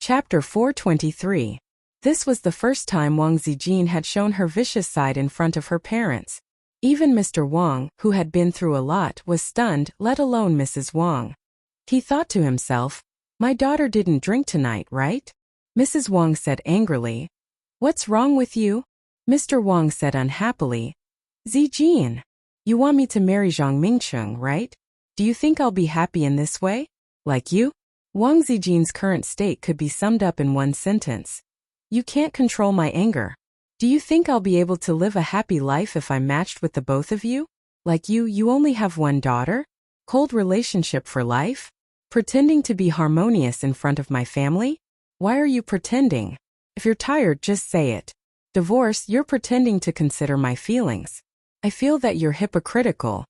Chapter 423. This was the first time Wang Zijin had shown her vicious side in front of her parents. Even Mr. Wang, who had been through a lot, was stunned, let alone Mrs. Wang. He thought to himself, "My daughter didn't drink tonight, right?" Mrs. Wang said angrily, "What's wrong with you?" Mr. Wang said unhappily, "Zijin, you want me to marry Zhang Mingcheng, right? Do you think I'll be happy in this way? Like you?" Wang Zijin's current state could be summed up in one sentence. "You can't control my anger. Do you think I'll be able to live a happy life if I'm matched with the both of you? Like you only have one daughter? Cold relationship for life? Pretending to be harmonious in front of my family? Why are you pretending? If you're tired, just say it. Divorce, you're pretending to consider my feelings. I feel that you're hypocritical."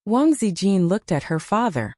Wang Zijin looked at her father.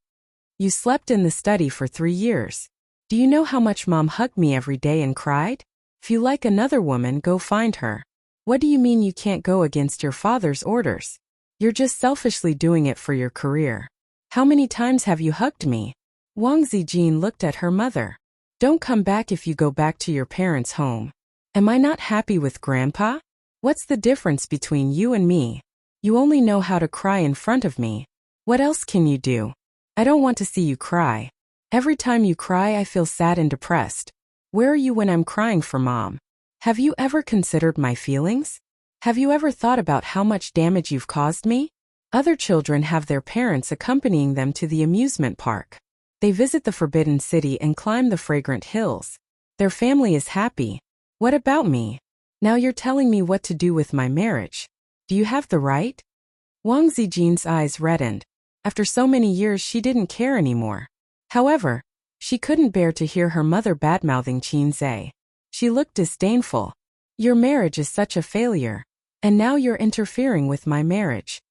"You slept in the study for 3 years. Do you know how much Mom hugged me every day and cried? If you like another woman, go find her. What do you mean you can't go against your father's orders? You're just selfishly doing it for your career. How many times have you hugged me?" Wang Zijin looked at her mother. "Don't come back if you go back to your parents' home. Am I not happy with Grandpa? What's the difference between you and me? You only know how to cry in front of me. What else can you do? I don't want to see you cry. Every time you cry, I feel sad and depressed. Where are you when I'm crying for Mom? Have you ever considered my feelings? Have you ever thought about how much damage you've caused me?" Other children have their parents accompanying them to the amusement park. They visit the Forbidden City and climb the fragrant hills. Their family is happy. What about me? Now you're telling me what to do with my marriage. Do you have the right? Wang Zijin's eyes reddened. After so many years, she didn't care anymore. However, she couldn't bear to hear her mother badmouthing Qin Zhe. She looked disdainful. "Your marriage is such a failure. And now you're interfering with my marriage.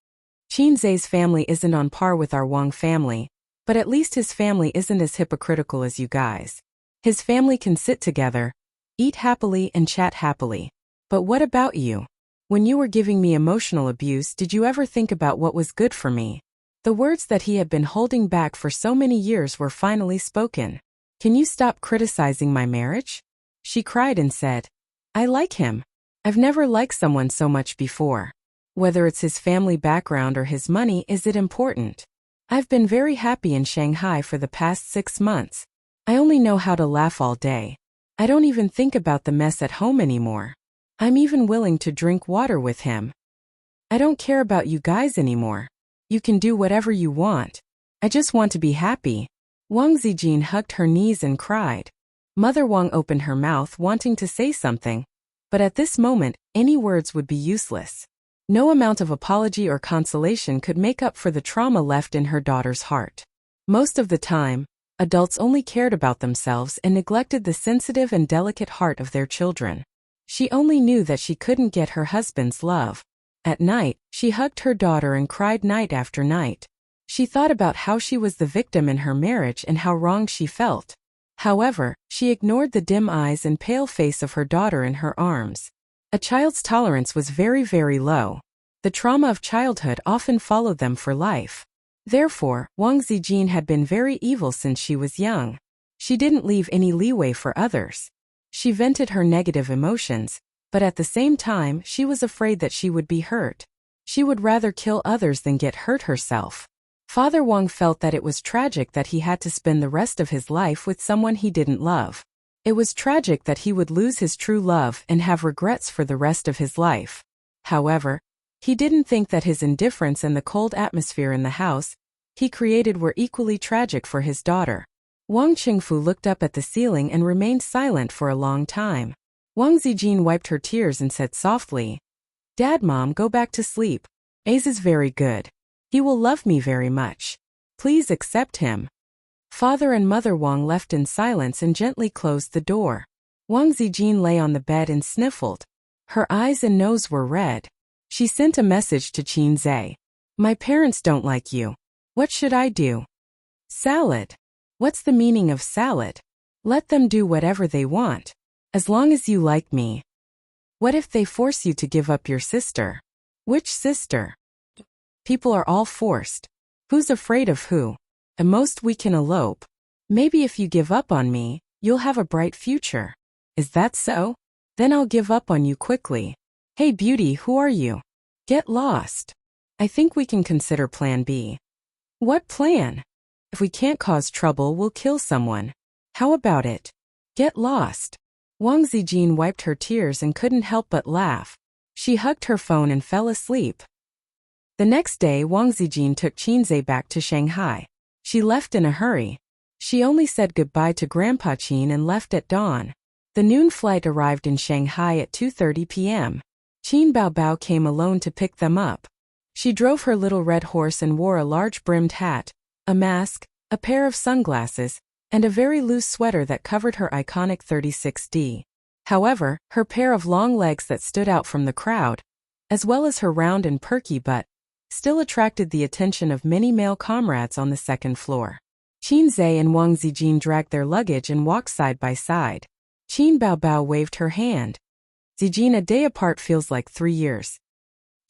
Qin Zhe's family isn't on par with our Wang family, but at least his family isn't as hypocritical as you guys. His family can sit together, eat happily and chat happily. But what about you? When you were giving me emotional abuse, did you ever think about what was good for me?" The words that he had been holding back for so many years were finally spoken. "Can you stop criticizing my marriage?" She cried and said, "I like him. I've never liked someone so much before. Whether it's his family background or his money, is it important? I've been very happy in Shanghai for the past 6 months. I only know how to laugh all day. I don't even think about the mess at home anymore. I'm even willing to drink water with him. I don't care about you guys anymore. You can do whatever you want. I just want to be happy." Wang Zijin hugged her knees and cried. Mother Wang opened her mouth wanting to say something, but at this moment, any words would be useless. No amount of apology or consolation could make up for the trauma left in her daughter's heart. Most of the time, adults only cared about themselves and neglected the sensitive and delicate heart of their children. She only knew that she couldn't get her husband's love. At night, she hugged her daughter and cried night after night. She thought about how she was the victim in her marriage and how wrong she felt. However, she ignored the dim eyes and pale face of her daughter in her arms. A child's tolerance was very, very low. The trauma of childhood often followed them for life. Therefore, Wang Zijin had been very evil since she was young. She didn't leave any leeway for others. She vented her negative emotions, but at the same time, she was afraid that she would be hurt. She would rather kill others than get hurt herself. Father Wang felt that it was tragic that he had to spend the rest of his life with someone he didn't love. It was tragic that he would lose his true love and have regrets for the rest of his life. However, he didn't think that his indifference and the cold atmosphere in the house he created were equally tragic for his daughter. Wang Qingfu looked up at the ceiling and remained silent for a long time. Wang Zijin wiped her tears and said softly, "Dad, Mom, go back to sleep. Ace is very good. He will love me very much. Please accept him." Father and Mother Wang left in silence and gently closed the door. Wang Zijin lay on the bed and sniffled. Her eyes and nose were red. She sent a message to Qin Zhe. "My parents don't like you. What should I do?" "Salad. What's the meaning of salad? Let them do whatever they want. As long as you like me. What if they force you to give up your sister?" "Which sister? People are all forced. Who's afraid of who? At most we can elope. Maybe if you give up on me, You'll have a bright future. Is that so? Then I'll give up on you quickly. Hey beauty, who are you? Get lost. I think we can consider plan B. What plan? If we can't cause trouble, we'll kill someone. How about it? Get lost. Wang Zijin wiped her tears and couldn't help but laugh. She hugged her phone and fell asleep. The next day, Wang Zijin took Qinzhe back to Shanghai. She left in a hurry. She only said goodbye to Grandpa Qin and left at dawn. The noon flight arrived in Shanghai at 2:30 p.m. Qin Baobao came alone to pick them up. She drove her little red horse and wore a large brimmed hat, a mask, a pair of sunglasses, and a very loose sweater that covered her iconic 36D. However, her pair of long legs that stood out from the crowd, as well as her round and perky butt, still attracted the attention of many male comrades on the second floor. Qinzhe and Wang Zijin dragged their luggage and walked side by side. Qin Baobao waved her hand. Zijin, a day apart feels like 3 years.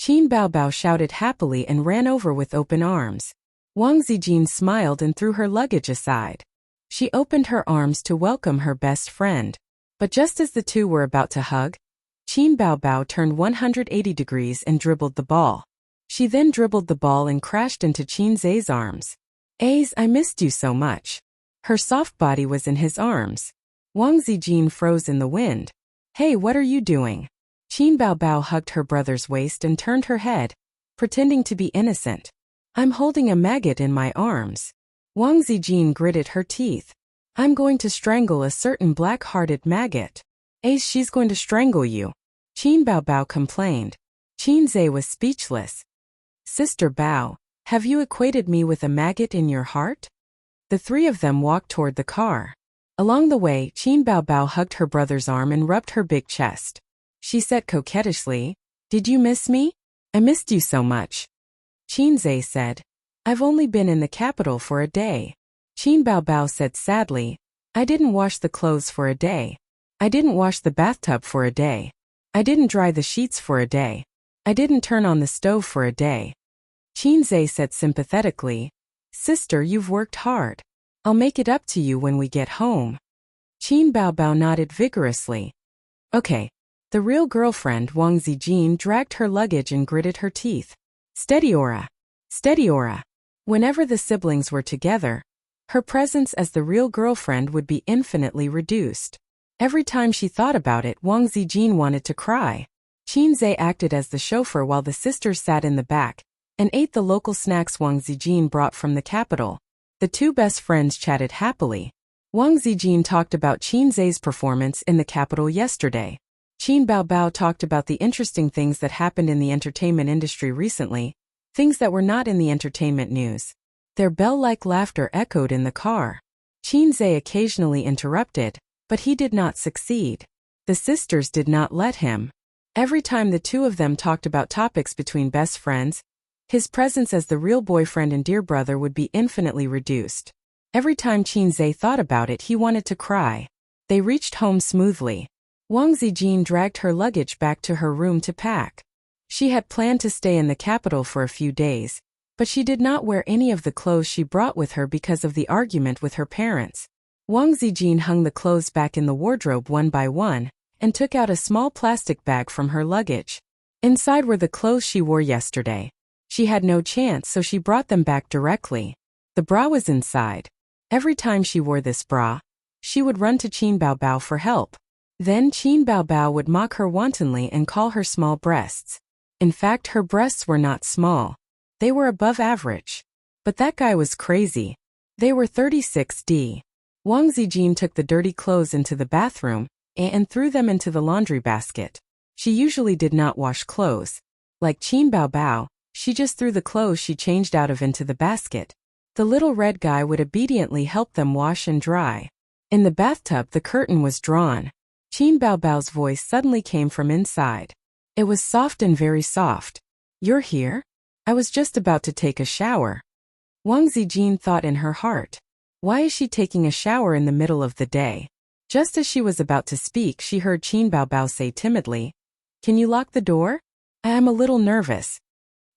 Qin Baobao shouted happily and ran over with open arms. Wang Zijin smiled and threw her luggage aside. She opened her arms to welcome her best friend. But just as the two were about to hug, Qin Baobao turned 180 degrees and dribbled the ball. She then dribbled the ball and crashed into Qinzhe's arms. Ace, I missed you so much. Her soft body was in his arms. Wang Zijin froze in the wind. Hey, what are you doing? Qin Baobao hugged her brother's waist and turned her head, pretending to be innocent. I'm holding a maggot in my arms. Wang Zijin gritted her teeth. I'm going to strangle a certain black-hearted maggot. Ace, she's going to strangle you. Qin Baobao complained. Qinzhe was speechless. Sister Bao, have you equated me with a maggot in your heart? The three of them walked toward the car. Along the way, Qin Baobao hugged her brother's arm and rubbed her big chest. She said coquettishly, Did you miss me? I missed you so much. Qinzhe said, I've only been in the capital for a day. Qin Baobao said sadly, I didn't wash the clothes for a day. I didn't wash the bathtub for a day. I didn't dry the sheets for a day. I didn't turn on the stove for a day. Qinzhe said sympathetically, Sister, you've worked hard. I'll make it up to you when we get home. Qin Baobao nodded vigorously. Okay. The real girlfriend, Wang Zijin, dragged her luggage and gritted her teeth. Steady, Aura. Steady, Aura. Whenever the siblings were together, her presence as the real girlfriend would be infinitely reduced. Every time she thought about it, Wang Zijin wanted to cry. Qinzhe acted as the chauffeur while the sisters sat in the back and ate the local snacks Wang Zijin brought from the capital. The two best friends chatted happily. Wang Zijin talked about Qinzhe's performance in the capital yesterday. Qin Baobao talked about the interesting things that happened in the entertainment industry recently, things that were not in the entertainment news. Their bell-like laughter echoed in the car. Qinzhe occasionally interrupted, but he did not succeed. The sisters did not let him. Every time the two of them talked about topics between best friends, his presence as the real boyfriend and dear brother would be infinitely reduced. Every time Qinzhe thought about it, he wanted to cry. They reached home smoothly. Wang Zijin dragged her luggage back to her room to pack. She had planned to stay in the capital for a few days, but she did not wear any of the clothes she brought with her because of the argument with her parents. Wang Zijin hung the clothes back in the wardrobe one by one and took out a small plastic bag from her luggage. Inside were the clothes she wore yesterday. She had no chance, so she brought them back directly. The bra was inside. Every time she wore this bra, she would run to Qin Baobao for help. Then Qin Baobao would mock her wantonly and call her small breasts. In fact, her breasts were not small. They were above average. But that guy was crazy. They were 36D. Wang Zijin took the dirty clothes into the bathroom and threw them into the laundry basket. She usually did not wash clothes. Like Qin Baobao, she just threw the clothes she changed out of into the basket. The little red guy would obediently help them wash and dry. In the bathtub, the curtain was drawn. Qin Baobao's voice suddenly came from inside. It was soft and very soft. You're here? I was just about to take a shower. Wang Zijin thought in her heart. Why is she taking a shower in the middle of the day? Just as she was about to speak, she heard Qin Baobao say timidly, Can you lock the door? I am a little nervous.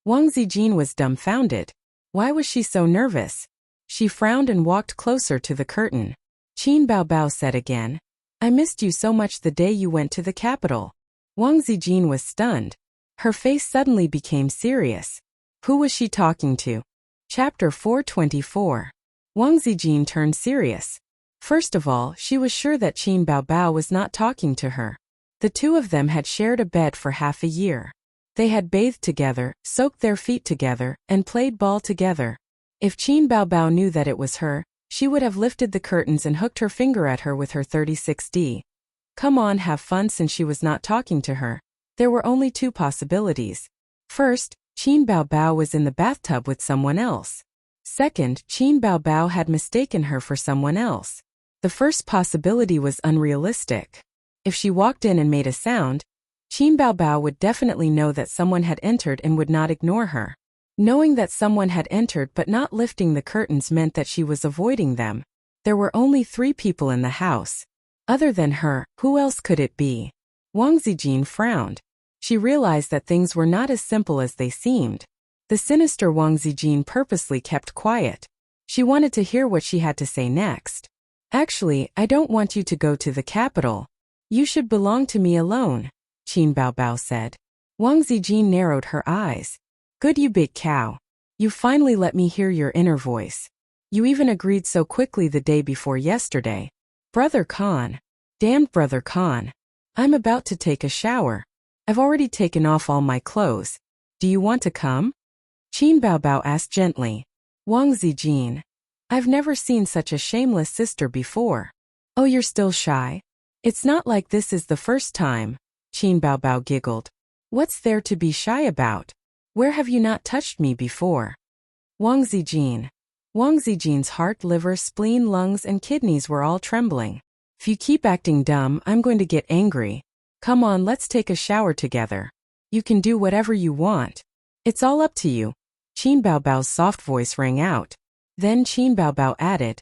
Wang Zijin was dumbfounded. Why was she so nervous? She frowned and walked closer to the curtain. Qin Baobao said again. I missed you so much the day you went to the capital. Wang Zijin was stunned. Her face suddenly became serious. Who was she talking to? Chapter 424. Wang Zijin turned serious. First of all, she was sure that Qin Baobao was not talking to her. The two of them had shared a bed for half a year. They had bathed together, soaked their feet together, and played ball together. If Qin Baobao knew that it was her, she would have lifted the curtains and hooked her finger at her with her 36D. Come on, have fun. Since she was not talking to her, there were only two possibilities. First, Qin Baobao was in the bathtub with someone else. Second, Qin Baobao had mistaken her for someone else. The first possibility was unrealistic. If she walked in and made a sound, Qin Baobao would definitely know that someone had entered and would not ignore her. Knowing that someone had entered but not lifting the curtains meant that she was avoiding them. There were only 3 people in the house. Other than her, who else could it be? Wang Zijin frowned. She realized that things were not as simple as they seemed. The sinister Wang Zijin purposely kept quiet. She wanted to hear what she had to say next. Actually, I don't want you to go to the capital. You should belong to me alone, Qin Baobao said. Wang Zijin narrowed her eyes. Good, you big cow. You finally let me hear your inner voice. You even agreed so quickly the day before yesterday. Brother Khan. Damned Brother Khan. I'm about to take a shower. I've already taken off all my clothes. Do you want to come? Qin Baobao asked gently. Wang Zijin. I've never seen such a shameless sister before. Oh, you're still shy? It's not like this is the first time, Qin Baobao giggled. What's there to be shy about? Where have you not touched me before? Wang Zijin. Wang Zijin's heart, liver, spleen, lungs, and kidneys were all trembling. If you keep acting dumb, I'm going to get angry. Come on, let's take a shower together. You can do whatever you want. It's all up to you. Qin Baobao's soft voice rang out. Then Qin Baobao added,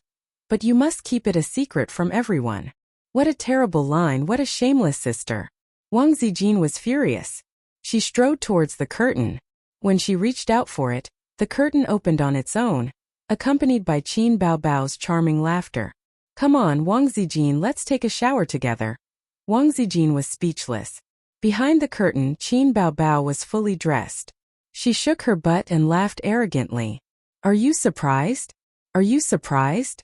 but you must keep it a secret from everyone. What a terrible line, what a shameless sister. Wang Zijin was furious. She strode towards the curtain. When she reached out for it, the curtain opened on its own, accompanied by Qin Baobao's charming laughter. Come on, Wang Zijin, let's take a shower together. Wang Zijin was speechless. Behind the curtain, Qin Baobao was fully dressed. She shook her butt and laughed arrogantly. Are you surprised? Are you surprised?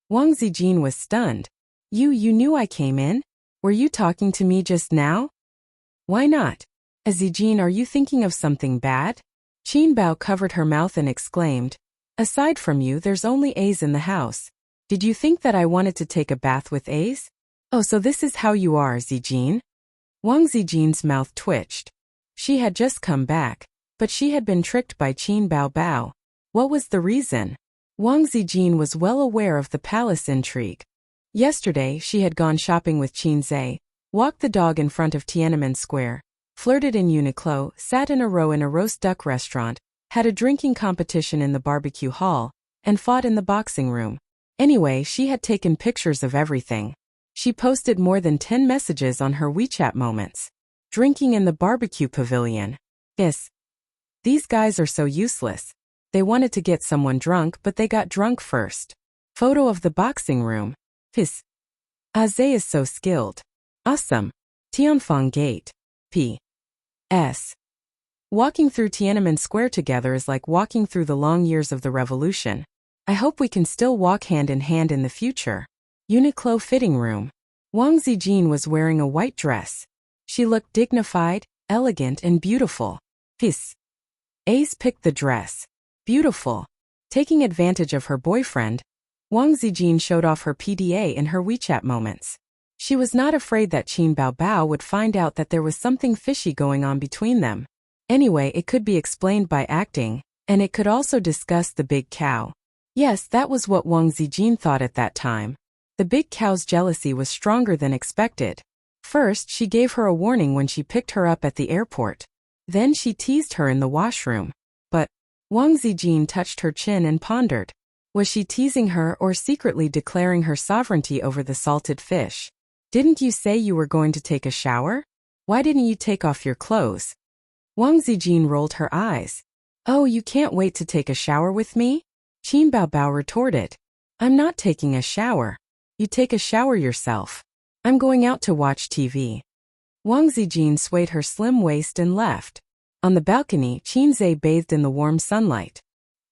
Wang Zijin was stunned. You knew I came in? Were you talking to me just now? Why not? Zijin, are you thinking of something bad? Qin Bao covered her mouth and exclaimed. Aside from you, there's only A's in the house. Did you think that I wanted to take a bath with A's? Oh, so this is how you are, Zijin? Wang Zijin's mouth twitched. She had just come back, but she had been tricked by Qin Baobao. What was the reason? Wang Zijin was well aware of the palace intrigue. Yesterday, she had gone shopping with Qin Zhe, walked the dog in front of Tiananmen Square, flirted in Uniqlo, sat in a row in a roast duck restaurant, had a drinking competition in the barbecue hall, and fought in the boxing room. Anyway, she had taken pictures of everything. She posted more than 10 messages on her WeChat moments. Drinking in the barbecue pavilion. Yes. These guys are so useless. They wanted to get someone drunk, but they got drunk first. Photo of the boxing room. Yes. Zhe is so skilled. Awesome. Tianfeng Gate. P.S. Walking through Tiananmen Square together is like walking through the long years of the revolution. I hope we can still walk hand in hand in the future. Uniqlo fitting room. Wang Zijin was wearing a white dress. She looked dignified, elegant, and beautiful. Yes. Ace picked the dress. Beautiful. Taking advantage of her boyfriend, Wang Zijin showed off her PDA in her WeChat moments. She was not afraid that Qin Baobao would find out that there was something fishy going on between them. Anyway, it could be explained by acting, and it could also discuss the big cow. Yes, that was what Wang Zijin thought at that time. The big cow's jealousy was stronger than expected. First, she gave her a warning when she picked her up at the airport. Then she teased her in the washroom. But Wang Zijin touched her chin and pondered. Was she teasing her or secretly declaring her sovereignty over the salted fish? Didn't you say you were going to take a shower? Why didn't you take off your clothes? Wang Zijin rolled her eyes. Oh, you can't wait to take a shower with me? Qin Baobao retorted. I'm not taking a shower. You take a shower yourself. I'm going out to watch TV. Wang Zijin swayed her slim waist and left. On the balcony, Qinzhe bathed in the warm sunlight.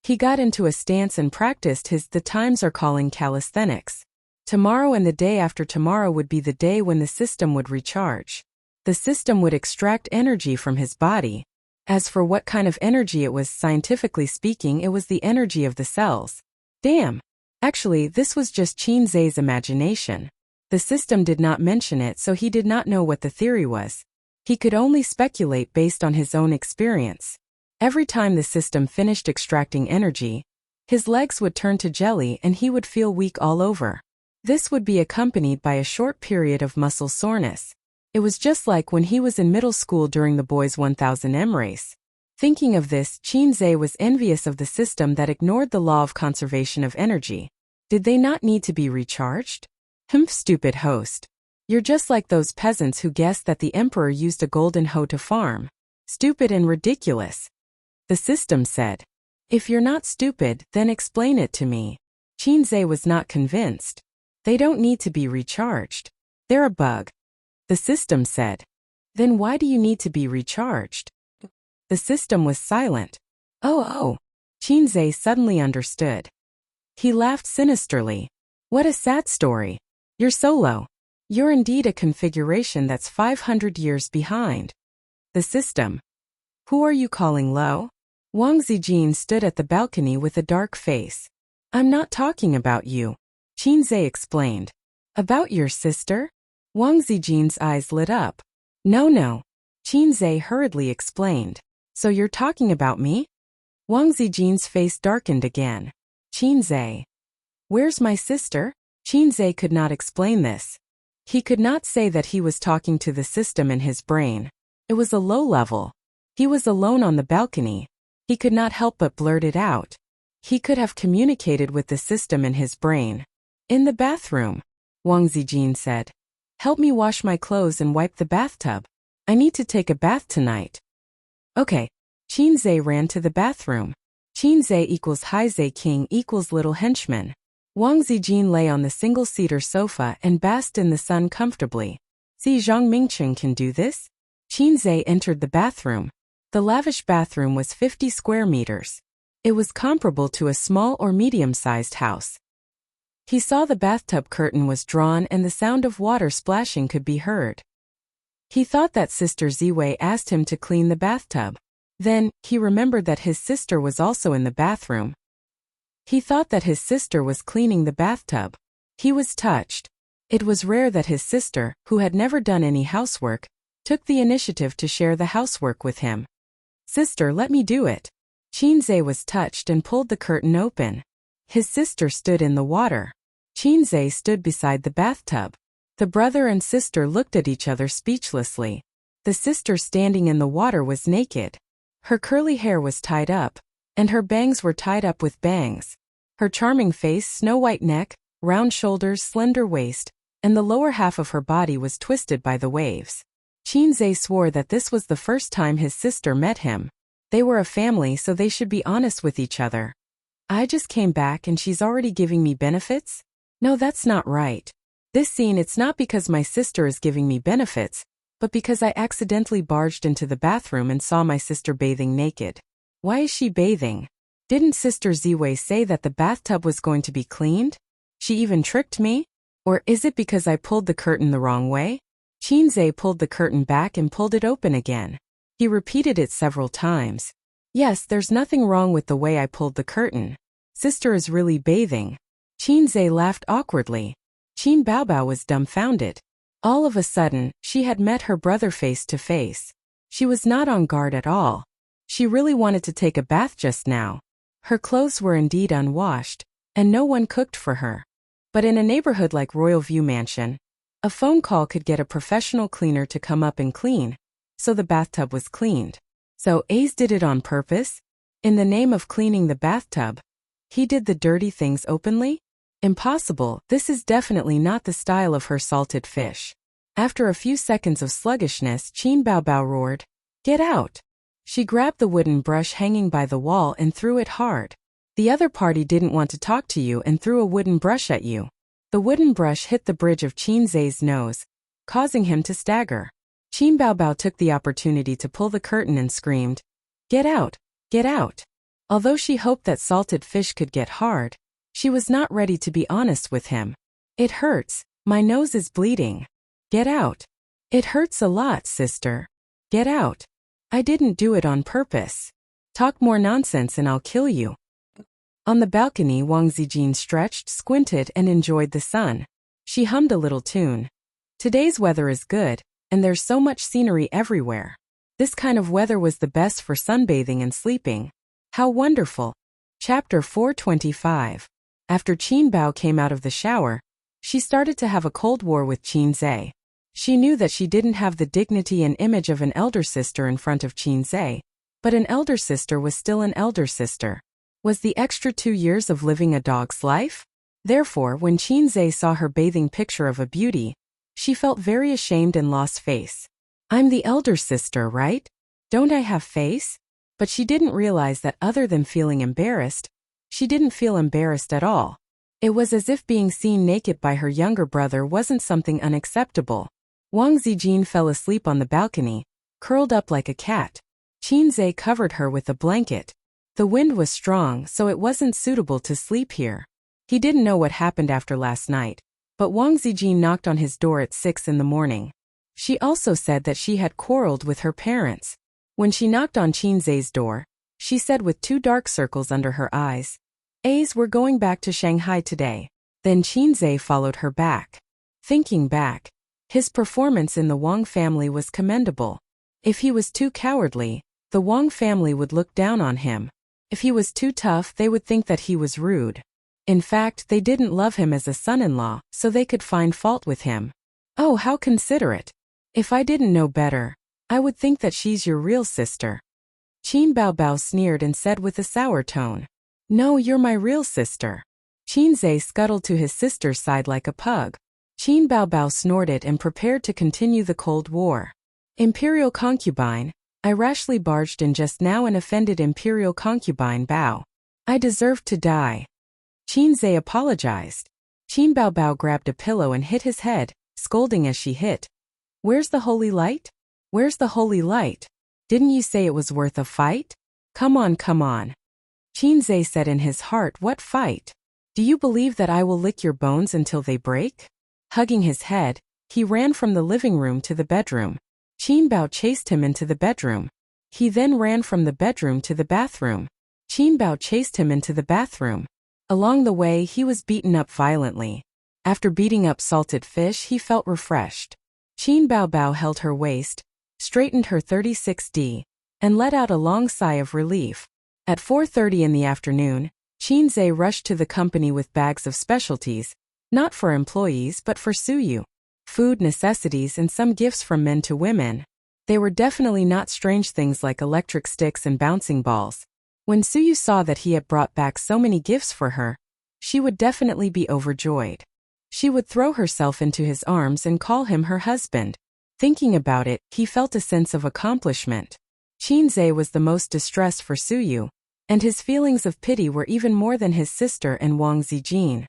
He got into a stance and practiced his "the times are calling" calisthenics. Tomorrow and the day after tomorrow would be the day when the system would recharge. The system would extract energy from his body. As for what kind of energy it was, scientifically speaking, it was the energy of the cells. Damn! Actually, this was just Qinzhe's imagination. The system did not mention it, so he did not know what the theory was. He could only speculate based on his own experience. Every time the system finished extracting energy, his legs would turn to jelly and he would feel weak all over. This would be accompanied by a short period of muscle soreness. It was just like when he was in middle school during the boys' 1000 m race. Thinking of this, Qinzhe was envious of the system that ignored the law of conservation of energy. Did they not need to be recharged? Humph, stupid host. You're just like those peasants who guessed that the emperor used a golden hoe to farm. Stupid and ridiculous. The system said. If you're not stupid, then explain it to me. Qinzhe was not convinced. They don't need to be recharged. They're a bug. The system said. Then why do you need to be recharged? The system was silent. Oh. Qinzhe suddenly understood. He laughed sinisterly. What a sad story. You're so low. You're indeed a configuration that's 500 years behind. The system. Who are you calling low? Wang Zijin stood at the balcony with a dark face. I'm not talking about you. Qinzhe explained. About your sister? Wang Zijin's eyes lit up. No. Qinzhe hurriedly explained. So you're talking about me? Wang Zijin's face darkened again. Qinzhe. Where's my sister? Qinzhe could not explain this. He could not say that he was talking to the system in his brain. It was a low level. He was alone on the balcony. He could not help but blurt it out. He could have communicated with the system in his brain. In the bathroom, Wang Zijin said. Help me wash my clothes and wipe the bathtub. I need to take a bath tonight. Okay. Qinzhe ran to the bathroom. Qinzhe equals Haize King equals little henchman. Wang Zijin lay on the single-seater sofa and basked in the sun comfortably. See, Zhang Mingcheng can do this? Qinzhe entered the bathroom. The lavish bathroom was 50 square meters. It was comparable to a small or medium-sized house. He saw the bathtub curtain was drawn and the sound of water splashing could be heard. He thought that Sister Ziwei asked him to clean the bathtub. Then, he remembered that his sister was also in the bathroom. He thought that his sister was cleaning the bathtub. He was touched. It was rare that his sister, who had never done any housework, took the initiative to share the housework with him. Sister, let me do it. Qinzhe was touched and pulled the curtain open. His sister stood in the water. Qinzhe stood beside the bathtub. The brother and sister looked at each other speechlessly. The sister standing in the water was naked. Her curly hair was tied up, and her bangs were tied up with bangs. Her charming face, snow-white neck, round shoulders, slender waist, and the lower half of her body was twisted by the waves. Qinzhe swore that this was the first time his sister met him. They were a family, so they should be honest with each other. I just came back and she's already giving me benefits? No, that's not right. This scene, it's not because my sister is giving me benefits, but because I accidentally barged into the bathroom and saw my sister bathing naked. Why is she bathing? Didn't Sister Ziwei say that the bathtub was going to be cleaned? She even tricked me? Or is it because I pulled the curtain the wrong way? Qinzhe pulled the curtain back and pulled it open again. He repeated it several times. Yes, there's nothing wrong with the way I pulled the curtain. Sister is really bathing. Qinzhe laughed awkwardly. Qin Baobao was dumbfounded. All of a sudden, she had met her brother face to face. She was not on guard at all. She really wanted to take a bath just now. Her clothes were indeed unwashed, and no one cooked for her. But in a neighborhood like Royal View Mansion, a phone call could get a professional cleaner to come up and clean, so the bathtub was cleaned. So Ace did it on purpose? In the name of cleaning the bathtub? He did the dirty things openly? Impossible, this is definitely not the style of her salted fish. After a few seconds of sluggishness, Qin Baobao roared, "Get out!" She grabbed the wooden brush hanging by the wall and threw it hard. The other party didn't want to talk to you and threw a wooden brush at you. The wooden brush hit the bridge of Qin Zai's nose, causing him to stagger. Qin Baobao took the opportunity to pull the curtain and screamed, "Get out! Get out!" Although she hoped that salted fish could get hard, she was not ready to be honest with him. "It hurts. My nose is bleeding. Get out." "It hurts a lot, sister. Get out." "I didn't do it on purpose. Talk more nonsense and I'll kill you." On the balcony, Wang Zijin stretched, squinted, and enjoyed the sun. She hummed a little tune. Today's weather is good, and there's so much scenery everywhere. This kind of weather was the best for sunbathing and sleeping. How wonderful. Chapter 425. After Qin Bao came out of the shower, she started to have a cold war with Qin Zai. She knew that she didn't have the dignity and image of an elder sister in front of Qin Zai, but an elder sister was still an elder sister. Was the extra 2 years of living a dog's life? Therefore, when Qin Zai saw her bathing picture of a beauty, she felt very ashamed and lost face. "I'm the elder sister, right? Don't I have face?" But she didn't realize that other than feeling embarrassed, she didn't feel embarrassed at all. It was as if being seen naked by her younger brother wasn't something unacceptable. Wang Zijin fell asleep on the balcony, curled up like a cat. Qin Zai covered her with a blanket. The wind was strong, so it wasn't suitable to sleep here. He didn't know what happened after last night, but Wang Zijin knocked on his door at 6 in the morning. She also said that she had quarreled with her parents. When she knocked on Qin Zai's door, she said with 2 dark circles under her eyes, "We're going back to Shanghai today." Then Qin Zai followed her back. Thinking back, his performance in the Wang family was commendable. If he was too cowardly, the Wang family would look down on him. If he was too tough, they would think that he was rude. In fact, they didn't love him as a son-in-law, so they could find fault with him. "Oh, how considerate. If I didn't know better, I would think that she's your real sister." Qin Baobao sneered and said with a sour tone, "No, you're my real sister." Qin Zai scuttled to his sister's side like a pug. Qin Baobao snorted and prepared to continue the Cold War. "Imperial concubine, I rashly barged in just now and offended Imperial concubine Bao. I deserve to die." Qin Zai apologized. Qin Baobao grabbed a pillow and hit his head, scolding as she hit. "Where's the holy light? Where's the holy light? Didn't you say it was worth a fight? Come on, come on." Qin Zai said in his heart, "What fight? Do you believe that I will lick your bones until they break?" Hugging his head, he ran from the living room to the bedroom. Qin Bao chased him into the bedroom. He then ran from the bedroom to the bathroom. Qin Bao chased him into the bathroom. Along the way, he was beaten up violently. After beating up salted fish, he felt refreshed. Qin Baobao held her waist, straightened her 36D, and let out a long sigh of relief. At 4:30 in the afternoon, Qin Zai rushed to the company with bags of specialties, not for employees but for Suyu. Food, necessities, and some gifts from men to women. They were definitely not strange things like electric sticks and bouncing balls. When Suyu saw that he had brought back so many gifts for her, she would definitely be overjoyed. She would throw herself into his arms and call him her husband. Thinking about it, he felt a sense of accomplishment. Qin Zai was the most distressed for Suyu, and his feelings of pity were even more than his sister and Wang Zijin.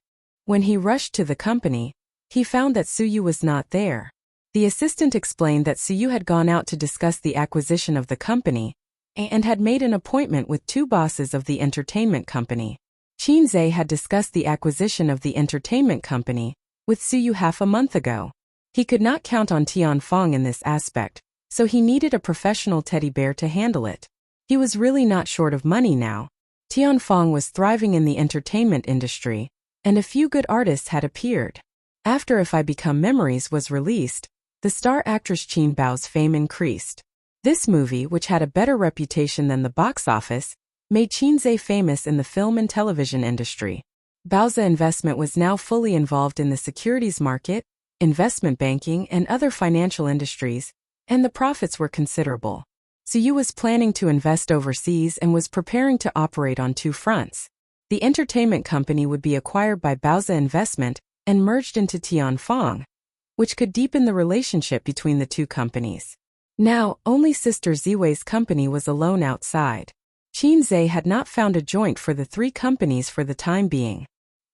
When he rushed to the company, he found that Suyu was not there. The assistant explained that Suyu had gone out to discuss the acquisition of the company, and had made an appointment with 2 bosses of the entertainment company. Qin Zai had discussed the acquisition of the entertainment company with Suyu half a month ago. He could not count on Tianfeng in this aspect, so he needed a professional teddy bear to handle it. He was really not short of money now. Tianfeng was thriving in the entertainment industry, and a few good artists had appeared. After If I Become Memories was released, the star actress Qin Bao's fame increased. This movie, which had a better reputation than the box office, made Qin Zai famous in the film and television industry. Bao's investment was now fully involved in the securities market, investment banking, and other financial industries, and the profits were considerable. Suyu was planning to invest overseas and was preparing to operate on 2 fronts. The entertainment company would be acquired by Bao's investment and merged into Tianfeng, which could deepen the relationship between the 2 companies. Now, only Sister Ziwei's company was alone outside. Qin Zai had not found a joint for the 3 companies for the time being.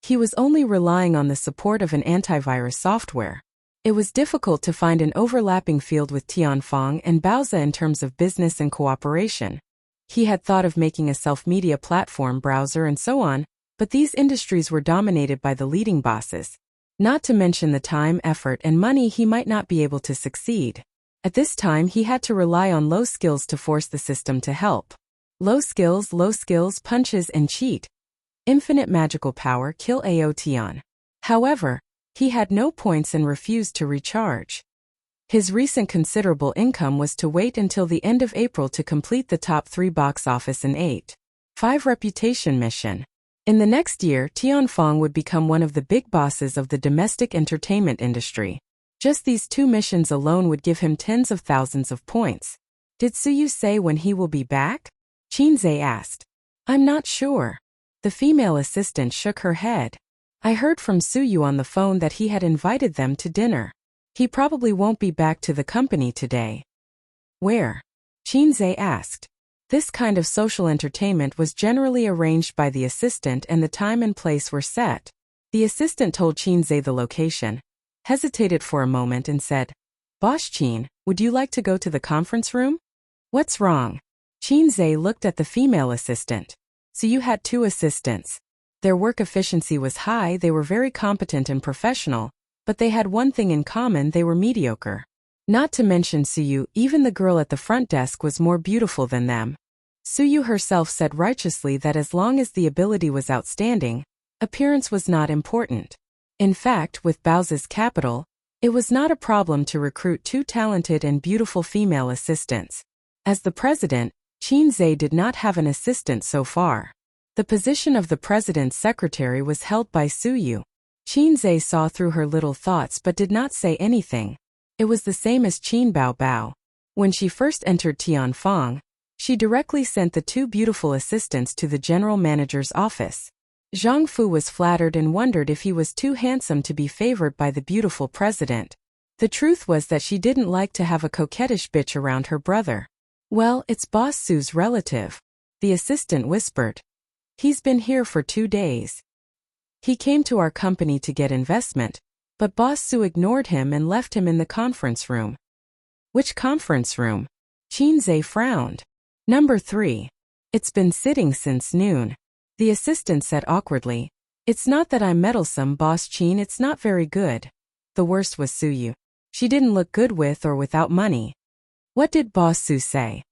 He was only relying on the support of an antivirus software. It was difficult to find an overlapping field with Tianfeng and Baozi in terms of business and cooperation. He had thought of making a self-media platform, browser and so on, but these industries were dominated by the leading bosses. Not to mention the time, effort, and money he might not be able to succeed. At this time he had to rely on low skills to force the system to help. Low skills, punches and cheat. Infinite magical power, kill Aotion. However, he had no points and refused to recharge. His recent considerable income was to wait until the end of April to complete the top 3 box office and 8.5 reputation mission. In the next year, Tianfeng would become one of the big bosses of the domestic entertainment industry. Just these 2 missions alone would give him tens of thousands of points. Did Suyu say when he will be back? Qinzhe asked. I'm not sure. The female assistant shook her head. I heard from Suyu on the phone that he had invited them to dinner. He probably won't be back to the company today. Where? Qinzhe asked. This kind of social entertainment was generally arranged by the assistant and the time and place were set. The assistant told Qinzhe the location, hesitated for a moment and said, Boss Qin, would you like to go to the conference room? What's wrong? Qinzhe looked at the female assistant. So you had 2 assistants. Their work efficiency was high, they were very competent and professional, but they had one thing in common, they were mediocre. Not to mention Suyu, even the girl at the front desk was more beautiful than them. Suyu herself said righteously that as long as the ability was outstanding, appearance was not important. In fact, with Baozi's capital, it was not a problem to recruit 2 talented and beautiful female assistants. As the president, Qinzhe did not have an assistant so far. The position of the president's secretary was held by Suyu. Qinzhe saw through her little thoughts but did not say anything. It was the same as Qin Baobao. When she first entered Tianfeng, she directly sent the 2 beautiful assistants to the general manager's office. Zhang Fu was flattered and wondered if he was too handsome to be favored by the beautiful president. The truth was that she didn't like to have a coquettish bitch around her brother. Well, it's Boss Su's relative. The assistant whispered. He's been here for 2 days. He came to our company to get investment, but Boss Su ignored him and left him in the conference room. Which conference room? Qinzhe frowned. Number 3. It's been sitting since noon. The assistant said awkwardly. It's not that I'm meddlesome, Boss Qin, it's not very good. The worst was Suyu. She didn't look good with or without money. What did Boss Su say?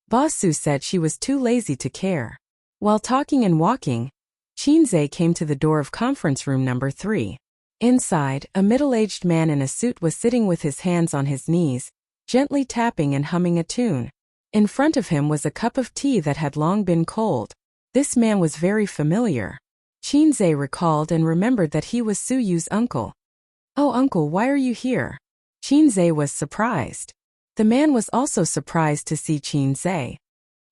Boss Su said she was too lazy to care. While talking and walking, Qinzhe came to the door of conference room number 3. Inside, a middle-aged man in a suit was sitting with his hands on his knees, gently tapping and humming a tune. In front of him was a cup of tea that had long been cold. This man was very familiar. Qinzhe recalled and remembered that he was Suyu's uncle. Oh, uncle, why are you here? Qinzhe was surprised. The man was also surprised to see Qinzhe.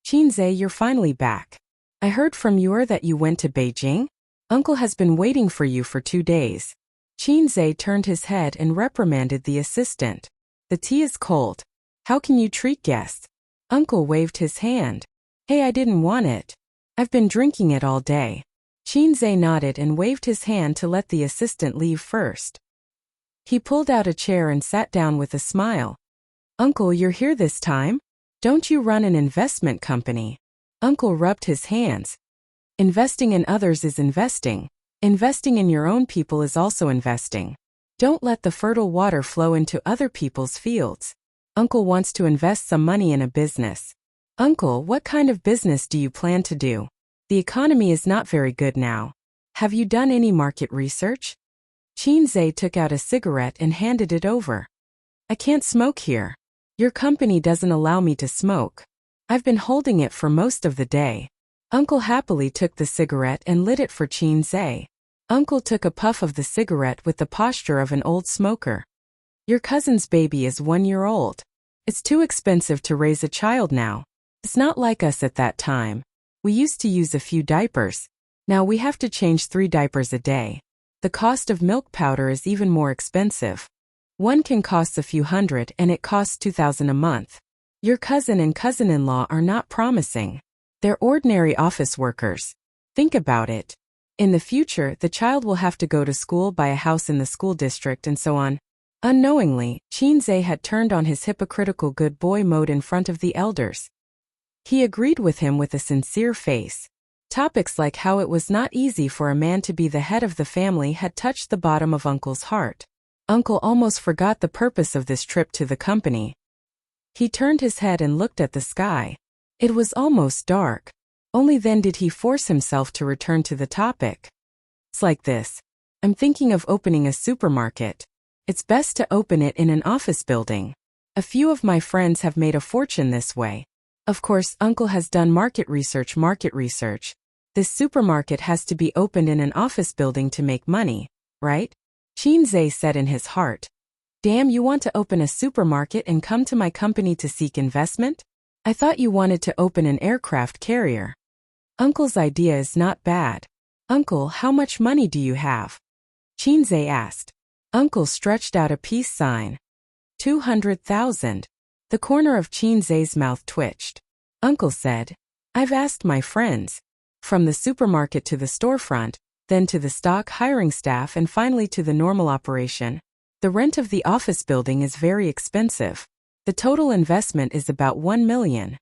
Qinzhe, you're finally back. I heard from you that you went to Beijing. Uncle has been waiting for you for 2 days. Qinzhe turned his head and reprimanded the assistant. The tea is cold. How can you treat guests? Uncle waved his hand. Hey, I didn't want it. I've been drinking it all day. Qinzhe nodded and waved his hand to let the assistant leave first. He pulled out a chair and sat down with a smile. Uncle, you're here this time? Don't you run an investment company? Uncle rubbed his hands. Investing in others is investing. Investing in your own people is also investing. Don't let the fertile water flow into other people's fields. Uncle wants to invest some money in a business. Uncle, what kind of business do you plan to do? The economy is not very good now. Have you done any market research? Qinzhe took out a cigarette and handed it over. I can't smoke here. Your company doesn't allow me to smoke. I've been holding it for most of the day. Uncle happily took the cigarette and lit it for Qinzhe. Uncle took a puff of the cigarette with the posture of an old smoker. Your cousin's baby is 1 year old. It's too expensive to raise a child now. It's not like us at that time. We used to use a few diapers. Now we have to change 3 diapers a day. The cost of milk powder is even more expensive. One can cost a few hundred and it costs 2,000 a month. Your cousin and cousin-in-law are not promising. They're ordinary office workers. Think about it. In the future, the child will have to go to school, buy a house in the school district, and so on. Unknowingly, Qinze had turned on his hypocritical good boy mode in front of the elders. He agreed with him with a sincere face. Topics like how it was not easy for a man to be the head of the family had touched the bottom of Uncle's heart. Uncle almost forgot the purpose of this trip to the company. He turned his head and looked at the sky. It was almost dark. Only then did he force himself to return to the topic. It's like this. I'm thinking of opening a supermarket. It's best to open it in an office building. A few of my friends have made a fortune this way. Of course, Uncle has done market research. This supermarket has to be opened in an office building to make money, right? Qinze said in his heart. Damn, you want to open a supermarket and come to my company to seek investment? I thought you wanted to open an aircraft carrier. Uncle's idea is not bad. Uncle, how much money do you have? Qinze asked. Uncle stretched out a peace sign. 200,000. The corner of Qinze's mouth twitched. Uncle said, I've asked my friends. From the supermarket to the storefront, then to the stock hiring staff, and finally to the normal operation. The rent of the office building is very expensive. The total investment is about 1 million.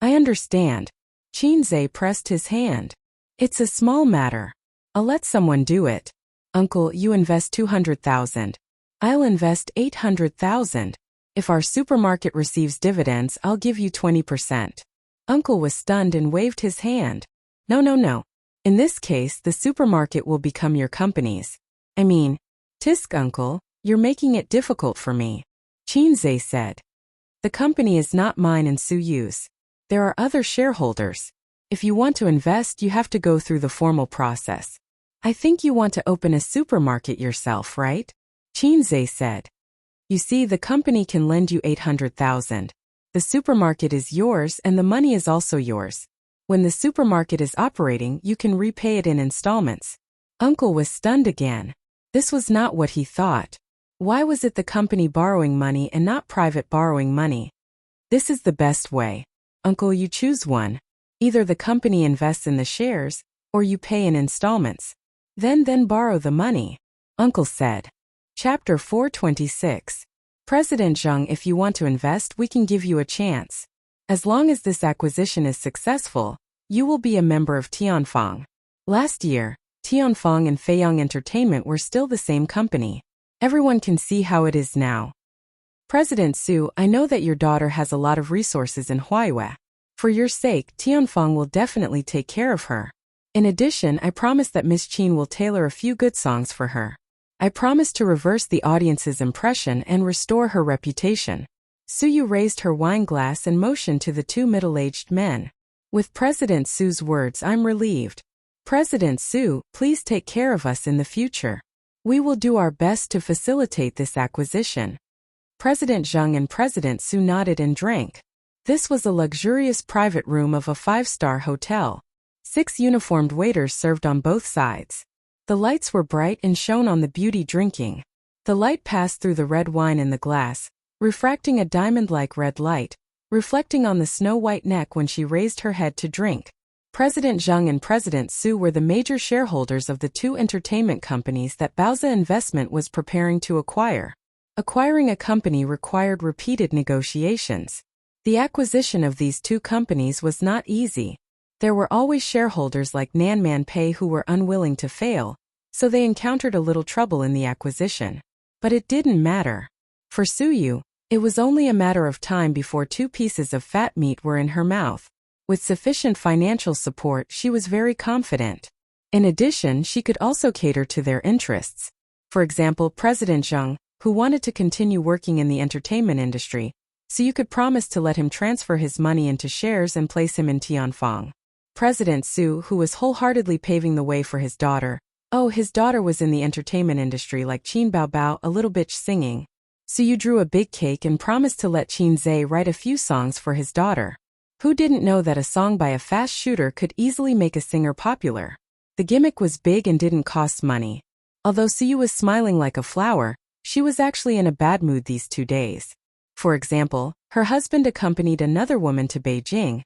I understand. Qinze pressed his hand. It's a small matter. I'll let someone do it. Uncle, you invest 200,000. I'll invest 800,000. If our supermarket receives dividends, I'll give you 20%. Uncle was stunned and waved his hand. No. In this case, the supermarket will become your company's. I mean, tisk, Uncle, you're making it difficult for me. Qinze said. The company is not mine and Suyu's. There are other shareholders. If you want to invest, you have to go through the formal process. I think you want to open a supermarket yourself, right? Qinze said. You see, the company can lend you 800,000. The supermarket is yours and the money is also yours. When the supermarket is operating, you can repay it in installments. Uncle was stunned again. This was not what he thought. Why was it the company borrowing money and not private borrowing money? This is the best way. Uncle, you choose one. Either the company invests in the shares, or you pay in installments. Then borrow the money. Uncle said. Chapter 426. President Zheng, if you want to invest, we can give you a chance. As long as this acquisition is successful, you will be a member of Tianfang. Last year, Tianfang and Feiyang Entertainment were still the same company. Everyone can see how it is now. President Su, I know that your daughter has a lot of resources in Huaiyue. For your sake, Tianfang will definitely take care of her. In addition, I promise that Miss Qin will tailor a few good songs for her. I promise to reverse the audience's impression and restore her reputation. Suyu raised her wine glass and motioned to the two middle-aged men. With President Su's words, I'm relieved. President Su, please take care of us in the future. We will do our best to facilitate this acquisition. President Zheng and President Su nodded and drank. This was a luxurious private room of a 5-star hotel. 6 uniformed waiters served on both sides. The lights were bright and shone on the beauty drinking. The light passed through the red wine in the glass, refracting a diamond-like red light, reflecting on the snow-white neck when she raised her head to drink. President Zheng and President Su were the major shareholders of the 2 entertainment companies that Baozi Investment was preparing to acquire. Acquiring a company required repeated negotiations. The acquisition of these 2 companies was not easy. There were always shareholders like Nanman Pei who were unwilling to fail, so they encountered a little trouble in the acquisition. But it didn't matter. For Suyu, it was only a matter of time before 2 pieces of fat meat were in her mouth. With sufficient financial support, she was very confident. In addition, she could also cater to their interests. For example, President Zheng, who wanted to continue working in the entertainment industry, so you could promise to let him transfer his money into shares and place him in Tianfang. President Su, who was wholeheartedly paving the way for his daughter. Oh, his daughter was in the entertainment industry like Qin Baobao, a little bitch singing. So you drew a big cake and promised to let Qinze write a few songs for his daughter. Who didn't know that a song by a fast shooter could easily make a singer popular? The gimmick was big and didn't cost money. Although Suyu was smiling like a flower, she was actually in a bad mood these 2 days. For example, her husband accompanied another woman to Beijing,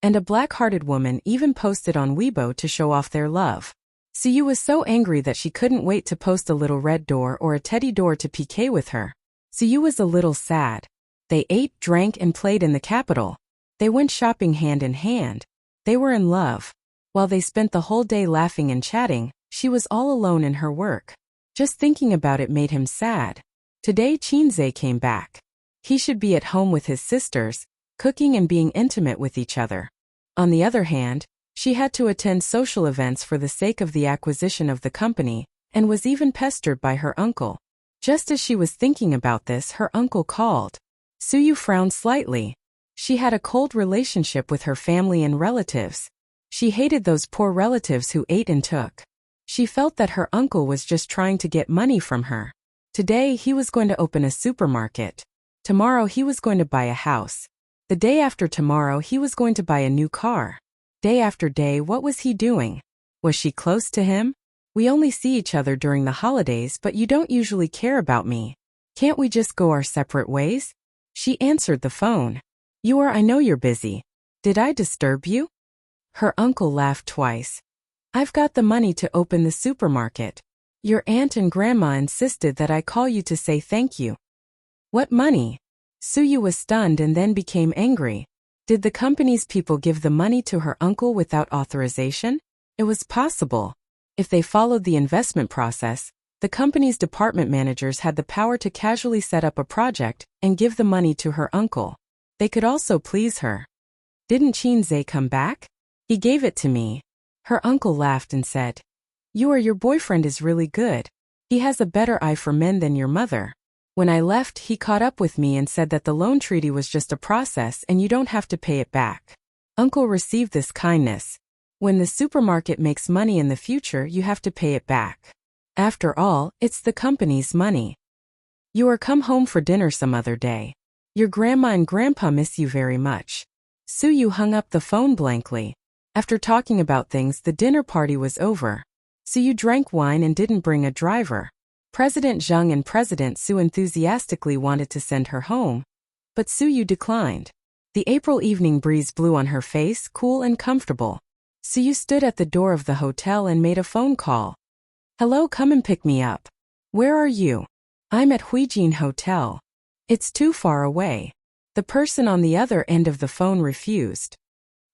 and a black-hearted woman even posted on Weibo to show off their love. Suyu was so angry that she couldn't wait to post a little red door or a teddy door to PK with her. Suyu was a little sad. They ate, drank, and played in the capital. They went shopping hand in hand. They were in love. While they spent the whole day laughing and chatting, she was all alone in her work. Just thinking about it made him sad. Today Chinze came back. He should be at home with his sisters, cooking and being intimate with each other. On the other hand, she had to attend social events for the sake of the acquisition of the company, and was even pestered by her uncle. Just as she was thinking about this, her uncle called. Suyu frowned slightly. She had a cold relationship with her family and relatives. She hated those poor relatives who ate and took. She felt that her uncle was just trying to get money from her. Today he was going to open a supermarket. Tomorrow he was going to buy a house. The day after tomorrow he was going to buy a new car. Day after day, what was he doing? Was she close to him? We only see each other during the holidays, but you don't usually care about me. Can't we just go our separate ways? She answered the phone. I know you're busy. Did I disturb you? Her uncle laughed twice. I've got the money to open the supermarket. Your aunt and grandma insisted that I call you to say thank you. What money? Suyu was stunned and then became angry. Did the company's people give the money to her uncle without authorization? It was possible. If they followed the investment process, the company's department managers had the power to casually set up a project and give the money to her uncle. They could also please her. Didn't Chinze come back? He gave it to me. Her uncle laughed and said, Your boyfriend is really good. He has a better eye for men than your mother. When I left, he caught up with me and said that the loan treaty was just a process and you don't have to pay it back. Uncle received this kindness. When the supermarket makes money in the future, you have to pay it back. After all, it's the company's money. Come home for dinner some other day. Your grandma and grandpa miss you very much. Suyu hung up the phone blankly. After talking about things, the dinner party was over. Suyu drank wine and didn't bring a driver. President Zheng and President Su enthusiastically wanted to send her home, but Suyu declined. The April evening breeze blew on her face, cool and comfortable. Suyu stood at the door of the hotel and made a phone call. Hello, come and pick me up. Where are you? I'm at Huijin Hotel. It's too far away. The person on the other end of the phone refused.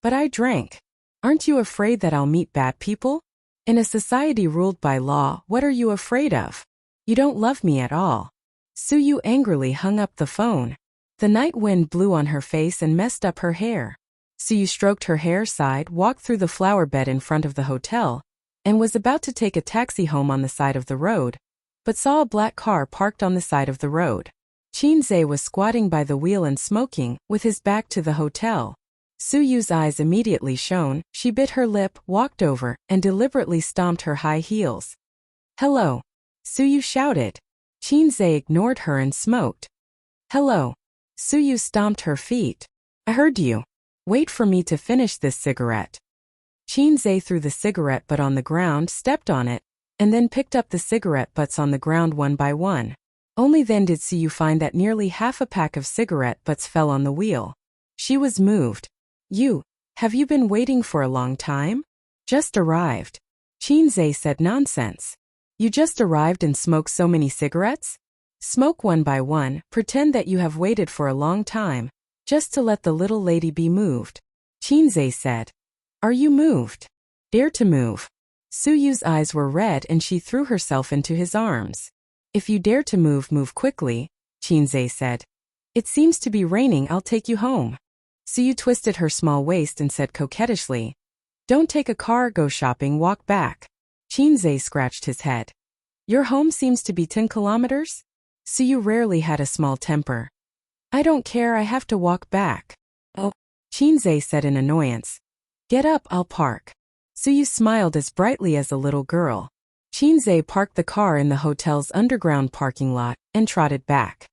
But I drank. Aren't you afraid that I'll meet bad people? In a society ruled by law, what are you afraid of? You don't love me at all. Suyu angrily hung up the phone. The night wind blew on her face and messed up her hair. Suyu stroked her hair, sighed, walked through the flower bed in front of the hotel, and was about to take a taxi home on the side of the road, but saw a black car parked on the side of the road. Chinze was squatting by the wheel and smoking, with his back to the hotel. Suyu's eyes immediately shone. She bit her lip, walked over, and deliberately stomped her high heels. Hello. Suyu shouted. Chinze ignored her and smoked. Hello. Suyu stomped her feet. I heard you. Wait for me to finish this cigarette. Chinze threw the cigarette butt on the ground, stepped on it, and then picked up the cigarette butts on the ground one by one. Only then did Suyu find that nearly half a pack of cigarette butts fell on the wheel. She was moved. Have you been waiting for a long time? Just arrived. Chinze said, nonsense. You just arrived and smoked so many cigarettes? Smoke one by one, pretend that you have waited for a long time, just to let the little lady be moved. Chinze said. Are you moved? Dare to move. Suyu's eyes were red and she threw herself into his arms. If you dare to move, move quickly, Chinze said. It seems to be raining, I'll take you home. Suyu twisted her small waist and said coquettishly, Don't take a car, go shopping, walk back. Chinze scratched his head. Your home seems to be 10 kilometers? Suyu rarely had a small temper. I don't care, I have to walk back. Oh, Chinze said in annoyance. Get up, I'll park. Suyu smiled as brightly as a little girl. Chinze parked the car in the hotel's underground parking lot and trotted back.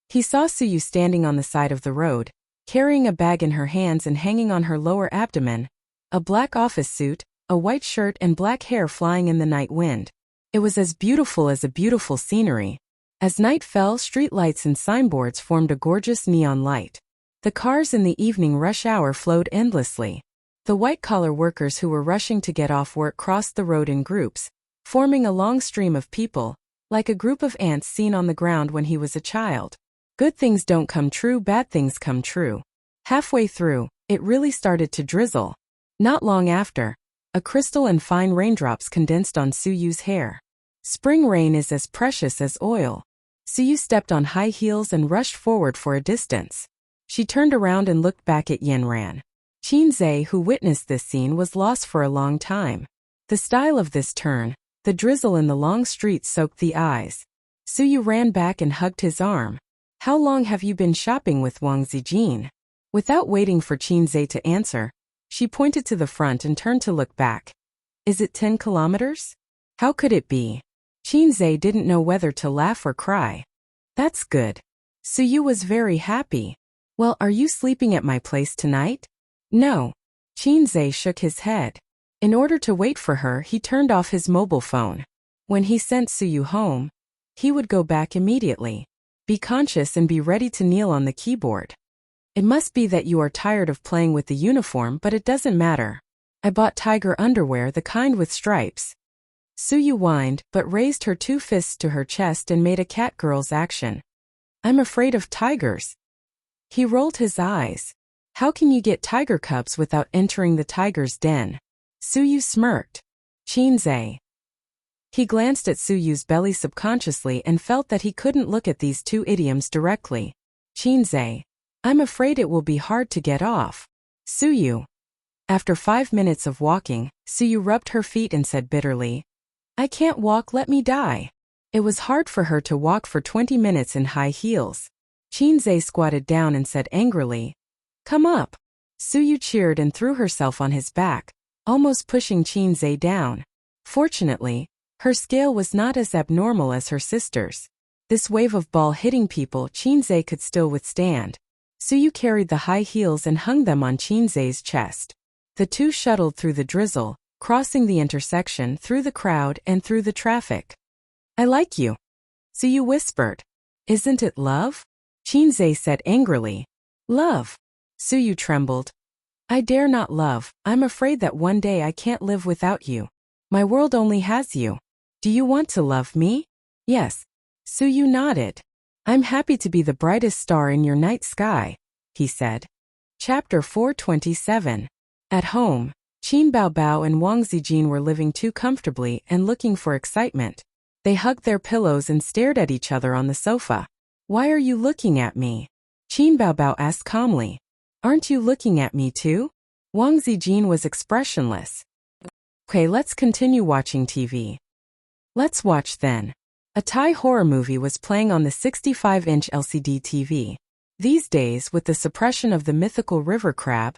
He saw Suyu standing on the side of the road, carrying a bag in her hands and hanging on her lower abdomen, a black office suit, a white shirt and black hair flying in the night wind. It was as beautiful as a beautiful scenery. As night fell, street lights and signboards formed a gorgeous neon light. The cars in the evening rush hour flowed endlessly. The white-collar workers who were rushing to get off work crossed the road in groups, forming a long stream of people, like a group of ants seen on the ground when he was a child. Good things don't come true, bad things come true. Halfway through, it really started to drizzle. Not long after, a crystal and fine raindrops condensed on Suyu's hair. Spring rain is as precious as oil. Suyu stepped on high heels and rushed forward for a distance. She turned around and looked back at Yanran. Qinzhe, who witnessed this scene, was lost for a long time. The style of this turn, the drizzle in the long street soaked the eyes. Suyu ran back and hugged his arm. How long have you been shopping with Wang Zijin? Without waiting for Qinzhe to answer, she pointed to the front and turned to look back. Is it 10 kilometers? How could it be? Qinzhe didn't know whether to laugh or cry. That's good. Suyu was very happy. Well, are you sleeping at my place tonight? No. Qinzhe shook his head. In order to wait for her, he turned off his mobile phone. When he sent Suyu home, he would go back immediately. Be conscious and be ready to kneel on the keyboard. It must be that you are tired of playing with the uniform, but it doesn't matter. I bought tiger underwear, the kind with stripes. Suyu whined, but raised her 2 fists to her chest and made a catgirl's action. I'm afraid of tigers. He rolled his eyes. How can you get tiger cubs without entering the tiger's den? Suyu smirked. Qinzhe. He glanced at Suyu's belly subconsciously and felt that he couldn't look at these 2 idioms directly. Qinzhe. I'm afraid it will be hard to get off. Suyu. After 5 minutes of walking, Suyu rubbed her feet and said bitterly, I can't walk, let me die. It was hard for her to walk for 20 minutes in high heels. Qinzhe squatted down and said angrily, Come up. Suyu cheered and threw herself on his back, almost pushing Qinzhe down. Fortunately, her scale was not as abnormal as her sister's. This wave of ball hitting people Qinzhe could still withstand. Suyu carried the high heels and hung them on Qinzhe's chest. The 2 shuttled through the drizzle, crossing the intersection, through the crowd and through the traffic. I like you. Suyu whispered. Isn't it love? Qinzhe said angrily. Love. Suyu trembled. I dare not love. I'm afraid that one day I can't live without you. My world only has you. Do you want to love me? Yes. Suyu nodded. I'm happy to be the brightest star in your night sky, he said. Chapter 427. At home, Qin Baobao and Wang Zijin were living too comfortably and looking for excitement. They hugged their pillows and stared at each other on the sofa. Why are you looking at me? Qin Baobao asked calmly. Aren't you looking at me too? Wang Zijin was expressionless. Okay, let's continue watching TV. Let's watch then. A Thai horror movie was playing on the 65-inch LCD TV. These days, with the suppression of the mythical river crab,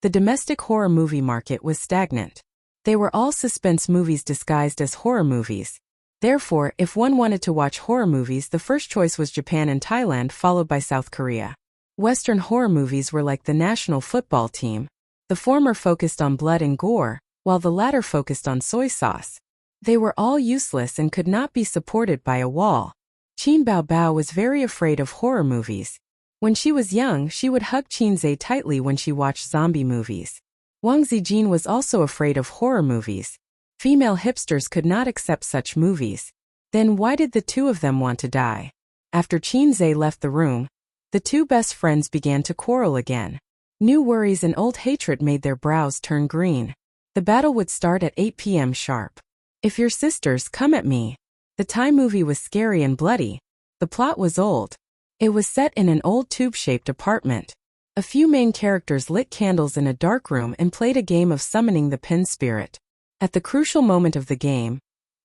the domestic horror movie market was stagnant. They were all suspense movies disguised as horror movies. Therefore, if one wanted to watch horror movies, the first choice was Japan and Thailand, followed by South Korea. Western horror movies were like the national football team. The former focused on blood and gore, while the latter focused on soy sauce. They were all useless and could not be supported by a wall. Qin Baobao was very afraid of horror movies. When she was young, she would hug Qinzhe tightly when she watched zombie movies. Wang Zijin was also afraid of horror movies. Female hipsters could not accept such movies. Then why did the 2 of them want to die? After Qinzhe left the room, the 2 best friends began to quarrel again. New worries and old hatred made their brows turn green. The battle would start at 8 p.m. sharp. If your sisters come at me. The Thai movie was scary and bloody. The plot was old. It was set in an old tube-shaped apartment. A few main characters lit candles in a dark room and played a game of summoning the pin spirit. At the crucial moment of the game,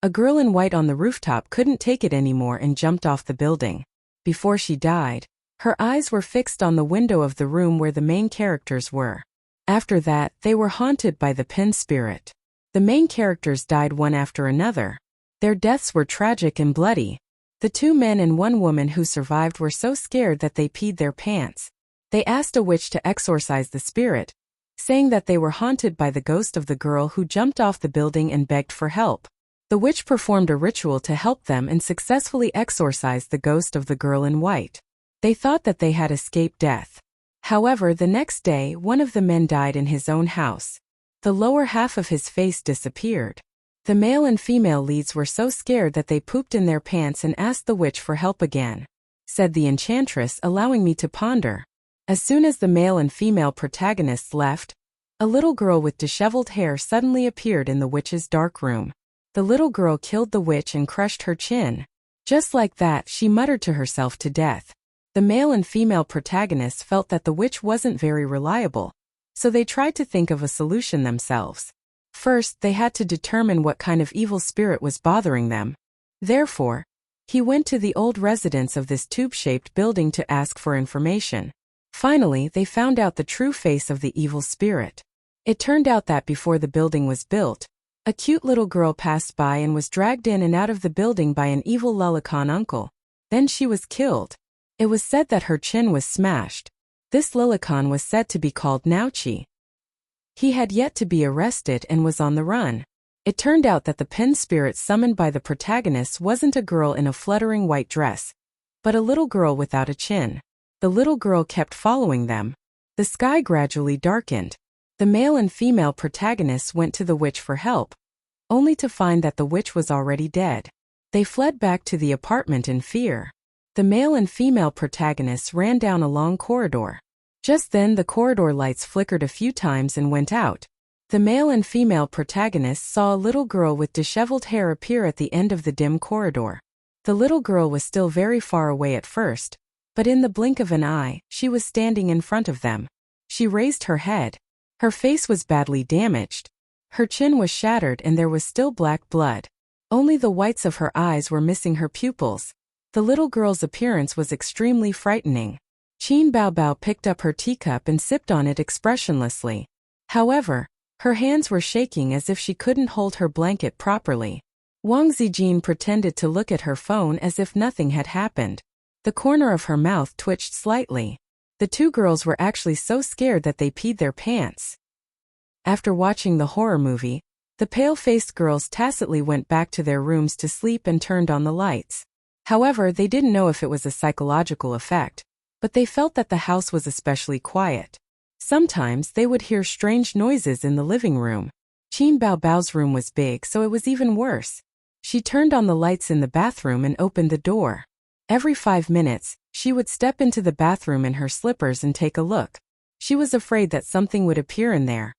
a girl in white on the rooftop couldn't take it anymore and jumped off the building. Before she died, her eyes were fixed on the window of the room where the main characters were. After that, they were haunted by the pin spirit. The main characters died one after another. Their deaths were tragic and bloody. The 2 men and 1 woman who survived were so scared that they peed their pants. They asked a witch to exorcise the spirit, saying that they were haunted by the ghost of the girl who jumped off the building and begged for help. The witch performed a ritual to help them and successfully exorcised the ghost of the girl in white. They thought that they had escaped death. However, the next day, one of the men died in his own house. The lower half of his face disappeared. The male and female leads were so scared that they pooped in their pants and asked the witch for help again, said the enchantress, allowing me to ponder. As soon as the male and female protagonists left, a little girl with disheveled hair suddenly appeared in the witch's dark room. The little girl killed the witch and crushed her chin. Just like that, she muttered to herself to death. The male and female protagonists felt that the witch wasn't very reliable, so they tried to think of a solution themselves. First, they had to determine what kind of evil spirit was bothering them. Therefore, he went to the old residence of this tube-shaped building to ask for information. Finally, they found out the true face of the evil spirit. It turned out that before the building was built, a cute little girl passed by and was dragged in and out of the building by an evil Lillicon uncle. Then she was killed. It was said that her chin was smashed. This Lillicon was said to be called Nauchi. He had yet to be arrested and was on the run. It turned out that the pen spirit summoned by the protagonists wasn't a girl in a fluttering white dress, but a little girl without a chin. The little girl kept following them. The sky gradually darkened. The male and female protagonists went to the witch for help, only to find that the witch was already dead. They fled back to the apartment in fear. The male and female protagonists ran down a long corridor. Just then the corridor lights flickered a few times and went out. The male and female protagonists saw a little girl with disheveled hair appear at the end of the dim corridor. The little girl was still very far away at first, but in the blink of an eye, she was standing in front of them. She raised her head. Her face was badly damaged. Her chin was shattered and there was still black blood. Only the whites of her eyes were missing her pupils. The little girl's appearance was extremely frightening. Qin Baobao picked up her teacup and sipped on it expressionlessly. However, her hands were shaking as if she couldn't hold her blanket properly. Wang Zijin pretended to look at her phone as if nothing had happened. The corner of her mouth twitched slightly. The two girls were actually so scared that they peed their pants. After watching the horror movie, the pale-faced girls tacitly went back to their rooms to sleep and turned on the lights. However, they didn't know if it was a psychological effect, but they felt that the house was especially quiet. Sometimes they would hear strange noises in the living room. Qin Baobao's room was big, so it was even worse. She turned on the lights in the bathroom and opened the door. Every 5 minutes, she would step into the bathroom in her slippers and take a look. She was afraid that something would appear in there.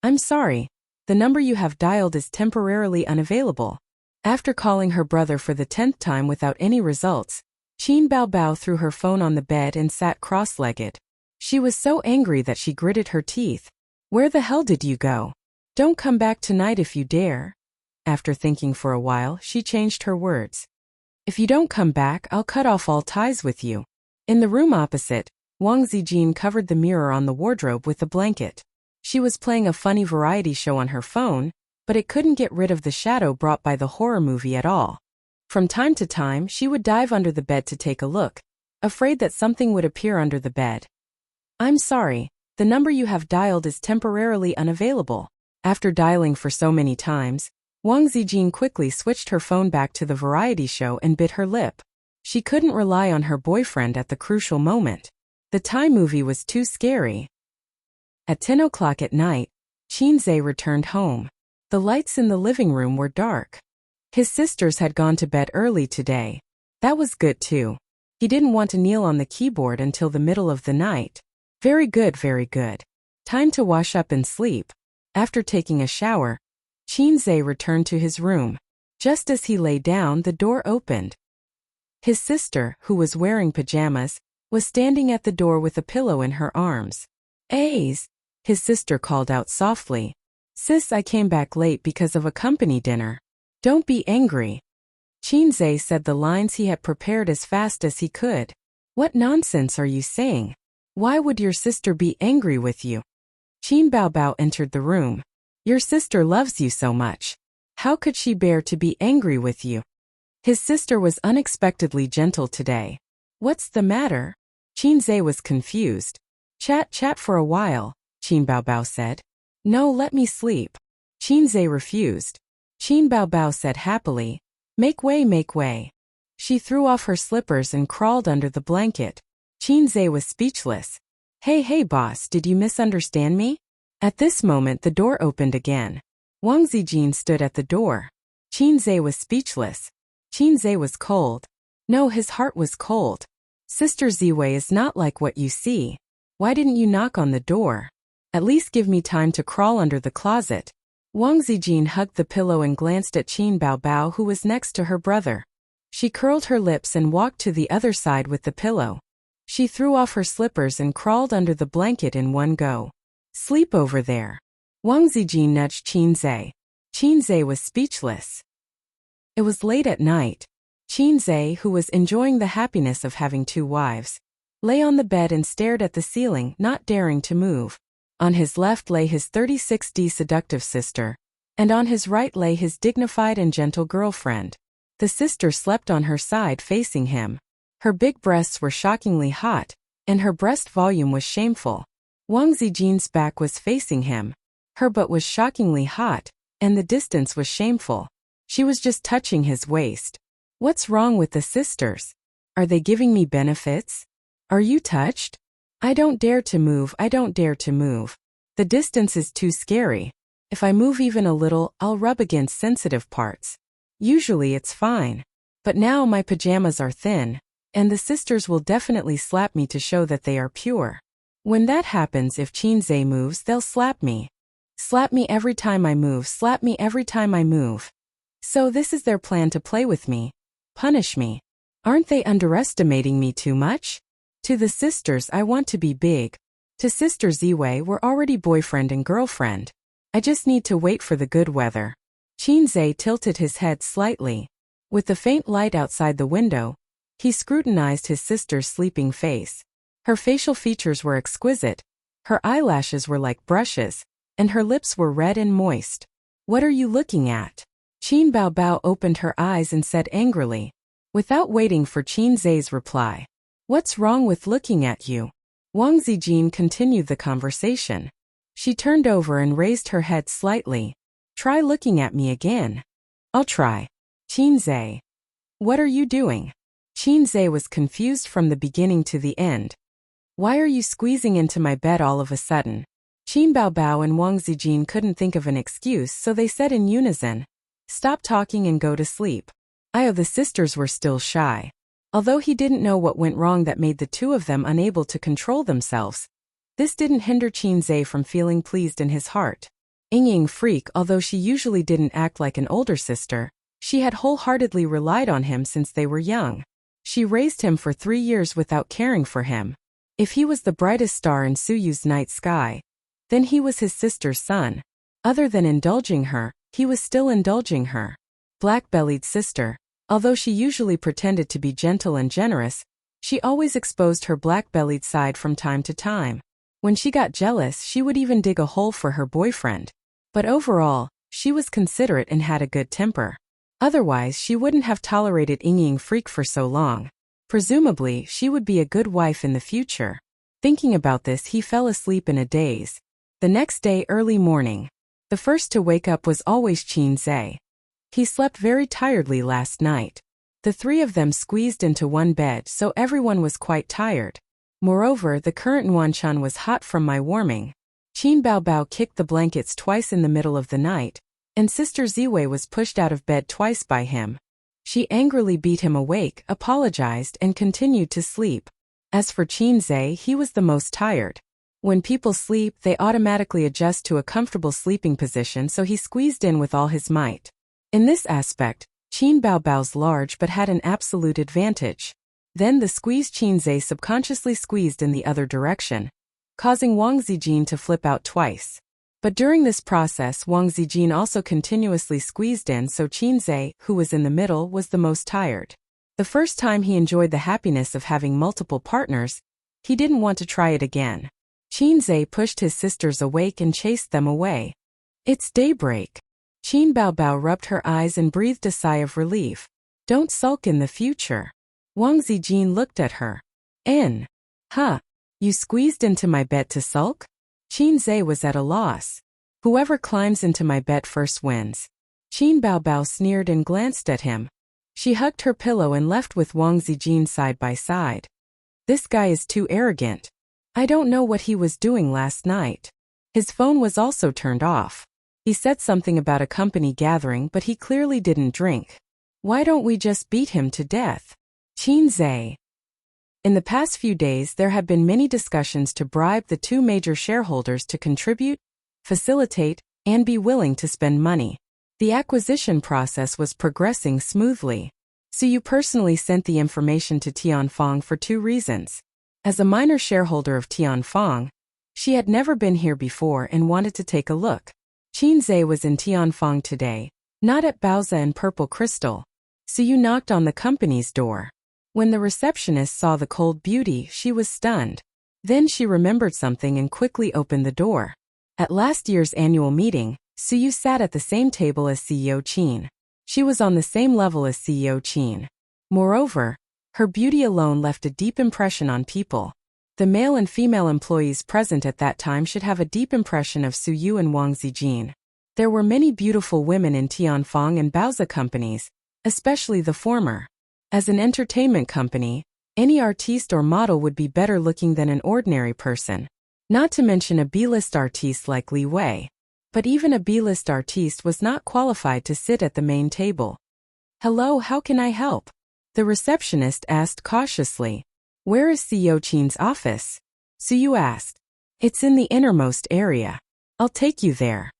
"I'm sorry. The number you have dialed is temporarily unavailable." After calling her brother for the 10th time without any results, Qin Baobao threw her phone on the bed and sat cross-legged. She was so angry that she gritted her teeth. "Where the hell did you go? Don't come back tonight if you dare." After thinking for a while, she changed her words. "If you don't come back, I'll cut off all ties with you." In the room opposite, Wang Zijin covered the mirror on the wardrobe with a blanket. She was playing a funny variety show on her phone, but it couldn't get rid of the shadow brought by the horror movie at all. From time to time, she would dive under the bed to take a look, afraid that something would appear under the bed. "I'm sorry, the number you have dialed is temporarily unavailable." After dialing for so many times, Wang Zijin quickly switched her phone back to the variety show and bit her lip. She couldn't rely on her boyfriend at the crucial moment. The Thai movie was too scary. At 10 o'clock at night, Qin Zhe returned home. The lights in the living room were dark. His sisters had gone to bed early today. That was good too. He didn't want to kneel on the keyboard until the middle of the night. Very good, very good. Time to wash up and sleep. After taking a shower, Qin Zhe returned to his room. Just as he lay down, the door opened. His sister, who was wearing pajamas, was standing at the door with a pillow in her arms. "Ace," his sister called out softly. "Sis, I came back late because of a company dinner. Don't be angry." Qin Zhe said the lines he had prepared as fast as he could. "What nonsense are you saying? Why would your sister be angry with you?" Qin Baobao entered the room. "Your sister loves you so much. How could she bear to be angry with you?" His sister was unexpectedly gentle today. "What's the matter?" Qin Zhe was confused. Chat for a while," Qin Baobao said. "No, let me sleep." Qin Zhe refused. Qin Baobao said happily, Make way, make way." She threw off her slippers and crawled under the blanket. Qin Zhe was speechless. Hey boss, did you misunderstand me?" At this moment the door opened again. Wang Zijin stood at the door. Qinze was speechless. Qinze was cold. No, his heart was cold. Sister Ziwei is not like what you see. Why didn't you knock on the door? At least give me time to crawl under the closet. Wang Zijin hugged the pillow and glanced at Qin Baobao, who was next to her brother. She curled her lips and walked to the other side with the pillow. She threw off her slippers and crawled under the blanket in one go. Sleep over there. Wang Zijin nudged Qinze. Qinze was speechless. It was late at night. Qinze, who was enjoying the happiness of having two wives, lay on the bed and stared at the ceiling, not daring to move. On his left lay his 36D seductive sister, and on his right lay his dignified and gentle girlfriend. The sister slept on her side facing him. Her big breasts were shockingly hot, and her breast volume was shameful. Wang Zijin's back was facing him. Her butt was shockingly hot, and the distance was shameful. She was just touching his waist. What's wrong with the sisters? Are they giving me benefits? Are you touched? I don't dare to move, I don't dare to move. The distance is too scary. If I move even a little, I'll rub against sensitive parts. Usually it's fine. But now my pajamas are thin, and the sisters will definitely slap me to show that they are pure. When that happens, if Qinze moves, they'll slap me. Slap me every time I move, slap me every time I move. So this is their plan to play with me. Punish me. Aren't they underestimating me too much? To the sisters, I want to be big. To Sister Ziwei, we're already boyfriend and girlfriend. I just need to wait for the good weather. Qinze tilted his head slightly. With the faint light outside the window, he scrutinized his sister's sleeping face. Her facial features were exquisite. Her eyelashes were like brushes, and her lips were red and moist. What are you looking at? Qin Baobao opened her eyes and said angrily, without waiting for Qinze's reply. What's wrong with looking at you? Wang Zijin continued the conversation. She turned over and raised her head slightly. Try looking at me again. I'll try. Qinze. What are you doing? Qinze was confused from the beginning to the end. Why are you squeezing into my bed all of a sudden? Qin Baobao and Wang Zijin couldn't think of an excuse, so they said in unison, stop talking and go to sleep. The sisters were still shy. Although he didn't know what went wrong that made the two of them unable to control themselves, this didn't hinder Qinze from feeling pleased in his heart. Ying Freak, although she usually didn't act like an older sister, she had wholeheartedly relied on him since they were young. She raised him for 3 years without caring for him. If he was the brightest star in Suyu's night sky, then he was his sister's son. Other than indulging her, he was still indulging her. Black-bellied sister. Although she usually pretended to be gentle and generous, she always exposed her black-bellied side from time to time. When she got jealous, she would even dig a hole for her boyfriend. But overall, she was considerate and had a good temper. Otherwise, she wouldn't have tolerated Ying Freak for so long. Presumably, she would be a good wife in the future. Thinking about this, he fell asleep in a daze. The next day, early morning, the first to wake up was always Qinze. He slept very tiredly last night. The three of them squeezed into one bed, so everyone was quite tired. Moreover, the current Wanchan was hot from my warming. Qin Baobao kicked the blankets twice in the middle of the night, and Sister Ziwei was pushed out of bed twice by him. She angrily beat him awake, apologized, and continued to sleep. As for Qinze, he was the most tired. When people sleep, they automatically adjust to a comfortable sleeping position, so he squeezed in with all his might. In this aspect, Qin Baobao's large but had an absolute advantage. Then the squeezed Qinze subconsciously squeezed in the other direction, causing Wang Zijin to flip out twice. But during this process, Wang Zijin also continuously squeezed in, so Qinze, who was in the middle, was the most tired. The first time he enjoyed the happiness of having multiple partners, he didn't want to try it again. Qinze pushed his sisters awake and chased them away. It's daybreak. Qin Baobao rubbed her eyes and breathed a sigh of relief. Don't sulk in the future. Wang Zijin looked at her. You squeezed into my bed to sulk? Qinze was at a loss. Whoever climbs into my bed first wins. Qin Baobao sneered and glanced at him. She hugged her pillow and left with Wang Zijin side by side. This guy is too arrogant. I don't know what he was doing last night. His phone was also turned off. He said something about a company gathering, but he clearly didn't drink. Why don't we just beat him to death? Qin Zhe. In the past few days there had been many discussions to bribe the two major shareholders to contribute, facilitate, and be willing to spend money. The acquisition process was progressing smoothly. Su personally sent the information to Tianfang for two reasons. As a minor shareholder of Tianfang, she had never been here before and wanted to take a look. Qin Zhe was in Tianfang today, not at Baozi and Purple Crystal. Su knocked on the company's door. When the receptionist saw the cold beauty, she was stunned. Then she remembered something and quickly opened the door. At last year's annual meeting, Su sat at the same table as CEO Qin. She was on the same level as CEO Qin. Moreover, her beauty alone left a deep impression on people. The male and female employees present at that time should have a deep impression of Su Yu and Wang Zijin. There were many beautiful women in Tianfang and Baozi companies, especially the former. As an entertainment company, any artiste or model would be better looking than an ordinary person. Not to mention a B-list artiste like Li Wei. But even a B-list artiste was not qualified to sit at the main table. "Hello, how can I help?" The receptionist asked cautiously. "Where is CEO Qin's office?" Su asked. "It's in the innermost area. I'll take you there."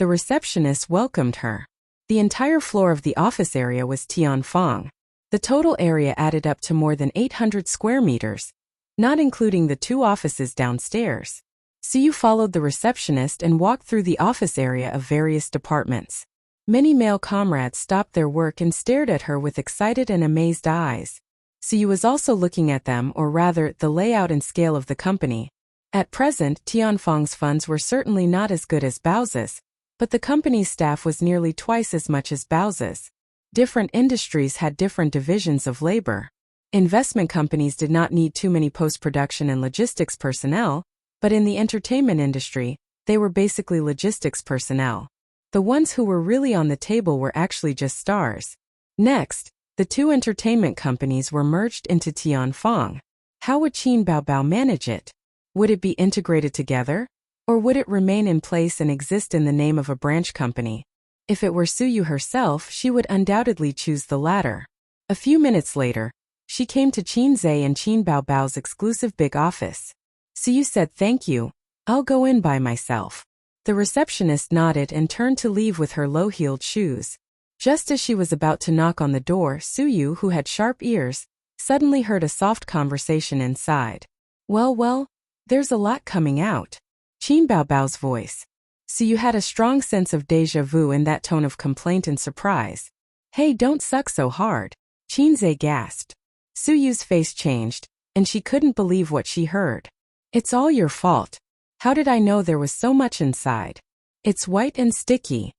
The receptionist welcomed her. The entire floor of the office area was Tianfang. The total area added up to more than 800 square meters, not including the two offices downstairs. Su followed the receptionist and walked through the office area of various departments. Many male comrades stopped their work and stared at her with excited and amazed eyes. Su was also looking at them, or rather, the layout and scale of the company. At present, Tianfang's funds were certainly not as good as Baozi's, but the company's staff was nearly twice as much as Baozi's. Different industries had different divisions of labor. Investment companies did not need too many post-production and logistics personnel, but in the entertainment industry, they were basically logistics personnel. The ones who were really on the table were actually just stars. Next, the two entertainment companies were merged into Tianfang. How would Qin Baobao manage it? Would it be integrated together? Or would it remain in place and exist in the name of a branch company? If it were Su Yu herself, she would undoubtedly choose the latter. A few minutes later, she came to Qin Zhe and Qin Baobao's exclusive big office. Su Yu said, "Thank you. I'll go in by myself." The receptionist nodded and turned to leave with her low-heeled shoes. Just as she was about to knock on the door, Su Yu, who had sharp ears, suddenly heard a soft conversation inside. Well, there's a lot coming out." Qin Baobao's voice. Su Yu had a strong sense of déjà vu in that tone of complaint and surprise. "Hey, don't suck so hard." Qin Zhe gasped. Su Yu's face changed, and she couldn't believe what she heard. "It's all your fault. How did I know there was so much inside? It's white and sticky."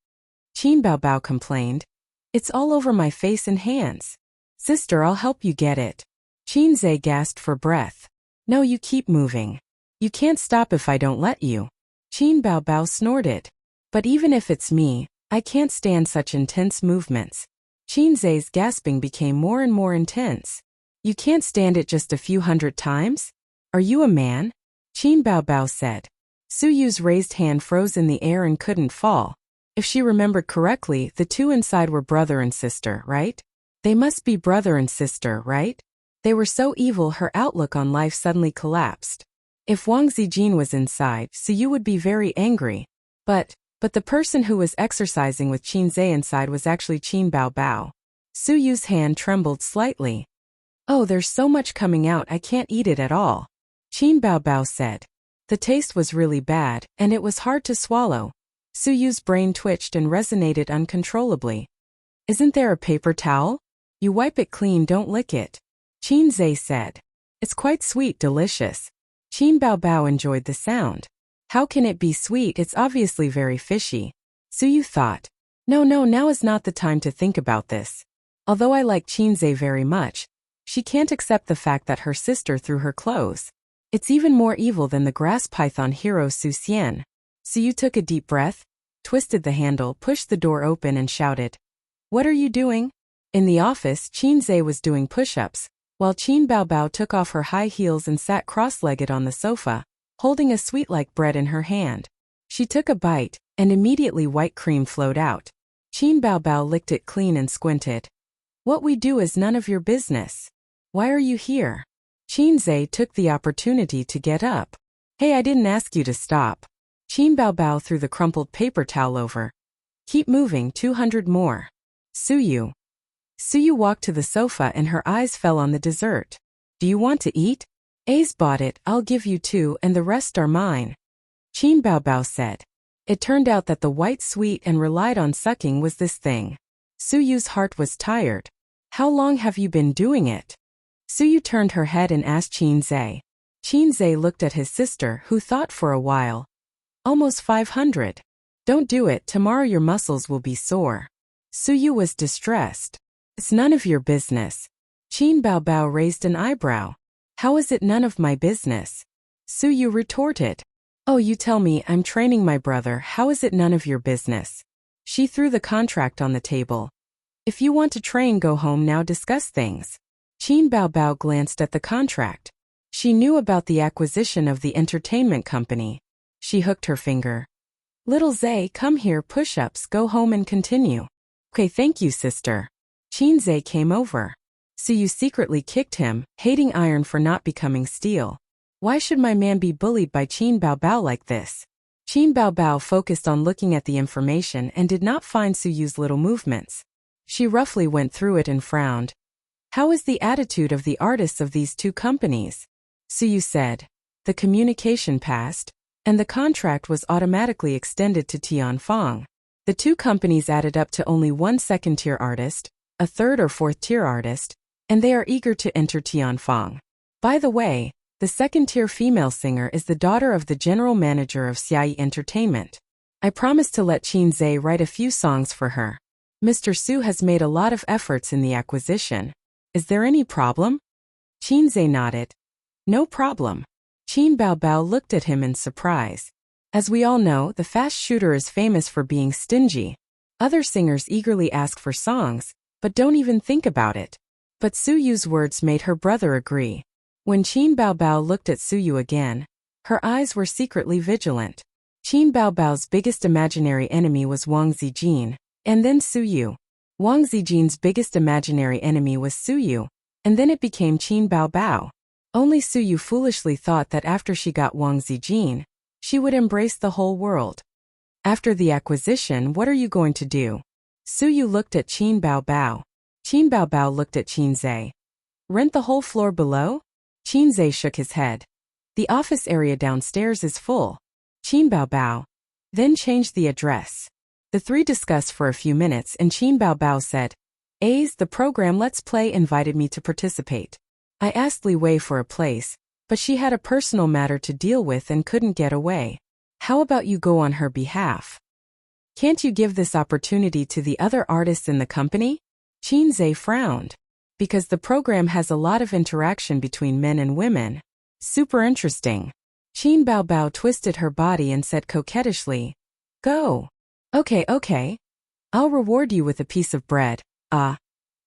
Qin Baobao complained. "It's all over my face and hands." "Sister, I'll help you get it." Qin Zhe gasped for breath. "No, you keep moving. You can't stop if I don't let you." Qin Baobao snorted. "But even if it's me, I can't stand such intense movements." Qin Zhe's gasping became more and more intense. "You can't stand it just a few hundred times? Are you a man?" Qin Baobao said. Su Yu's raised hand froze in the air and couldn't fall. If she remembered correctly, the two inside were brother and sister, right? They must be brother and sister, right? They were so evil her outlook on life suddenly collapsed. If Wang Zijin was inside, Su Yu would be very angry. But the person who was exercising with Qin Zhe inside was actually Qin Baobao. Su Yu's hand trembled slightly. "Oh, there's so much coming out I can't eat it at all," Qin Baobao said. The taste was really bad, and it was hard to swallow. Su Yu's brain twitched and resonated uncontrollably. "Isn't there a paper towel? You wipe it clean, don't lick it," Qin Zhe said. "It's quite sweet, delicious." Qin Baobao enjoyed the sound. "How can it be sweet? It's obviously very fishy." Su Yu thought. No, now is not the time to think about this. Although I like Qin Zhe very much, she can't accept the fact that her sister threw her clothes. It's even more evil than the grass python hero Su Xian. Su Yu took a deep breath, twisted the handle, pushed the door open and shouted, "What are you doing?" In the office, Qin Zhe was doing push-ups, while Qin Baobao took off her high heels and sat cross-legged on the sofa, holding a sweet like bread in her hand. She took a bite, and immediately white cream flowed out. Qin Baobao licked it clean and squinted. What we do is none of your business. Why are you here? Qin Zhe took the opportunity to get up. Hey, I didn't ask you to stop. Qin Baobao threw the crumpled paper towel over. Keep moving, 200 more. Suyu. Suyu walked to the sofa and her eyes fell on the dessert. Do you want to eat? A's bought it, I'll give you 2 and the rest are mine. Qin Baobao said. It turned out that the white sweet and relied on sucking was this thing. Suyu's heart was tired. How long have you been doing it? Suyu turned her head and asked Qin Zhe. Qin Zhe looked at his sister, who thought for a while. Almost 500. Don't do it, tomorrow your muscles will be sore. Suyu was distressed. It's none of your business. Qin Baobao raised an eyebrow. How is it none of my business? Suyu retorted. Oh, you tell me, I'm training my brother, how is it none of your business? She threw the contract on the table. If you want to train, go home now, discuss things. Qin Baobao glanced at the contract. She knew about the acquisition of the entertainment company. She hooked her finger. Little Zhe, come here, push-ups, go home and continue. Okay, thank you, sister. Qin Zhe came over. Suyu secretly kicked him, hating iron for not becoming steel. Why should my man be bullied by Qin Baobao like this? Qin Baobao focused on looking at the information and did not find Suyu's little movements. She roughly went through it and frowned. How is the attitude of the artists of these two companies? Suyu said. The communication passed, and the contract was automatically extended to Tianfang. The two companies added up to only one second-tier artist, a third or fourth-tier artist, and they are eager to enter Tianfang. By the way, the second-tier female singer is the daughter of the general manager of Xiayi Entertainment. I promised to let Qin Zhe write a few songs for her. Mr. Su has made a lot of efforts in the acquisition. Is there any problem? Qin Zhe nodded. No problem. Qin Baobao looked at him in surprise. As we all know, the fast shooter is famous for being stingy. Other singers eagerly ask for songs, but don't even think about it. But Suyu's words made her brother agree. When Qin Baobao looked at Suyu again, her eyes were secretly vigilant. Qin Baobao's biggest imaginary enemy was Wang Zijin, and then Suyu. Wang Zijin's biggest imaginary enemy was Suyu, and then it became Qin Baobao. Only Suyu foolishly thought that after she got Wang Zijin, she would embrace the whole world. After the acquisition, what are you going to do? Suyu looked at Qin Baobao. Qin Baobao looked at Qin Zhe. Rent the whole floor below? Qin Zhe shook his head. The office area downstairs is full. Qin Baobao. Then changed the address. The three discussed for a few minutes and Qin Baobao said, A's, the program Let's Play invited me to participate. I asked Li Wei for a place, but she had a personal matter to deal with and couldn't get away. How about you go on her behalf? Can't you give this opportunity to the other artists in the company? Qin Zhe frowned. Because the program has a lot of interaction between men and women. Super interesting. Qin Baobao twisted her body and said coquettishly, Go. Okay. I'll reward you with a piece of bread.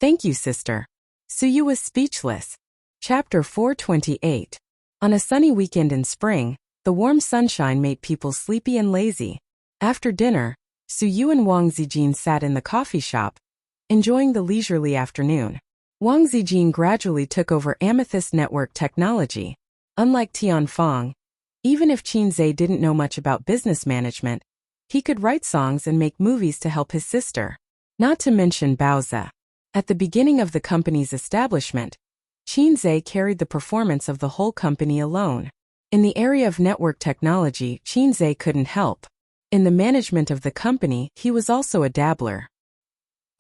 Thank you, sister. Suyu was speechless. Chapter 428. On a sunny weekend in spring, the warm sunshine made people sleepy and lazy. After dinner, Suyu and Wang Zijin sat in the coffee shop, enjoying the leisurely afternoon. Wang Zijin gradually took over Amethyst Network technology. Unlike Tianfang, even if Qin Zhe didn't know much about business management, he could write songs and make movies to help his sister. Not to mention Baozi. At the beginning of the company's establishment, Qin Zhe carried the performance of the whole company alone. In the area of network technology, Qin Zhe couldn't help. In the management of the company, he was also a dabbler.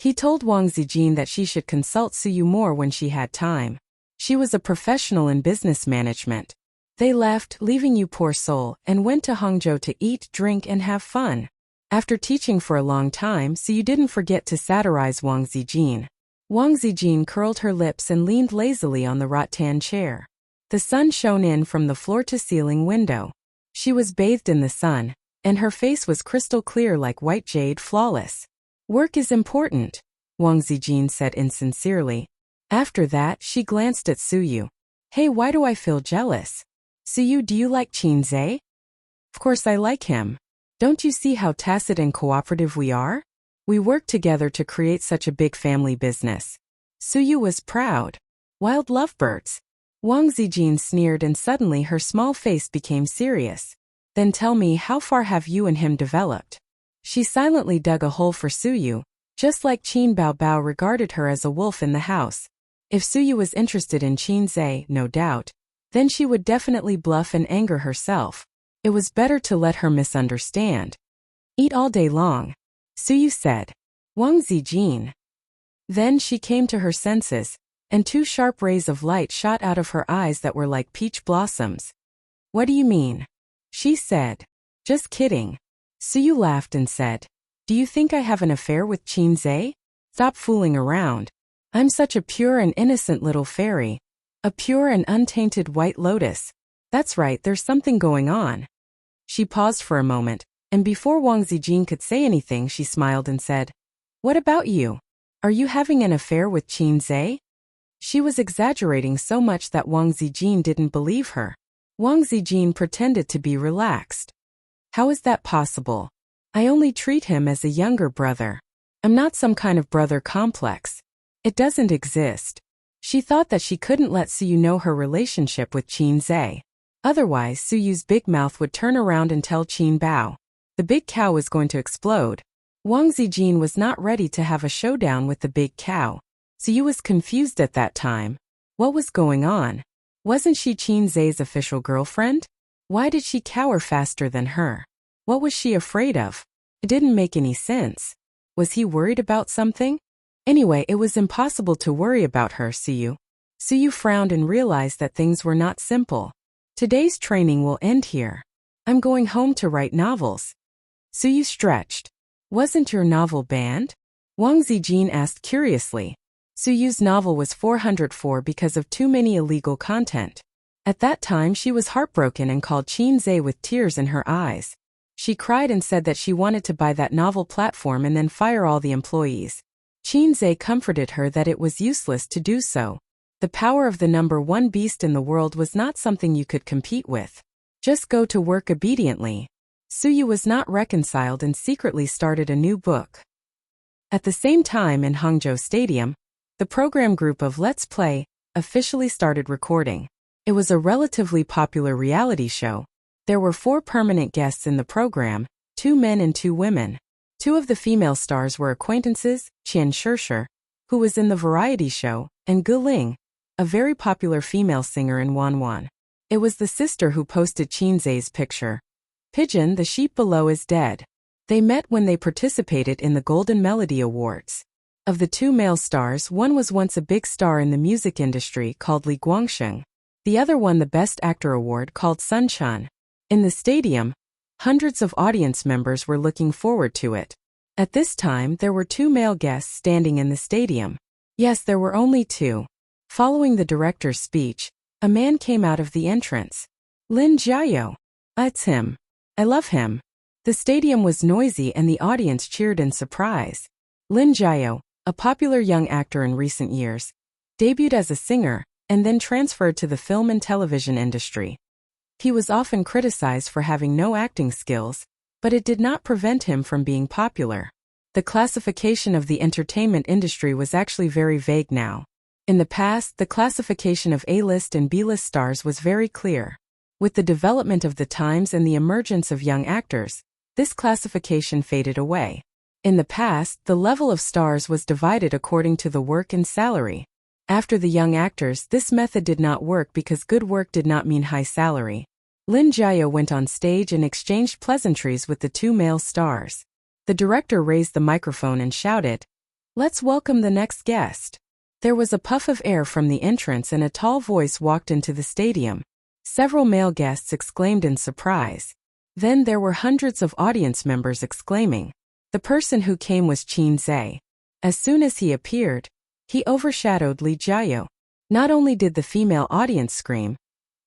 He told Wang Zijin that she should consult Suyu more when she had time. She was a professional in business management. They left, leaving you poor soul, and went to Hangzhou to eat, drink, and have fun. After teaching for a long time, Suyu didn't forget to satirize Wang Zijin. Wang Zijin curled her lips and leaned lazily on the rattan chair. The sun shone in from the floor-to-ceiling window. She was bathed in the sun, and her face was crystal clear like white jade, flawless. Work is important, Wang Zijin said insincerely. After that, she glanced at Suyu. Hey, why do I feel jealous? Suyu, do you like Qin Zhe? Of course I like him. Don't you see how tacit and cooperative we are? We work together to create such a big family business. Suyu was proud. Wild lovebirds. Wang Zijin sneered and suddenly her small face became serious. Then tell me, how far have you and him developed? She silently dug a hole for Suyu, just like Qin Baobao regarded her as a wolf in the house. If Suyu was interested in Qin Zhe, no doubt, then she would definitely bluff and anger herself. It was better to let her misunderstand. Eat all day long, Suyu said. Wang Zijin. Then she came to her senses, and two sharp rays of light shot out of her eyes that were like peach blossoms. What do you mean? She said. Just kidding. Suyu laughed and said, do you think I have an affair with Qin Zhe? Stop fooling around. I'm such a pure and innocent little fairy. A pure and untainted white lotus. That's right, there's something going on. She paused for a moment, and before Wang Zijin could say anything she smiled and said, what about you? Are you having an affair with Qin Zhe? She was exaggerating so much that Wang Zijin didn't believe her. Wang Zijin pretended to be relaxed. How is that possible? I only treat him as a younger brother. I'm not some kind of brother complex. It doesn't exist. She thought that she couldn't let Suyu know her relationship with Qin Zhe. Otherwise, Suyu's big mouth would turn around and tell Qin Bao. The big cow was going to explode. Wang Zijin was not ready to have a showdown with the big cow. Suyu was confused at that time. What was going on? Wasn't she Qin Zhe's official girlfriend? Why did she cower faster than her? What was she afraid of? It didn't make any sense. Was he worried about something? Anyway, it was impossible to worry about her, Suyu. Suyu frowned and realized that things were not simple. Today's training will end here. I'm going home to write novels. Suyu stretched. Wasn't your novel banned? Wang Zijin asked curiously. Suyu's novel was 404 because of too many illegal content. At that time she was heartbroken and called Qin Zhe with tears in her eyes. She cried and said that she wanted to buy that novel platform and then fire all the employees. Qin Zhe comforted her that it was useless to do so. The power of the #1 beast in the world was not something you could compete with. Just go to work obediently. Suyu was not reconciled and secretly started a new book. At the same time in Hangzhou Stadium, the program group of Let's Play officially started recording. It was a relatively popular reality show. There were 4 permanent guests in the program, 2 men and 2 women. 2 of the female stars were acquaintances, Qian Shishir, who was in the variety show, and Gu Ling, a very popular female singer in Wanwan. It was the sister who posted Qin Zhe's picture. Pigeon, the sheep below, is dead. They met when they participated in the Golden Melody Awards. Of the 2 male stars, one was once a big star in the music industry called Li Guangsheng. The other won the Best Actor award called Sun Chun. In the stadium, hundreds of audience members were looking forward to it. At this time, there were 2 male guests standing in the stadium. Yes, there were only 2. Following the director's speech, a man came out of the entrance. Lin Jiao. It's him. I love him. The stadium was noisy and the audience cheered in surprise. Lin Jiao, a popular young actor in recent years, debuted as a singer and then transferred to the film and television industry. He was often criticized for having no acting skills, but it did not prevent him from being popular. The classification of the entertainment industry was actually very vague now. In the past, the classification of A-list and B-list stars was very clear. With the development of the times and the emergence of young actors, this classification faded away. In the past, the level of stars was divided according to the work and salary. After the young actors, this method did not work because good work did not mean high salary. Lin Jiao went on stage and exchanged pleasantries with the 2 male stars. The director raised the microphone and shouted, "Let's welcome the next guest." There was a puff of air from the entrance and a tall voice walked into the stadium. Several male guests exclaimed in surprise. Then there were hundreds of audience members exclaiming. The person who came was Qin Zhe. As soon as he appeared, he overshadowed Li Jiao. Not only did the female audience scream,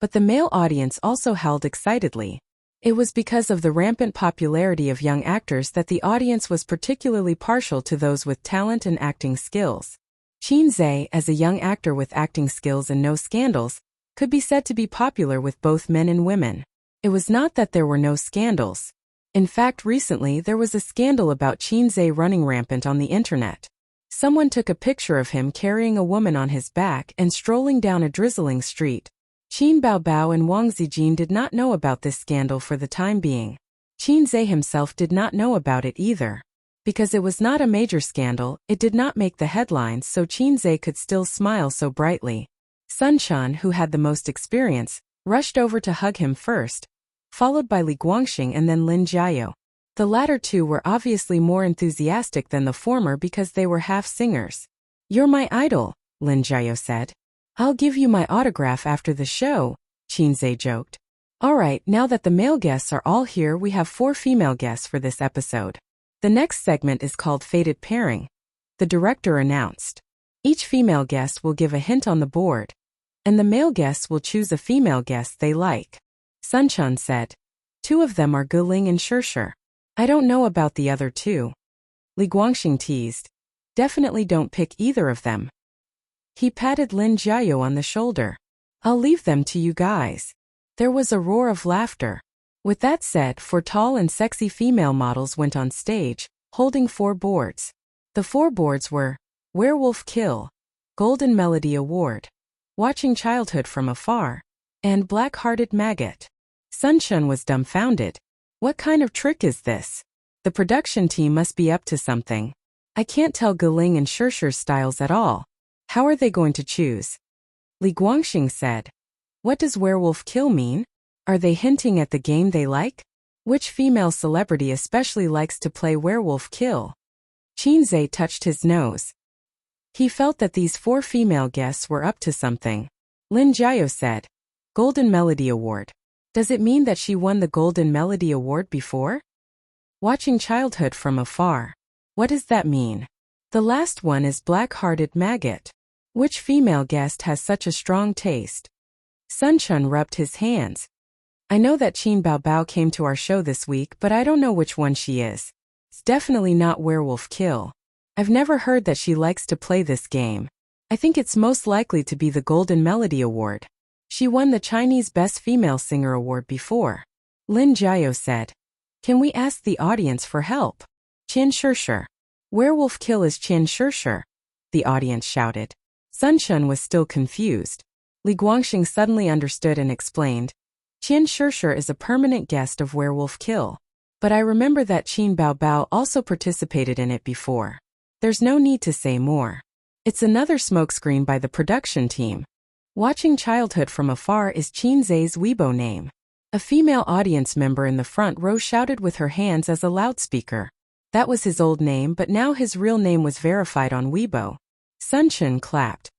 but the male audience also howled excitedly. It was because of the rampant popularity of young actors that the audience was particularly partial to those with talent and acting skills. Qin Zhe, as a young actor with acting skills and no scandals, could be said to be popular with both men and women. It was not that there were no scandals. In fact, recently there was a scandal about Qin Zhe running rampant on the internet. Someone took a picture of him carrying a woman on his back and strolling down a drizzling street. Qin Baobao and Wang Zijin did not know about this scandal for the time being. Qin Zhe himself did not know about it either. Because it was not a major scandal, it did not make the headlines, so Qin Zhe could still smile so brightly. Sun Quan, who had the most experience, rushed over to hug him first, followed by Li Guangxing and then Lin Jiao. The latter two were obviously more enthusiastic than the former because they were half singers. "You're my idol," Lin Jiao said. "I'll give you my autograph after the show," Qin Zhe joked. Alright, now that the male guests are all here, we have 4 female guests for this episode. The next segment is called Fated Pairing. The director announced. Each female guest will give a hint on the board, and the male guests will choose a female guest they like. Sun Quan said. 2 of them are Guling and Shirshir. I don't know about the other 2. Li Guangxing teased. Definitely don't pick either of them. He patted Lin Jiao on the shoulder. I'll leave them to you guys. There was a roar of laughter. With that said, 4 tall and sexy female models went on stage, holding 4 boards. The 4 boards were Werewolf Kill, Golden Melody Award, Watching Childhood from Afar, and Black-Hearted Maggot. Sun Quan was dumbfounded. What kind of trick is this? The production team must be up to something. I can't tell Guling and Shirshir's styles at all. How are they going to choose? Li Guangxing said. What does Werewolf Kill mean? Are they hinting at the game they like? Which female celebrity especially likes to play Werewolf Kill? Qin Zhe touched his nose. He felt that these 4 female guests were up to something. Lin Jiao said. Golden Melody Award. Does it mean that she won the Golden Melody Award before? Watching Childhood from Afar. What does that mean? The last one is Black-Hearted Maggot. Which female guest has such a strong taste? Sun Quan rubbed his hands. I know that Qin Baobao came to our show this week, but I don't know which one she is. It's definitely not Werewolf Kill. I've never heard that she likes to play this game. I think it's most likely to be the Golden Melody Award. She won the Chinese Best Female Singer Award before. Lin Jiao said. Can we ask the audience for help? Qian Shirshir. Werewolf Kill is Qian Shirshir, the audience shouted. Sun Quan was still confused. Li Guangxing suddenly understood and explained. Qian Shirshir is a permanent guest of Werewolf Kill. But I remember that Qin Baobao also participated in it before. There's no need to say more. It's another smokescreen by the production team. Watching Childhood from Afar is Qin Zhe's Weibo name. A female audience member in the front row shouted with her hands as a loudspeaker. That was his old name, but now his real name was verified on Weibo. Sun Quan clapped.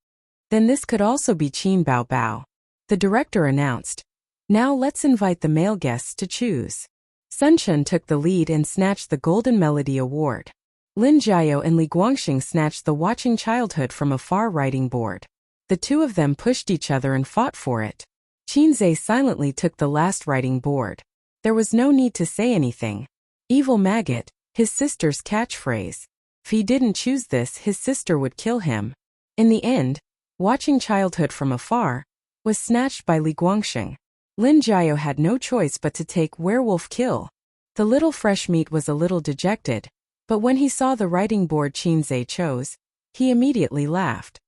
Then this could also be Qin Baobao. The director announced. Now let's invite the male guests to choose. Sun Quan took the lead and snatched the Golden Melody Award. Lin Jiao and Li Guangxing snatched the Watching Childhood from Afar writing board. The 2 of them pushed each other and fought for it. Qin Zhe silently took the last writing board. There was no need to say anything. Evil Maggot, his sister's catchphrase. If he didn't choose this, his sister would kill him. In the end, Watching Childhood from Afar was snatched by Li Guangxing. Lin Jiao had no choice but to take Werewolf Kill. The little fresh meat was a little dejected, but when he saw the writing board Qin Zhe chose, he immediately laughed.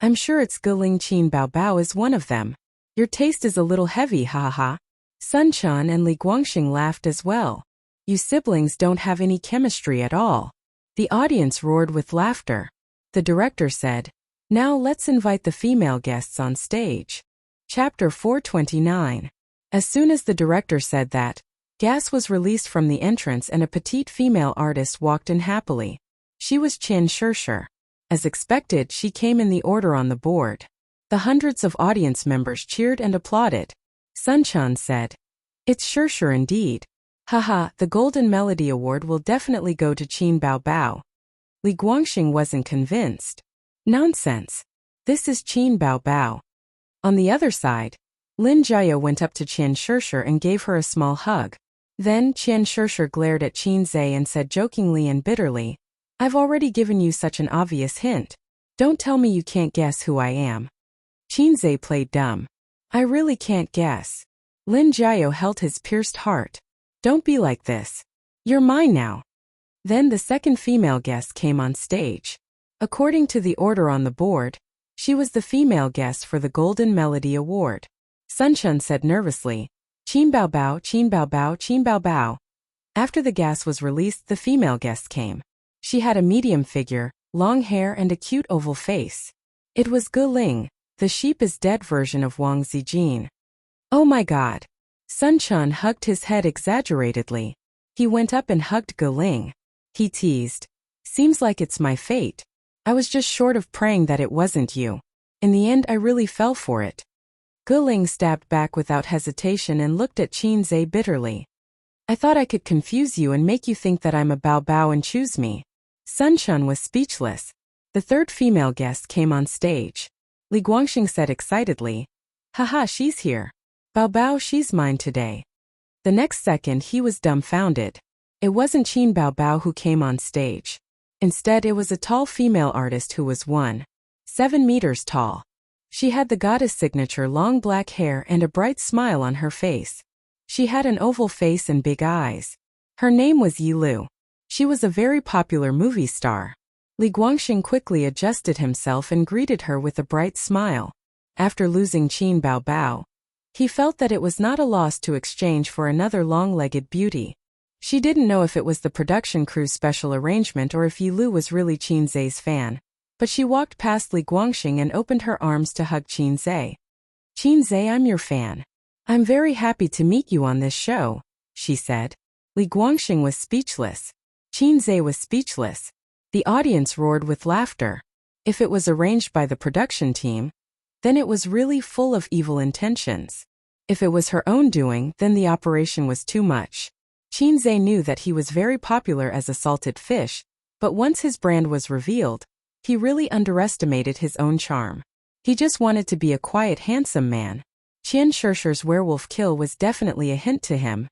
I'm sure it's Guling. Qin Baobao is one of them. Your taste is a little heavy, ha ha ha. Sun Quan and Li Guangxing laughed as well. You siblings don't have any chemistry at all. The audience roared with laughter. The director said, now let's invite the female guests on stage. Chapter 429. As soon as the director said that, gas was released from the entrance and a petite female artist walked in happily. She was Qian Shirshir. As expected, she came in the order on the board. The hundreds of audience members cheered and applauded. Sun Quan said, it's Shirshir indeed. Haha, the Golden Melody Award will definitely go to Qin Baobao. Li Guangxing wasn't convinced. Nonsense. This is Qin Baobao. On the other side, Lin Jiao went up to Qian Shirshir and gave her a small hug. Then Qian Shirshir glared at Qin Zhe and said jokingly and bitterly, I've already given you such an obvious hint. Don't tell me you can't guess who I am. Qin Zhe played dumb. I really can't guess. Lin Jiao held his pierced heart. Don't be like this. You're mine now. Then the second female guest came on stage. According to the order on the board, she was the female guest for the Golden Melody Award. Sunshun said nervously, "Qin bao bao, qin bao bao, qin bao bao." After the gas was released, the female guest came. She had a medium figure, long hair and a cute oval face. It was Ge Ling, the sheep is dead version of Wang Zijin. Oh my god. Sunshun hugged his head exaggeratedly. He went up and hugged Ge Ling. He teased, "Seems like it's my fate. I was just short of praying that it wasn't you. In the end I really fell for it." Ge Ling stabbed back without hesitation and looked at Qin Zhe bitterly. "I thought I could confuse you and make you think that I'm a bao bao and choose me." Sunshun was speechless. The third female guest came on stage. Li Guangxing said excitedly, "Haha, she's here. Bao bao, she's mine today." The next second he was dumbfounded. It wasn't Qin Bao Bao who came on stage. Instead it was a tall female artist who was 1.7 meters tall. She had the goddess signature long black hair and a bright smile on her face. She had an oval face and big eyes. Her name was Yi Lu. She was a very popular movie star. Li Guangxing quickly adjusted himself and greeted her with a bright smile. After losing Qin Bao Bao, he felt that it was not a loss to exchange for another long-legged beauty. She didn't know if it was the production crew's special arrangement or if Yi Lu was really Qin Zhe's fan, but she walked past Li Guangxing and opened her arms to hug Qin Zhe. "Qin Zhe, I'm your fan. I'm very happy to meet you on this show," she said. Li Guangxing was speechless. Qin Zhe was speechless. The audience roared with laughter. If it was arranged by the production team, then it was really full of evil intentions. If it was her own doing, then the operation was too much. Qin Zhe knew that he was very popular as a salted fish, but once his brand was revealed, he really underestimated his own charm. He just wanted to be a quiet, handsome man. Qian Shishir's werewolf kill was definitely a hint to him,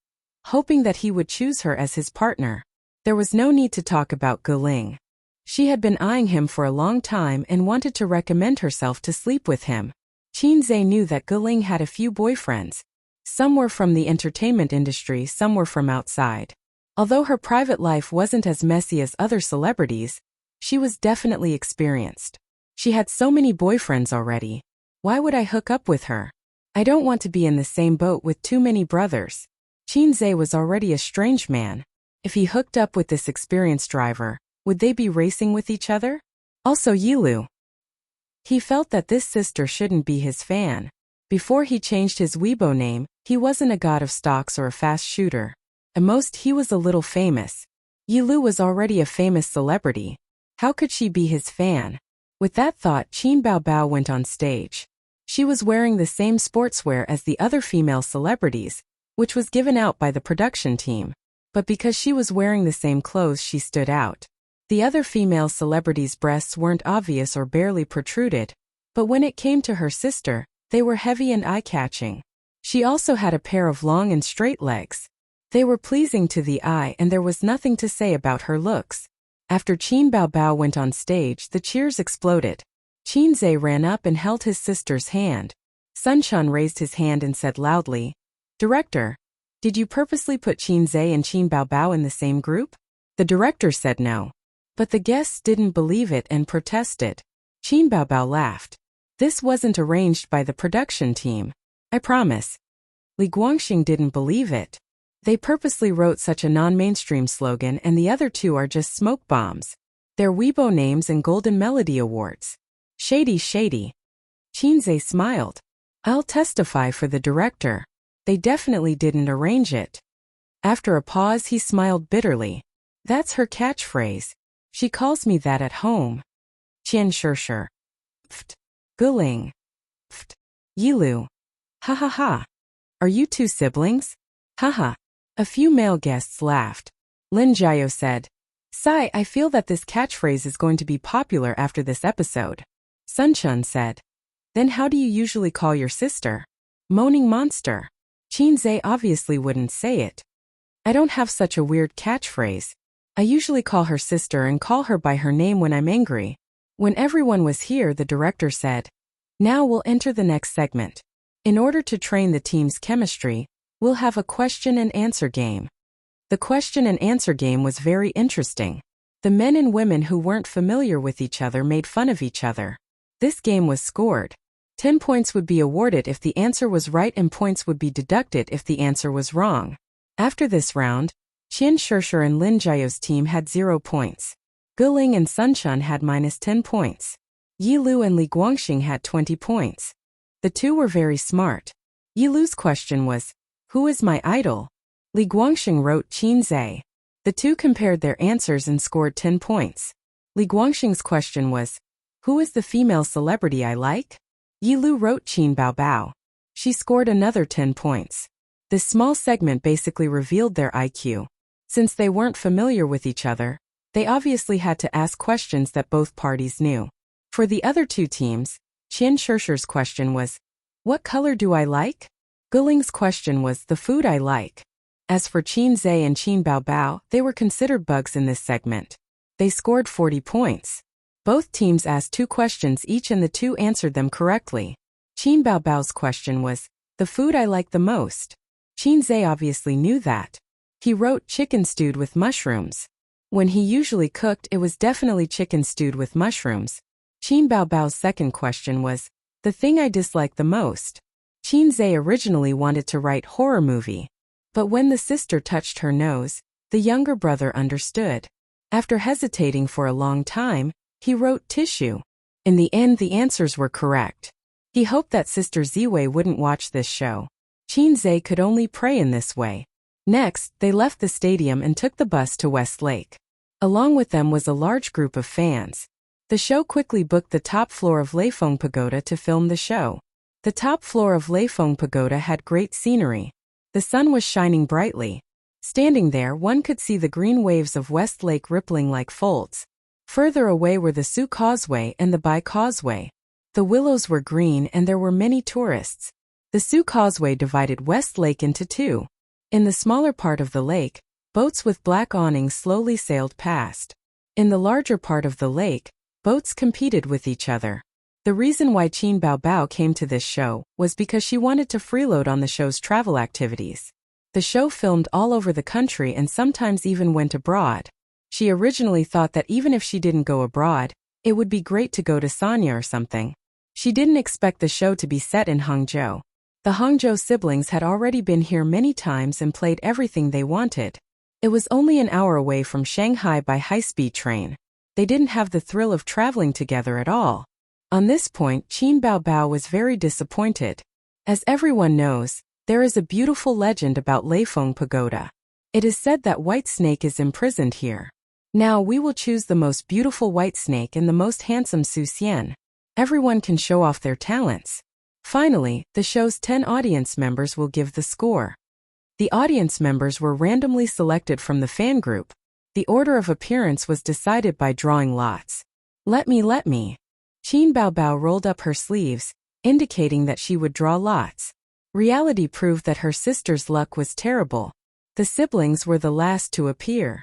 hoping that he would choose her as his partner. There was no need to talk about Ge Ling. She had been eyeing him for a long time and wanted to recommend herself to sleep with him. Qin Zhe knew that Ge Ling had a few boyfriends. Some were from the entertainment industry, some were from outside. Although her private life wasn't as messy as other celebrities, she was definitely experienced. She had so many boyfriends already. Why would I hook up with her? I don't want to be in the same boat with too many brothers. Qin Zhe was already a strange man. If he hooked up with this experienced driver, would they be racing with each other? Also Yi Lu. He felt that this sister shouldn't be his fan. Before he changed his Weibo name, he wasn't a god of stocks or a fast shooter. At most he was a little famous. Yi Lu was already a famous celebrity. How could she be his fan? With that thought, Qin Bao Bao went on stage. She was wearing the same sportswear as the other female celebrities, which was given out by the production team. But because she was wearing the same clothes, she stood out. The other female celebrities' breasts weren't obvious or barely protruded, but when it came to her sister, they were heavy and eye-catching. She also had a pair of long and straight legs. They were pleasing to the eye and there was nothing to say about her looks. After Qin Bao Bao went on stage, the cheers exploded. Qin Zhe ran up and held his sister's hand. Sunshun raised his hand and said loudly, "Director, did you purposely put Qin Zhe and Qin Bao Bao in the same group?" The director said no. But the guests didn't believe it and protested. Qin Bao Bao laughed. "This wasn't arranged by the production team. I promise." Li Guangxing didn't believe it. They purposely wrote such a non-mainstream slogan and the other two are just smoke bombs. They're Weibo names and Golden Melody Awards. Shady, shady. Qin Zhe smiled. "I'll testify for the director. They definitely didn't arrange it." After a pause he smiled bitterly. "That's her catchphrase. She calls me that at home. Qian Shishir. Pft. Ge Ling. Pft. Yi Lu. Ha ha ha. Are you two siblings? Ha ha." A few male guests laughed. Lin Jiao said, "Sai, I feel that this catchphrase is going to be popular after this episode." Sunshun said, "Then how do you usually call your sister?" "Moaning monster." Qin Zhe obviously wouldn't say it. "I don't have such a weird catchphrase. I usually call her sister and call her by her name when I'm angry." When everyone was here, the director said, "Now we'll enter the next segment. In order to train the team's chemistry, we'll have a question and answer game. The question and answer game was very interesting. The men and women who weren't familiar with each other made fun of each other. This game was scored. 10 points would be awarded if the answer was right and points would be deducted if the answer was wrong. After this round, Qian Shishir and Lin Jiao's team had 0 points. Guling and Sun Chun had -10 points. Yi Lu and Li Guangxing had 20 points. The two were very smart. Yi Lu's question was, "Who is my idol?" Li Guangxing wrote Qin Zhe. The two compared their answers and scored 10 points. Li Guangxing's question was, "Who is the female celebrity I like?" Yi Lu wrote Qin Baobao. She scored another 10 points. This small segment basically revealed their IQ. Since they weren't familiar with each other, they obviously had to ask questions that both parties knew. For the other two teams, Qian Shishir's question was, "What color do I like?" Guling's question was, "The food I like." As for Qin Zhe and Qin Baobao, they were considered bugs in this segment. They scored 40 points. Both teams asked 2 questions each and the two answered them correctly. Qin Baobao's question was, "The food I like the most." Qin Zhe obviously knew that. He wrote chicken stewed with mushrooms. When he usually cooked, it was definitely chicken stewed with mushrooms. Qin Baobao's second question was, "The thing I dislike the most." Qin Zhe originally wanted to write horror movie. But when the sister touched her nose, the younger brother understood. After hesitating for a long time, he wrote tissue. In the end, the answers were correct. He hoped that Sister Ziwei wouldn't watch this show. Qin Zhe could only pray in this way. Next, they left the stadium and took the bus to West Lake. Along with them was a large group of fans. The show quickly booked the top floor of Leifeng Pagoda to film the show. The top floor of Leifeng Pagoda had great scenery. The sun was shining brightly. Standing there, one could see the green waves of West Lake rippling like folds. Further away were the Su Causeway and the Bai Causeway. The willows were green and there were many tourists. The Su Causeway divided West Lake into 2. In the smaller part of the lake, boats with black awnings slowly sailed past. In the larger part of the lake, boats competed with each other. The reason why Qin Baobao came to this show was because she wanted to freeload on the show's travel activities. The show filmed all over the country and sometimes even went abroad. She originally thought that even if she didn't go abroad, it would be great to go to Sanya or something. She didn't expect the show to be set in Hangzhou. The Hangzhou siblings had already been here many times and played everything they wanted. It was only an hour away from Shanghai by high-speed train. They didn't have the thrill of traveling together at all. On this point, Qin Baobao was very disappointed. As everyone knows, there is a beautiful legend about Leifeng Pagoda. It is said that White Snake is imprisoned here. Now we will choose the most beautiful White Snake and the most handsome Su Xian. Everyone can show off their talents. Finally, the show's 10 audience members will give the score. The audience members were randomly selected from the fan group. The order of appearance was decided by drawing lots. Let me. Qin Baobao rolled up her sleeves, indicating that she would draw lots. Reality proved that her sister's luck was terrible. The siblings were the last to appear.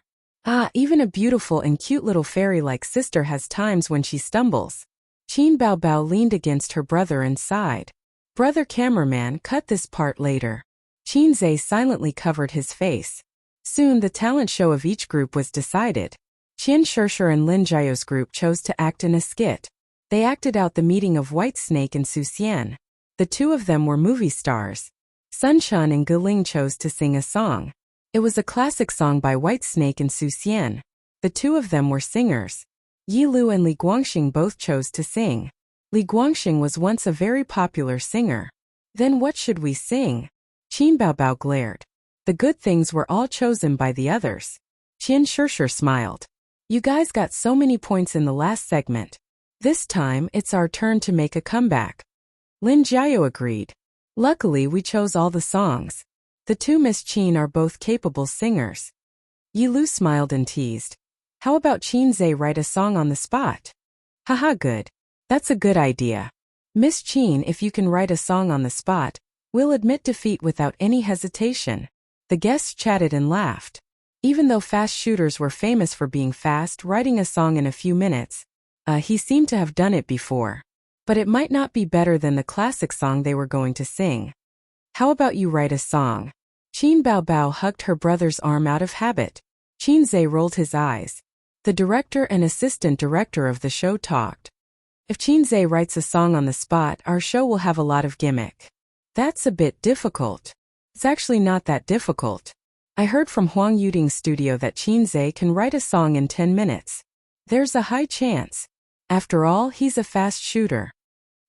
Even a beautiful and cute little fairy-like sister has times when she stumbles. Qin Baobao leaned against her brother and sighed. Brother cameraman, cut this part later. Qin Zhe silently covered his face. Soon the talent show of each group was decided. Qian Shishir and Lin Jiao's group chose to act in a skit. They acted out the meeting of White Snake and Su Xian. The two of them were movie stars. Sun Chun and Guling chose to sing a song. It was a classic song by White Snake and Su Xian. The two of them were singers. Yi Lu and Li Guangxing both chose to sing. Li Guangxing was once a very popular singer. Then what should we sing? Qin Baobao glared. The good things were all chosen by the others. Qian Shishir smiled. You guys got so many points in the last segment. This time, it's our turn to make a comeback. Lin Jiao agreed. Luckily, we chose all the songs. The two Miss Qin are both capable singers. Yi Lu smiled and teased. How about Qin Zhe write a song on the spot? Haha, good. That's a good idea. Miss Qin, if you can write a song on the spot, we'll admit defeat without any hesitation. The guests chatted and laughed. Even though fast shooters were famous for being fast, writing a song in a few minutes, he seemed to have done it before. But it might not be better than the classic song they were going to sing. How about you write a song? Qin Baobao hugged her brother's arm out of habit. Qin Zhe rolled his eyes. The director and assistant director of the show talked. If Qin Zhe writes a song on the spot, our show will have a lot of gimmick. That's a bit difficult. It's actually not that difficult. I heard from Huang Yuting's studio that Qin Zhe can write a song in 10 minutes. There's a high chance. After all, he's a fast shooter.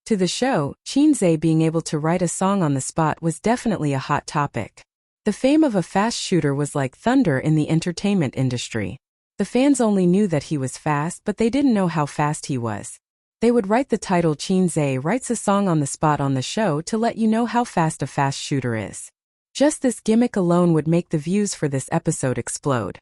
To the show, Qin Zhe being able to write a song on the spot was definitely a hot topic. The fame of a fast shooter was like thunder in the entertainment industry. The fans only knew that he was fast, but they didn't know how fast he was. They would write the title Qin Zhe writes a song on the spot on the show to let you know how fast a fast shooter is. Just this gimmick alone would make the views for this episode explode.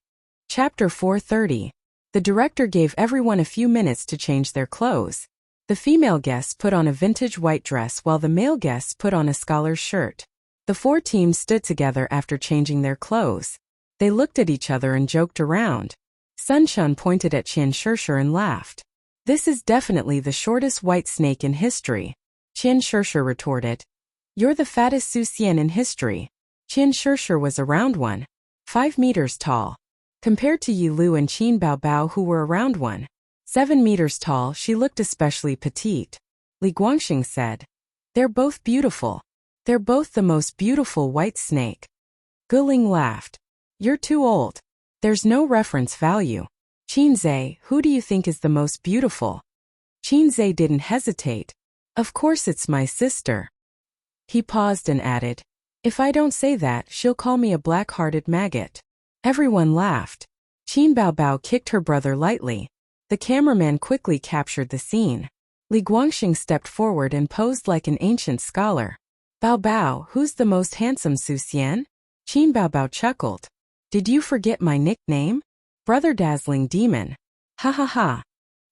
Chapter 430. The director gave everyone a few minutes to change their clothes. The female guests put on a vintage white dress while the male guests put on a scholar's shirt. The 4 teams stood together after changing their clothes. They looked at each other and joked around. Sun Shun pointed at Qian Shishir and laughed. This is definitely the shortest white snake in history. Qian Shishir retorted. You're the fattest Su Xian in history. Qian Shishir was around 1.5 meters tall. Compared to Yi Lu and Qin Baobao, who were around 1.7 meters tall, she looked especially petite. Li Guangxing said. They're both beautiful. They're both the most beautiful white snake. Guling laughed. You're too old. There's no reference value. Qin Zhe, who do you think is the most beautiful? Qin Zhe didn't hesitate. Of course it's my sister. He paused and added. If I don't say that, she'll call me a black-hearted maggot. Everyone laughed. Qin Baobao kicked her brother lightly. The cameraman quickly captured the scene. Li Guangxing stepped forward and posed like an ancient scholar. Baobao, who's the most handsome Su Xian? Qin Baobao chuckled. Did you forget my nickname? Brother Dazzling Demon. Ha ha ha.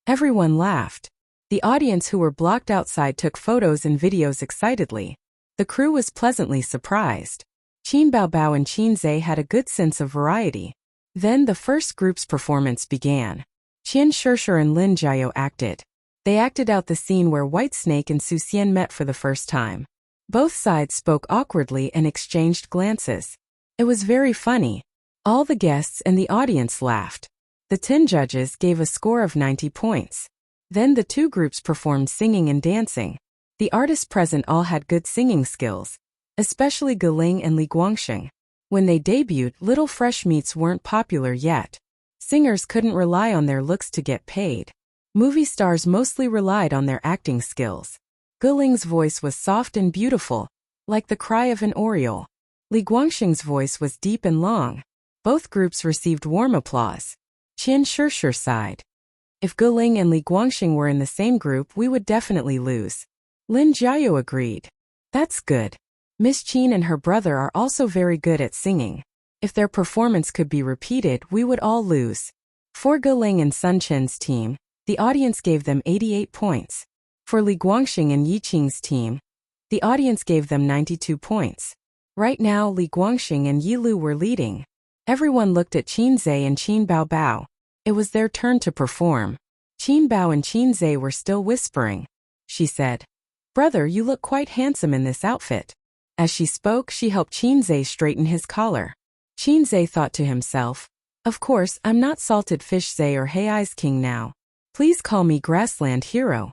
Everyone laughed. The audience who were blocked outside took photos and videos excitedly. The crew was pleasantly surprised. Qin Baobao and Qin Zhe had a good sense of variety. Then the first group's performance began. Qian Shishir and Lin Jiao acted. They acted out the scene where White Snake and Su Xian met for the first time. Both sides spoke awkwardly and exchanged glances. It was very funny. All the guests and the audience laughed. The 10 judges gave a score of 90 points. Then the 2 groups performed singing and dancing. The artists present all had good singing skills, especially Guling and Li Guangxing. When they debuted, Little Fresh Meats weren't popular yet. Singers couldn't rely on their looks to get paid. Movie stars mostly relied on their acting skills. Guling's voice was soft and beautiful, like the cry of an oriole. Li Guangxing's voice was deep and long. Both groups received warm applause. Qian Shishir sighed. If Guling and Li Guangxing were in the same group, we would definitely lose. Lin Jiao agreed. That's good. Miss Qin and her brother are also very good at singing. If their performance could be repeated, we would all lose. For Guling and Sun Chen's team, the audience gave them 88 points. For Li Guangxing and Yi Qing's team, the audience gave them 92 points. Right now, Li Guangxing and Yi Lu were leading. Everyone looked at Qin Zhe and Qin Baobao. It was their turn to perform. Qin Bao and Qin Zhe were still whispering. She said, Brother, you look quite handsome in this outfit. As she spoke, she helped Qin Zhe straighten his collar. Qin Zhe thought to himself, of course, I'm not Salted Fish Zhe or Hey Eyes King now. Please call me Grassland Hero.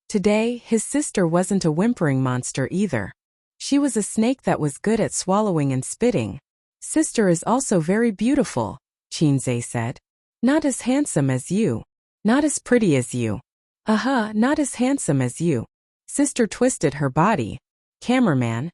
Today, his sister wasn't a whimpering monster either. She was a snake that was good at swallowing and spitting. Sister is also very beautiful, Qin Zhe said. Not as handsome as you. Not as pretty as you. Not as handsome as you. Sister twisted her body. Cameraman.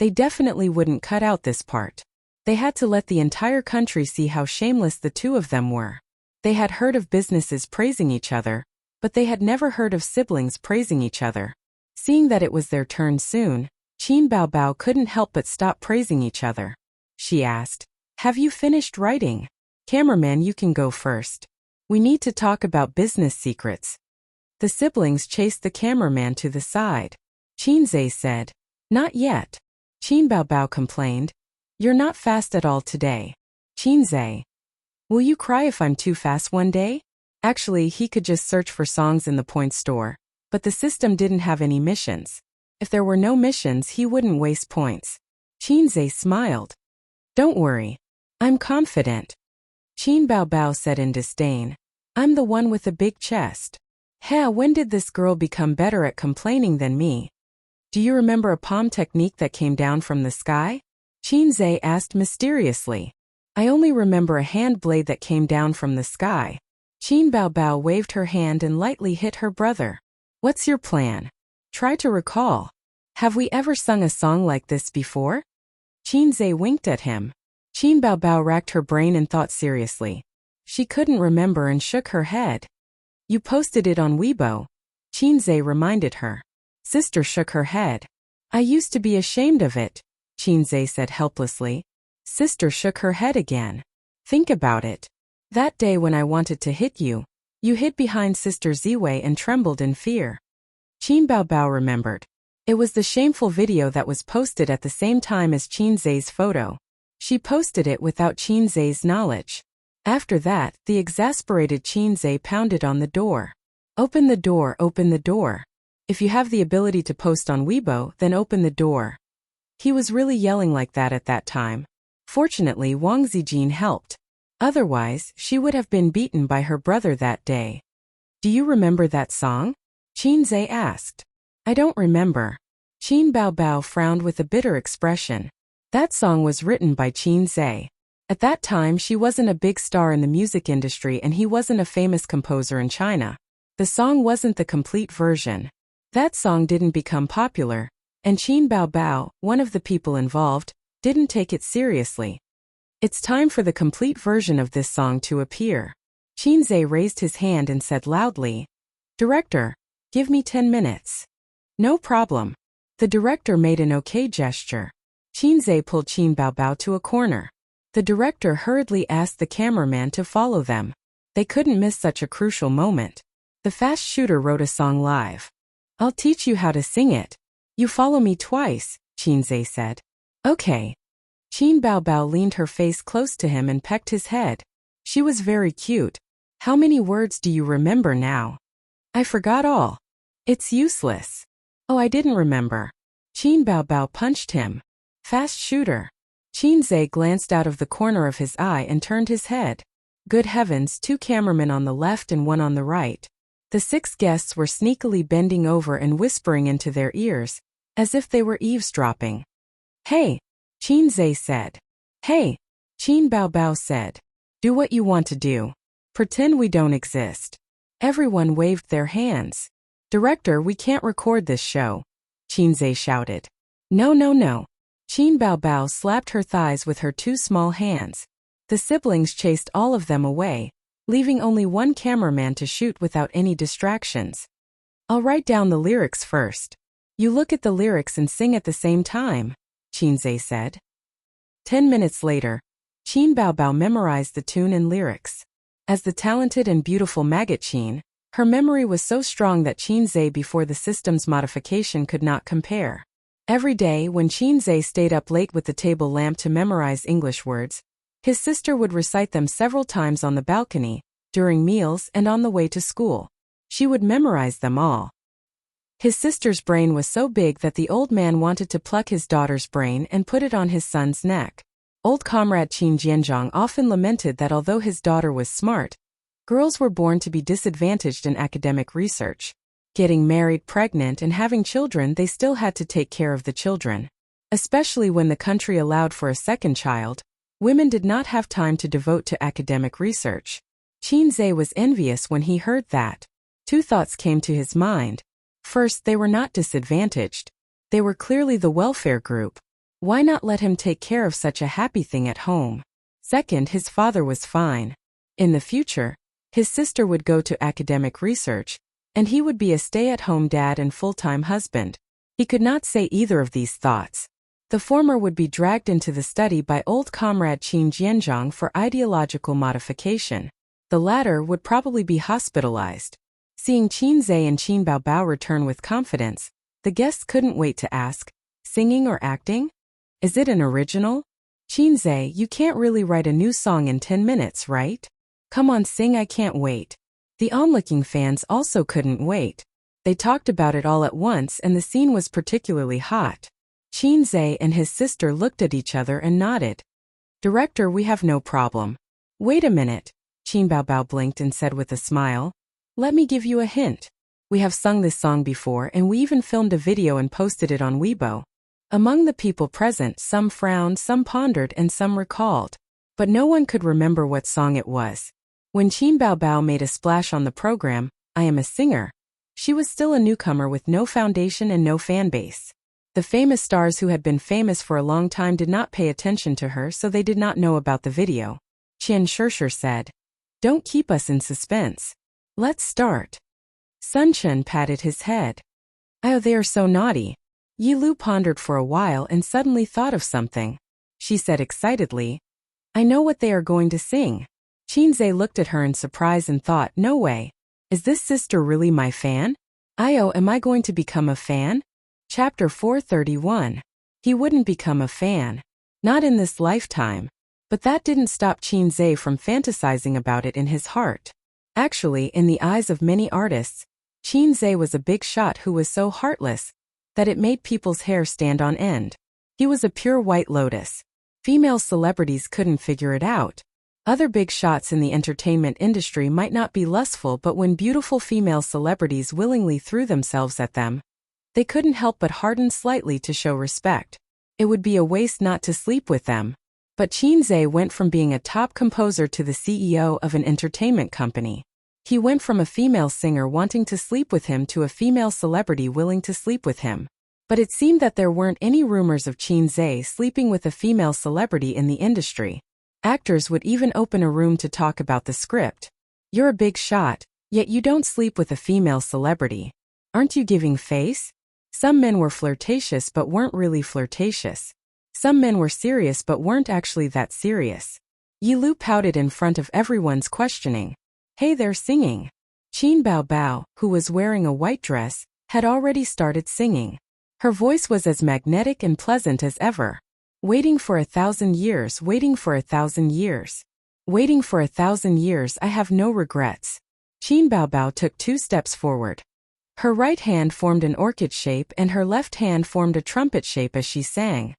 They definitely wouldn't cut out this part. They had to let the entire country see how shameless the 2 of them were. They had heard of businesses praising each other, but they had never heard of siblings praising each other. Seeing that it was their turn soon, Qin Baobao couldn't help but stop praising each other. She asked, Have you finished writing? Cameraman, you can go first. We need to talk about business secrets. The siblings chased the cameraman to the side. Qin Zhe said, Not yet. Qin Baobao complained, You're not fast at all today. Qin Zhe, will you cry if I'm too fast one day? Actually, he could just search for songs in the point store, but the system didn't have any missions. If there were no missions, he wouldn't waste points. Qin Zhe smiled. Don't worry. I'm confident. Qin Baobao said in disdain. I'm the one with the big chest. When did this girl become better at complaining than me? Do you remember a palm technique that came down from the sky? Qin Zhe asked mysteriously. I only remember a hand blade that came down from the sky. Qin Baobao waved her hand and lightly hit her brother. What's your plan? Try to recall. Have we ever sung a song like this before? Qin Zhe winked at him. Qin Baobao racked her brain and thought seriously. She couldn't remember and shook her head. You posted it on Weibo. Qin Zhe reminded her. Sister shook her head. I used to be ashamed of it, Qin Zhe said helplessly. Sister shook her head again. Think about it. That day when I wanted to hit you, you hid behind Sister Ziwei and trembled in fear. Qin Baobao remembered. It was the shameful video that was posted at the same time as Qin Zhe's photo. She posted it without Qin Zhe's knowledge. After that, the exasperated Qin Zhe pounded on the door. Open the door, open the door. If you have the ability to post on Weibo, then open the door. He was really yelling like that at that time. Fortunately, Wang Zijin helped. Otherwise, she would have been beaten by her brother that day. Do you remember that song? Qin Zhe asked. I don't remember. Qin Baobao frowned with a bitter expression. That song was written by Qin Zhe. At that time she wasn't a big star in the music industry and he wasn't a famous composer in China. The song wasn't the complete version. That song didn't become popular, and Qin Baobao, one of the people involved, didn't take it seriously. It's time for the complete version of this song to appear. Qin Zhe raised his hand and said loudly, Director, give me 10 minutes. No problem. The director made an okay gesture. Qin Zhe pulled Qin Baobao to a corner. The director hurriedly asked the cameraman to follow them. They couldn't miss such a crucial moment. The fast shooter wrote a song live. I'll teach you how to sing it. You follow me twice, Qin Zhe said. Okay. Qin Baobao leaned her face close to him and pecked his head. She was very cute. How many words do you remember now? I forgot all. It's useless. Oh, I didn't remember. Qin Baobao punched him. Fast shooter. Qin Zhe glanced out of the corner of his eye and turned his head. Good heavens, 2 cameramen on the left and 1 on the right. The 6 guests were sneakily bending over and whispering into their ears, as if they were eavesdropping. Hey, Qin Zhe said. Hey, Qin Baobao said. Do what you want to do. Pretend we don't exist. Everyone waved their hands. Director, we can't record this show, Qin Zhe shouted. No, no, no. Qin Baobao slapped her thighs with her 2 small hands. The siblings chased all of them away, leaving only 1 cameraman to shoot without any distractions. I'll write down the lyrics first. You look at the lyrics and sing at the same time, Qin Zhe said. 10 minutes later, Qin Baobao memorized the tune and lyrics. As the talented and beautiful maggot Qin, her memory was so strong that Qin Zhe before the system's modification could not compare. Every day when Qin Zhe stayed up late with the table lamp to memorize English words, his sister would recite them several times on the balcony, during meals and on the way to school. She would memorize them all. His sister's brain was so big that the old man wanted to pluck his daughter's brain and put it on his son's neck. Old comrade Qin Jianzhang often lamented that although his daughter was smart, girls were born to be disadvantaged in academic research. Getting married, pregnant, and having children, they still had to take care of the children. Especially when the country allowed for a second child, women did not have time to devote to academic research. Qin Zhe was envious when he heard that. 2 thoughts came to his mind. First, they were not disadvantaged. They were clearly the welfare group. Why not let him take care of such a happy thing at home? Second, his father was fine. In the future, his sister would go to academic research, and he would be a stay-at-home dad and full-time husband. He could not say either of these thoughts. The former would be dragged into the study by old comrade Qin Jianzhang for ideological modification. The latter would probably be hospitalized. Seeing Qin Zhe and Qin Baobao return with confidence, the guests couldn't wait to ask, singing or acting? Is it an original? Qin Zhe, you can't really write a new song in 10 minutes, right? Come on, sing, I can't wait. The onlooking fans also couldn't wait. They talked about it all at once and the scene was particularly hot. Qin Zhe and his sister looked at each other and nodded. Director, we have no problem. Wait a minute. Qin Baobao blinked and said with a smile. Let me give you a hint. We have sung this song before and we even filmed a video and posted it on Weibo. Among the people present, some frowned, some pondered, and some recalled. But no one could remember what song it was. When Qin Baobao made a splash on the program, I Am a Singer, she was still a newcomer with no foundation and no fan base. The famous stars who had been famous for a long time did not pay attention to her, so they did not know about the video. Qian Shishir said, Don't keep us in suspense. Let's start. Sun Chen patted his head. Oh, they are so naughty. Yi Lu pondered for a while and suddenly thought of something. She said excitedly, I know what they are going to sing. Qin Zhe looked at her in surprise and thought, no way. Is this sister really my fan? Am I going to become a fan? Chapter 431. He wouldn't become a fan. Not in this lifetime. But that didn't stop Qin Zhe from fantasizing about it in his heart. Actually, in the eyes of many artists, Qin Zhe was a big shot who was so heartless that it made people's hair stand on end. He was a pure white lotus. Female celebrities couldn't figure it out. Other big shots in the entertainment industry might not be lustful, but when beautiful female celebrities willingly threw themselves at them, they couldn't help but harden slightly to show respect. It would be a waste not to sleep with them. But Qin Zhe went from being a top composer to the CEO of an entertainment company. He went from a female singer wanting to sleep with him to a female celebrity willing to sleep with him. But it seemed that there weren't any rumors of Qin Zhe sleeping with a female celebrity in the industry. Actors would even open a room to talk about the script. You're a big shot, yet you don't sleep with a female celebrity. Aren't you giving face? Some men were flirtatious but weren't really flirtatious. Some men were serious but weren't actually that serious. Yi Lu pouted in front of everyone's questioning. Hey, they're singing. Qin Baobao, who was wearing a white dress, had already started singing. Her voice was as magnetic and pleasant as ever. Waiting for 1,000 years, waiting for 1,000 years. Waiting for 1,000 years, I have no regrets. Qin Baobao took 2 steps forward. Her right hand formed an orchid shape and her left hand formed a trumpet shape as she sang.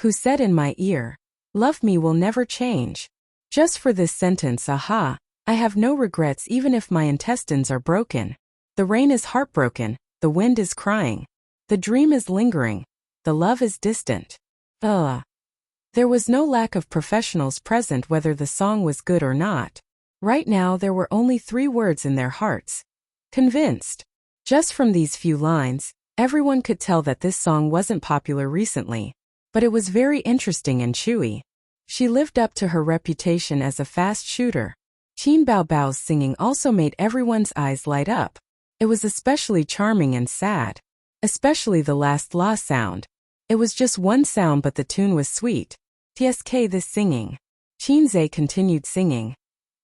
Who said in my ear, love me will never change. Just for this sentence, aha, I have no regrets even if my intestines are broken. The rain is heartbroken, the wind is crying. The dream is lingering, the love is distant. There was no lack of professionals present whether the song was good or not. Right now there were only 3 words in their hearts. Convinced. Just from these few lines, everyone could tell that this song wasn't popular recently. But it was very interesting and chewy. She lived up to her reputation as a fast shooter. Qin Baobao's singing also made everyone's eyes light up. It was especially charming and sad. Especially the last la sound. It was just one sound but the tune was sweet. TSK this singing. Qin Zhe continued singing.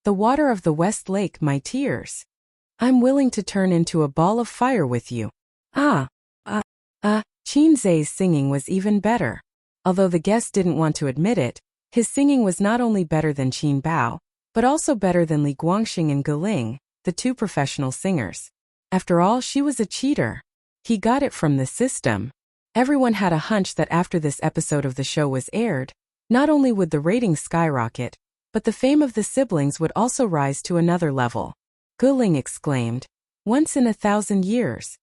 The water of the West Lake, my tears. I'm willing to turn into a ball of fire with you. Qin Zhe's singing was even better. Although the guests didn't want to admit it, his singing was not only better than Qin Bao, but also better than Li Guangxing and Geling, the 2 professional singers. After all, she was a cheater. He got it from the system. Everyone had a hunch that after this episode of the show was aired, not only would the ratings skyrocket, but the fame of the siblings would also rise to another level. Geling exclaimed, once in 1,000 years.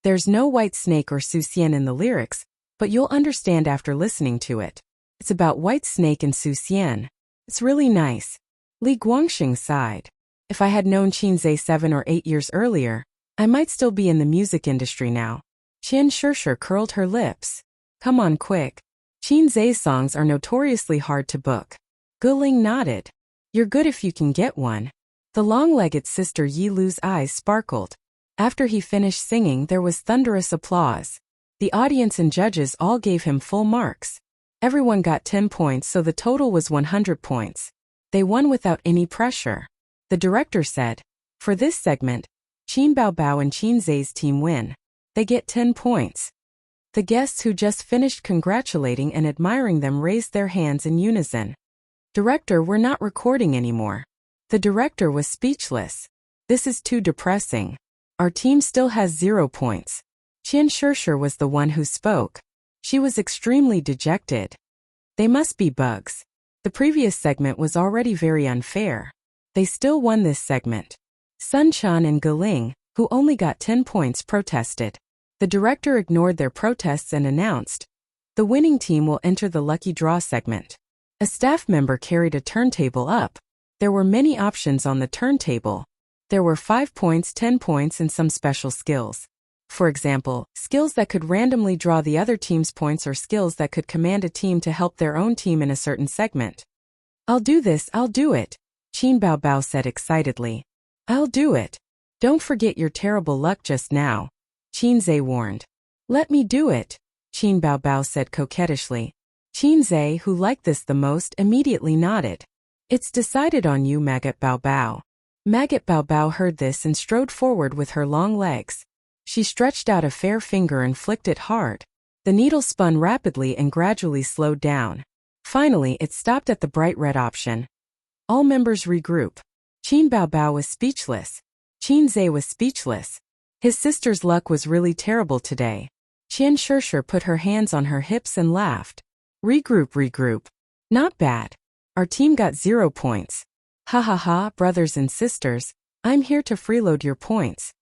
There's no white snake or Su Xian in the lyrics, but you'll understand after listening to it. It's about white snake and Su Xian. It's really nice. Li Guangxing sighed. If I had known Qin Zhe 7 or 8 years earlier, I might still be in the music industry now. Qian Shishir curled her lips. Come on quick. Qin Zhe's songs are notoriously hard to book. Geling nodded. You're good if you can get one. The long-legged sister Yi Lu's eyes sparkled. After he finished singing, there was thunderous applause. The audience and judges all gave him full marks. Everyone got 10 points, so the total was 100 points. They won without any pressure. The director said, for this segment, Qin Baobao and Qin Zhe's team win. They get 10 points. The guests who just finished congratulating and admiring them raised their hands in unison. Director, we're not recording anymore. The director was speechless. This is too depressing. Our team still has 0 points. Qian Shishir was the one who spoke. She was extremely dejected. They must be bugs. The previous segment was already very unfair. They still won this segment. Sun Chan and Geling, who only got 10 points, protested. The director ignored their protests and announced, "The winning team will enter the lucky draw segment." A staff member carried a turntable up. There were many options on the turntable. There were 5 points, 10 points, and some special skills. For example, skills that could randomly draw the other team's points or skills that could command a team to help their own team in a certain segment. "I'll do this, I'll do it," Qin Baobao said excitedly. "I'll do it. Don't forget your terrible luck just now," Qin Zhe warned. "Let me do it," Qin Baobao said coquettishly. Qin Zhe, who liked this the most, immediately nodded. "It's decided on you, Maggot Baobao." Maggot Baobao heard this and strode forward with her long legs. She stretched out a fair finger and flicked it hard. The needle spun rapidly and gradually slowed down. Finally, it stopped at the bright red option. All members regroup. Qin Baobao was speechless. Qin Zhe was speechless. His sister's luck was really terrible today. Qian Shishir put her hands on her hips and laughed. Regroup, regroup. Not bad. Our team got 0 points. Ha ha ha, brothers and sisters, I'm here to freeload your points.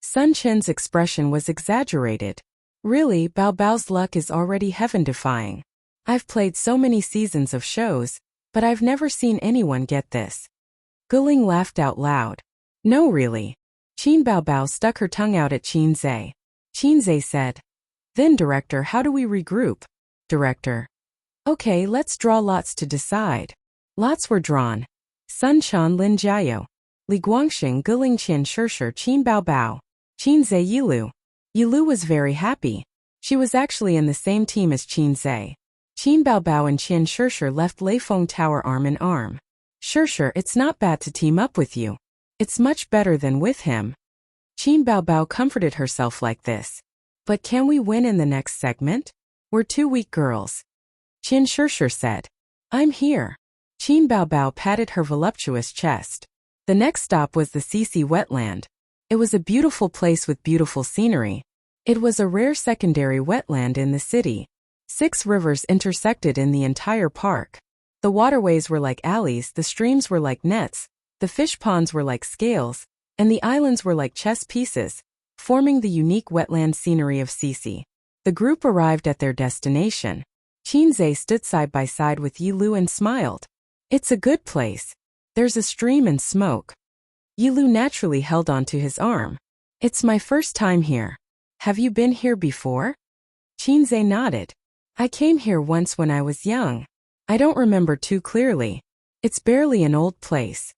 Sun Chen's expression was exaggerated. Really, Bao Bao's luck is already heaven-defying. I've played so many seasons of shows, but I've never seen anyone get this. Guling laughed out loud. No really. Qin Baobao stuck her tongue out at Qin Zhe. Qin Zhe said, "Then director, how do we regroup?" Director. "Okay, let's draw lots to decide." Lots were drawn. Sun Chan Lin Jiao. Li Guangxing Guling Qian Shishir Qin Baobao. Qin Zhe Yilu. Yilu was very happy. She was actually in the same team as Qin Zhe. Qin Baobao and Qian Shishir left Lei Feng Tower arm in arm. "Shishir, it's not bad to team up with you. It's much better than with him." Qin Baobao comforted herself like this. "But can we win in the next segment? We're 2 weak girls." Qian Shishir said. "I'm here." Qin Baobao patted her voluptuous chest. The next stop was the Sisi wetland. It was a beautiful place with beautiful scenery. It was a rare secondary wetland in the city. 6 rivers intersected in the entire park. The waterways were like alleys, the streams were like nets, the fish ponds were like scales, and the islands were like chess pieces, forming the unique wetland scenery of Sisi. The group arrived at their destination. Qin Zhe stood side by side with Yilu and smiled. "It's a good place. There's a stream and smoke." Yilu naturally held on to his arm. "It's my first time here. Have you been here before?" Qin Zhe nodded. "I came here once when I was young. I don't remember too clearly. It's barely an old place."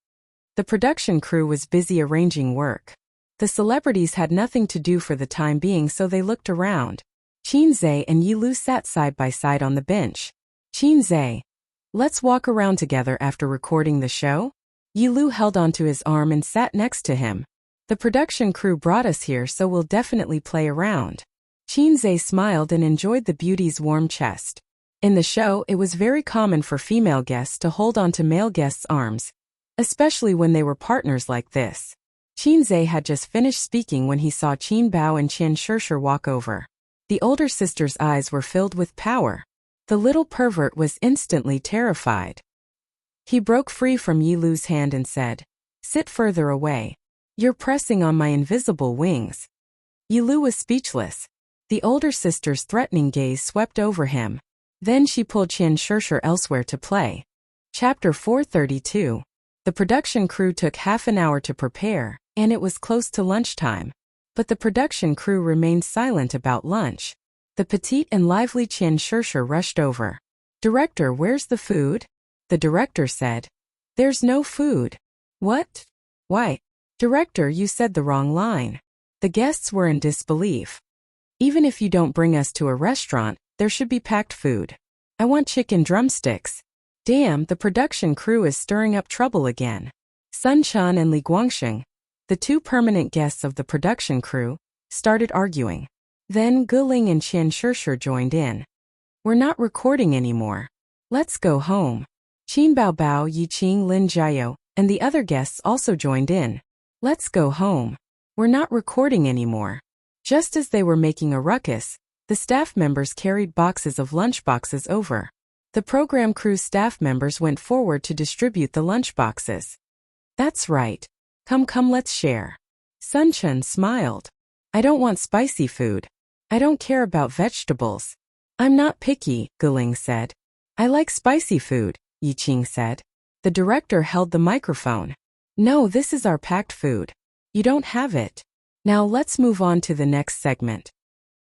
The production crew was busy arranging work. The celebrities had nothing to do for the time being, so they looked around. Qin Zhe and Yilu sat side by side on the bench. Qin Zhe. "Let's walk around together after recording the show?" Yilu held onto his arm and sat next to him. "The production crew brought us here, so we'll definitely play around." Qin Zhe smiled and enjoyed the beauty's warm chest. In the show, it was very common for female guests to hold onto male guests' arms, especially when they were partners like this. Qin Zhe had just finished speaking when he saw Qin Bao and Qian Shishir walk over. The older sister's eyes were filled with power. The little pervert was instantly terrified. He broke free from Yilu's hand and said, "Sit further away. You're pressing on my invisible wings." Yilu was speechless. The older sister's threatening gaze swept over him. Then she pulled Qian Shishir elsewhere to play. Chapter 432. The production crew took half an hour to prepare, and it was close to lunchtime. But the production crew remained silent about lunch. The petite and lively Qian Shishir rushed over. "Director, where's the food?" The director said. "There's no food." "What? Why?" "Director, you said the wrong line." The guests were in disbelief. "Even if you don't bring us to a restaurant, there should be packed food. I want chicken drumsticks." Damn, the production crew is stirring up trouble again. Sun Chan and Li Guangxing, the 2 permanent guests of the production crew, started arguing. Then Guling and Qian Shishir joined in. "We're not recording anymore. Let's go home." Qin Baobao, Yiqing Lin Jiao, and the other guests also joined in. "Let's go home. We're not recording anymore." Just as they were making a ruckus, the staff members carried boxes of lunchboxes over. The program crew's staff members went forward to distribute the lunchboxes. That's right. Come, let's share. Sunchun smiled. I don't want spicy food. I don't care about vegetables. I'm not picky, Guling said. I like spicy food, Yiqing said. The director held the microphone. No, this is our packed food. You don't have it. Now let's move on to the next segment.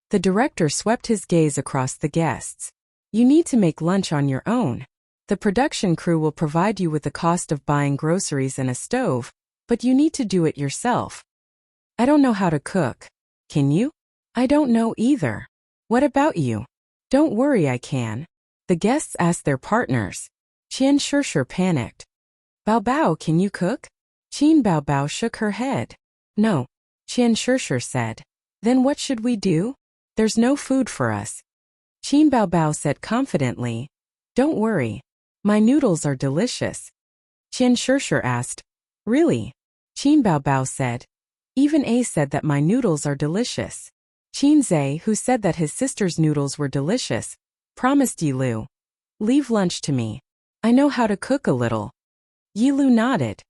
The director swept his gaze across the guests. You need to make lunch on your own. The production crew will provide you with the cost of buying groceries and a stove, but you need to do it yourself. I don't know how to cook. Can you? I don't know either. What about you? Don't worry, I can. The guests asked their partners. Qian Shishir panicked. Bao Bao, can you cook? Qin Bao Bao shook her head. No, Qian Shishir said. Then what should we do? There's no food for us. Qin Bao Bao said confidently. Don't worry. My noodles are delicious. Qian Shishir asked. Really? Qin Bao Bao said. Even A said that my noodles are delicious. Qin Zhe, who said that his sister's noodles were delicious, promised Yilu. Leave lunch to me. I know how to cook a little. Yilu nodded.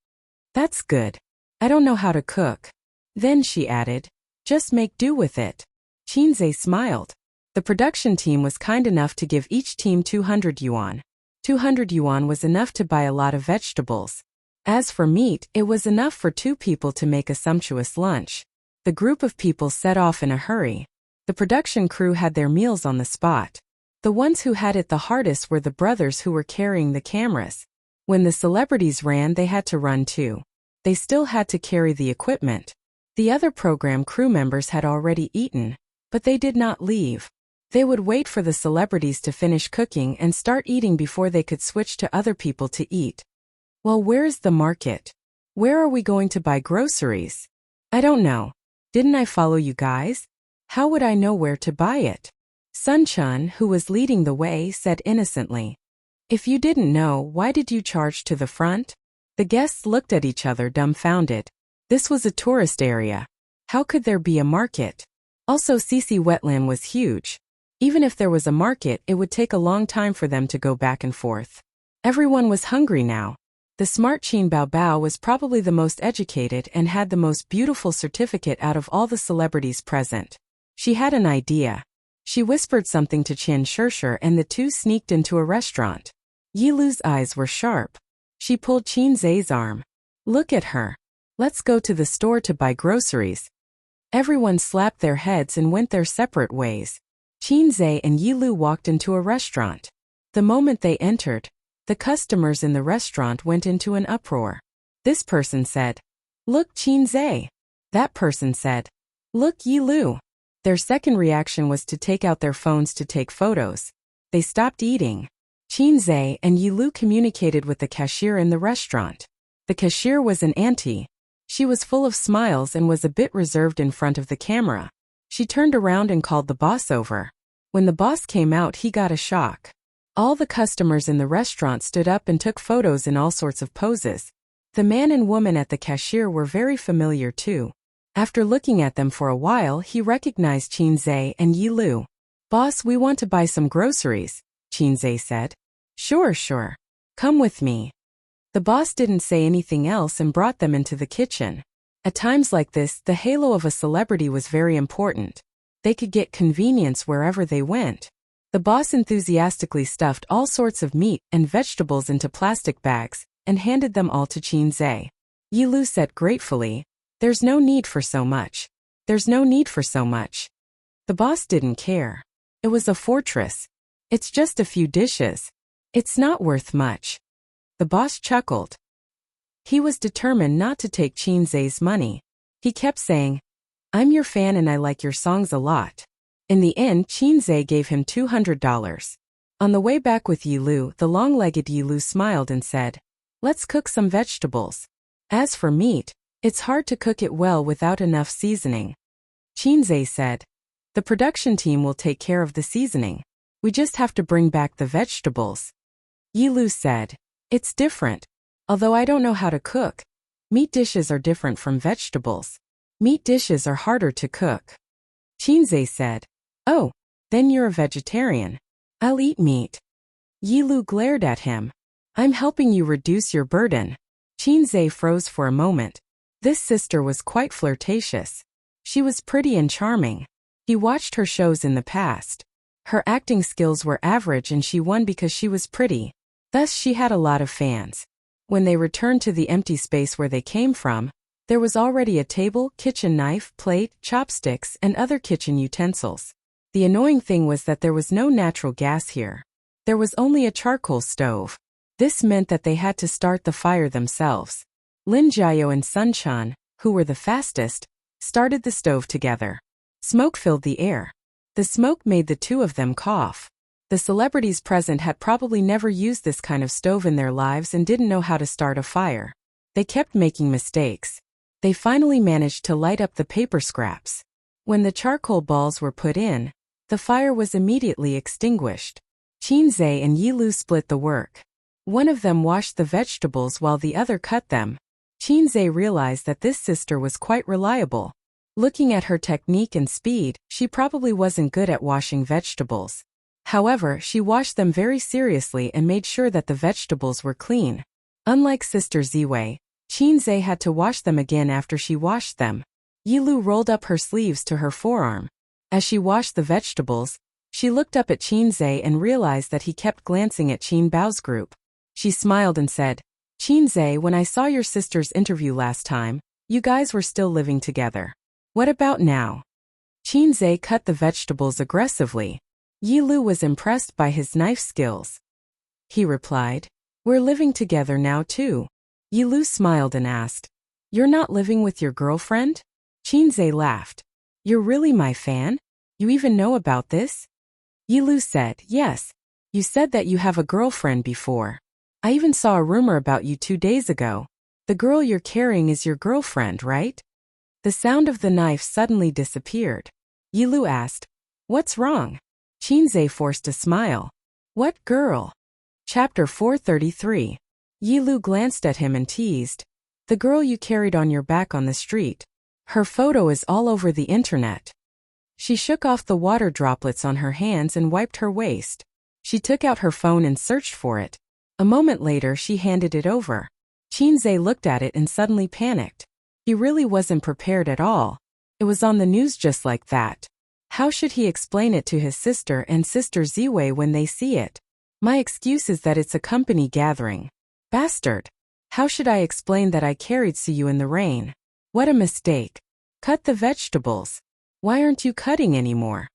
That's good. I don't know how to cook. Then she added, just make do with it. Qin Zhe smiled. The production team was kind enough to give each team 200 yuan. 200 yuan was enough to buy a lot of vegetables. As for meat, it was enough for 2 people to make a sumptuous lunch. The group of people set off in a hurry. The production crew had their meals on the spot. The ones who had it the hardest were the brothers who were carrying the cameras. When the celebrities ran, they had to run too. They still had to carry the equipment. The other program crew members had already eaten, but they did not leave. They would wait for the celebrities to finish cooking and start eating before they could switch to other people to eat. Well, where is the market? Where are we going to buy groceries? I don't know. Didn't I follow you guys? How would I know where to buy it? Sunchun, who was leading the way, said innocently. If you didn't know, why did you charge to the front? The guests looked at each other dumbfounded. This was a tourist area. How could there be a market? Also, Sisi wetland was huge. Even if there was a market, it would take a long time for them to go back and forth. Everyone was hungry now. The smart Qin Bao Bao was probably the most educated and had the most beautiful certificate out of all the celebrities present. She had an idea. She whispered something to Qian Shishir and the two sneaked into a restaurant. Yilu's eyes were sharp. She pulled Qin Zhe's arm. Look at her. Let's go to the store to buy groceries. Everyone slapped their heads and went their separate ways. Qin Zhe and Yilu walked into a restaurant. The moment they entered, the customers in the restaurant went into an uproar. This person said, Look, Qin Zhe. That person said, Look, Yilu. Their second reaction was to take out their phones to take photos. They stopped eating. Qin Zhe and Yilu communicated with the cashier in the restaurant. The cashier was an auntie. She was full of smiles and was a bit reserved in front of the camera. She turned around and called the boss over. When the boss came out, he got a shock. All the customers in the restaurant stood up and took photos in all sorts of poses. The man and woman at the cashier were very familiar too. After looking at them for a while, he recognized Qin Zhe and Yilu. Boss, we want to buy some groceries, Qin Zhe said. Sure. Come with me. The boss didn't say anything else and brought them into the kitchen. At times like this, the halo of a celebrity was very important. They could get convenience wherever they went. The boss enthusiastically stuffed all sorts of meat and vegetables into plastic bags and handed them all to Qin Zhe. Yilu said gratefully, There's no need for so much. There's no need for so much. The boss didn't care. It was a fortress. It's just a few dishes. It's not worth much. The boss chuckled. He was determined not to take Qin Zhe's money. He kept saying, I'm your fan and I like your songs a lot. In the end, Qin Zhe gave him $200. On the way back with Yilu, the long-legged Yilu smiled and said, Let's cook some vegetables. As for meat, it's hard to cook it well without enough seasoning. Qin Zhe said, The production team will take care of the seasoning. We just have to bring back the vegetables. Yilu said, It's different. Although I don't know how to cook, meat dishes are different from vegetables. Meat dishes are harder to cook. Qin Zhe said, Oh, then you're a vegetarian. I'll eat meat. Yilu glared at him. I'm helping you reduce your burden. Qinzhe froze for a moment. This sister was quite flirtatious. She was pretty and charming. He watched her shows in the past. Her acting skills were average and she won because she was pretty. Thus she had a lot of fans. When they returned to the empty space where they came from, there was already a table, kitchen knife, plate, chopsticks, and other kitchen utensils. The annoying thing was that there was no natural gas here. There was only a charcoal stove. This meant that they had to start the fire themselves. Lin Jiao and Sun Chan, who were the fastest, started the stove together. Smoke filled the air. The smoke made the two of them cough. The celebrities present had probably never used this kind of stove in their lives and didn't know how to start a fire. They kept making mistakes. They finally managed to light up the paper scraps. When the charcoal balls were put in, the fire was immediately extinguished. Qinzhe and Yilu split the work. One of them washed the vegetables while the other cut them. Qinzhe realized that this sister was quite reliable. Looking at her technique and speed, she probably wasn't good at washing vegetables. However, she washed them very seriously and made sure that the vegetables were clean. Unlike Sister Ziwei, Qinzhe had to wash them again after she washed them. Yilu rolled up her sleeves to her forearm. As she washed the vegetables, she looked up at Qinzhe and realized that he kept glancing at Qin Bao's group. She smiled and said, Qinzhe, when I saw your sister's interview last time, you guys were still living together. What about now? Qinzhe cut the vegetables aggressively. Yilu was impressed by his knife skills. He replied, We're living together now too. Yilu smiled and asked, You're not living with your girlfriend? Qinzhe laughed. You're really my fan? You even know about this? Yilu said, Yes. You said that you have a girlfriend before. I even saw a rumor about you 2 days ago. The girl you're carrying is your girlfriend, right? The sound of the knife suddenly disappeared. Yilu asked, What's wrong? Qinzhe forced a smile. What girl? Chapter 433. Yilu glanced at him and teased. The girl you carried on your back on the street. Her photo is all over the internet. She shook off the water droplets on her hands and wiped her waist. She took out her phone and searched for it. A moment later she handed it over. Qinzhe looked at it and suddenly panicked. He really wasn't prepared at all. It was on the news just like that. How should he explain it to his sister and Sister Ziwei when they see it? My excuse is that it's a company gathering. Bastard! How should I explain that I carried Suyu in the rain? What a mistake. Cut the vegetables. Why aren't you cutting anymore?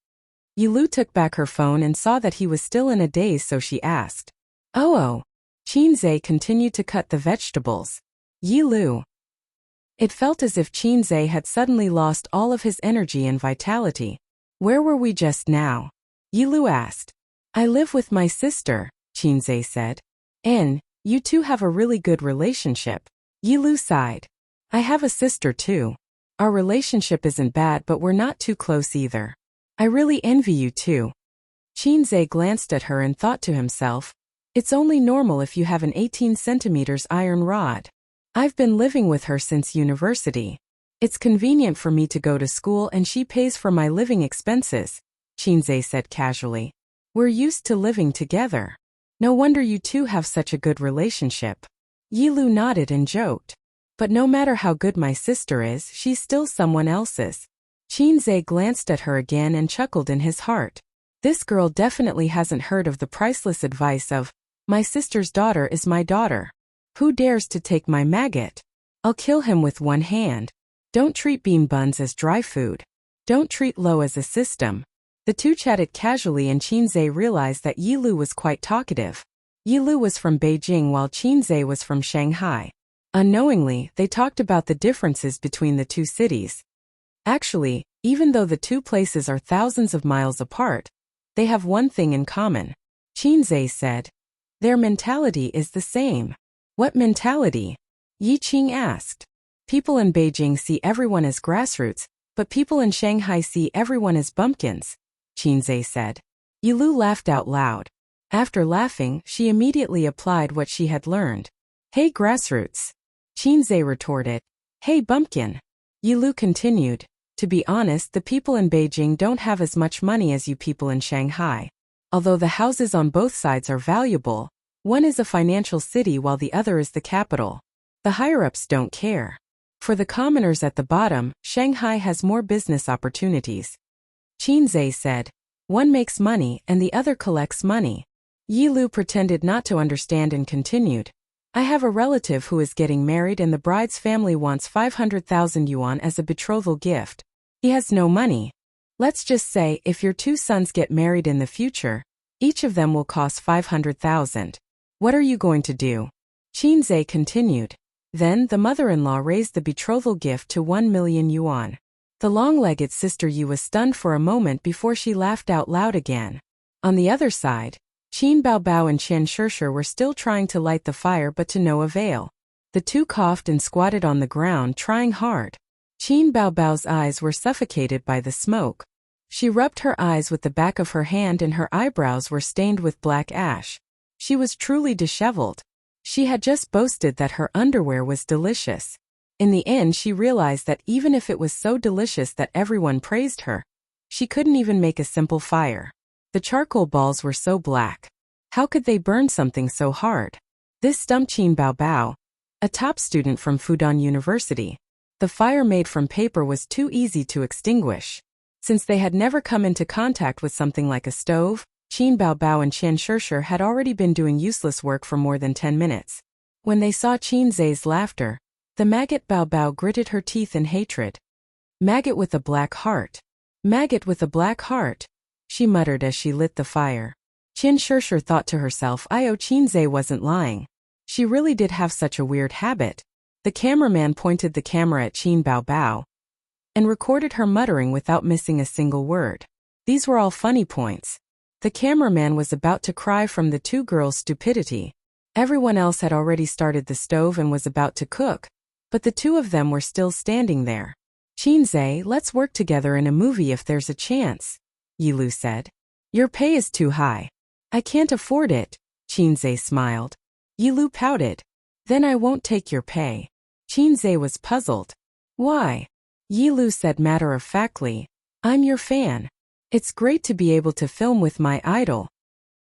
Yilu took back her phone and saw that he was still in a daze, so she asked. Oh. Qinzhe continued to cut the vegetables. Yilu. It felt as if Qinzhe had suddenly lost all of his energy and vitality. Where were we just now? Yilu asked. I live with my sister, Qinzhe said. And you two have a really good relationship. Yilu sighed. I have a sister too. Our relationship isn't bad, but we're not too close either. I really envy you too. Qinzhe glanced at her and thought to himself, it's only normal if you have an 18 centimeters iron rod. I've been living with her since university. It's convenient for me to go to school and she pays for my living expenses, Qinzhe said casually. We're used to living together. No wonder you two have such a good relationship. Yilu nodded and joked. But no matter how good my sister is, she's still someone else's. Qinzhe glanced at her again and chuckled in his heart. This girl definitely hasn't heard of the priceless advice of, my sister's daughter is my daughter. Who dares to take my maggot? I'll kill him with one hand. Don't treat bean buns as dry food. Don't treat Lo as a system. The two chatted casually and Qinzhe realized that Yilu was quite talkative. Yilu was from Beijing while Qinzhe was from Shanghai. Unknowingly, they talked about the differences between the two cities. Actually, even though the two places are thousands of miles apart, they have one thing in common. Qinzhe said. Their mentality is the same. What mentality? Yi Qing asked. People in Beijing see everyone as grassroots, but people in Shanghai see everyone as bumpkins, Qinzhe said. Yilu laughed out loud. After laughing, she immediately applied what she had learned. Hey grassroots. Qinzhe retorted. Hey bumpkin. Yilu continued. To be honest, the people in Beijing don't have as much money as you people in Shanghai. Although the houses on both sides are valuable, one is a financial city while the other is the capital. The higher-ups don't care. For the commoners at the bottom, Shanghai has more business opportunities. Qinzhe said. One makes money and the other collects money. Yi Lu pretended not to understand and continued. I have a relative who is getting married and the bride's family wants 500,000 yuan as a betrothal gift. He has no money. Let's just say if your two sons get married in the future, each of them will cost 500,000. What are you going to do? Qinzhe continued. Then the mother-in-law raised the betrothal gift to 1 million yuan. The long-legged sister Yi was stunned for a moment before she laughed out loud again. On the other side, Qin Baobao and Qian Shishir were still trying to light the fire but to no avail. The two coughed and squatted on the ground trying hard. Qin Baobao's eyes were suffocated by the smoke. She rubbed her eyes with the back of her hand and her eyebrows were stained with black ash. She was truly disheveled. She had just boasted that her underwear was delicious. In the end she realized that even if it was so delicious that everyone praised her, she couldn't even make a simple fire. The charcoal balls were so black. How could they burn something so hard? This stumped Qin Baobao, a top student from Fudan University. The fire made from paper was too easy to extinguish. Since they had never come into contact with something like a stove, Qin Baobao and Qian Shishir had already been doing useless work for more than 10 minutes. When they saw Qinzhe's laughter, the maggot Baobao gritted her teeth in hatred. Maggot with a black heart. Maggot with a black heart, she muttered as she lit the fire. Qian Shishir thought to herself, Qinzhe wasn't lying. She really did have such a weird habit. The cameraman pointed the camera at Qin Baobao and recorded her muttering without missing a single word. These were all funny points. The cameraman was about to cry from the two girls' stupidity. Everyone else had already started the stove and was about to cook, but the two of them were still standing there. Qinzhe, let's work together in a movie if there's a chance, Yi Lu said. Your pay is too high. I can't afford it, Qinzhe smiled. Yi Lu pouted. Then I won't take your pay. Qinzhe was puzzled. Why? Yi Lu said matter-of-factly. I'm your fan. It's great to be able to film with my idol.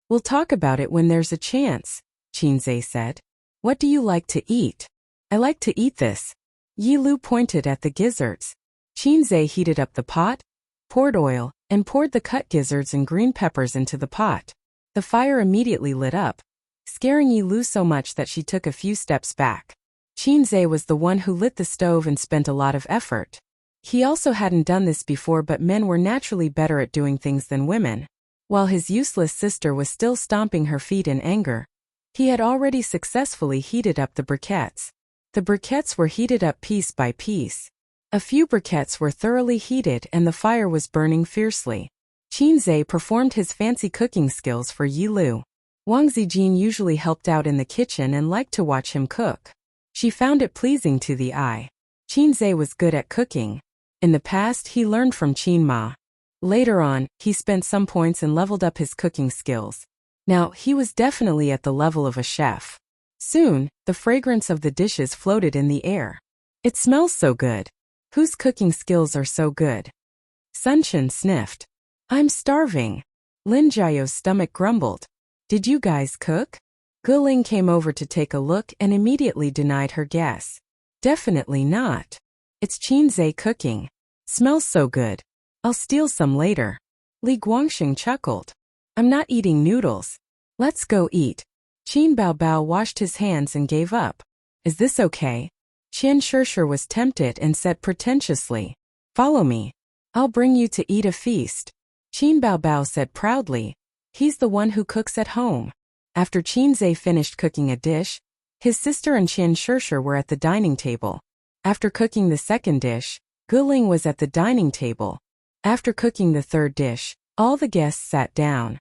We'll talk about it when there's a chance, Qinzhe said. What do you like to eat? I like to eat this. Yi Lu pointed at the gizzards. Qinzhe heated up the pot, poured oil, and poured the cut gizzards and green peppers into the pot. The fire immediately lit up, scaring Yi Lu so much that she took a few steps back. Qinzhe was the one who lit the stove and spent a lot of effort. He also hadn't done this before, but men were naturally better at doing things than women. While his useless sister was still stomping her feet in anger, he had already successfully heated up the briquettes. The briquettes were heated up piece by piece. A few briquettes were thoroughly heated and the fire was burning fiercely. Qinzhe performed his fancy cooking skills for Yi Lu. Wang Zijin usually helped out in the kitchen and liked to watch him cook. She found it pleasing to the eye. Qinzhe was good at cooking. In the past, he learned from Qin Ma. Later on, he spent some points and leveled up his cooking skills. Now, he was definitely at the level of a chef. Soon, the fragrance of the dishes floated in the air. It smells so good. Whose cooking skills are so good? Sun Chen sniffed. I'm starving. Lin Jiao's stomach grumbled. Did you guys cook? Guling came over to take a look and immediately denied her guess. Definitely not. It's Qinzhe cooking. Smells so good. I'll steal some later. Li Guangxing chuckled. I'm not eating noodles. Let's go eat. Qin Baobao washed his hands and gave up. Is this okay? Qian Shishir was tempted and said pretentiously. Follow me. I'll bring you to eat a feast. Qin Baobao said proudly. He's the one who cooks at home. After Qinzhe finished cooking a dish, his sister and Qian Shishir were at the dining table. After cooking the second dish, Guling was at the dining table. After cooking the third dish, all the guests sat down.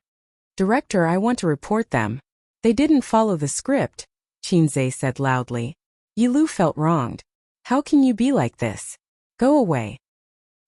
Director, I want to report them. They didn't follow the script, Qinzhe said loudly. Yi Lu felt wronged. How can you be like this? Go away.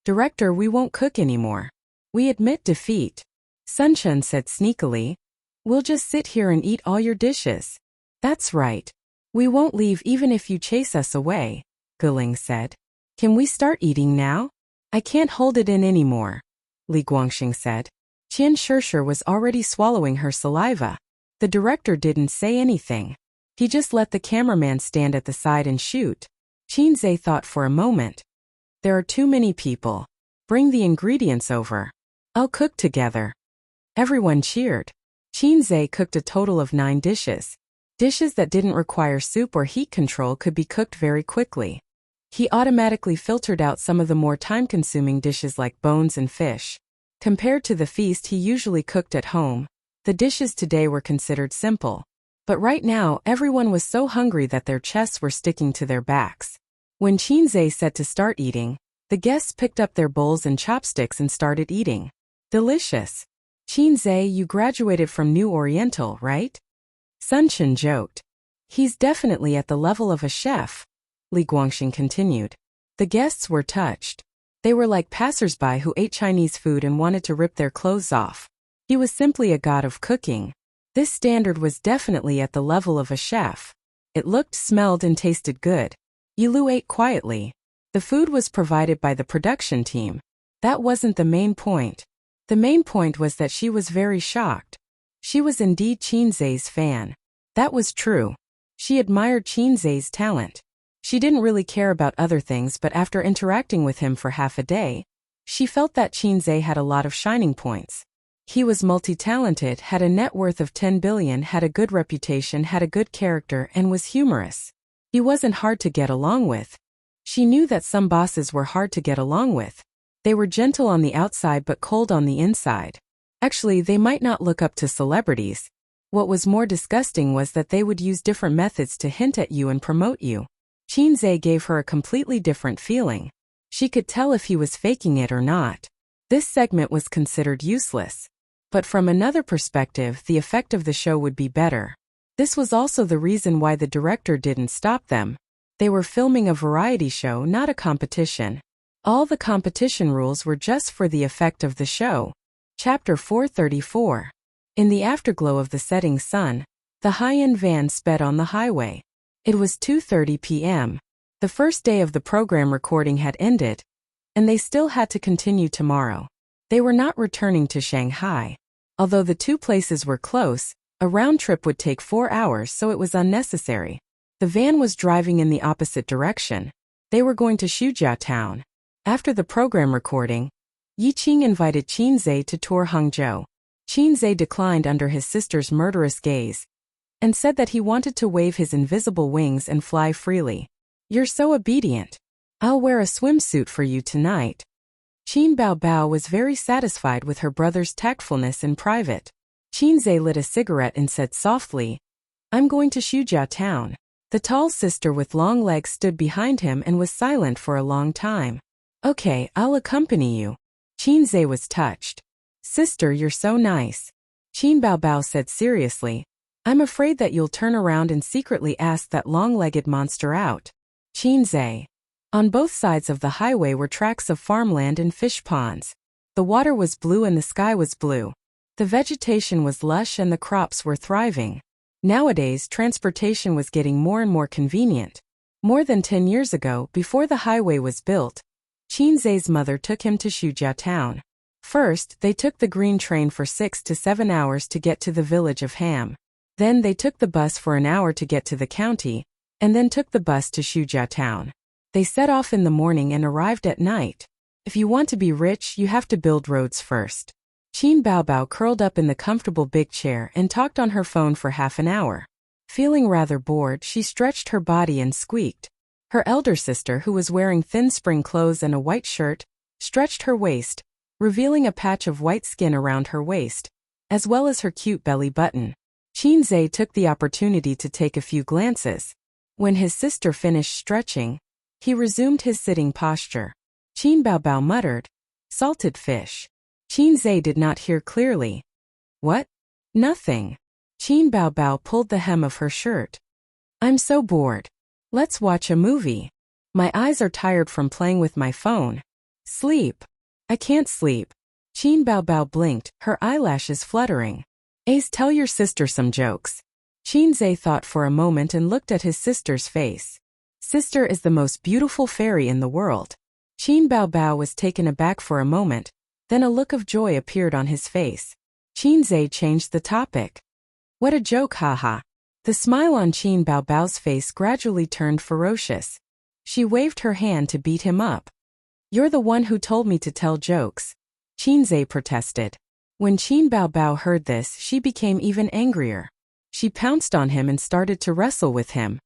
Director, we won't cook anymore. We admit defeat. Sun Chen said sneakily. We'll just sit here and eat all your dishes. That's right. We won't leave even if you chase us away, Guling said. Can we start eating now? I can't hold it in anymore, Li Guangxing said. Qian Shishir was already swallowing her saliva. The director didn't say anything. He just let the cameraman stand at the side and shoot. Qinze thought for a moment. There are too many people. Bring the ingredients over. I'll cook together. Everyone cheered. Qinze cooked a total of 9 dishes. Dishes that didn't require soup or heat control could be cooked very quickly. He automatically filtered out some of the more time-consuming dishes like bones and fish. Compared to the feast he usually cooked at home, the dishes today were considered simple. But right now, everyone was so hungry that their chests were sticking to their backs. When Qinze said to start eating, the guests picked up their bowls and chopsticks and started eating. Delicious. Qinze, you graduated from New Oriental, right? Sun Chen joked. He's definitely at the level of a chef. Li Guangxing continued. The guests were touched. They were like passers-by who ate Chinese food and wanted to rip their clothes off. He was simply a god of cooking. This standard was definitely at the level of a chef. It looked, smelled, and tasted good. Yilu ate quietly. The food was provided by the production team. That wasn't the main point. The main point was that she was very shocked. She was indeed Qinze's fan. That was true. She admired Qinze's talent. She didn't really care about other things, but after interacting with him for half a day, she felt that Qinze had a lot of shining points. He was multi-talented, had a net worth of 10 billion, had a good reputation, had a good character, and was humorous. He wasn't hard to get along with. She knew that some bosses were hard to get along with. They were gentle on the outside but cold on the inside. Actually, they might not look up to celebrities. What was more disgusting was that they would use different methods to hint at you and promote you. Qinze gave her a completely different feeling. She could tell if he was faking it or not. This segment was considered useless. But from another perspective, the effect of the show would be better. This was also the reason why the director didn't stop them. They were filming a variety show, not a competition. All the competition rules were just for the effect of the show. Chapter 434. In the afterglow of the setting sun, the high-end van sped on the highway. It was 2:30 p.m. The first day of the program recording had ended, and they still had to continue tomorrow. They were not returning to Shanghai. Although the two places were close, a round trip would take 4 hours, so it was unnecessary. The van was driving in the opposite direction. They were going to Shujiao town. After the program recording, Yi Qing invited Qinze to tour Hangzhou. Qinze declined under his sister's murderous gaze and said that he wanted to wave his invisible wings and fly freely. You're so obedient. I'll wear a swimsuit for you tonight. Qin Baobao was very satisfied with her brother's tactfulness in private. Qinze lit a cigarette and said softly, I'm going to Shujiao town. The tall sister with long legs stood behind him and was silent for a long time. Okay, I'll accompany you. Qinze was touched. Sister, you're so nice. Qin Baobao said seriously, I'm afraid that you'll turn around and secretly ask that long-legged monster out. Qinze. On both sides of the highway were tracts of farmland and fish ponds. The water was blue and the sky was blue. The vegetation was lush and the crops were thriving. Nowadays, transportation was getting more and more convenient. More than 10 years ago, before the highway was built, Qinze's mother took him to Shujiao town. First, they took the green train for 6 to 7 hours to get to the village of Ham. Then they took the bus for an hour to get to the county, and then took the bus to Shujiao town. They set off in the morning and arrived at night. If you want to be rich, you have to build roads first. Qin Baobao curled up in the comfortable big chair and talked on her phone for half an hour. Feeling rather bored, she stretched her body and squeaked. Her elder sister, who was wearing thin spring clothes and a white shirt, stretched her waist, revealing a patch of white skin around her waist, as well as her cute belly button. Qinze took the opportunity to take a few glances. When his sister finished stretching, he resumed his sitting posture. Qin Baobao muttered, salted fish. Qinze did not hear clearly. What? Nothing. Qin Baobao pulled the hem of her shirt. I'm so bored. Let's watch a movie. My eyes are tired from playing with my phone. Sleep. I can't sleep. Qin Baobao blinked, her eyelashes fluttering. Ace, tell your sister some jokes. Qinze thought for a moment and looked at his sister's face. Sister is the most beautiful fairy in the world. Qin Baobao was taken aback for a moment, Then a look of joy appeared on his face. Qinzhe changed the topic. What a joke, haha. The smile on Qin Baobao's face gradually turned ferocious. She waved her hand to beat him up. You're the one who told me to tell jokes, Qinzhe protested. When Qin Baobao heard this, she became even angrier. She pounced on him and started to wrestle with him.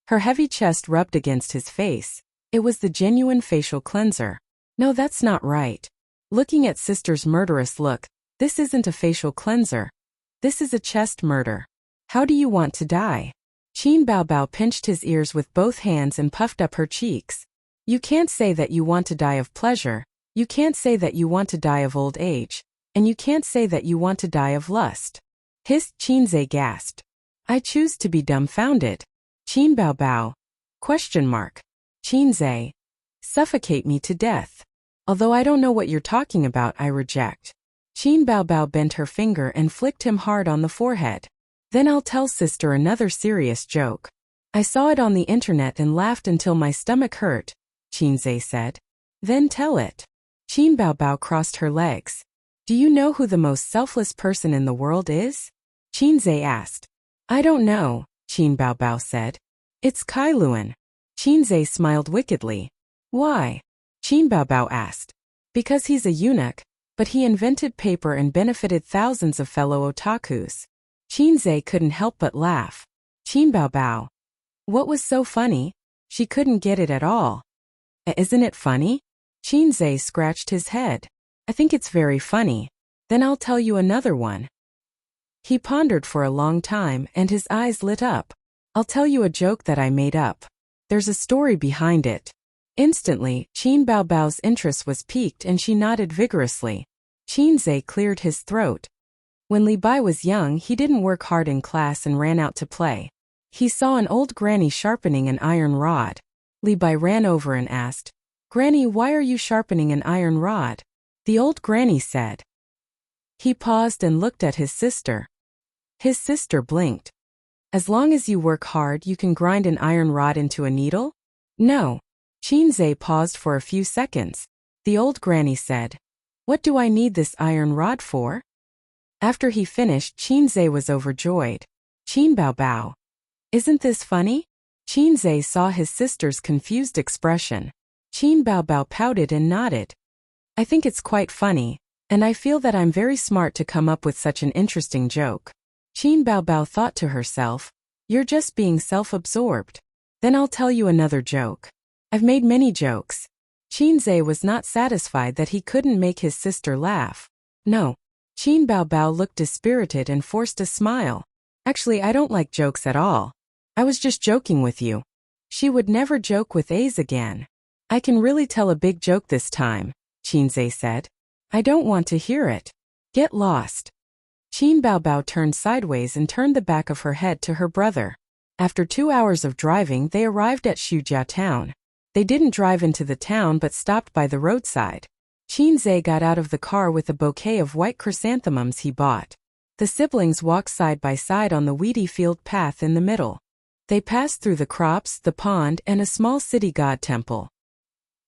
Her heavy chest rubbed against his face. It was the genuine facial cleanser. No, that's not right. Looking at sister's murderous look, this isn't a facial cleanser. This is a chest murder. How do you want to die? Qin Baobao pinched his ears with both hands and puffed up her cheeks. You can't say that you want to die of pleasure. You can't say that you want to die of old age. And you can't say that you want to die of lust. Hissed, Qinzhe gasped. I choose to be dumbfounded. Qin Baobao. Question mark. Qinzhe. Suffocate me to death. Although I don't know what you're talking about, I reject. Qin Baobao bent her finger and flicked him hard on the forehead. Then I'll tell sister another serious joke. I saw it on the internet and laughed until my stomach hurt, Qinzhe said. Then tell it. Qin Baobao crossed her legs. Do you know who the most selfless person in the world is? Qinzhe asked. I don't know, Qin Baobao said. It's Kailuan. Qinzhe smiled wickedly. Why? Qin Baobao asked. Because he's a eunuch, but he invented paper and benefited thousands of fellow otakus. Qinzhe couldn't help but laugh. Qin Baobao. What was so funny? She couldn't get it at all. Isn't it funny? Qinzhe scratched his head. I think it's very funny. Then I'll tell you another one. He pondered for a long time and his eyes lit up. I'll tell you a joke that I made up. There's a story behind it. Instantly, Qin Baobao's interest was piqued and she nodded vigorously. Qinzhe cleared his throat. When Li Bai was young, he didn't work hard in class and ran out to play. He saw an old granny sharpening an iron rod. Li Bai ran over and asked, Granny, why are you sharpening an iron rod? The old granny said. He paused and looked at his sister. His sister blinked. As long as you work hard, you can grind an iron rod into a needle? No. Qinzhe paused for a few seconds. The old granny said, What do I need this iron rod for? After he finished, Qinzhe was overjoyed. Qin Baobao. Isn't this funny? Qinzhe saw his sister's confused expression. Qin Baobao pouted and nodded. I think it's quite funny, and I feel that I'm very smart to come up with such an interesting joke. Qin Baobao thought to herself, You're just being self-absorbed. Then I'll tell you another joke. I've made many jokes. Qinzhe was not satisfied that he couldn't make his sister laugh. No. Qin Baobao looked dispirited and forced a smile. Actually, I don't like jokes at all. I was just joking with you. She would never joke with A's again. I can really tell a big joke this time, Qinzhe said. I don't want to hear it. Get lost. Qin Baobao turned sideways and turned the back of her head to her brother. After 2 hours of driving, they arrived at Shujia town. They didn't drive into the town but stopped by the roadside. Qinzhe got out of the car with a bouquet of white chrysanthemums he bought. The siblings walked side by side on the weedy field path in the middle. They passed through the crops, the pond, and a small city god temple.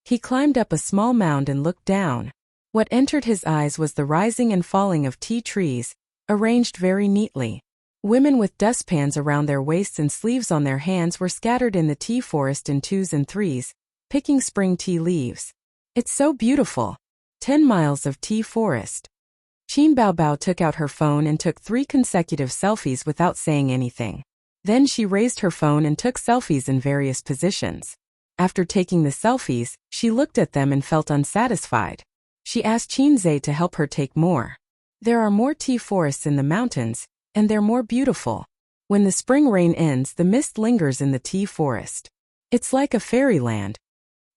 He climbed up a small mound and looked down. What entered his eyes was the rising and falling of tea trees, arranged very neatly. Women with dustpans around their waists and sleeves on their hands were scattered in the tea forest in 2s and 3s, picking spring tea leaves. It's so beautiful. 10 miles of tea forest. Qin Baobao took out her phone and took 3 consecutive selfies without saying anything. Then she raised her phone and took selfies in various positions. After taking the selfies, she looked at them and felt unsatisfied. She asked Qinzhe to help her take more. There are more tea forests in the mountains, and they're more beautiful. When the spring rain ends, the mist lingers in the tea forest. It's like a fairyland.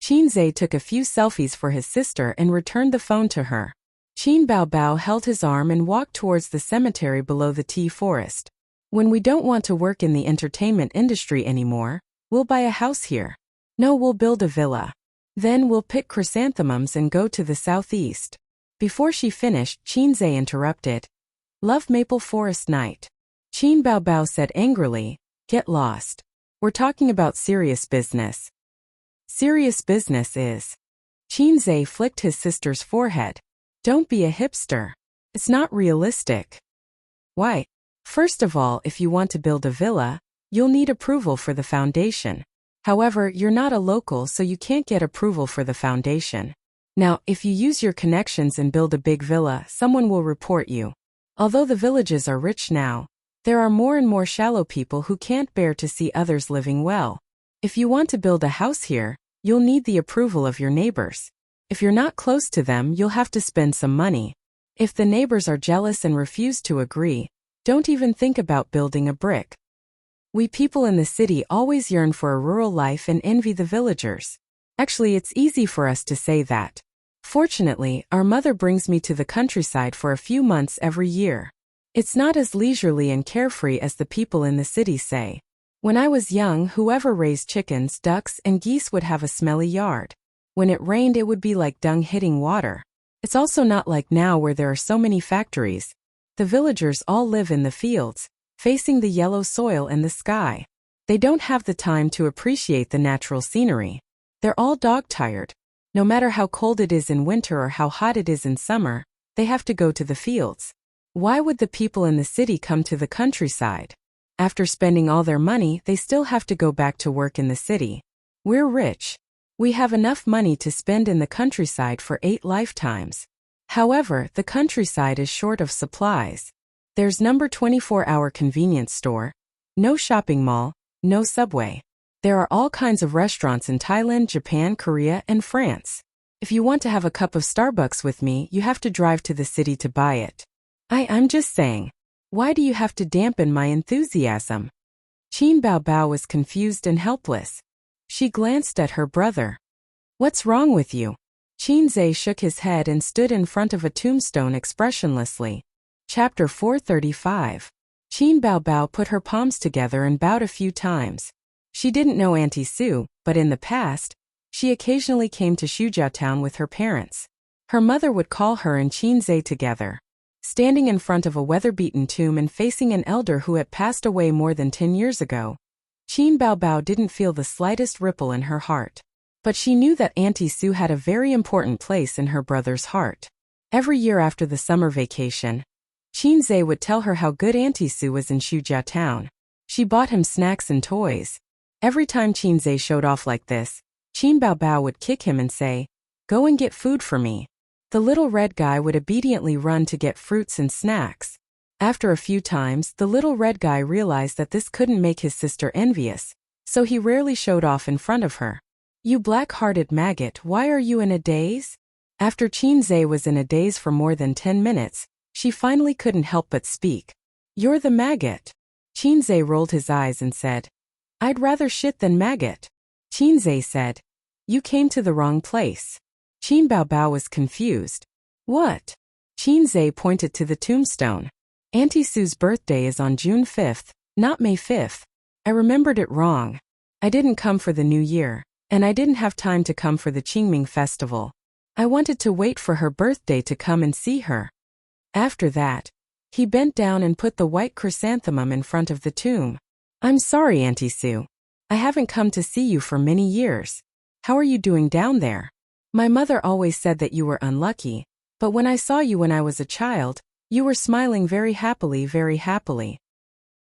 Qinzhe took a few selfies for his sister and returned the phone to her. Qin Baobao held his arm and walked towards the cemetery below the tea forest. When we don't want to work in the entertainment industry anymore, we'll buy a house here. No, we'll build a villa. Then we'll pick chrysanthemums and go to the southeast. Before she finished, Qinzhe interrupted. Love Maple Forest Night. Qin Baobao said angrily, Get lost. We're talking about serious business. Serious business is. Qinzhe flicked his sister's forehead. Don't be a hipster. It's not realistic. Why? First of all, if you want to build a villa, you'll need approval for the foundation. However, you're not a local, so you can't get approval for the foundation. Now, if you use your connections and build a big villa, someone will report you. Although the villages are rich now, there are more and more shallow people who can't bear to see others living well. If you want to build a house here, you'll need the approval of your neighbors. If you're not close to them, you'll have to spend some money. If the neighbors are jealous and refuse to agree, don't even think about building a brick. We people in the city always yearn for a rural life and envy the villagers. Actually, it's easy for us to say that. Fortunately, our mother brings me to the countryside for a few months every year. It's not as leisurely and carefree as the people in the city say. When I was young, whoever raised chickens, ducks, and geese would have a smelly yard. When it rained, it would be like dung hitting water. It's also not like now where there are so many factories. The villagers all live in the fields, facing the yellow soil and the sky. They don't have the time to appreciate the natural scenery. They're all dog-tired. No matter how cold it is in winter or how hot it is in summer, they have to go to the fields. Why would the people in the city come to the countryside? After spending all their money, they still have to go back to work in the city. We're rich. We have enough money to spend in the countryside for 8 lifetimes. However, the countryside is short of supplies. There's no 24-hour convenience store, no shopping mall, no subway. There are all kinds of restaurants in Thailand, Japan, Korea, and France. If you want to have a cup of Starbucks with me, you have to drive to the city to buy it. I'm just saying. Why do you have to dampen my enthusiasm? Qin Baobao was confused and helpless. She glanced at her brother. What's wrong with you? Qin Zhe shook his head and stood in front of a tombstone expressionlessly. Chapter 435. Qin Baobao put her palms together and bowed a few times. She didn't know Auntie Sue, but in the past, she occasionally came to Shujiao Town with her parents. Her mother would call her and Qin Zhe together. Standing in front of a weather-beaten tomb and facing an elder who had passed away more than 10 years ago, Qin Baobao didn't feel the slightest ripple in her heart. But she knew that Auntie Sue had a very important place in her brother's heart. Every year after the summer vacation, Qin Zhe would tell her how good Auntie Sue was in Shujiao Town. She bought him snacks and toys. Every time Qin Zhe showed off like this, Qin Baobao would kick him and say, "Go and get food for me." The little red guy would obediently run to get fruits and snacks. After a few times, the little red guy realized that this couldn't make his sister envious, so he rarely showed off in front of her. "You black-hearted maggot, why are you in a daze?" After Qin Zhe was in a daze for more than 10 minutes, she finally couldn't help but speak. "You're the maggot." Qin Zhe rolled his eyes and said, "I'd rather shit than maggot." Qin Zhe said, "You came to the wrong place." Qin Baobao was confused. "What?" Qin Zhe pointed to the tombstone. "Auntie Sue's birthday is on June 5th, not May 5th. I remembered it wrong. I didn't come for the New Year, and I didn't have time to come for the Qingming festival. I wanted to wait for her birthday to come and see her." After that, he bent down and put the white chrysanthemum in front of the tomb. "I'm sorry, Auntie Sue. I haven't come to see you for many years. How are you doing down there? My mother always said that you were unlucky, but when I saw you when I was a child, you were smiling very happily, very happily.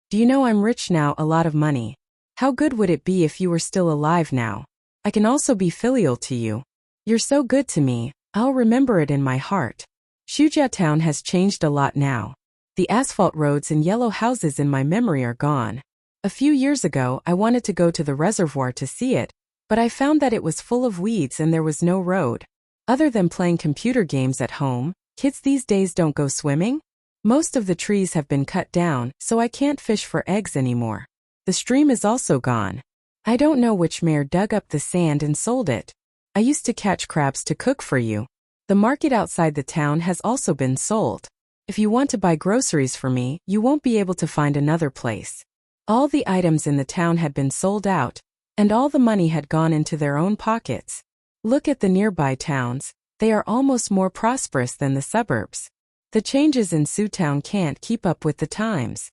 Do you know I'm rich now, a lot of money. How good would it be if you were still alive now? I can also be filial to you. You're so good to me, I'll remember it in my heart." Shujiao Town has changed a lot now. The asphalt roads and yellow houses in my memory are gone. A few years ago, I wanted to go to the reservoir to see it, but I found that it was full of weeds and there was no road. Other than playing computer games at home, kids these days don't go swimming. Most of the trees have been cut down, so I can't fish for eggs anymore. The stream is also gone. I don't know which mayor dug up the sand and sold it. I used to catch crabs to cook for you. The market outside the town has also been sold. If you want to buy groceries for me, you won't be able to find another place. All the items in the town had been sold out, and all the money had gone into their own pockets. Look at the nearby towns, they are almost more prosperous than the suburbs. The changes in Su Town can't keep up with the times.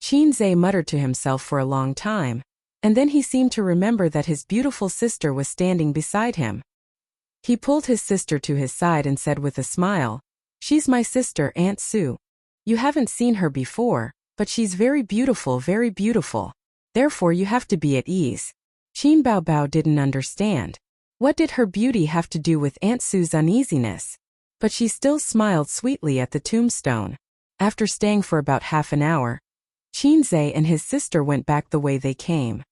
Qin Zhe muttered to himself for a long time, and then he seemed to remember that his beautiful sister was standing beside him. He pulled his sister to his side and said with a smile, She's my sister, Aunt Sue. You haven't seen her before, but she's very beautiful, very beautiful. Therefore you have to be at ease. Qin Baobao didn't understand. What did her beauty have to do with Aunt Sue's uneasiness? But she still smiled sweetly at the tombstone. After staying for about half an hour, Qinzhe and his sister went back the way they came.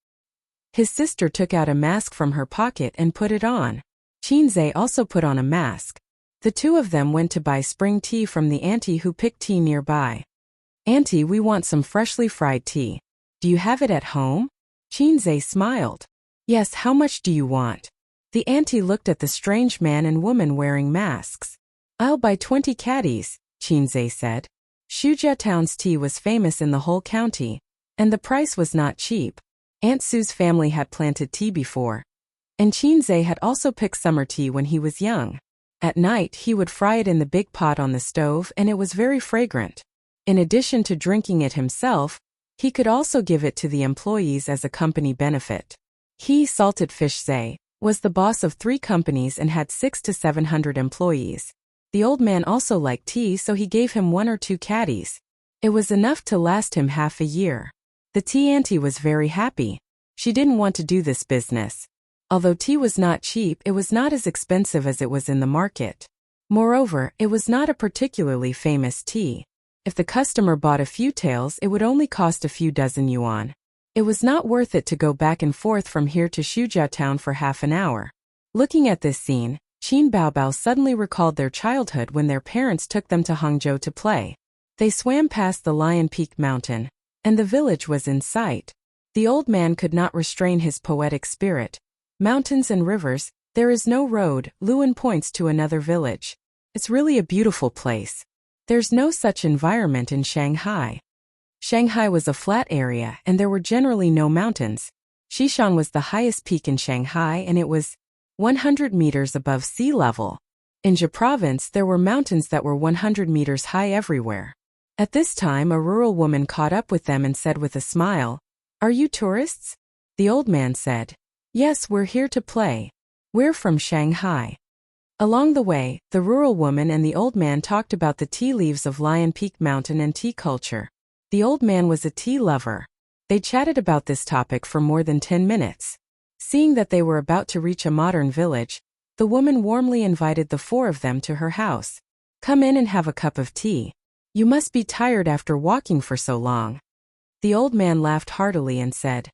His sister took out a mask from her pocket and put it on. Qinzhe also put on a mask. The two of them went to buy spring tea from the auntie who picked tea nearby. Auntie, we want some freshly fried tea. Do you have it at home? Qinzhe smiled. Yes, how much do you want? The auntie looked at the strange man and woman wearing masks. I'll buy 20 caddies, Qinzhe said. Shujia Town's tea was famous in the whole county, and the price was not cheap. Aunt Sue's family had planted tea before, and Qinzhe had also picked summer tea when he was young. At night he would fry it in the big pot on the stove and it was very fragrant. In addition to drinking it himself, he could also give it to the employees as a company benefit. He, Salted Fish Zhe, was the boss of 3 companies and had 600 to 700 employees. The old man also liked tea, so he gave him 1 or 2 caddies. It was enough to last him half a year. The tea auntie was very happy. She didn't want to do this business. Although tea was not cheap, it was not as expensive as it was in the market. Moreover, it was not a particularly famous tea. If the customer bought a few taels, it would only cost a few dozen yuan. It was not worth it to go back and forth from here to Shujia Town for half an hour. Looking at this scene, Qin Baobao suddenly recalled their childhood when their parents took them to Hangzhou to play. They swam past the Lion Peak Mountain, and the village was in sight. The old man could not restrain his poetic spirit. Mountains and rivers, there is no road, Luan points to another village. It's really a beautiful place. There's no such environment in Shanghai. Shanghai was a flat area and there were generally no mountains. Xishan was the highest peak in Shanghai and it was 100 meters above sea level. In Zhe province there were mountains that were 100 meters high everywhere. At this time a rural woman caught up with them and said with a smile, "Are you tourists?" The old man said, "Yes, we're here to play. We're from Shanghai." Along the way, the rural woman and the old man talked about the tea leaves of Lion Peak Mountain and tea culture. The old man was a tea lover. They chatted about this topic for more than 10 minutes. Seeing that they were about to reach a modern village, the woman warmly invited the 4 of them to her house. "Come in and have a cup of tea. You must be tired after walking for so long." The old man laughed heartily and said,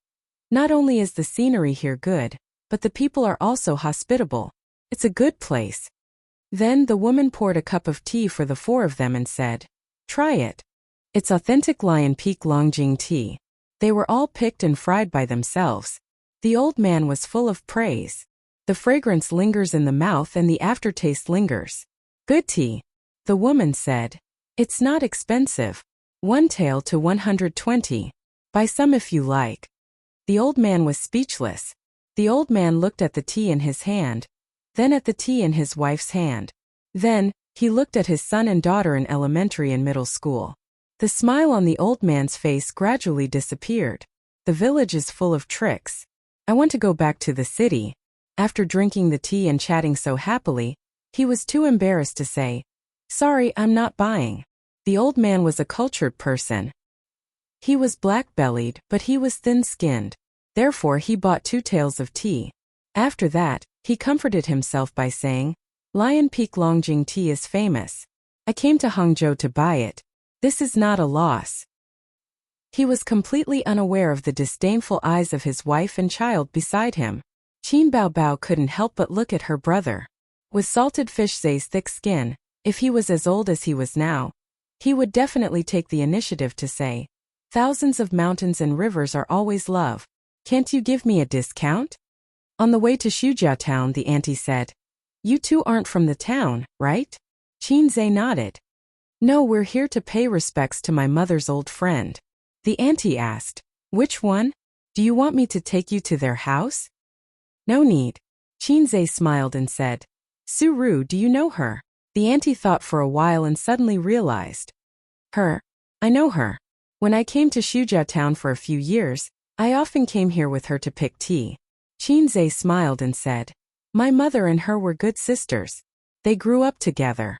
"Not only is the scenery here good, but the people are also hospitable. It's a good place." Then the woman poured a cup of tea for the 4 of them and said, "Try it. It's authentic Lion Peak Longjing tea." They were all picked and fried by themselves. The old man was full of praise. The fragrance lingers in the mouth and the aftertaste lingers. "Good tea," the woman said. "It's not expensive. 1 tael to 120. Buy some if you like." The old man was speechless. The old man looked at the tea in his hand, then at the tea in his wife's hand. Then, he looked at his son and daughter in elementary and middle school. The smile on the old man's face gradually disappeared. The village is full of tricks. I want to go back to the city. After drinking the tea and chatting so happily, he was too embarrassed to say, "Sorry, I'm not buying." The old man was a cultured person. He was black-bellied, but he was thin-skinned. Therefore he bought 2 taels of tea. After that, he comforted himself by saying, "Lion Peak Longjing tea is famous. I came to Hangzhou to buy it. This is not a loss." He was completely unaware of the disdainful eyes of his wife and child beside him. Qin Baobao couldn't help but look at her brother. With Salted Fish Zhe's thick skin, if he was as old as he was now, he would definitely take the initiative to say, "Thousands of mountains and rivers are always love. Can't you give me a discount?" On the way to Shujia Town, the auntie said, "You two aren't from the town, right?" Qinzhe nodded. "No, we're here to pay respects to my mother's old friend." The auntie asked, "Which one? Do you want me to take you to their house?" "No need." Qinzhe smiled and said, "Su Ru, do you know her?" The auntie thought for a while and suddenly realized. "Her? I know her. When I came to Shujia Town for a few years, I often came here with her to pick tea." Qinzhe smiled and said, "My mother and her were good sisters. They grew up together."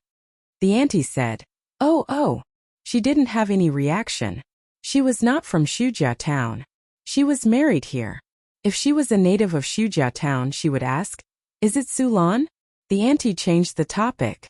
The auntie said. Oh. She didn't have any reaction. She was not from Shujia town. She was married here. If she was a native of Shujia town, she would ask, "Is it Sulan?" The auntie changed the topic.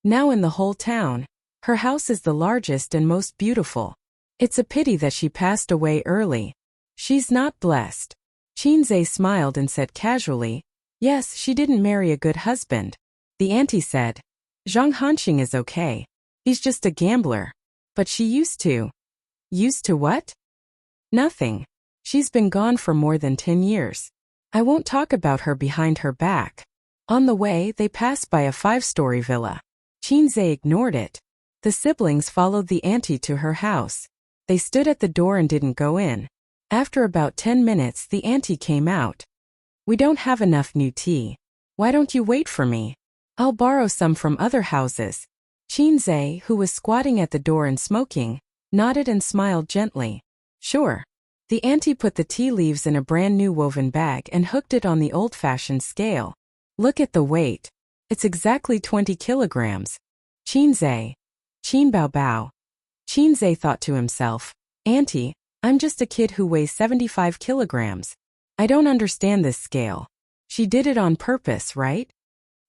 Now in the whole town, her house is the largest and most beautiful. It's a pity that she passed away early. She's not blessed. Qinzhe smiled and said casually, "Yes, she didn't marry a good husband." The auntie said, "Zhang Hanxing is okay. He's just a gambler. But she used to." Used to what? Nothing. She's been gone for more than 10 years. I won't talk about her behind her back. On the way, they passed by a 5-story villa. Qinzhe ignored it. The siblings followed the auntie to her house. They stood at the door and didn't go in. After about 10 minutes, the auntie came out. "We don't have enough new tea. Why don't you wait for me? I'll borrow some from other houses." Qinzhe, who was squatting at the door and smoking, nodded and smiled gently. "Sure." The auntie put the tea leaves in a brand new woven bag and hooked it on the old-fashioned scale. "Look at the weight. It's exactly 20 kilograms. Qinzhe. Qin Bao Bao." Qinzhe thought to himself, "Auntie, I'm just a kid who weighs 75 kilograms. I don't understand this scale. She did it on purpose, right?"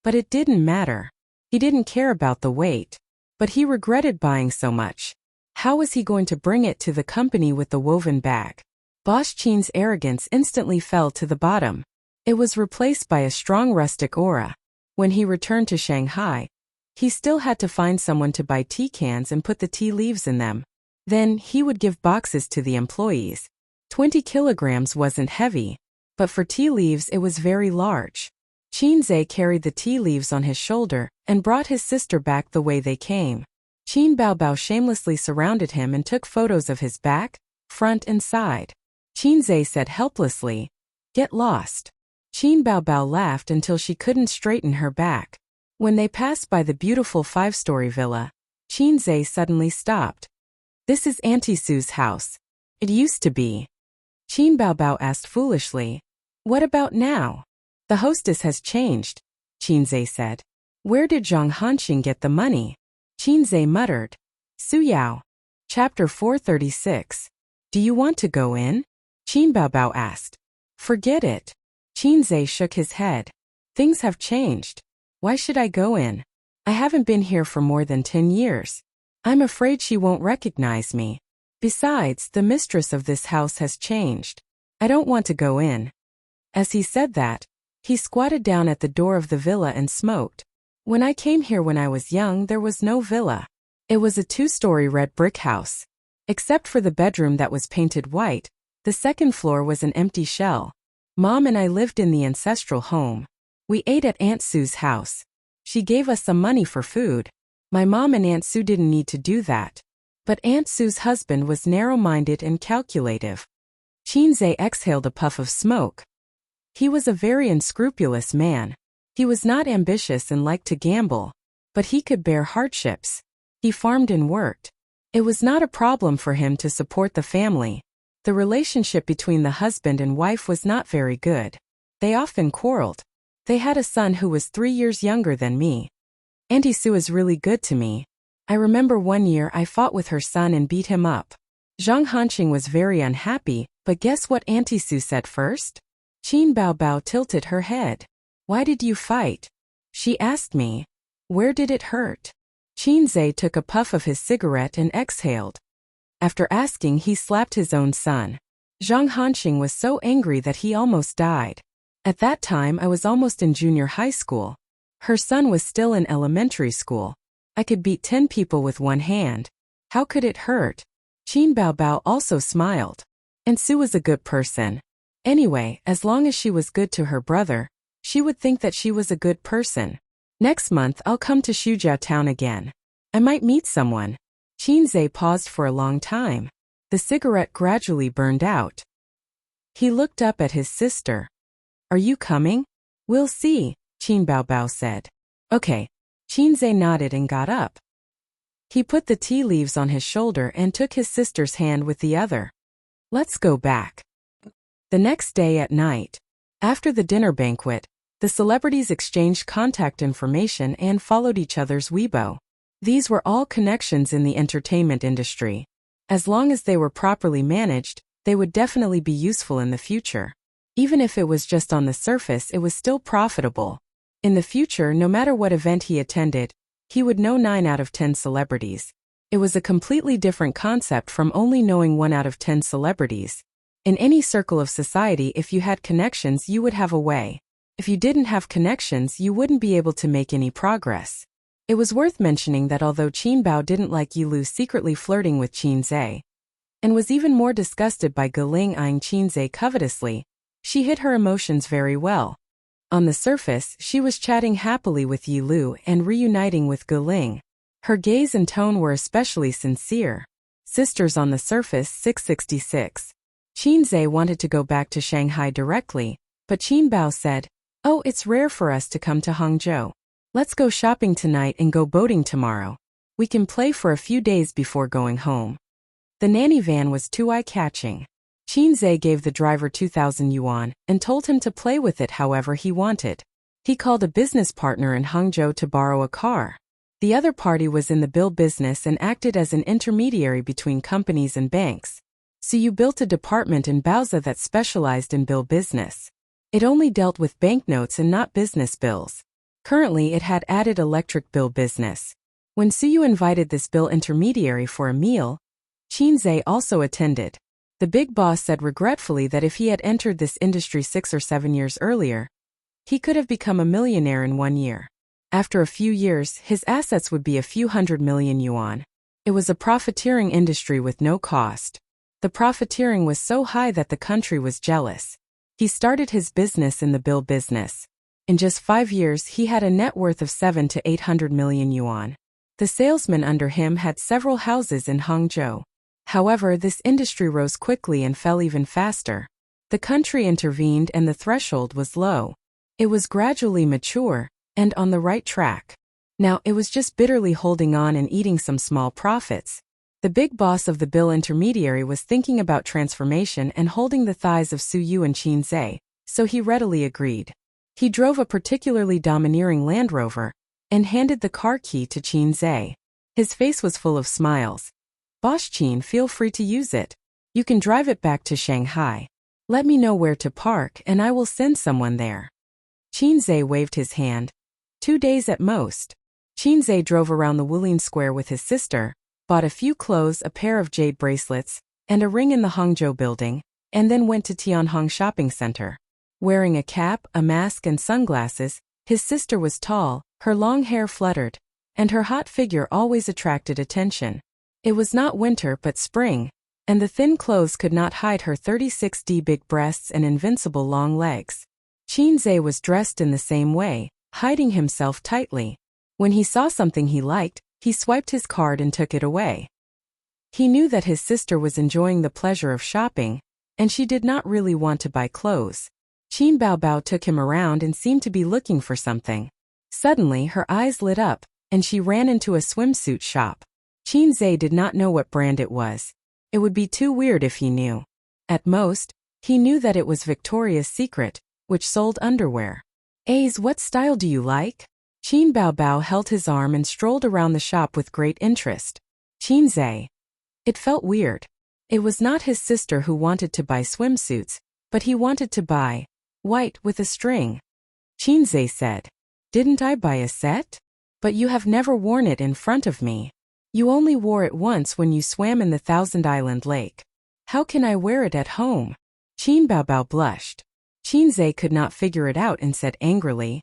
But it didn't matter. He didn't care about the weight. But he regretted buying so much. How was he going to bring it to the company with the woven bag? Boss Qin's arrogance instantly fell to the bottom. It was replaced by a strong rustic aura. When he returned to Shanghai, he still had to find someone to buy tea cans and put the tea leaves in them. Then he would give boxes to the employees. 20 kilograms wasn't heavy, but for tea leaves it was very large. Qinzhe carried the tea leaves on his shoulder and brought his sister back the way they came. Qin Baobao shamelessly surrounded him and took photos of his back, front and side. Qinzhe said helplessly, "Get lost." Qin Baobao laughed until she couldn't straighten her back. When they passed by the beautiful 5-story villa, Qinzhe suddenly stopped. "This is Auntie Sue's house. It used to be." Qin Baobao asked foolishly, "What about now?" "The hostess has changed," Qinzhe said. "Where did Zhang Hanxing get the money?" Qinzhe muttered. Su Yao. Chapter 436. "Do you want to go in?" Qin Baobao asked. "Forget it." Qinzhe shook his head. "Things have changed. Why should I go in? I haven't been here for more than 10 years. I'm afraid she won't recognize me. Besides, the mistress of this house has changed. I don't want to go in." As he said that, he squatted down at the door of the villa and smoked. "When I came here when I was young, there was no villa. It was a 2-story red brick house. Except for the bedroom that was painted white, the second floor was an empty shell. Mom and I lived in the ancestral home. We ate at Aunt Sue's house. She gave us some money for food. My mom and Aunt Sue didn't need to do that. But Aunt Sue's husband was narrow-minded and calculative." Qinzhe exhaled a puff of smoke. He was a very unscrupulous man. He was not ambitious and liked to gamble, but he could bear hardships. He farmed and worked. It was not a problem for him to support the family. The relationship between the husband and wife was not very good. They often quarreled. They had a son who was 3 years younger than me. Auntie Sue is really good to me. I remember one year I fought with her son and beat him up. Zhang Hanxing was very unhappy, but guess what Auntie Sue said first? Qin Baobao tilted her head. "Why did you fight?" she asked me. "Where did it hurt?" Qinzhe took a puff of his cigarette and exhaled. After asking, he slapped his own son. Zhang Hanxing was so angry that he almost died. At that time I was almost in junior high school. Her son was still in elementary school. I could beat 10 people with one hand. How could it hurt? Qin Baobao also smiled. And Sue was a good person. Anyway, as long as she was good to her brother, she would think that she was a good person. Next month I'll come to Shujia town again. I might meet someone. Qinzhe paused for a long time. The cigarette gradually burned out. He looked up at his sister. "Are you coming?" "We'll see," Qin Baobao said. "Okay." Qinzhe nodded and got up. He put the tea leaves on his shoulder and took his sister's hand with the other. "Let's go back." The next day at night, after the dinner banquet, the celebrities exchanged contact information and followed each other's Weibo. These were all connections in the entertainment industry. As long as they were properly managed, they would definitely be useful in the future. Even if it was just on the surface, it was still profitable. In the future, no matter what event he attended, he would know 9 out of 10 celebrities. It was a completely different concept from only knowing 1 out of 10 celebrities. In any circle of society, if you had connections, you would have a way. If you didn't have connections, you wouldn't be able to make any progress. It was worth mentioning that although Qin Bao didn't like Yilu secretly flirting with Qin Zhe, and was even more disgusted by Galing eyeing Qin Zhe covetously, she hid her emotions very well. On the surface, she was chatting happily with Yilu and reuniting with Galing. Her gaze and tone were especially sincere. Sisters on the surface. 666. Qin Zhe wanted to go back to Shanghai directly, but Qin Bao said, "Oh, it's rare for us to come to Hangzhou. Let's go shopping tonight and go boating tomorrow. We can play for a few days before going home." The nanny van was too eye-catching. Qin Zhe gave the driver 2,000 yuan and told him to play with it however he wanted. He called a business partner in Hangzhou to borrow a car. The other party was in the bill business and acted as an intermediary between companies and banks. So you built a department in Baozi that specialized in bill business. It only dealt with banknotes and not business bills. Currently, it had added electric bill business. When Suyu invited this bill intermediary for a meal, Qin Zhe also attended. The big boss said regretfully that if he had entered this industry 6 or 7 years earlier, he could have become a millionaire in 1 year. After a few years, his assets would be a few hundred million yuan. It was a profiteering industry with no cost. The profiteering was so high that the country was jealous. He started his business in the bill business. In just 5 years, he had a net worth of 700 to 800 million yuan. The salesmen under him had several houses in Hangzhou. However, this industry rose quickly and fell even faster. The country intervened and the threshold was low. It was gradually mature and on the right track. Now, it was just bitterly holding on and eating some small profits. The big boss of the bill intermediary was thinking about transformation and holding the thighs of Su Yu and Qin Zhe, so he readily agreed. He drove a particularly domineering Land Rover and handed the car key to Qin Zhe. His face was full of smiles. "Boss Qin, feel free to use it. You can drive it back to Shanghai. Let me know where to park and I will send someone there." Qin Zhe waved his hand. 2 days at most. Qin Zhe drove around the Wulin Square with his sister, bought a few clothes, a pair of jade bracelets, and a ring in the Hangzhou building, and then went to Tianhong Shopping Center. Wearing a cap, a mask, and sunglasses, his sister was tall, her long hair fluttered, and her hot figure always attracted attention. It was not winter but spring, and the thin clothes could not hide her 36D big breasts and invincible long legs. Qin Zhe was dressed in the same way, hiding himself tightly. When he saw something he liked, he swiped his card and took it away. He knew that his sister was enjoying the pleasure of shopping, and she did not really want to buy clothes. Qin Baobao took him around and seemed to be looking for something. Suddenly, her eyes lit up, and she ran into a swimsuit shop. Qin Zhe did not know what brand it was. It would be too weird if he knew. At most, he knew that it was Victoria's Secret, which sold underwear. "Ace, what style do you like?" Qin Baobao held his arm and strolled around the shop with great interest. Qin Zhe. It felt weird. It was not his sister who wanted to buy swimsuits, but he wanted to buy white with a string. Qin Zhe said, "Didn't I buy a set? But you have never worn it in front of me. You only wore it once when you swam in the Thousand Island Lake. How can I wear it at home?" Qin Baobao blushed. Qin Zhe could not figure it out and said angrily,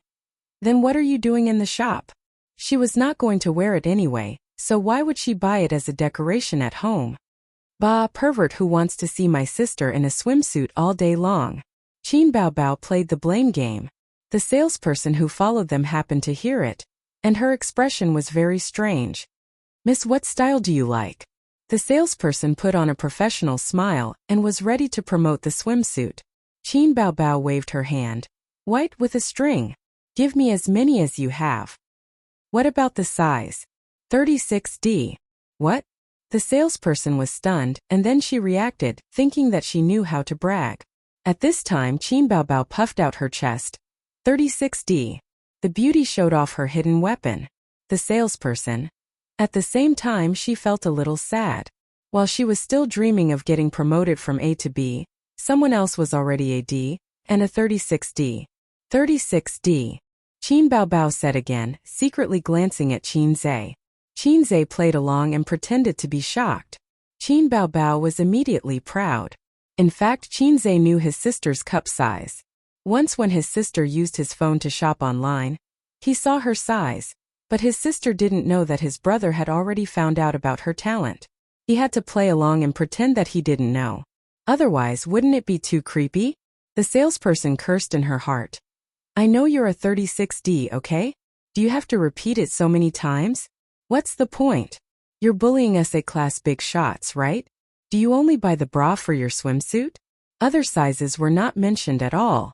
"Then what are you doing in the shop?" She was not going to wear it anyway, so why would she buy it as a decoration at home? "Bah, pervert who wants to see my sister in a swimsuit all day long." Qin Baobao played the blame game. The salesperson who followed them happened to hear it, and her expression was very strange. "Miss, what style do you like?" The salesperson put on a professional smile and was ready to promote the swimsuit. Qin Baobao waved her hand. "White with a string. Give me as many as you have." "What about the size?" 36D. "What?" The salesperson was stunned, and then she reacted, thinking that she knew how to brag. At this time, Qin Baobao puffed out her chest. 36D. The beauty showed off her hidden weapon. The salesperson. At the same time, she felt a little sad. While she was still dreaming of getting promoted from A to B, someone else was already a D, and a 36D. 36D. Qin Baobao said again, secretly glancing at Qin Zhe. Qin Zhe played along and pretended to be shocked. Qin Baobao was immediately proud. In fact, Qin Zhe knew his sister's cup size. Once when his sister used his phone to shop online, he saw her size, but his sister didn't know that his brother had already found out about her talent. He had to play along and pretend that he didn't know. Otherwise, wouldn't it be too creepy? The salesperson cursed in her heart. I know you're a 36D, okay? Do you have to repeat it so many times? What's the point? You're bullying us at class big shots, right? Do you only buy the bra for your swimsuit? Other sizes were not mentioned at all.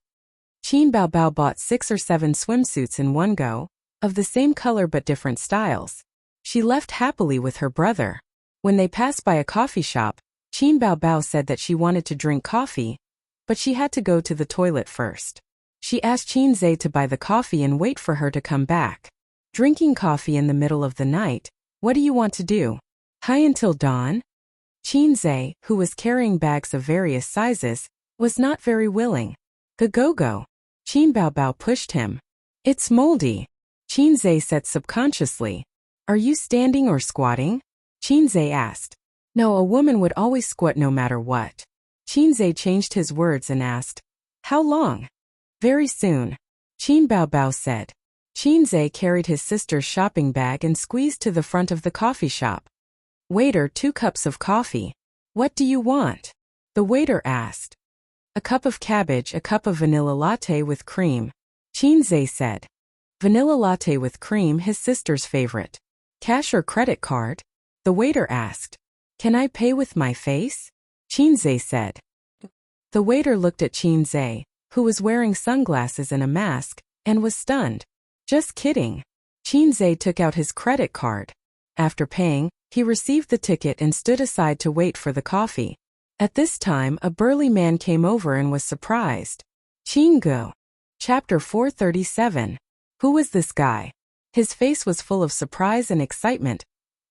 Qin Baobao bought 6 or 7 swimsuits in one go, of the same color but different styles. She left happily with her brother. When they passed by a coffee shop, Qin Baobao said that she wanted to drink coffee, but she had to go to the toilet first. She asked Qin Zhe to buy the coffee and wait for her to come back. Drinking coffee in the middle of the night, what do you want to do? High until dawn? Qin Zhe, who was carrying bags of various sizes, was not very willing. Go. Qin Baobao pushed him. It's moldy. Qin Zhe said subconsciously. Are you standing or squatting? Qin Zhe asked. No, a woman would always squat no matter what. Qin Zhe changed his words and asked. How long? Very soon. Qin Baobao said. Qin Zhe carried his sister's shopping bag and squeezed to the front of the coffee shop. Waiter, 2 cups of coffee. What do you want? The waiter asked. A cup of cabbage, a cup of vanilla latte with cream. Qin Zhe said. Vanilla latte with cream, his sister's favorite. Cash or credit card? The waiter asked. Can I pay with my face? Qin Zhe said. The waiter looked at Qin Zhe, who was wearing sunglasses and a mask, and was stunned. Just kidding. Qin Zhe took out his credit card. After paying, he received the ticket and stood aside to wait for the coffee. At this time, a burly man came over and was surprised. Qinggu. Chapter 437. Who was this guy? His face was full of surprise and excitement,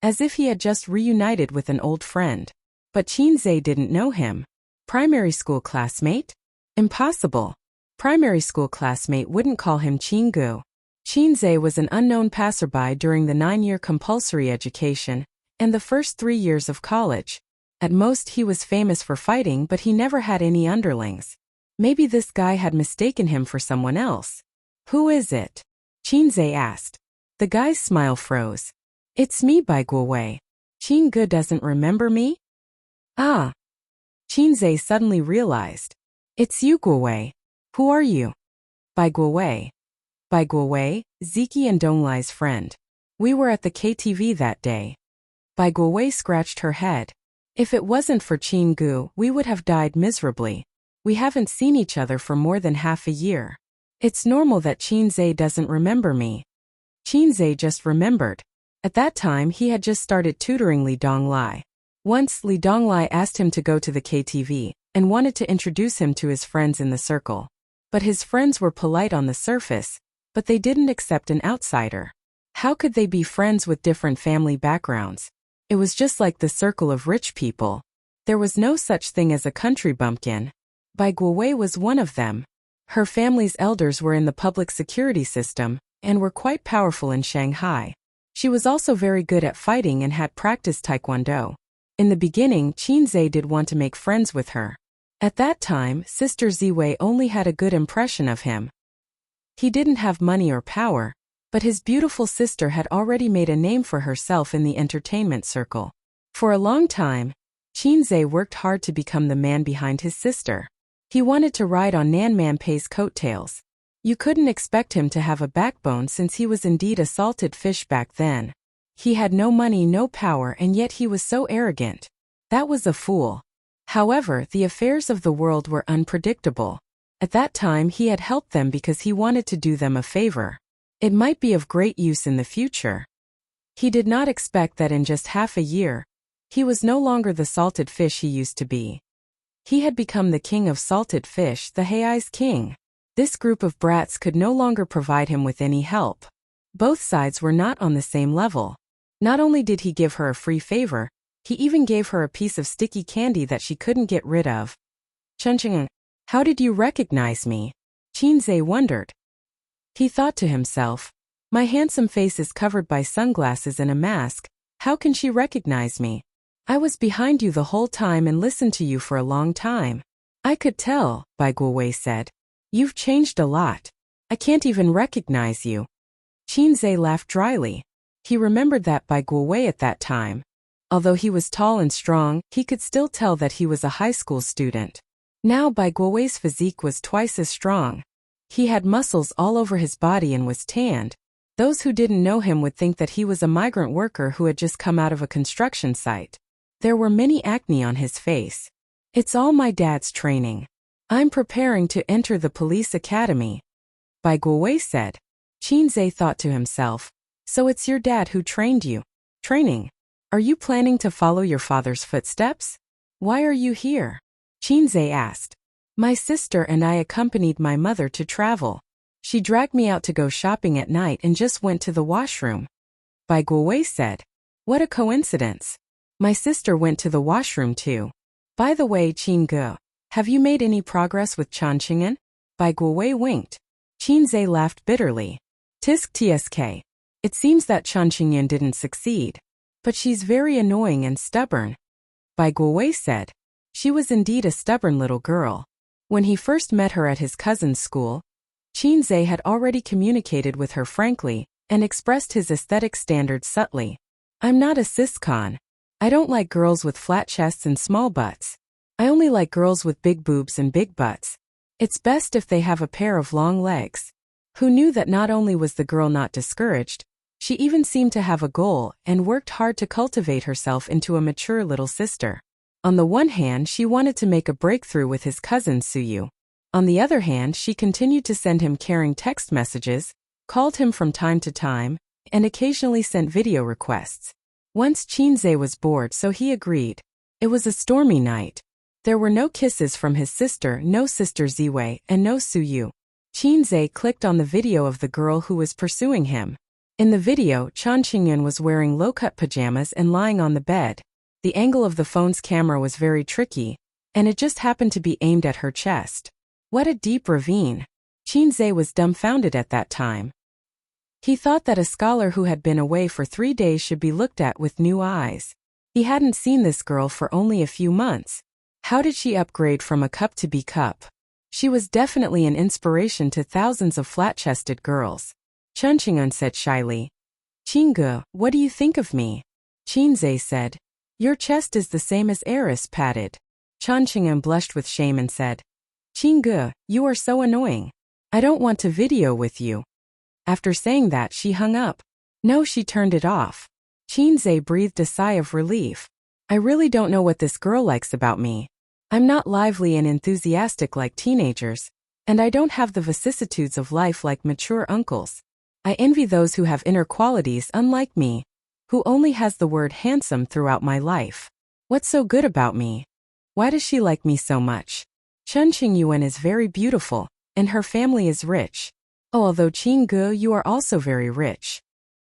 as if he had just reunited with an old friend. But Qin Zhe didn't know him. Primary school classmate? Impossible. Primary school classmate wouldn't call him Qinggu. Qin Zhe was an unknown passerby during the 9-year compulsory education and the first 3 years of college. At most he was famous for fighting, but he never had any underlings. Maybe this guy had mistaken him for someone else. Who is it? Qin Zhe asked. The guy's smile froze. It's me, Bai Guowei. Qinggu doesn't remember me? Ah. Qin Zhe suddenly realized. It's you, Guowei. Who are you? Bai Guowei. Bai Guowei, Ziki and Donglai's friend. We were at the KTV that day. Bai Guowei scratched her head. If it wasn't for Qinggu, we would have died miserably. We haven't seen each other for more than half a year. It's normal that Qin Zhe doesn't remember me. Qin Zhe just remembered. At that time he had just started tutoring Li Donglai. Once Li Donglai asked him to go to the KTV, and wanted to introduce him to his friends in the circle. But his friends were polite on the surface, but they didn't accept an outsider. How could they be friends with different family backgrounds? It was just like the circle of rich people. There was no such thing as a country bumpkin. Bai Guowei was one of them. Her family's elders were in the public security system, and were quite powerful in Shanghai. She was also very good at fighting and had practiced taekwondo. In the beginning, Qin Zhe did want to make friends with her. At that time, Sister Ziwei only had a good impression of him. He didn't have money or power, but his beautiful sister had already made a name for herself in the entertainment circle. For a long time, Qin Zhe worked hard to become the man behind his sister. He wanted to ride on Nan Manpei's coattails. You couldn't expect him to have a backbone since he was indeed a salted fish back then. He had no money, no power, and yet he was so arrogant. That was a fool. However, the affairs of the world were unpredictable. At that time he had helped them because he wanted to do them a favor. It might be of great use in the future. He did not expect that in just half a year, he was no longer the salted fish he used to be. He had become the king of salted fish, the Hei's king. This group of brats could no longer provide him with any help. Both sides were not on the same level. Not only did he give her a free favor, he even gave her a piece of sticky candy that she couldn't get rid of. Chunching, how did you recognize me? Qinze wondered. He thought to himself, my handsome face is covered by sunglasses and a mask, how can she recognize me? I was behind you the whole time and listened to you for a long time. I could tell, Bai Guowei said. You've changed a lot. I can't even recognize you. Qinze laughed dryly. He remembered that Bai Guowei at that time. Although he was tall and strong, he could still tell that he was a high school student. Now Bai Guowei's physique was twice as strong. He had muscles all over his body and was tanned. Those who didn't know him would think that he was a migrant worker who had just come out of a construction site. There were many acne on his face. It's all my dad's training. I'm preparing to enter the police academy. Bai Guowei said. Qinze thought to himself, so it's your dad who trained you. Training? Are you planning to follow your father's footsteps? Why are you here? Qinze asked. My sister and I accompanied my mother to travel. She dragged me out to go shopping at night and just went to the washroom. Bai Guowei said. What a coincidence. My sister went to the washroom too. By the way, Qinge, have you made any progress with Changqing'an? Bai Guowei winked. Qinze laughed bitterly. Tisk tsk. It seems that Changqing'an didn't succeed. But she's very annoying and stubborn. Bai Guowei said. She was indeed a stubborn little girl. When he first met her at his cousin's school, Qinze had already communicated with her frankly and expressed his aesthetic standards subtly. I'm not a cis-con. I don't like girls with flat chests and small butts. I only like girls with big boobs and big butts. It's best if they have a pair of long legs. Who knew that not only was the girl not discouraged, she even seemed to have a goal and worked hard to cultivate herself into a mature little sister. On the one hand, she wanted to make a breakthrough with his cousin Suyu. On the other hand, she continued to send him caring text messages, called him from time to time, and occasionally sent video requests. Once Qinze was bored, so he agreed. It was a stormy night. There were no kisses from his sister, no sister Ziwei, and no Suyu. Qinze clicked on the video of the girl who was pursuing him. In the video, Changqing'an was wearing low-cut pajamas and lying on the bed. The angle of the phone's camera was very tricky, and it just happened to be aimed at her chest. What a deep ravine. Qinze was dumbfounded at that time. He thought that a scholar who had been away for 3 days should be looked at with new eyes. He hadn't seen this girl for only a few months. How did she upgrade from a cup to B cup? She was definitely an inspiration to thousands of flat-chested girls. Changqing'an said shyly. Qinge, what do you think of me? Qinze said. Your chest is the same as Eris patted. Changqing'an blushed with shame and said. Qinge, you are so annoying. I don't want to video with you. After saying that, she hung up. No, she turned it off. Qinze breathed a sigh of relief. I really don't know what this girl likes about me. I'm not lively and enthusiastic like teenagers, and I don't have the vicissitudes of life like mature uncles. I envy those who have inner qualities unlike me, who only has the word handsome throughout my life. What's so good about me? Why does she like me so much? Chen Qingyuan is very beautiful, and her family is rich. Oh, although Qinge, you are also very rich.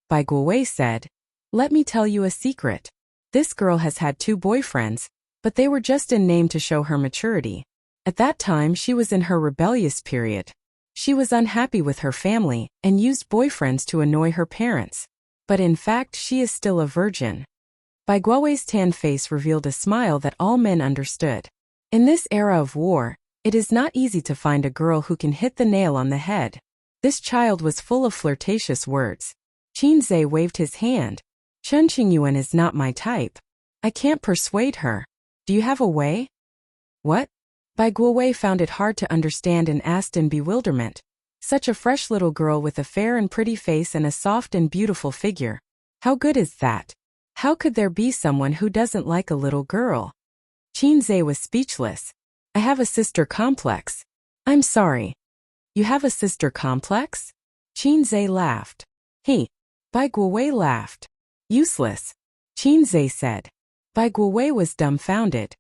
Bai Guowei said, let me tell you a secret. This girl has had 2 boyfriends, but they were just in name to show her maturity. At that time, she was in her rebellious period. She was unhappy with her family and used boyfriends to annoy her parents. But in fact, she is still a virgin. Bai Guowei's tan face revealed a smile that all men understood. In this era of war, it is not easy to find a girl who can hit the nail on the head. This child was full of flirtatious words. Qinze waved his hand. Chen Qingyuan is not my type. I can't persuade her. Do you have a way? What? Bai Guowei found it hard to understand and asked in bewilderment. Such a fresh little girl with a fair and pretty face and a soft and beautiful figure. How good is that? How could there be someone who doesn't like a little girl? Qinze was speechless. I have a sister complex. I'm sorry. You have a sister complex? Qinze laughed. He. Bai Guowei laughed. Useless. Qinze said. Bai Guowei was dumbfounded.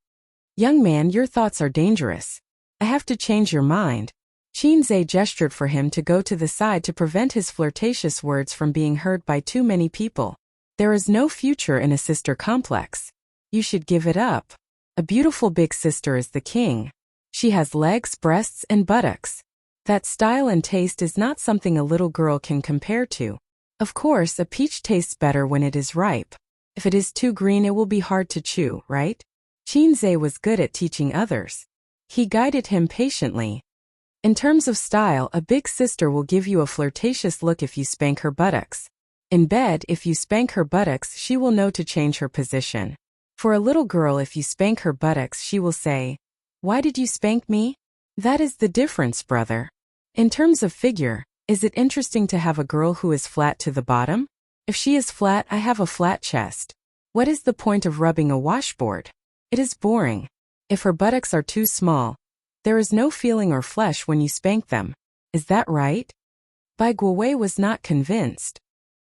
Young man, your thoughts are dangerous. I have to change your mind. Qinze gestured for him to go to the side to prevent his flirtatious words from being heard by too many people. There is no future in a sister complex. You should give it up. A beautiful big sister is the king. She has legs, breasts, and buttocks. That style and taste is not something a little girl can compare to. Of course, a peach tastes better when it is ripe. If it is too green, it will be hard to chew, right? Qinze was good at teaching others. He guided him patiently. In terms of style, a big sister will give you a flirtatious look if you spank her buttocks. In bed, if you spank her buttocks, she will know to change her position. For a little girl, if you spank her buttocks, she will say, "Why did you spank me?" That is the difference, brother. In terms of figure, is it interesting to have a girl who is flat to the bottom? If she is flat, I have a flat chest. What is the point of rubbing a washboard? It is boring. If her buttocks are too small, there is no feeling or flesh when you spank them. Is that right? Bai Guowei was not convinced.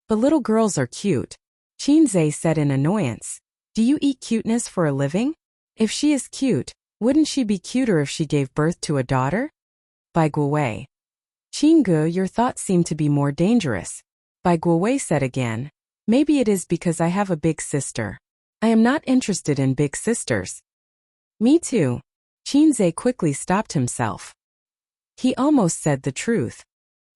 But little girls are cute, Qinze said in annoyance. Do you eat cuteness for a living? If she is cute, wouldn't she be cuter if she gave birth to a daughter? Bai Guowei. Qinggu, your thoughts seem to be more dangerous. Bai Guowei said again. Maybe it is because I have a big sister. I am not interested in big sisters. Me too. Qinze quickly stopped himself. He almost said the truth.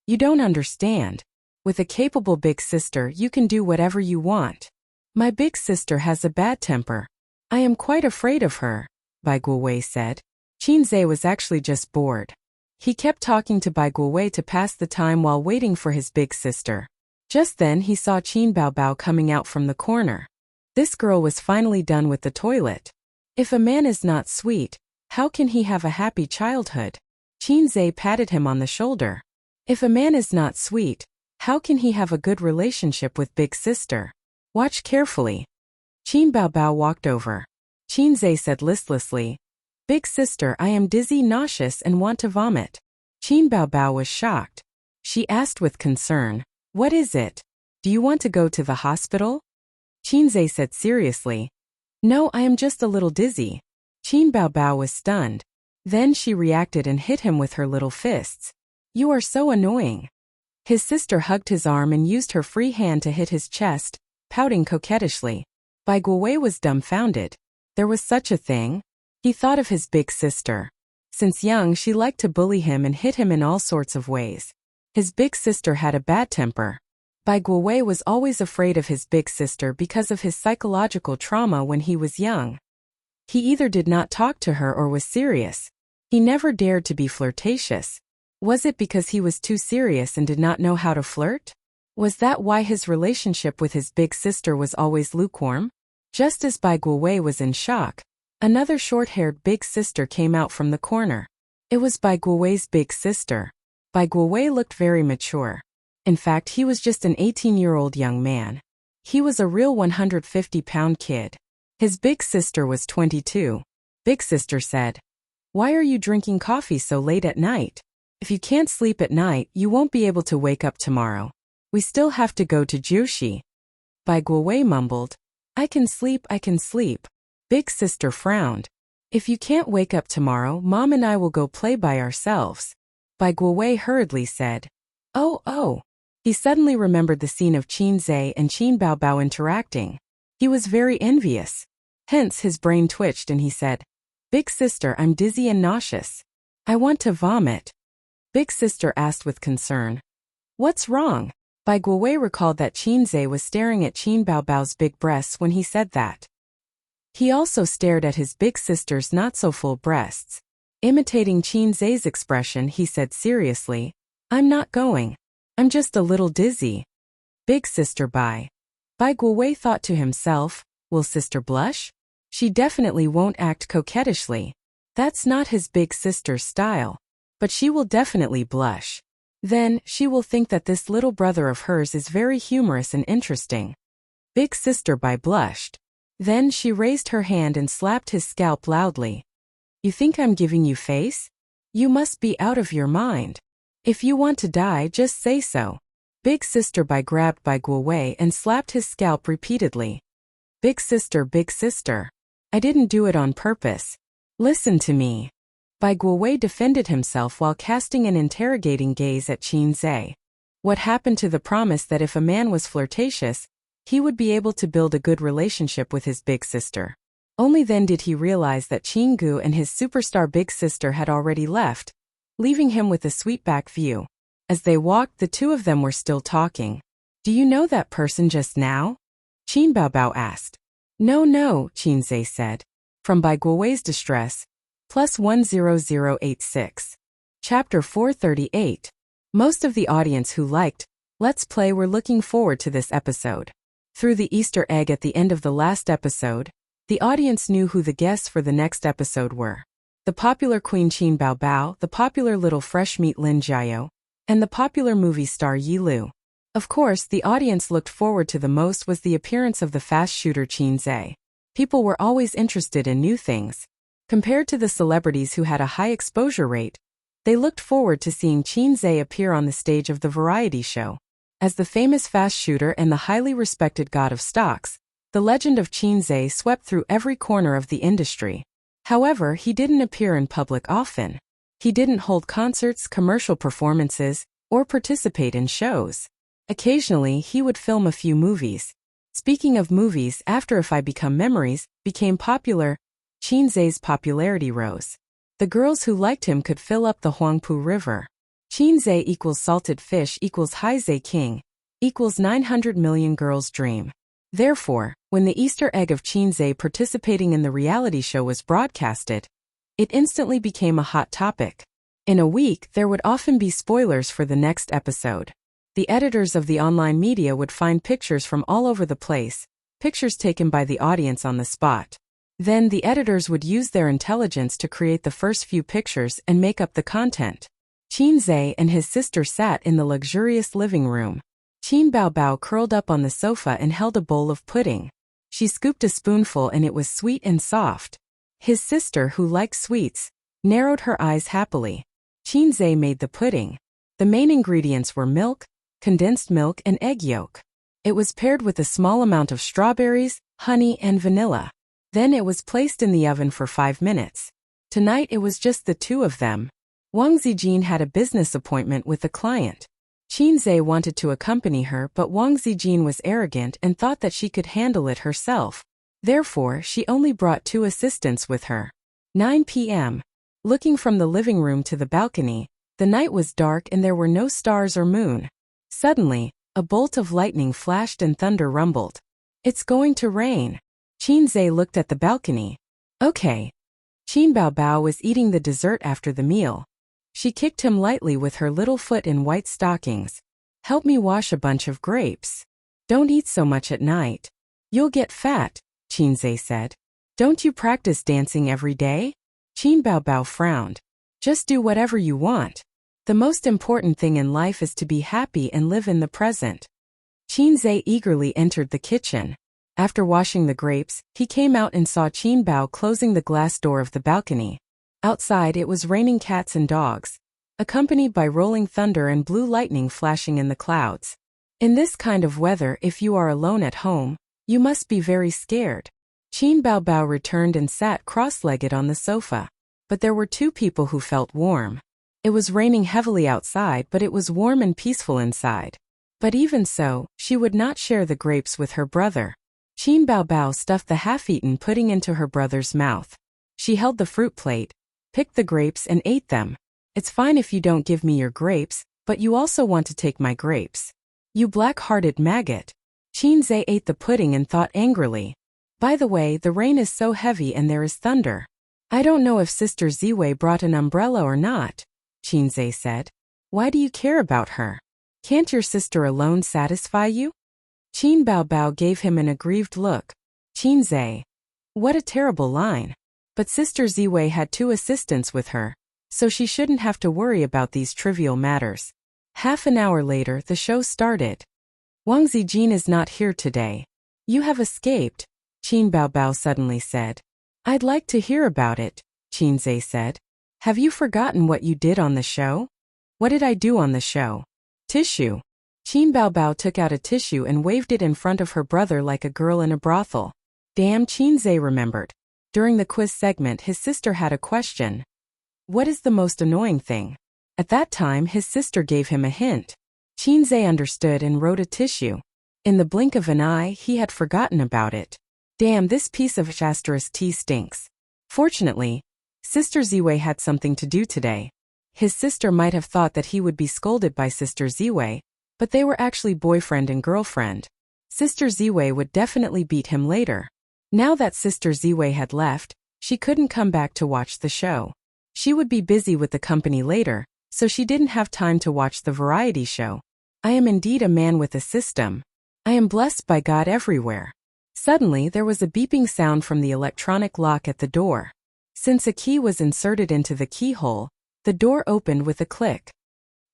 You don't understand. With a capable big sister, you can do whatever you want. My big sister has a bad temper. I am quite afraid of her, Bai Guowei said. Qinze was actually just bored. He kept talking to Bai Guowei to pass the time while waiting for his big sister. Just then he saw Qin Baobao coming out from the corner. This girl was finally done with the toilet. If a man is not sweet, how can he have a happy childhood? Qinze patted him on the shoulder. If a man is not sweet, how can he have a good relationship with big sister? Watch carefully. Qin Baobao walked over. Qinze said listlessly, Big sister, I am dizzy, nauseous, and want to vomit. Qin Baobao was shocked. She asked with concern, What is it? Do you want to go to the hospital? Qinze said seriously, No, I am just a little dizzy. Qin Baobao was stunned. Then she reacted and hit him with her little fists. You are so annoying. His sister hugged his arm and used her free hand to hit his chest, pouting coquettishly. Bai Guowei was dumbfounded. There was such a thing? He thought of his big sister. Since young, she liked to bully him and hit him in all sorts of ways. His big sister had a bad temper. Bai Guowei was always afraid of his big sister because of his psychological trauma when he was young. He either did not talk to her or was serious. He never dared to be flirtatious. Was it because he was too serious and did not know how to flirt? Was that why his relationship with his big sister was always lukewarm? Just as Bai Guowei was in shock, another short-haired big sister came out from the corner. It was Bai Guowei's big sister. Bai Guowei looked very mature. In fact, he was just an 18-year-old young man. He was a real 150-pound kid. His big sister was 22. Big sister said, Why are you drinking coffee so late at night? If you can't sleep at night, you won't be able to wake up tomorrow. We still have to go to Jiushi. Bai Guowei mumbled, I can sleep, I can sleep. Big sister frowned. If you can't wake up tomorrow, Mom and I will go play by ourselves. Bai Guowei hurriedly said, Oh. He suddenly remembered the scene of Qinze and Qin Baobao interacting. He was very envious. Hence his brain twitched and he said, Big sister, I'm dizzy and nauseous. I want to vomit. Big sister asked with concern, What's wrong? Bai Guowei recalled that Qinze was staring at Qin Baobao's big breasts when he said that. He also stared at his big sister's not-so-full breasts. Imitating Qinze's expression, he said seriously, I'm not going. I'm just a little dizzy. Big sister Bai Guowei thought to himself, will sister blush? She definitely won't act coquettishly. That's not his big sister's style. But she will definitely blush. Then, she will think that this little brother of hers is very humorous and interesting. Big sister Bai blushed. Then she raised her hand and slapped his scalp loudly. You think I'm giving you face? You must be out of your mind. If you want to die, just say so. Big sister Bai grabbed Bai Guowei and slapped his scalp repeatedly. Big sister, I didn't do it on purpose. Listen to me. Bai Guowei defended himself while casting an interrogating gaze at Qinze. What happened to the promise that if a man was flirtatious, he would be able to build a good relationship with his big sister. Only then did he realize that Chingu and his superstar big sister had already left, leaving him with a sweet back view. As they walked, the two of them were still talking. "Do you know that person just now?" Qin Baobao asked. No, Qinze said. From Bai Guowei's Distress, +10086. Chapter 438. Most of the audience who liked Let's Play were looking forward to this episode. Through the Easter egg at the end of the last episode, the audience knew who the guests for the next episode were. The popular Queen Qin Baobao, the popular little fresh meat Lin Jiao, and the popular movie star Yi Lu. Of course, the audience looked forward to the most was the appearance of the fast shooter Qinze. People were always interested in new things. Compared to the celebrities who had a high exposure rate, they looked forward to seeing Qinze appear on the stage of the variety show. As the famous fast shooter and the highly respected god of stocks, the legend of Qinze swept through every corner of the industry. However, he didn't appear in public often. He didn't hold concerts, commercial performances, or participate in shows. Occasionally, he would film a few movies. Speaking of movies, after If I Become Memories became popular, Qinze's popularity rose. The girls who liked him could fill up the Huangpu River. Qinze equals salted fish equals Haize King equals 900 million girls' dream. Therefore, when the Easter egg of Qinze participating in the reality show was broadcasted, it instantly became a hot topic. In a week, there would often be spoilers for the next episode. The editors of the online media would find pictures from all over the place, pictures taken by the audience on the spot. Then the editors would use their intelligence to create the first few pictures and make up the content. Qinze and his sister sat in the luxurious living room. Qin Baobao curled up on the sofa and held a bowl of pudding. She scooped a spoonful and it was sweet and soft. His sister, who liked sweets, narrowed her eyes happily. Qinze made the pudding. The main ingredients were milk, condensed milk and egg yolk. It was paired with a small amount of strawberries, honey and vanilla. Then it was placed in the oven for 5 minutes. Tonight it was just the two of them. Wang Zijin had a business appointment with a client. Qinze wanted to accompany her, but Wang Zijin was arrogant and thought that she could handle it herself. Therefore, she only brought 2 assistants with her. 9 p.m. Looking from the living room to the balcony, the night was dark and there were no stars or moon. Suddenly, a bolt of lightning flashed and thunder rumbled. "It's going to rain." Qinze looked at the balcony. "Okay." Qin Baobao was eating the dessert after the meal. She kicked him lightly with her little foot in white stockings. "Help me wash a bunch of grapes. Don't eat so much at night. You'll get fat," Qinze said. "Don't you practice dancing every day?" Qin Baobao frowned. "Just do whatever you want. The most important thing in life is to be happy and live in the present." Qinze eagerly entered the kitchen. After washing the grapes, he came out and saw Qin Bao closing the glass door of the balcony. Outside it was raining cats and dogs, accompanied by rolling thunder and blue lightning flashing in the clouds. In this kind of weather, if you are alone at home, you must be very scared. Qin Baobao returned and sat cross-legged on the sofa. But there were 2 people who felt warm. It was raining heavily outside, but it was warm and peaceful inside. But even so, she would not share the grapes with her brother. Qin Baobao stuffed the half-eaten pudding into her brother's mouth. She held the fruit plate, picked the grapes and ate them. "It's fine if you don't give me your grapes, but you also want to take my grapes. You black-hearted maggot." Qinze ate the pudding and thought angrily. "By the way, the rain is so heavy and there is thunder. I don't know if Sister Ziwei brought an umbrella or not," Qinze said. "Why do you care about her? Can't your sister alone satisfy you?" Qin Baobao gave him an aggrieved look. "Qinze, what a terrible line. But Sister Ziwei had 2 assistants with her, so she shouldn't have to worry about these trivial matters." Half an hour later, the show started. "Wang Zijin is not here today. You have escaped," Qin Baobao suddenly said. "I'd like to hear about it," Qinze said. "Have you forgotten what you did on the show?" "What did I do on the show?" "Tissue." Qin Baobao took out a tissue and waved it in front of her brother like a girl in a brothel. Damn, Qinze remembered. During the quiz segment, his sister had a question. "What is the most annoying thing?" At that time, his sister gave him a hint. Qinze understood and wrote a tissue. In the blink of an eye, he had forgotten about it. Damn, this piece of *T stinks. Fortunately, Sister Ziwei had something to do today. His sister might have thought that he would be scolded by Sister Ziwei, but they were actually boyfriend and girlfriend. Sister Ziwei would definitely beat him later. Now that Sister Ziwei had left, she couldn't come back to watch the show. She would be busy with the company later, so she didn't have time to watch the variety show. I am indeed a man with a system. I am blessed by God everywhere. Suddenly there was a beeping sound from the electronic lock at the door. Since a key was inserted into the keyhole, the door opened with a click.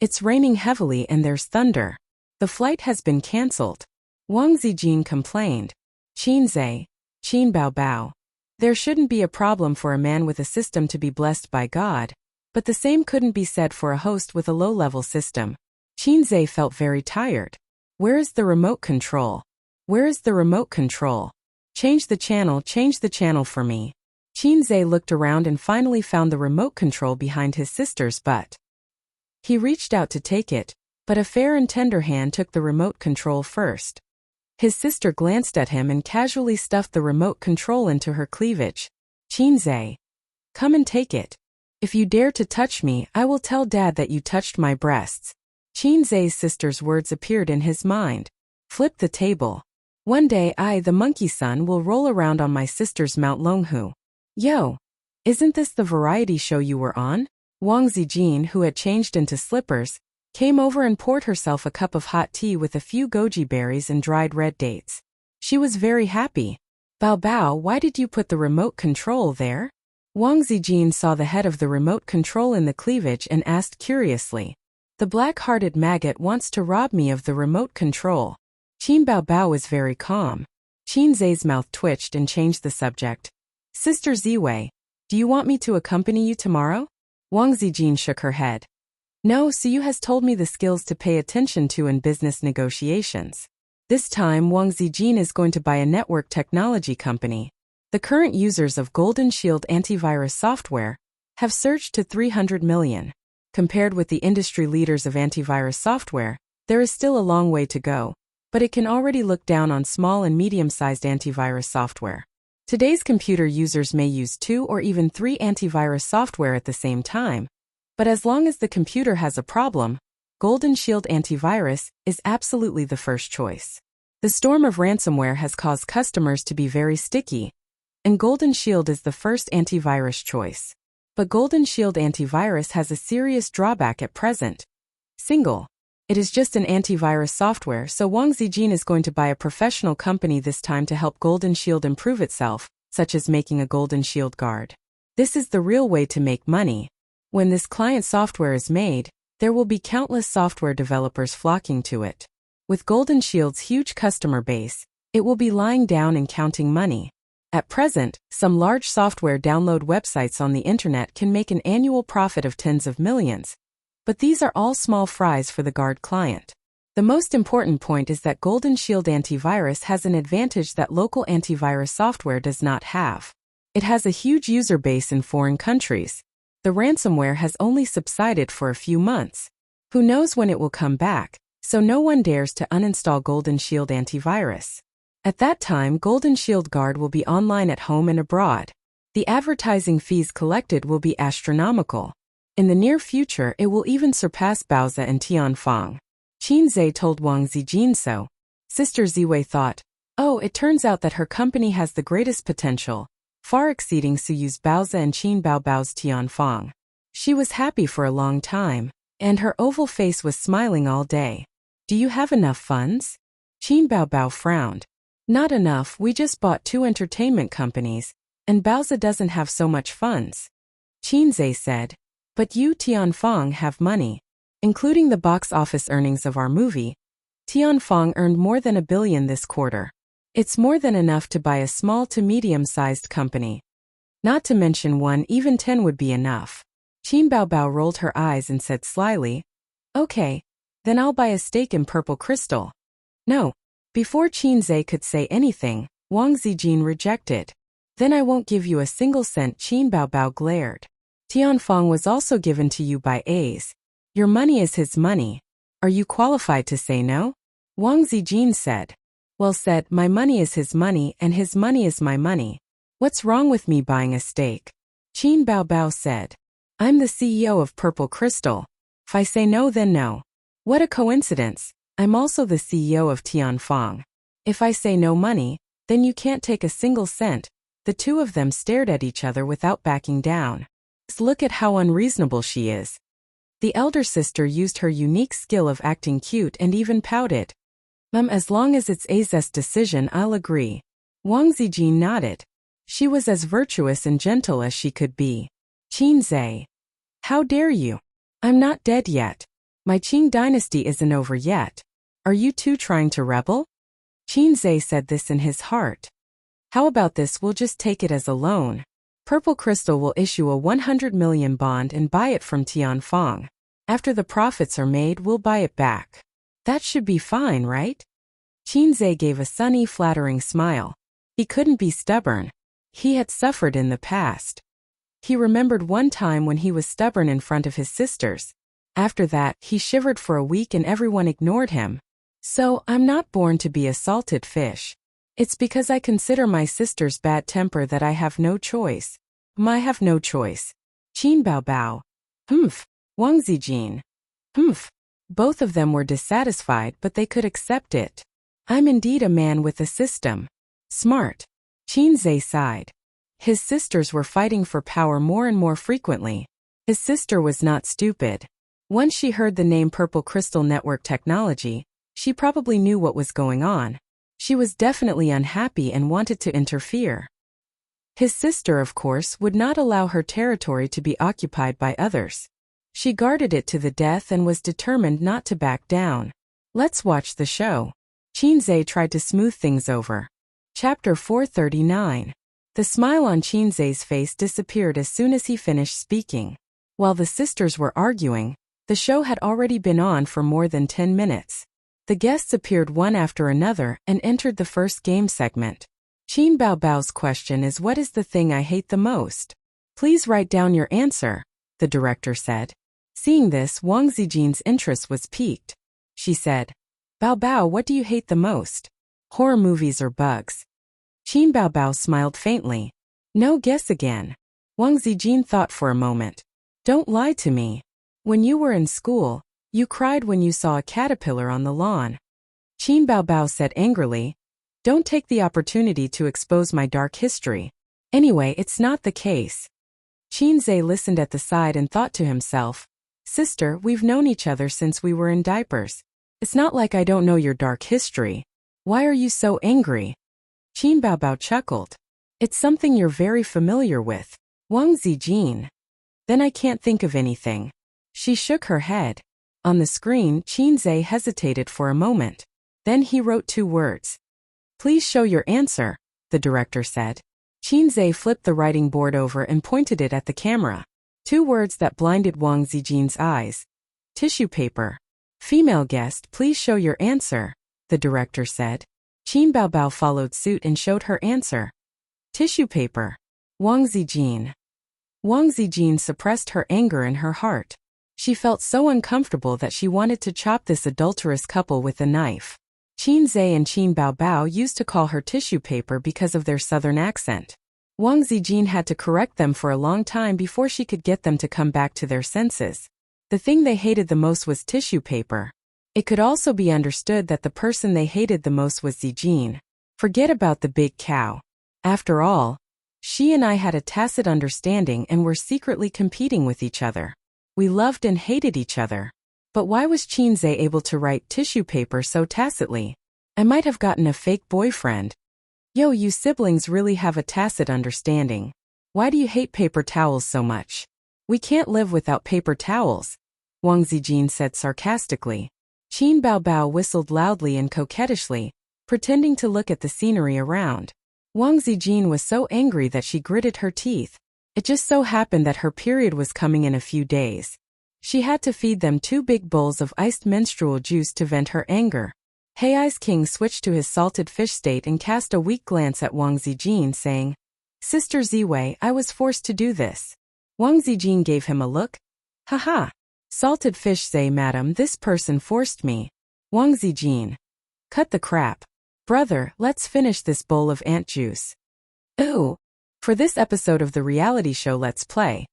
It's raining heavily and there's thunder. The flight has been cancelled. Wang Zijin complained. Qin Zai, Qin Bao Bao. There shouldn't be a problem for a man with a system to be blessed by God, but the same couldn't be said for a host with a low-level system. Qin Zai felt very tired. Where is the remote control? Where is the remote control? Change the channel for me. Qin Zai looked around and finally found the remote control behind his sister's butt. He reached out to take it, but a fair and tender hand took the remote control first. His sister glanced at him and casually stuffed the remote control into her cleavage. Qin Zai, come and take it. If you dare to touch me, I will tell Dad that you touched my breasts. Qin Zai's sister's words appeared in his mind. Flip the table. One day I, the monkey son, will roll around on my sister's Mount Longhu. Yo! Isn't this the variety show you were on? Wang Zijin, who had changed into slippers, came over and poured herself a cup of hot tea with a few goji berries and dried red dates. She was very happy. Bao Bao, why did you put the remote control there? Wang Zijin saw the head of the remote control in the cleavage and asked curiously. The black-hearted maggot wants to rob me of the remote control. Qin Bao Bao was very calm. Qin Zai's mouth twitched and changed the subject. Sister Ziwei, do you want me to accompany you tomorrow? Wang Zijin shook her head. No, Siyu has told me the skills to pay attention to in business negotiations. This time Wang Zijin is going to buy a network technology company. The current users of Golden Shield antivirus software have surged to 300 million. Compared with the industry leaders of antivirus software, there is still a long way to go, but it can already look down on small and medium-sized antivirus software. Today's computer users may use 2 or even 3 antivirus software at the same time, but as long as the computer has a problem, Golden Shield antivirus is absolutely the first choice. The storm of ransomware has caused customers to be very sticky, and Golden Shield is the first antivirus choice. But Golden Shield antivirus has a serious drawback at present. It is just an antivirus software, so Wang Zijin is going to buy a professional company this time to help Golden Shield improve itself, such as making a Golden Shield guard. This is the real way to make money. When this client software is made, there will be countless software developers flocking to it. With Golden Shield's huge customer base, it will be lying down and counting money. At present, some large software download websites on the internet can make an annual profit of tens of millions. But these are all small fries for the guard client. The most important point is that Golden Shield antivirus has an advantage that local antivirus software does not have. It has a huge user base in foreign countries. The ransomware has only subsided for a few months. Who knows when it will come back, so no one dares to uninstall Golden Shield antivirus. At that time, Golden Shield Guard will be online at home and abroad. The advertising fees collected will be astronomical. In the near future, it will even surpass Baozi and Tianfang. Qin Zai told Wang Zijin so. Sister Ziwei thought, oh, it turns out that her company has the greatest potential, far exceeding Suyu's Baozi and Qin Bao Bao's Tianfang. She was happy for a long time, and her oval face was smiling all day. Do you have enough funds? Qin Bao Bao frowned. Not enough, we just bought 2 entertainment companies, and Baozi doesn't have so much funds. Qin Zai said, but you Tianfang have money. Including the box office earnings of our movie, Tianfang earned more than 1 billion this quarter. It's more than enough to buy a small to medium-sized company. Not to mention 1, even 10 would be enough. Qin Bao Bao rolled her eyes and said slyly, okay, then I'll buy a stake in Purple Crystal. No. Before Qin Zai could say anything, Wang Zijin rejected. Then I won't give you a single cent. Qin Bao Bao glared. Tianfang was also given to you by A's. Your money is his money. Are you qualified to say no? Wang Zijin said. Well said, my money is his money and his money is my money. What's wrong with me buying a steak? Qin Baobao said. I'm the CEO of Purple Crystal. If I say no then no. What a coincidence, I'm also the CEO of Tianfang. If I say no money, then you can't take a single cent. The two of them stared at each other without backing down. Look at how unreasonable she is. The elder sister used her unique skill of acting cute and even pouted. As long as it's Az's decision I'll agree. Wang Zijin nodded. She was as virtuous and gentle as she could be. Qin Zhe. How dare you? I'm not dead yet. My Qing dynasty isn't over yet. Are you two trying to rebel? Qin Zhe said this in his heart. How about this, we'll just take it as a loan. Purple Crystal will issue a 100 million bond and buy it from Tianfang. After the profits are made we'll buy it back. That should be fine, right? Qin Zhe gave a sunny, flattering smile. He couldn't be stubborn. He had suffered in the past. He remembered one time when he was stubborn in front of his sisters. After that, he shivered for a week and everyone ignored him. So, I'm not born to be a salted fish. It's because I consider my sister's bad temper that I have no choice. I have no choice. Qin Baobao. Humph. Wang Zijin. Humph. Both of them were dissatisfied but they could accept it. I'm indeed a man with a system. Smart. Qin Zhe sighed. His sisters were fighting for power more and more frequently. His sister was not stupid. Once she heard the name Purple Crystal Network Technology, she probably knew what was going on. She was definitely unhappy and wanted to interfere. His sister, of course, would not allow her territory to be occupied by others. She guarded it to the death and was determined not to back down. Let's watch the show. Qin Zhe tried to smooth things over. Chapter 439. The smile on Qin Zhe's face disappeared as soon as he finished speaking. While the sisters were arguing, the show had already been on for more than 10 minutes. The guests appeared one after another and entered the first game segment. Qin Baobao's question is, what is the thing I hate the most? Please write down your answer, the director said. Seeing this, Wang Zijin's interest was piqued. She said, Baobao, what do you hate the most? Horror movies or bugs? Qin Baobao smiled faintly. No, guess again. Wang Zijin thought for a moment. Don't lie to me. When you were in school, you cried when you saw a caterpillar on the lawn. Qin Baobao said angrily. Don't take the opportunity to expose my dark history. Anyway, it's not the case. Qin Zhe listened at the side and thought to himself, Sister, we've known each other since we were in diapers. It's not like I don't know your dark history. Why are you so angry? Qin Baobao chuckled. It's something you're very familiar with. Wang Zijin. Then I can't think of anything. She shook her head. On the screen, Qin Zhe hesitated for a moment. Then he wrote 2 words. Please show your answer, the director said. Qin Zhe flipped the writing board over and pointed it at the camera. 2 words that blinded Wang Zijin's eyes. Tissue paper. Female guest, please show your answer, the director said. Qin Baobao followed suit and showed her answer. Tissue paper. Wang Zijin. Wang Zijin suppressed her anger in her heart. She felt so uncomfortable that she wanted to chop this adulterous couple with a knife. Qin Zhe and Qin Baobao used to call her tissue paper because of their southern accent. Wang Zijin had to correct them for a long time before she could get them to come back to their senses. The thing they hated the most was tissue paper. It could also be understood that the person they hated the most was Zijin. Forget about the big cow. After all, she and I had a tacit understanding and were secretly competing with each other. We loved and hated each other. But why was Qin Zhe able to write tissue paper so tacitly? I might have gotten a fake boyfriend. Yo, you siblings really have a tacit understanding. Why do you hate paper towels so much? We can't live without paper towels, Wang Zijin said sarcastically. Qin Baobao whistled loudly and coquettishly, pretending to look at the scenery around. Wang Zijin was so angry that she gritted her teeth. It just so happened that her period was coming in a few days. She had to feed them 2 big bowls of iced menstrual juice to vent her anger. Hey Ice King switched to his salted fish state and cast a weak glance at Wang Zijin, saying, Sister Ziwei, I was forced to do this. Wang Zijin gave him a look. Haha. Salted fish say, Madam, this person forced me. Wang Zijin. Cut the crap. Brother, let's finish this bowl of ant juice. Ooh. For this episode of the reality show Let's Play,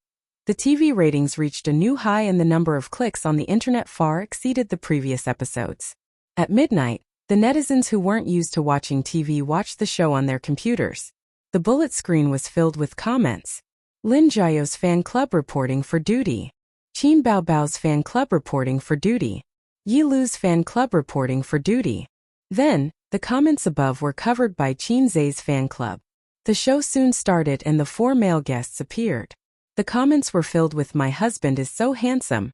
the TV ratings reached a new high and the number of clicks on the internet far exceeded the previous episodes. At midnight, the netizens who weren't used to watching TV watched the show on their computers. The bullet screen was filled with comments. Lin Jiao's fan club reporting for duty. Qin Baobao's fan club reporting for duty. Yi Lu's fan club reporting for duty. Then, the comments above were covered by Qin Zhe's fan club. The show soon started and the 4 male guests appeared. The comments were filled with "My husband is so handsome"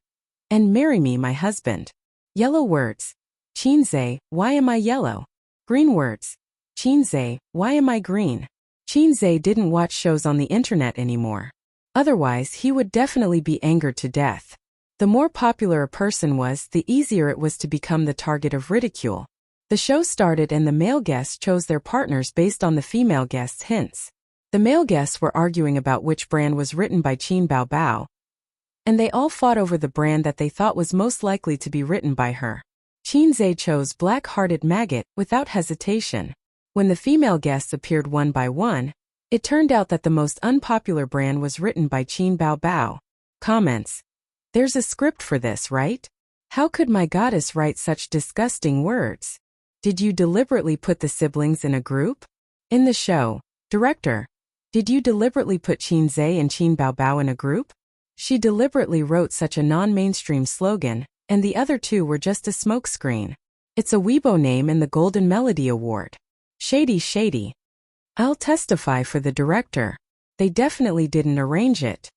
and "Marry me, my husband." Yellow words. Qin Zhe, why am I yellow? Green words. Qin Zhe, why am I green? Qin Zhe didn't watch shows on the internet anymore. Otherwise, he would definitely be angered to death. The more popular a person was, the easier it was to become the target of ridicule. The show started and the male guests chose their partners based on the female guests' hints. The male guests were arguing about which brand was written by Qin Baobao, and they all fought over the brand that they thought was most likely to be written by her. Qin Zhe chose Black-Hearted Maggot without hesitation. When the female guests appeared one by one, it turned out that the most unpopular brand was written by Qin Baobao. Comments. There's a script for this, right? How could my goddess write such disgusting words? Did you deliberately put the siblings in a group? In the show, director. Did you deliberately put Qin Zhe and Qin Baobao in a group? She deliberately wrote such a non-mainstream slogan, and the other two were just a smokescreen. It's a Weibo name in the Golden Melody Award. Shady shady. I'll testify for the director. They definitely didn't arrange it.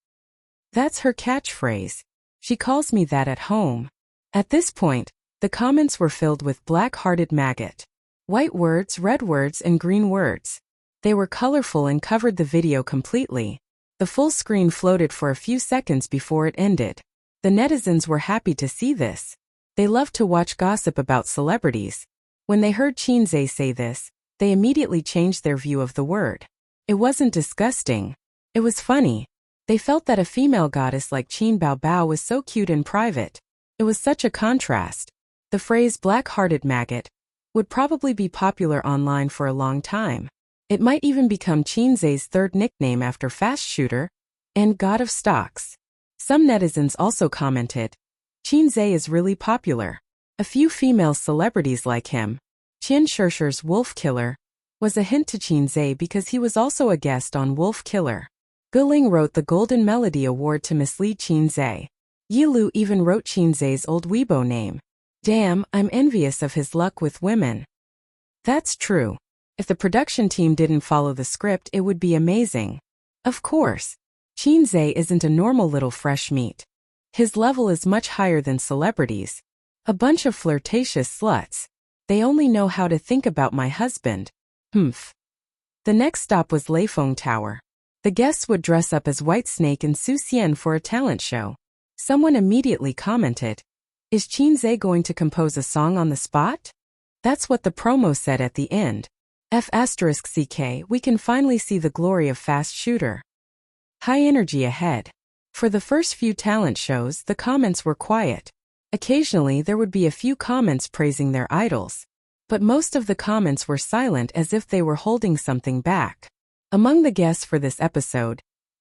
That's her catchphrase. She calls me that at home. At this point, the comments were filled with Black-Hearted Maggot. White words, red words, and green words. They were colorful and covered the video completely. The full screen floated for a few seconds before it ended. The netizens were happy to see this. They loved to watch gossip about celebrities. When they heard Qin Zhe say this, they immediately changed their view of the word. It wasn't disgusting. It was funny. They felt that a female goddess like Qin Baobao was so cute in private. It was such a contrast. The phrase Black-Hearted Maggot would probably be popular online for a long time. It might even become Qin Zhe's third nickname after Fast Shooter and God of Stocks. Some netizens also commented, Qin Zhe is really popular. A few female celebrities like him. Qian Shishir's Wolf Killer was a hint to Qin Zhe because he was also a guest on Wolf Killer. Guling wrote the Golden Melody Award to mislead Qin Zhe. Yi Lu even wrote Qin Zhe's old Weibo name. Damn, I'm envious of his luck with women. That's true. If the production team didn't follow the script, it would be amazing. Of course. Qin Zhe isn't a normal little fresh meat. His level is much higher than celebrities. A bunch of flirtatious sluts. They only know how to think about my husband. Humph. The next stop was Leifeng Tower. The guests would dress up as White Snake and Su Xian for a talent show. Someone immediately commented, is Qin Zhe going to compose a song on the spot? That's what the promo said at the end. F***ck, we can finally see the glory of Fast Shooter. High energy ahead. For the first few talent shows, the comments were quiet. Occasionally, there would be a few comments praising their idols. But most of the comments were silent as if they were holding something back. Among the guests for this episode,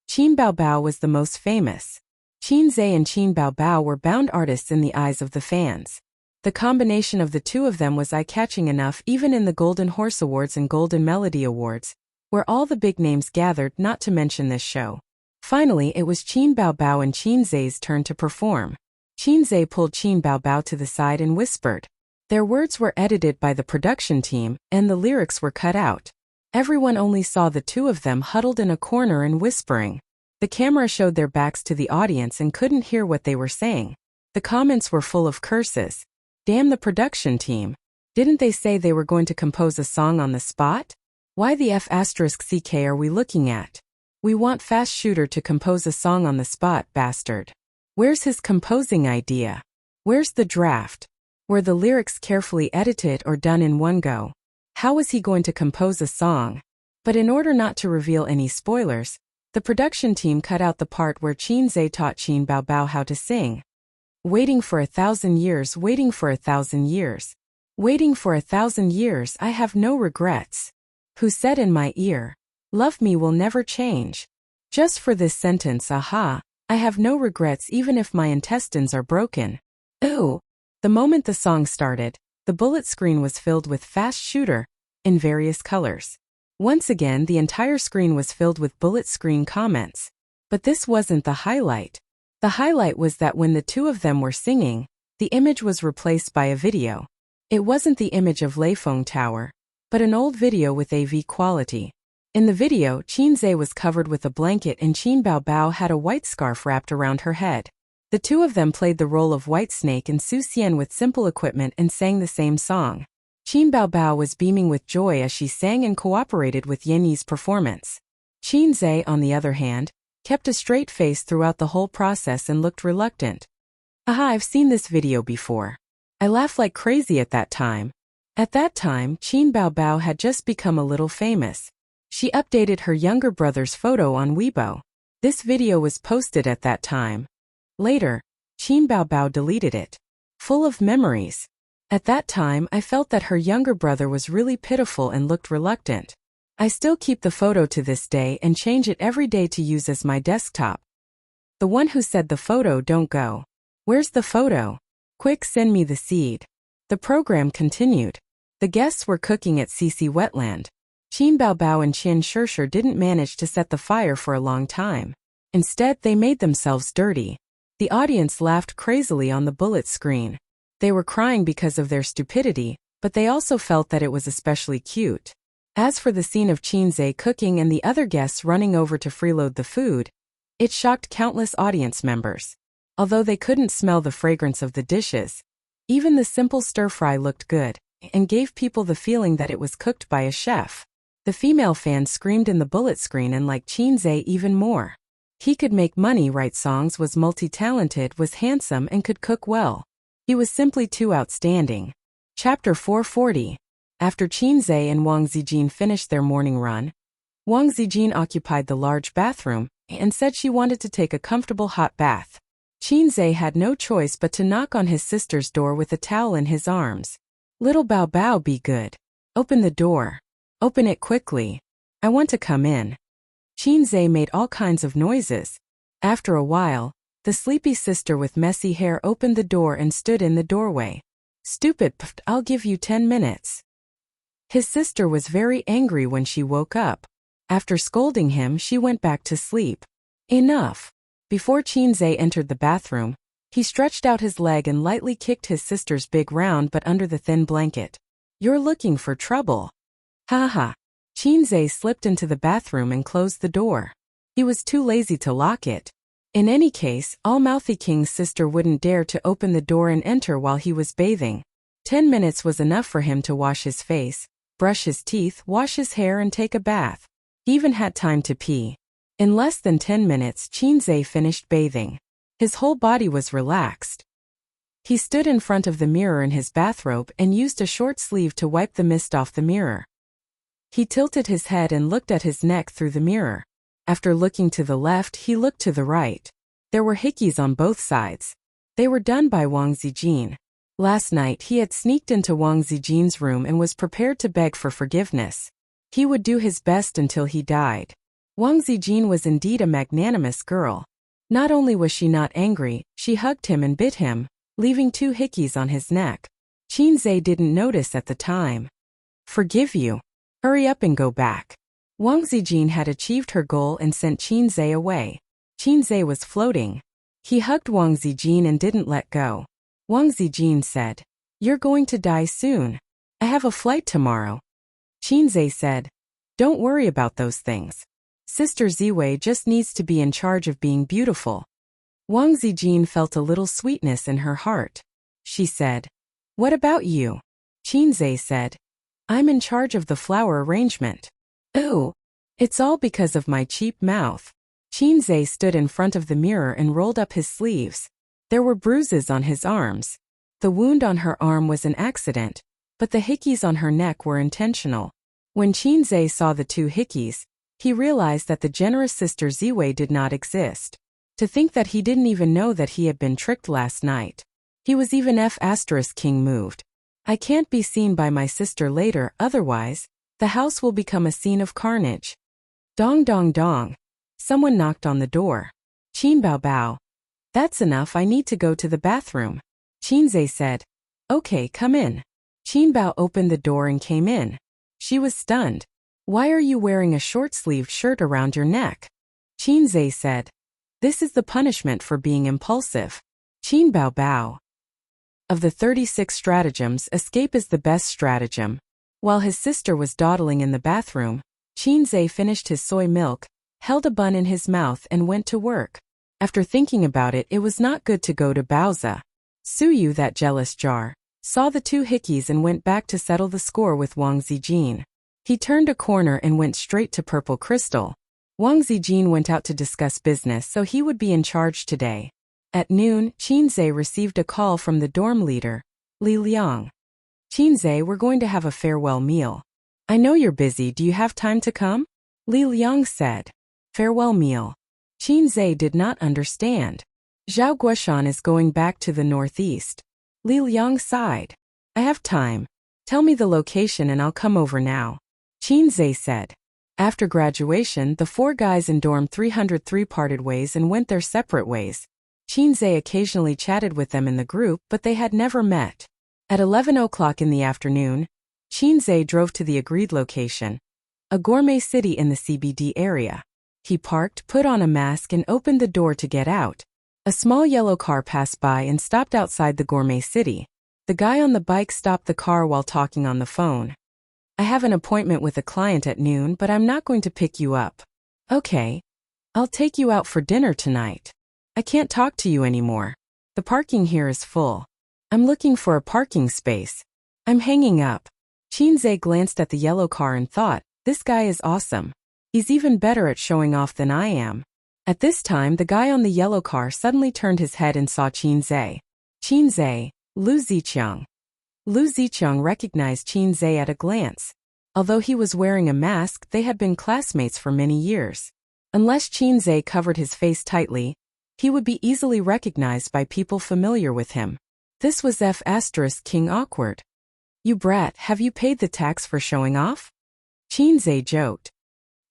Qin Baobao was the most famous. Qin Zhe and Qin Baobao were bound artists in the eyes of the fans. The combination of the two of them was eye-catching enough even in the Golden Horse Awards and Golden Melody Awards, where all the big names gathered, not to mention this show. Finally, it was Qin Baobao and Qin Zhe's turn to perform. Qin Zhe pulled Qin Baobao to the side and whispered. Their words were edited by the production team, and the lyrics were cut out. Everyone only saw the two of them huddled in a corner and whispering. The camera showed their backs to the audience and couldn't hear what they were saying. The comments were full of curses. Damn the production team. Didn't they say they were going to compose a song on the spot? Why the F***ck are we looking at? We want Fast Shooter to compose a song on the spot, bastard. Where's his composing idea? Where's the draft? Were the lyrics carefully edited or done in one go? How was he going to compose a song? But in order not to reveal any spoilers, the production team cut out the part where Qin Zhe taught Qin Baobao how to sing. Waiting for 1,000 years, waiting for 1,000 years. Waiting for 1,000 years I have no regrets. Who said in my ear, love me will never change. Just for this sentence, aha, I have no regrets even if my intestines are broken. Ooh. The moment the song started, the bullet screen was filled with fast shooter, in various colors. Once again the entire screen was filled with bullet screen comments. But this wasn't the highlight. The highlight was that when the two of them were singing, the image was replaced by a video. It wasn't the image of Leifeng Tower, but an old video with AV quality. In the video, Qinze was covered with a blanket and Qin Baobao had a white scarf wrapped around her head. The two of them played the role of White Snake and Su Xian with simple equipment and sang the same song. Qin Baobao was beaming with joy as she sang and cooperated with Yan Yi's performance. Qinze, on the other hand, kept a straight face throughout the whole process and looked reluctant. Aha, I've seen this video before. I laughed like crazy at that time. At that time, Qin Baobao had just become a little famous. She updated her younger brother's photo on Weibo. This video was posted at that time. Later, Qin Baobao deleted it. Full of memories. At that time I felt that her younger brother was really pitiful and looked reluctant. I still keep the photo to this day and change it every day to use as my desktop. The one who said the photo don't go. Where's the photo? Quick, send me the seed. The program continued. The guests were cooking at Cici Wetland. Qin Baobao and Qin Shishir didn't manage to set the fire for a long time. Instead, they made themselves dirty. The audience laughed crazily on the bullet screen. They were crying because of their stupidity, but they also felt that it was especially cute. As for the scene of Qinze cooking and the other guests running over to freeload the food, it shocked countless audience members. Although they couldn't smell the fragrance of the dishes, even the simple stir-fry looked good and gave people the feeling that it was cooked by a chef. The female fans screamed in the bullet screen and liked Qinze even more. He could make money, write songs, was multi-talented, was handsome and could cook well. He was simply too outstanding. Chapter 440. After Qinze and Wang Zijin finished their morning run, Wang Zijin occupied the large bathroom and said she wanted to take a comfortable hot bath. Qinze had no choice but to knock on his sister's door with a towel in his arms. Little Baobao, be good. Open the door. Open it quickly. I want to come in. Qinze made all kinds of noises. After a while, the sleepy sister with messy hair opened the door and stood in the doorway. Stupid, I'll give you 10 minutes. His sister was very angry when she woke up. After scolding him, she went back to sleep. Enough. Before Qinze entered the bathroom, he stretched out his leg and lightly kicked his sister's big round butt under the thin blanket. You're looking for trouble. Haha. Qinze slipped into the bathroom and closed the door. He was too lazy to lock it. In any case, All-Mouthy King's sister wouldn't dare to open the door and enter while he was bathing. 10 minutes was enough for him to wash his face, brush his teeth, wash his hair and take a bath. He even had time to pee. In less than 10 minutes, Qinze finished bathing. His whole body was relaxed. He stood in front of the mirror in his bathrobe and used a short sleeve to wipe the mist off the mirror. He tilted his head and looked at his neck through the mirror. After looking to the left, he looked to the right. There were hickeys on both sides. They were done by Wang Zijin. Last night he had sneaked into Wang Zijin's room and was prepared to beg for forgiveness. He would do his best until he died. Wang Zijin was indeed a magnanimous girl. Not only was she not angry, she hugged him and bit him, leaving 2 hickeys on his neck. Qinze didn't notice at the time. Forgive you. Hurry up and go back. Wang Zijin had achieved her goal and sent Qinze away. Qinze was floating. He hugged Wang Zijin and didn't let go. Wang Zijin said, "You're going to die soon. I have a flight tomorrow." Qinze said, "Don't worry about those things. Sister Ziwei just needs to be in charge of being beautiful." Wang Zijin felt a little sweetness in her heart. She said, "What about you?" Qinze said, "I'm in charge of the flower arrangement." "Oh, it's all because of my cheap mouth." Qinze stood in front of the mirror and rolled up his sleeves. There were bruises on his arms. The wound on her arm was an accident, but the hickeys on her neck were intentional. When Qinze saw the 2 hickeys, he realized that the generous sister Ziwei did not exist. To think that he didn't even know that he had been tricked last night. He was even King moved. I can't be seen by my sister later, otherwise, the house will become a scene of carnage. Dong dong dong. Someone knocked on the door. Qin bao bao. That's enough, I need to go to the bathroom. Qinzhe said. Okay, come in. Qin bao opened the door and came in. She was stunned. Why are you wearing a short-sleeved shirt around your neck? Qinzhe said. This is the punishment for being impulsive. Qin bao bao. Of the 36 stratagems, escape is the best stratagem. While his sister was dawdling in the bathroom, Qinzhe finished his soy milk, held a bun in his mouth and went to work. After thinking about it, it was not good to go to Baozi. Suyu, that jealous jar, saw the two hickeys and went back to settle the score with Wang Zijin. He turned a corner and went straight to Purple Crystal. Wang Zijin went out to discuss business, so he would be in charge today. At noon, Qinzhe received a call from the dorm leader, Li Liang. Qinzhe, we're going to have a farewell meal. I know you're busy, do you have time to come? Li Liang said. Farewell meal. Qinzhe did not understand. Zhao Guoshan is going back to the northeast. Li Liang sighed. I have time. Tell me the location and I'll come over now. Qinzhe said. After graduation, the four guys in dorm 303 parted ways and went their separate ways. Qinzhe occasionally chatted with them in the group, but they had never met. At 11 o'clock in the afternoon, Qinzhe drove to the agreed location, a gourmet city in the CBD area. He parked, put on a mask and opened the door to get out. A small yellow car passed by and stopped outside the gourmet city. The guy on the bike stopped the car while talking on the phone. I have an appointment with a client at noon, but I'm not going to pick you up. Okay. I'll take you out for dinner tonight. I can't talk to you anymore. The parking here is full. I'm looking for a parking space. I'm hanging up. Qinzhe glanced at the yellow car and thought, this guy is awesome. He's even better at showing off than I am. At this time, the guy on the yellow car suddenly turned his head and saw Qinzhe. Qinzhe, Lu Ziqiang. Lu Ziqiang recognized Qinzhe at a glance. Although he was wearing a mask, they had been classmates for many years. Unless Qinzhe covered his face tightly, he would be easily recognized by people familiar with him. This was King awkward. You brat, have you paid the tax for showing off? Qinzhe joked.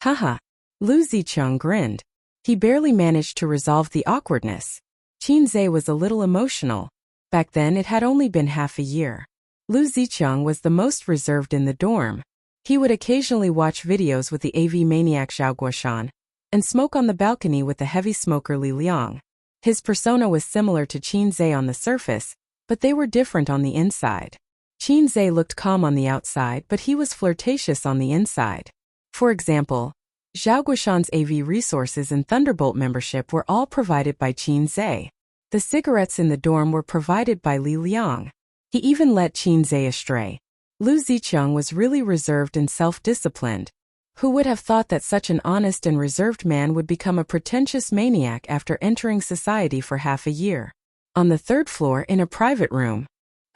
Haha. Lu Ziqiang grinned. He barely managed to resolve the awkwardness. Qinzhe was a little emotional. Back then it had only been half a year. Lu Ziqiang was the most reserved in the dorm. He would occasionally watch videos with the AV maniac Zhao Guoshan, and smoke on the balcony with the heavy smoker Li Liang. His persona was similar to Qinzhe on the surface, but they were different on the inside. Qinzhe looked calm on the outside, but he was flirtatious on the inside. For example, Zhao Guoshan's AV resources and Thunderbolt membership were all provided by Qinzhe. The cigarettes in the dorm were provided by Li Liang. He even let Qinzhe astray. Lu Ziqiang was really reserved and self-disciplined. Who would have thought that such an honest and reserved man would become a pretentious maniac after entering society for half a year? On the third floor in a private room.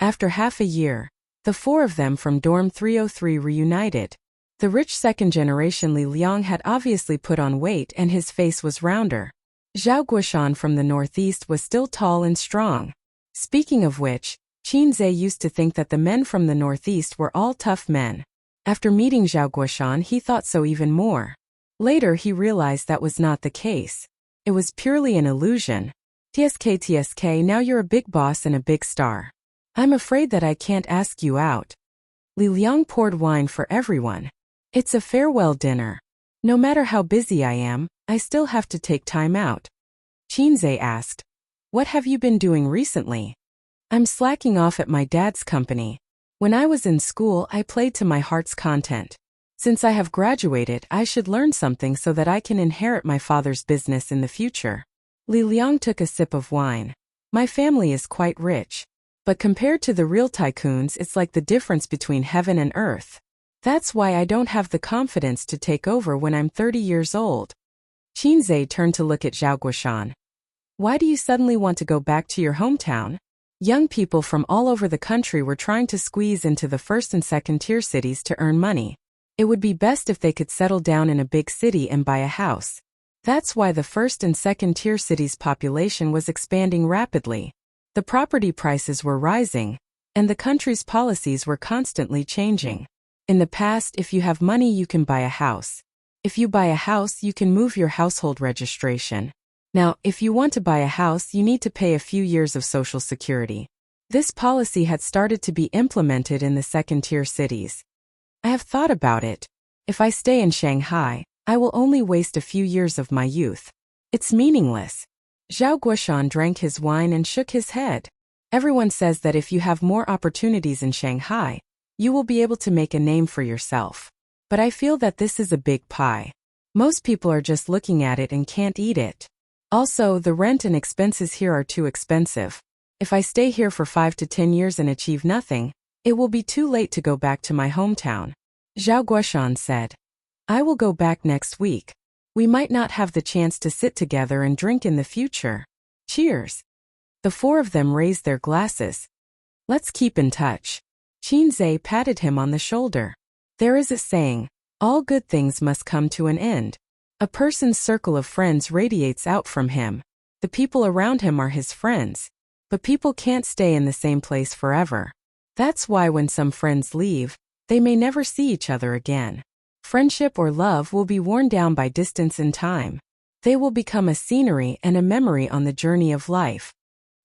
After half a year, the four of them from dorm 303 reunited. The rich second-generation Li Liang had obviously put on weight and his face was rounder. Zhao Guoshan from the northeast was still tall and strong. Speaking of which, Qinzhe used to think that the men from the northeast were all tough men. After meeting Zhao Guoshan, he thought so even more. Later he realized that was not the case. It was purely an illusion. TSK, now you're a big boss and a big star. I'm afraid that I can't ask you out. Li Liang poured wine for everyone. It's a farewell dinner. No matter how busy I am, I still have to take time out. Qinzhe asked, what have you been doing recently? I'm slacking off at my dad's company. When I was in school, I played to my heart's content. Since I have graduated, I should learn something so that I can inherit my father's business in the future. Li Liang took a sip of wine. My family is quite rich. But compared to the real tycoons, it's like the difference between heaven and earth. That's why I don't have the confidence to take over when I'm 30 years old. Qinzhe turned to look at Zhao Guoshan. Why do you suddenly want to go back to your hometown? Young people from all over the country were trying to squeeze into the first and second tier cities to earn money. It would be best if they could settle down in a big city and buy a house. That's why the first and second tier cities' population was expanding rapidly. The property prices were rising. and the country's policies were constantly changing. In the past, if you have money, you can buy a house. If you buy a house, you can move your household registration. Now, if you want to buy a house, you need to pay a few years of Social Security. This policy had started to be implemented in the second-tier cities. I have thought about it. If I stay in Shanghai, I will only waste a few years of my youth. It's meaningless. Zhao Guoshan drank his wine and shook his head. Everyone says that if you have more opportunities in Shanghai, you will be able to make a name for yourself. But I feel that this is a big pie. Most people are just looking at it and can't eat it. Also, the rent and expenses here are too expensive. If I stay here for 5 to 10 years and achieve nothing, it will be too late to go back to my hometown. Zhao Guoshan said, I will go back next week. We might not have the chance to sit together and drink in the future. Cheers. The four of them raised their glasses. Let's keep in touch. Qinzhe patted him on the shoulder. There is a saying, all good things must come to an end. A person's circle of friends radiates out from him. The people around him are his friends. But people can't stay in the same place forever. That's why when some friends leave, they may never see each other again. Friendship or love will be worn down by distance and time. They will become a scenery and a memory on the journey of life.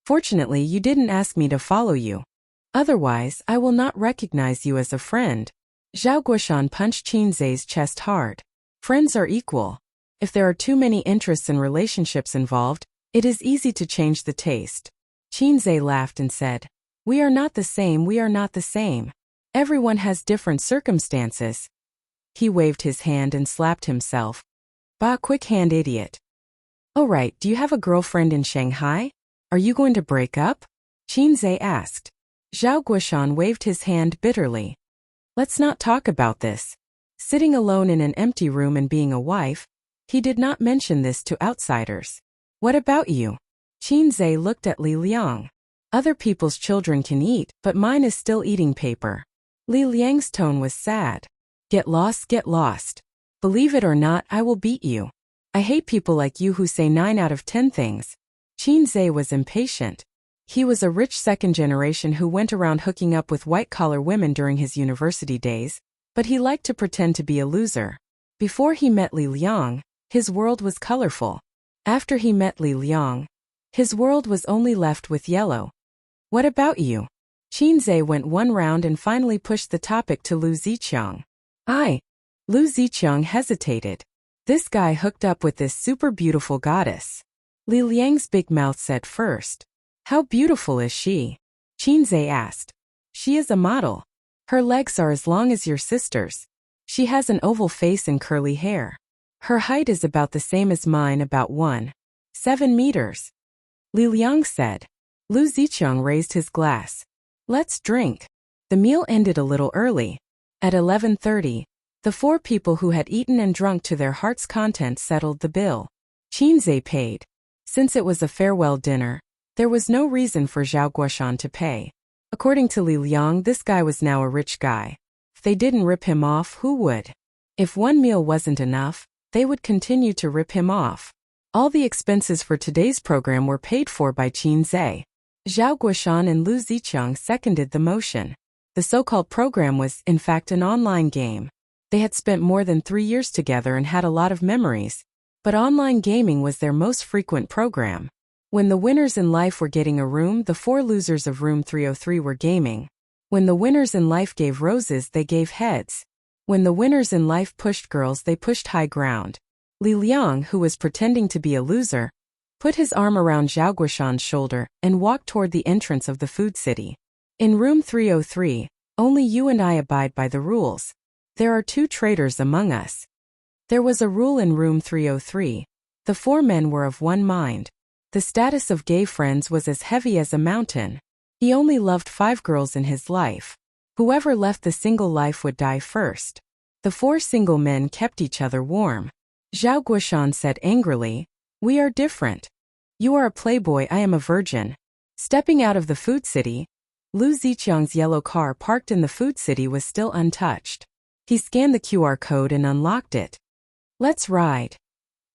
Fortunately, you didn't ask me to follow you. Otherwise, I will not recognize you as a friend. Zhao Guoshan punched Qinzhe's chest hard. Friends are equal. If there are too many interests and relationships involved, it is easy to change the taste. Qinzhe laughed and said, we are not the same, we are not the same. Everyone has different circumstances. He waved his hand and slapped himself. Bah, quick hand idiot. Oh right, do you have a girlfriend in Shanghai? Are you going to break up? Qinzhe asked. Zhao Guoshan waved his hand bitterly. Let's not talk about this. Sitting alone in an empty room and being a wife, he did not mention this to outsiders. What about you? Qinzhe looked at Li Liang. Other people's children can eat, but mine is still eating paper. Li Liang's tone was sad. Get lost, get lost. Believe it or not, I will beat you. I hate people like you who say 9 out of 10 things. Qinzhe was impatient. He was a rich second generation who went around hooking up with white-collar women during his university days, but he liked to pretend to be a loser. Before he met Li Liang, his world was colorful. After he met Li Liang, his world was only left with yellow. What about you? Qinzhe went one round and finally pushed the topic to Lu Ziqiang. Lu Ziqiang hesitated. This guy hooked up with this super beautiful goddess. Li Liang's big mouth said first. How beautiful is she? Qinzhe asked. She is a model. Her legs are as long as your sister's. She has an oval face and curly hair. Her height is about the same as mine, about 1.7 meters. Li Liang said. Lu Ziqiang raised his glass. Let's drink. The meal ended a little early. At 11:30, the four people who had eaten and drunk to their heart's content settled the bill. Qinzhe paid. Since it was a farewell dinner, there was no reason for Zhao Guoshan to pay. According to Li Liang, this guy was now a rich guy. If they didn't rip him off, who would? If one meal wasn't enough, they would continue to rip him off. All the expenses for today's program were paid for by Qinzhe. Zhao Guoshan and Lu Ziqiang seconded the motion. The so-called program was, in fact, an online game. They had spent more than 3 years together and had a lot of memories. But online gaming was their most frequent program. When the winners in life were getting a room, the 4 losers of room 303 were gaming. When the winners in life gave roses, they gave heads. When the winners in life pushed girls, they pushed high ground. Li Liang, who was pretending to be a loser, put his arm around Zhao Guoshan's shoulder and walked toward the entrance of the food city. In room 303, only you and I abide by the rules. There are 2 traitors among us. There was a rule in room 303. The 4 men were of one mind. The status of gay friends was as heavy as a mountain. He only loved 5 girls in his life. Whoever left the single life would die first. The 4 single men kept each other warm. Zhao Guoshan said angrily, we are different. You are a playboy, I am a virgin. Stepping out of the food city, Lu Ziqiang's yellow car parked in the food city was still untouched. He scanned the QR code and unlocked it. Let's ride.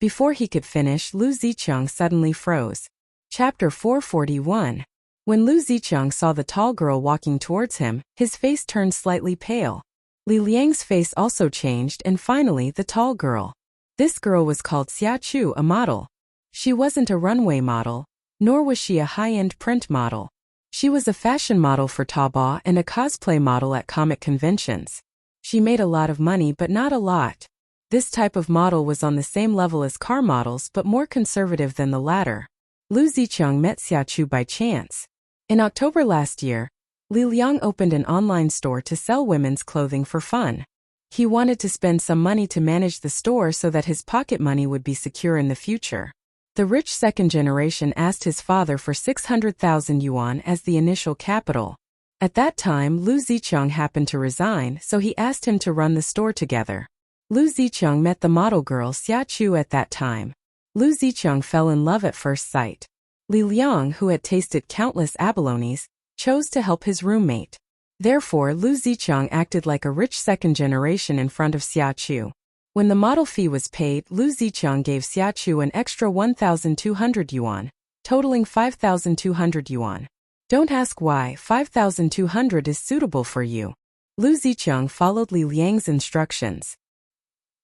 Before he could finish, Lu Ziqiang suddenly froze. Chapter 441. When Lu Zicheng saw the tall girl walking towards him, his face turned slightly pale. Li Liang's face also changed, and finally the tall girl. This girl was called Xia Chu, a model. She wasn't a runway model, nor was she a high-end print model. She was a fashion model for Taobao and a cosplay model at comic conventions. She made a lot of money, but not a lot. This type of model was on the same level as car models but more conservative than the latter. Lu Zicheng met Xia Chu by chance. In October last year, Li Liang opened an online store to sell women's clothing for fun. He wanted to spend some money to manage the store so that his pocket money would be secure in the future. The rich second generation asked his father for 600,000 yuan as the initial capital. At that time, Lu Zicheng happened to resign, so he asked him to run the store together. Lu Zicheng met the model girl Xia Chu at that time. Lu Zicheng fell in love at first sight. Li Liang, who had tasted countless abalones, chose to help his roommate. Therefore, Lu Zicheng acted like a rich second generation in front of Xia Chu. When the model fee was paid, Lu Zicheng gave Xia Chu an extra 1,200 yuan, totaling 5,200 yuan. Don't ask why 5,200 is suitable for you. Lu Zicheng followed Li Liang's instructions.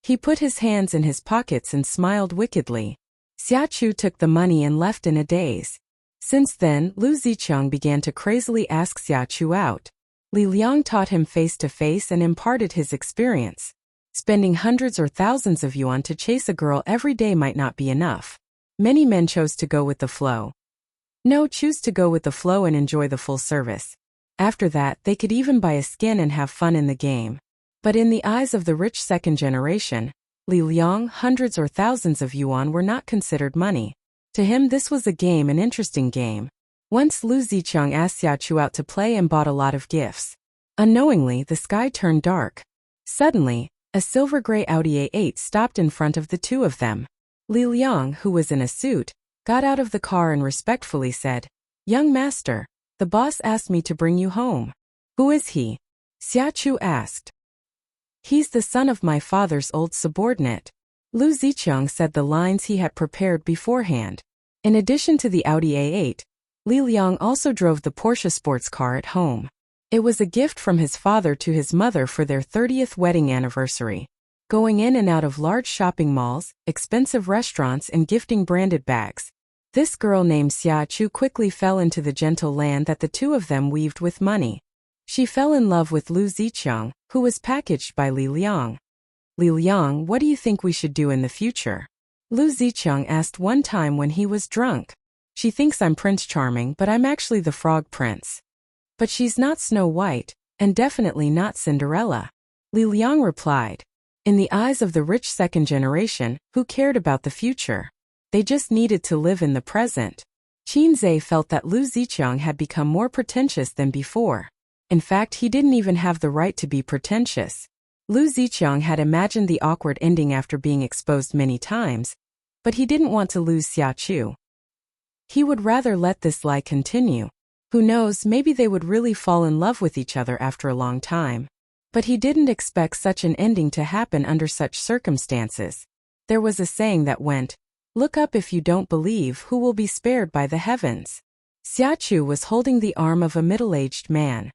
He put his hands in his pockets and smiled wickedly. Xia Chu took the money and left in a daze. Since then, Lu Zicheng began to crazily ask Xia Chu out. Li Liang taught him face-to-face and imparted his experience. Spending hundreds or thousands of yuan to chase a girl every day might not be enough. Many men chose to go with the flow. No, choose to go with the flow and enjoy the full service. After that, they could even buy a skin and have fun in the game. But in the eyes of the rich second generation, Li Liang, hundreds or thousands of yuan were not considered money. To him, this was a game, an interesting game. Once Lu Zicheng asked Xia Chu out to play and bought a lot of gifts. Unknowingly, the sky turned dark. Suddenly, a silver-gray Audi A8 stopped in front of the two of them. Li Liang, who was in a suit, got out of the car and respectfully said, "Young master, the boss asked me to bring you home." "Who is he?" Xia Chu asked. "He's the son of my father's old subordinate." Lu Zicheng said the lines he had prepared beforehand. In addition to the Audi A8, Li Liang also drove the Porsche sports car at home. It was a gift from his father to his mother for their 30th wedding anniversary. Going in and out of large shopping malls, expensive restaurants, and gifting branded bags. This girl named Xia Chu quickly fell into the gentle land that the two of them weaved with money. She fell in love with Lu Zicheng, who was packaged by Li Liang. "Li Liang, what do you think we should do in the future?" Lu Zicheng asked one time when he was drunk. "She thinks I'm Prince Charming, but I'm actually the Frog Prince. But she's not Snow White, and definitely not Cinderella." Li Liang replied. In the eyes of the rich second generation, who cared about the future? They just needed to live in the present. Qin Zhe felt that Lu Zicheng had become more pretentious than before. In fact, he didn't even have the right to be pretentious. Lu Zicheng had imagined the awkward ending after being exposed many times, but he didn't want to lose Xia Chu. He would rather let this lie continue. Who knows, maybe they would really fall in love with each other after a long time. But he didn't expect such an ending to happen under such circumstances. There was a saying that went, "Look up if you don't believe who will be spared by the heavens." Xia Chu was holding the arm of a middle-aged man.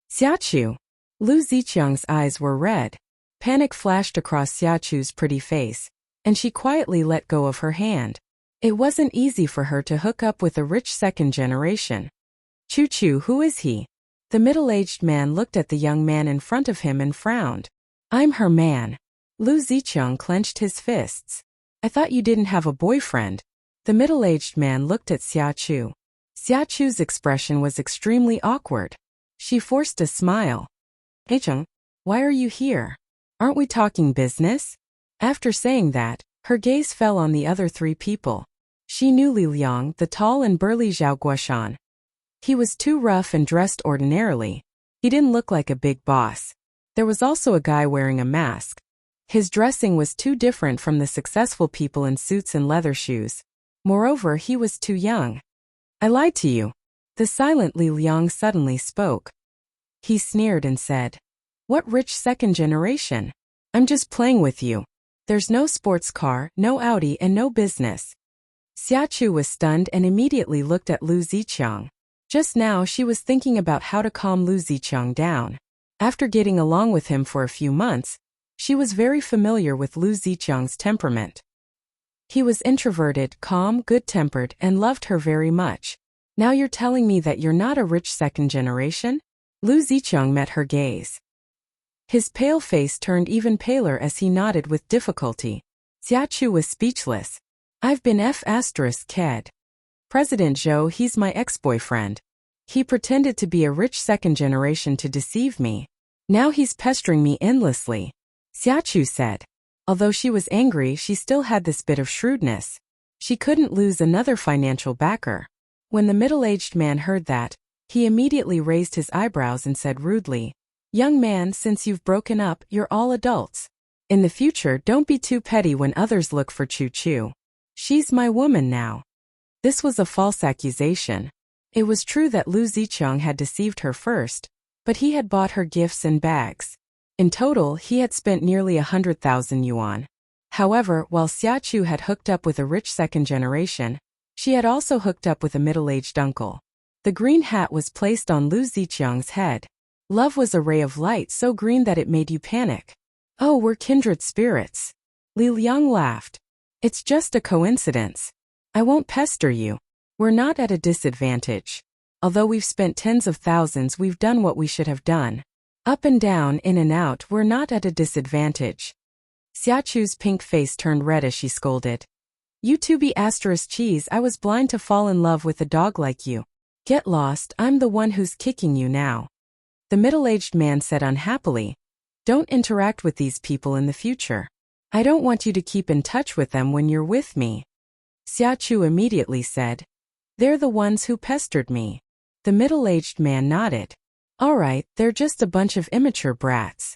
"Xia Chu!" Lu Zicheng's eyes were red. Panic flashed across Xia Chu's pretty face, and she quietly let go of her hand. It wasn't easy for her to hook up with a rich second generation. "Chu, who is he?" The middle-aged man looked at the young man in front of him and frowned. "I'm her man." Lu Zicheng clenched his fists. "I thought you didn't have a boyfriend." The middle-aged man looked at Xia Chu. Xia Chu's expression was extremely awkward. She forced a smile. "Hey Cheng, why are you here? Aren't we talking business?" After saying that, her gaze fell on the other three people. She knew Li Liang, the tall and burly Zhao Guoshan. He was too rough and dressed ordinarily. He didn't look like a big boss. There was also a guy wearing a mask. His dressing was too different from the successful people in suits and leather shoes. Moreover, he was too young. "I lied to you." The silent Li Liang suddenly spoke. He sneered and said, "What rich second generation? I'm just playing with you. There's no sports car, no Audi, and no business." Xia Chu was stunned and immediately looked at Lu Zicheng. Just now she was thinking about how to calm Lu Zicheng down. After getting along with him for a few months, she was very familiar with Lu Zicheng's temperament. He was introverted, calm, good-tempered, and loved her very much. Now you're telling me that you're not a rich second generation? Lu Zicheng met her gaze. His pale face turned even paler as he nodded with difficulty. Xiachu was speechless. I've been F***ked. President Zhou, he's my ex-boyfriend. He pretended to be a rich second generation to deceive me. Now he's pestering me endlessly. Xiachu said. Although she was angry, she still had this bit of shrewdness. She couldn't lose another financial backer. When the middle-aged man heard that, he immediately raised his eyebrows and said rudely, "Young man, since you've broken up, you're all adults. In the future, don't be too petty when others look for Chu-Chu. She's my woman now." This was a false accusation. It was true that Lu Zicheng had deceived her first, but he had bought her gifts and bags. In total, he had spent nearly 100,000 yuan. However, while Xiachu had hooked up with a rich second generation, she had also hooked up with a middle-aged uncle. The green hat was placed on Lu Zicheng's head. Love was a ray of light so green that it made you panic. Oh, we're kindred spirits. Li Liang laughed. It's just a coincidence. I won't pester you. We're not at a disadvantage. Although we've spent tens of thousands, we've done what we should have done. Up and down, in and out, we're not at a disadvantage. Xiachu's pink face turned red as she scolded. You two be *cheese, I was blind to fall in love with a dog like you. Get lost, I'm the one who's kicking you now. The middle-aged man said unhappily, Don't interact with these people in the future. I don't want you to keep in touch with them when you're with me. Xiachu immediately said, They're the ones who pestered me. The middle-aged man nodded. All right, they're just a bunch of immature brats.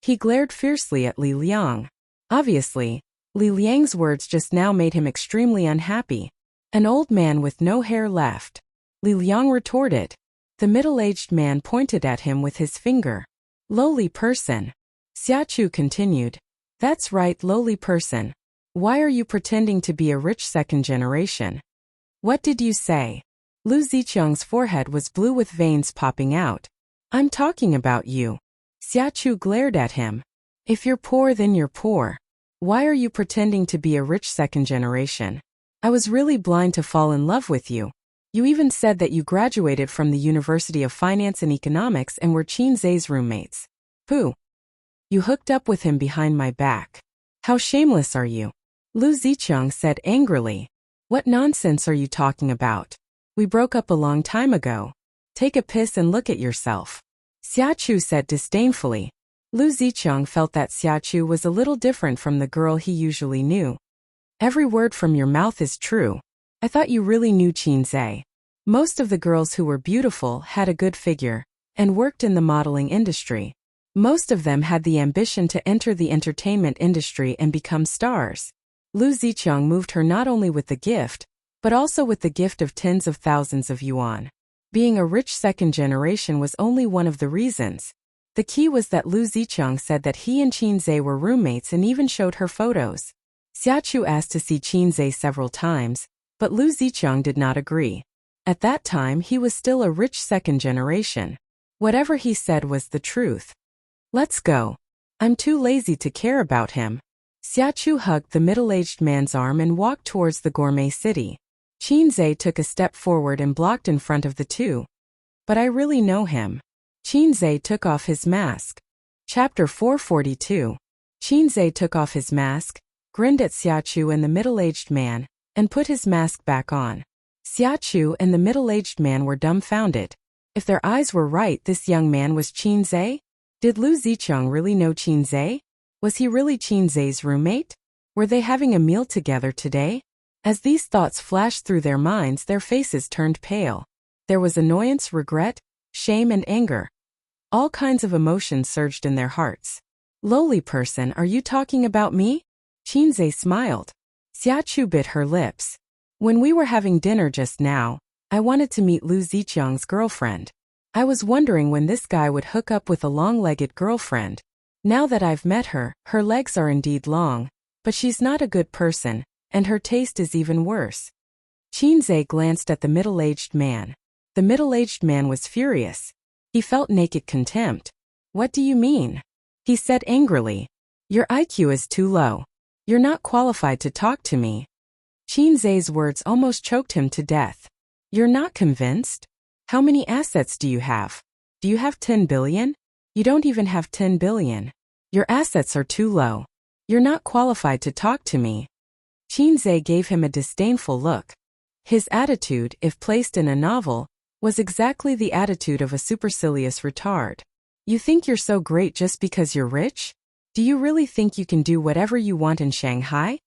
He glared fiercely at Li Liang. Obviously, Li Liang's words just now made him extremely unhappy. An old man with no hair left. Li Liang retorted. The middle-aged man pointed at him with his finger. Lowly person. Xiachu continued. That's right, lowly person. Why are you pretending to be a rich second generation? What did you say? Lu Zicheng's forehead was blue with veins popping out. I'm talking about you. Xiachu glared at him. If you're poor, then you're poor. Why are you pretending to be a rich second generation? I was really blind to fall in love with you. You even said that you graduated from the University of Finance and Economics and were Qin Zhe's roommates. Pooh. You hooked up with him behind my back. How shameless are you? Lu Zicheng said angrily. What nonsense are you talking about? We broke up a long time ago. Take a piss and look at yourself. Xiachu said disdainfully. Lu Zicheng felt that Xiachu was a little different from the girl he usually knew. Every word from your mouth is true. I thought you really knew Qin Zhe. Most of the girls who were beautiful had a good figure and worked in the modeling industry. Most of them had the ambition to enter the entertainment industry and become stars. Lu Zicheng moved her not only with the gift, but also with the gift of tens of thousands of yuan. Being a rich second generation was only one of the reasons. The key was that Lu Zicheng said that he and Qin Zhe were roommates and even showed her photos. Xiachu asked to see Qin Zhe several times, but Lu Zicheng did not agree. At that time, he was still a rich second generation. Whatever he said was the truth. Let's go. I'm too lazy to care about him. Xiachu hugged the middle-aged man's arm and walked towards the gourmet city. Qin Zhe took a step forward and blocked in front of the two. But I really know him. Qin Zhe took off his mask. Chapter 442. Qin Zhe took off his mask, grinned at Xiachu and the middle-aged man, and put his mask back on. Xiachu and the middle-aged man were dumbfounded. If their eyes were right, this young man was Qin Zhe? Did Lu Zicheng really know Qin Zhe? Was he really Qin Zhe's roommate? Were they having a meal together today? As these thoughts flashed through their minds, their faces turned pale. There was annoyance, regret, shame, and anger. All kinds of emotions surged in their hearts. Lowly person, are you talking about me? Qin Zhe smiled. Xiachu bit her lips. When we were having dinner just now, I wanted to meet Lu Zicheng's girlfriend. I was wondering when this guy would hook up with a long-legged girlfriend. Now that I've met her, her legs are indeed long, but she's not a good person, and her taste is even worse. Qin Zhe glanced at the middle-aged man. The middle-aged man was furious. He felt naked contempt. What do you mean? He said angrily. Your IQ is too low. You're not qualified to talk to me. Qin Zhe's words almost choked him to death. You're not convinced? How many assets do you have? Do you have 10 billion? You don't even have 10 billion. Your assets are too low. You're not qualified to talk to me. Qin Zhe gave him a disdainful look. His attitude, if placed in a novel, was exactly the attitude of a supercilious retard. You think you're so great just because you're rich? Do you really think you can do whatever you want in Shanghai?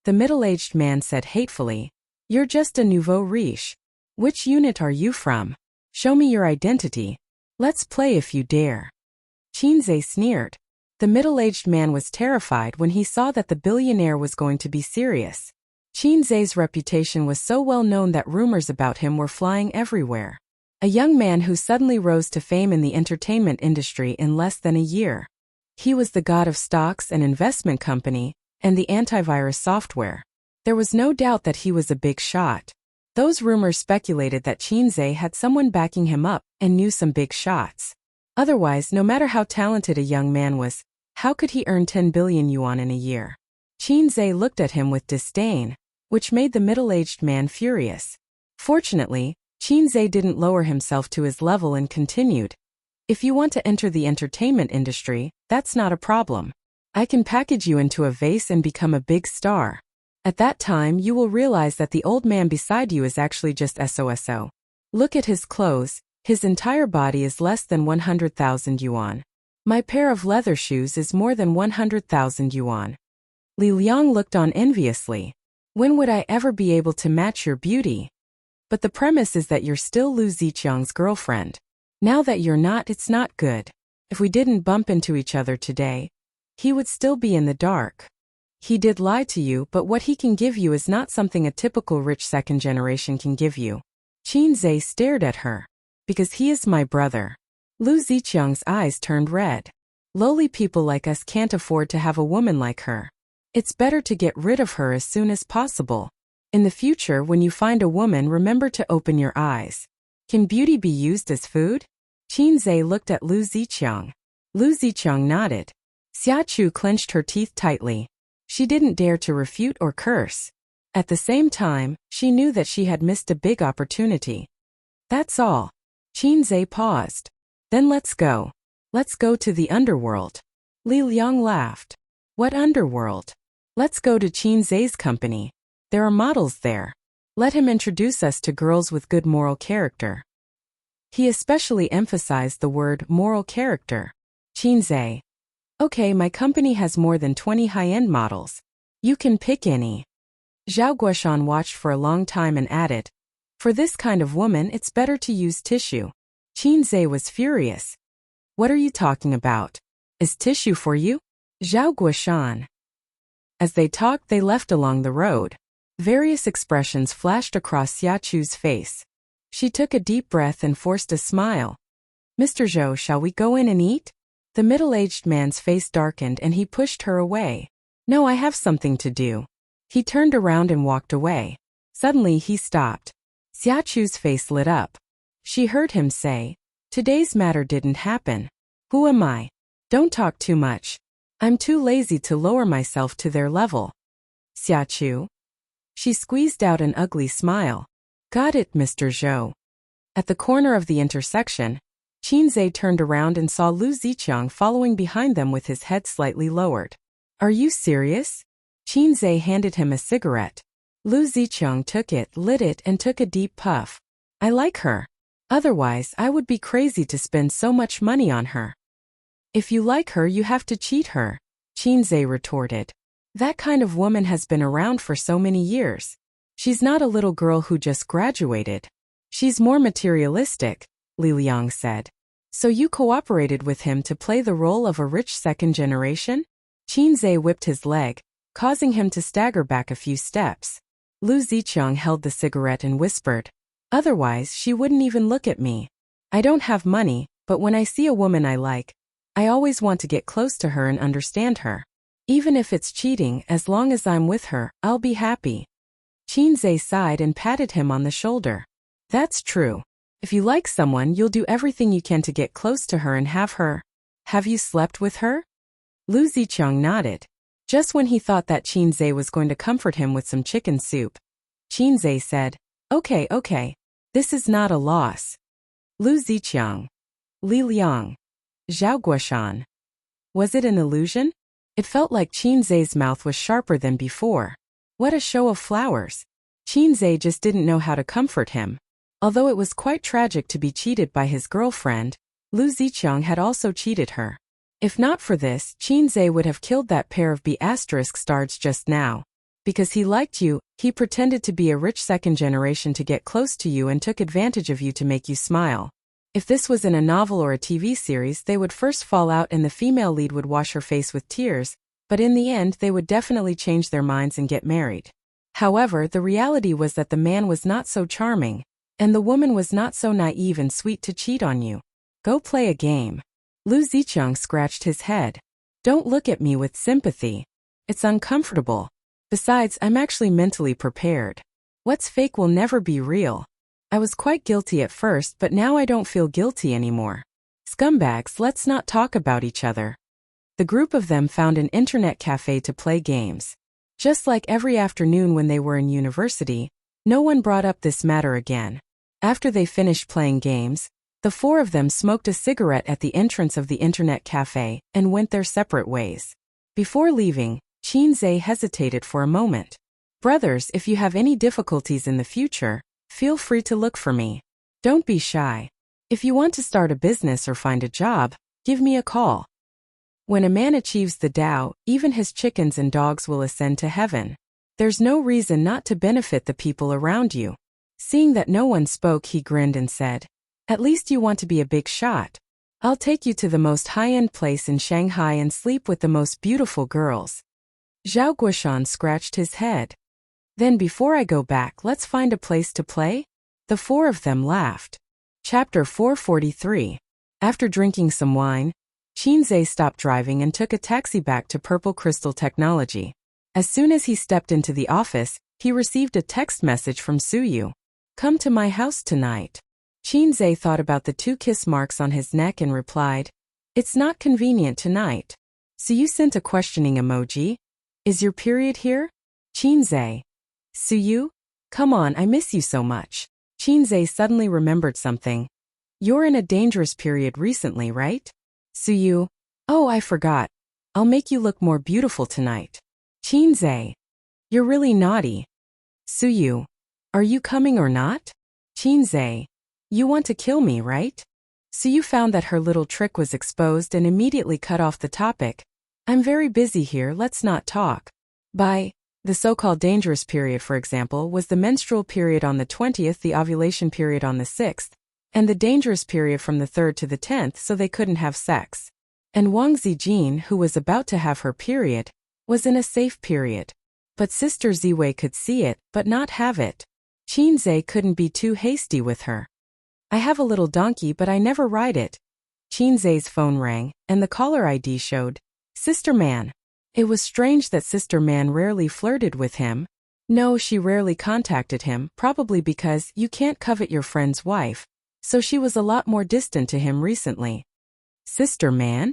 The middle-aged man said hatefully. You're just a nouveau riche. Which unit are you from? Show me your identity. Let's play if you dare. Qin Zhe sneered. The middle-aged man was terrified when he saw that the billionaire was going to be serious. Qin Zhe's reputation was so well known that rumors about him were flying everywhere. A young man who suddenly rose to fame in the entertainment industry in less than a year. He was the god of stocks and investment company, and the antivirus software. There was no doubt that he was a big shot. Those rumors speculated that Qin Zhe had someone backing him up and knew some big shots. Otherwise, no matter how talented a young man was, how could he earn 10 billion yuan in a year? Qin Zhe looked at him with disdain, which made the middle-aged man furious. Fortunately, Qin Zhe didn't lower himself to his level and continued. If you want to enter the entertainment industry, that's not a problem. I can package you into a vase and become a big star. At that time you will realize that the old man beside you is actually just SOSO. Look at his clothes, his entire body is less than 100,000 yuan. My pair of leather shoes is more than 100,000 yuan. Li Liang looked on enviously. When would I ever be able to match your beauty? But the premise is that you're still Lu Ziqiang's girlfriend. Now that you're not, it's not good. If we didn't bump into each other today, he would still be in the dark. He did lie to you, but what he can give you is not something a typical rich second generation can give you. Qin Zhe stared at her. Because he is my brother. Lu Ziqiang's eyes turned red. Lowly people like us can't afford to have a woman like her. It's better to get rid of her as soon as possible. In the future, when you find a woman, remember to open your eyes. Can beauty be used as food? Qin Zhe looked at Lu Ziqiang. Lu Ziqiang nodded. Xiachu clenched her teeth tightly. She didn't dare to refute or curse. At the same time, she knew that she had missed a big opportunity. That's all. Qin Zhe paused. Then let's go. Let's go to the underworld. Li Liang laughed. What underworld? Let's go to Qin Zhe's company. There are models there. Let him introduce us to girls with good moral character. He especially emphasized the word moral character. Qin Zhe. Okay, my company has more than 20 high-end models. You can pick any. Zhao Guoshan watched for a long time and added, for this kind of woman it's better to use tissue. Qin Zhe was furious. What are you talking about? Is tissue for you? Zhao Guoshan. As they talked, they left along the road. Various expressions flashed across Xiachu's face. She took a deep breath and forced a smile. Mr. Zhou, shall we go in and eat? The middle-aged man's face darkened and he pushed her away. No, I have something to do. He turned around and walked away. Suddenly he stopped. Xiachu's face lit up. She heard him say, today's matter didn't happen. Who am I? Don't talk too much. I'm too lazy to lower myself to their level. Xiachu. She squeezed out an ugly smile. Got it, Mr. Zhou. At the corner of the intersection, Qin Zhe turned around and saw Lu Ziqiang following behind them with his head slightly lowered. Are you serious? Qin Zhe handed him a cigarette. Lu Ziqiang took it, lit it, and took a deep puff. I like her. Otherwise, I would be crazy to spend so much money on her. If you like her, you have to cheat her, Qin Zhe retorted. That kind of woman has been around for so many years. She's not a little girl who just graduated. She's more materialistic, Li Liang said. So you cooperated with him to play the role of a rich second generation? Qin Zhe whipped his leg, causing him to stagger back a few steps. Lu Ziqiang held the cigarette and whispered, otherwise she wouldn't even look at me. I don't have money, but when I see a woman I like, I always want to get close to her and understand her. Even if it's cheating, as long as I'm with her, I'll be happy. Qin Zhe sighed and patted him on the shoulder. That's true. If you like someone, you'll do everything you can to get close to her and have her. Have you slept with her? Lu Ziqiang nodded. Just when he thought that Qinzhe was going to comfort him with some chicken soup, Qinzhe said, Okay, this is not a loss. Lu Ziqiang. Li Liang. Zhao Guoshan. Was it an illusion? It felt like Qinzhe's mouth was sharper than before. What a show of flowers. Qinzhe just didn't know how to comfort him. Although it was quite tragic to be cheated by his girlfriend, Lu Ziqiang had also cheated her. If not for this, Qinzhe would have killed that pair of B** stars just now. Because he liked you, he pretended to be a rich second generation to get close to you and took advantage of you to make you smile. If this was in a novel or a TV series, they would first fall out and the female lead would wash her face with tears, but in the end they would definitely change their minds and get married. However, the reality was that the man was not so charming, and the woman was not so naive and sweet to cheat on you. Go play a game. Lu Ziqiang scratched his head. Don't look at me with sympathy. It's uncomfortable. Besides, I'm actually mentally prepared. What's fake will never be real. I was quite guilty at first, but now I don't feel guilty anymore. Scumbags, let's not talk about each other. The group of them found an internet cafe to play games. Just like every afternoon when they were in university, no one brought up this matter again. After they finished playing games, the four of them smoked a cigarette at the entrance of the internet cafe and went their separate ways. Before leaving, Qinzhe hesitated for a moment. Brothers, if you have any difficulties in the future, feel free to look for me. Don't be shy. If you want to start a business or find a job, give me a call. When a man achieves the Tao, even his chickens and dogs will ascend to heaven. There's no reason not to benefit the people around you. Seeing that no one spoke, he grinned and said, At least you want to be a big shot. I'll take you to the most high-end place in Shanghai and sleep with the most beautiful girls. Zhao Guoshan scratched his head. Then before I go back, let's find a place to play? The four of them laughed. Chapter 443. After drinking some wine, Qinzhe stopped driving and took a taxi back to Purple Crystal Technology. As soon as he stepped into the office, he received a text message from Suyu. Come to my house tonight. Qinzhe thought about the 2 kiss marks on his neck and replied, It's not convenient tonight. Suyu sent a questioning emoji. Is your period here? Qinzhe. Suyu? Come on, I miss you so much. Qinzhe suddenly remembered something. You're in a dangerous period recently, right? Suyu. Oh, I forgot. I'll make you look more beautiful tonight. Qinzhe. You're really naughty. Suyu. Are you coming or not? Qinzhe. You want to kill me, right? Suyu found that her little trick was exposed and immediately cut off the topic. I'm very busy here, let's not talk. Bye. The so-called dangerous period, for example, was the menstrual period on the 20th, the ovulation period on the 6th, and the dangerous period from the 3rd to the 10th, so they couldn't have sex. And Wang Zijin, who was about to have her period, was in a safe period. But Sister Ziwei could see it, but not have it. Qinzhe couldn't be too hasty with her. I have a little donkey, but I never ride it. Qinzhe's phone rang, and the caller ID showed, Sister Man. It was strange that Sister Man rarely flirted with him. No, she rarely contacted him, probably because you can't covet your friend's wife, so she was a lot more distant to him recently. Sister Man?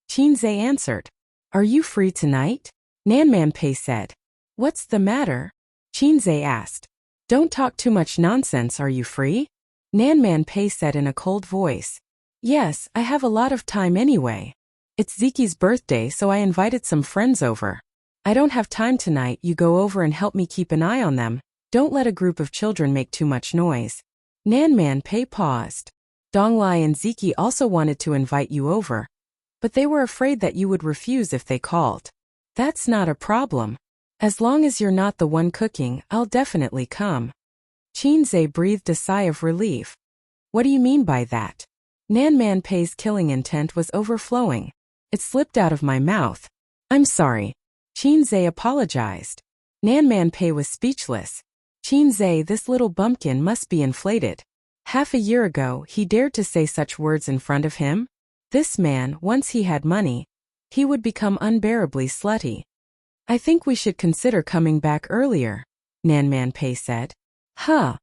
Qinzhe answered. Are you free tonight? Nanman Pei said. What's the matter? Qinzhe asked. Don't talk too much nonsense, are you free? Nanman Pei said in a cold voice. Yes, I have a lot of time anyway. It's Ziki's birthday, so I invited some friends over. I don't have time tonight, you go over and help me keep an eye on them. Don't let a group of children make too much noise. Nanman Pei paused. Donglai and Ziki also wanted to invite you over, but they were afraid that you would refuse if they called. That's not a problem. As long as you're not the one cooking, I'll definitely come. Qinzhe breathed a sigh of relief. What do you mean by that? Nanman Pei's killing intent was overflowing. It slipped out of my mouth. I'm sorry. Qinzhe apologized. Nanman Pei was speechless. Qinzhe, this little bumpkin must be inflated. Half a year ago, he dared to say such words in front of him? This man, once he had money, he would become unbearably slutty. I think we should consider coming back earlier, Nanman Pei said. Huh.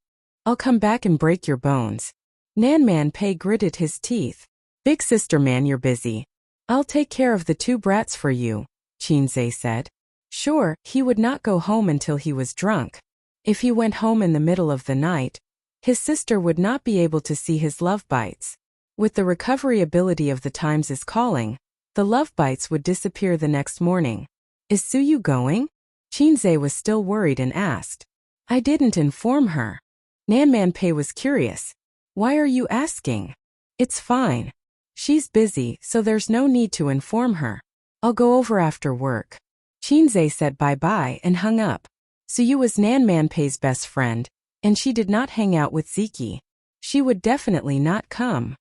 I'll come back and break your bones. Nan Man Pei gritted his teeth. Big sister man, you're busy. I'll take care of the two brats for you, Qinzhe said. Sure, he would not go home until he was drunk. If he went home in the middle of the night, his sister would not be able to see his love bites. With the recovery ability of the Times is calling, the love bites would disappear the next morning. Is Suyu going? Qinzhe was still worried and asked. I didn't inform her. Nan Man Pei was curious. Why are you asking? It's fine. She's busy, so there's no need to inform her. I'll go over after work. Qinzhe said bye-bye and hung up. Suyu was Nan Man Pei's best friend, and she did not hang out with Ziki. She would definitely not come.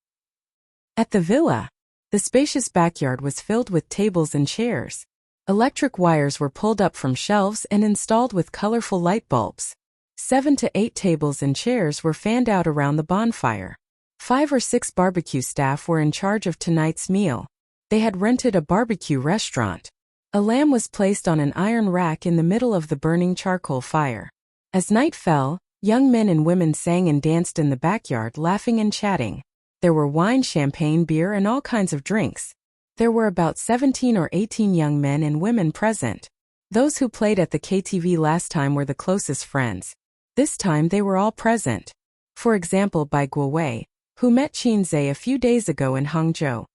At the villa, the spacious backyard was filled with tables and chairs. Electric wires were pulled up from shelves and installed with colorful light bulbs. 7 to 8 tables and chairs were fanned out around the bonfire. 5 or 6 barbecue staff were in charge of tonight's meal. They had rented a barbecue restaurant. A lamb was placed on an iron rack in the middle of the burning charcoal fire. As night fell, young men and women sang and danced in the backyard, laughing and chatting. There were wine, champagne, beer, and all kinds of drinks. There were about 17 or 18 young men and women present. Those who played at the KTV last time were the closest friends. This time they were all present. For example, Bai Guowei, who met Qinzhe a few days ago in Hangzhou.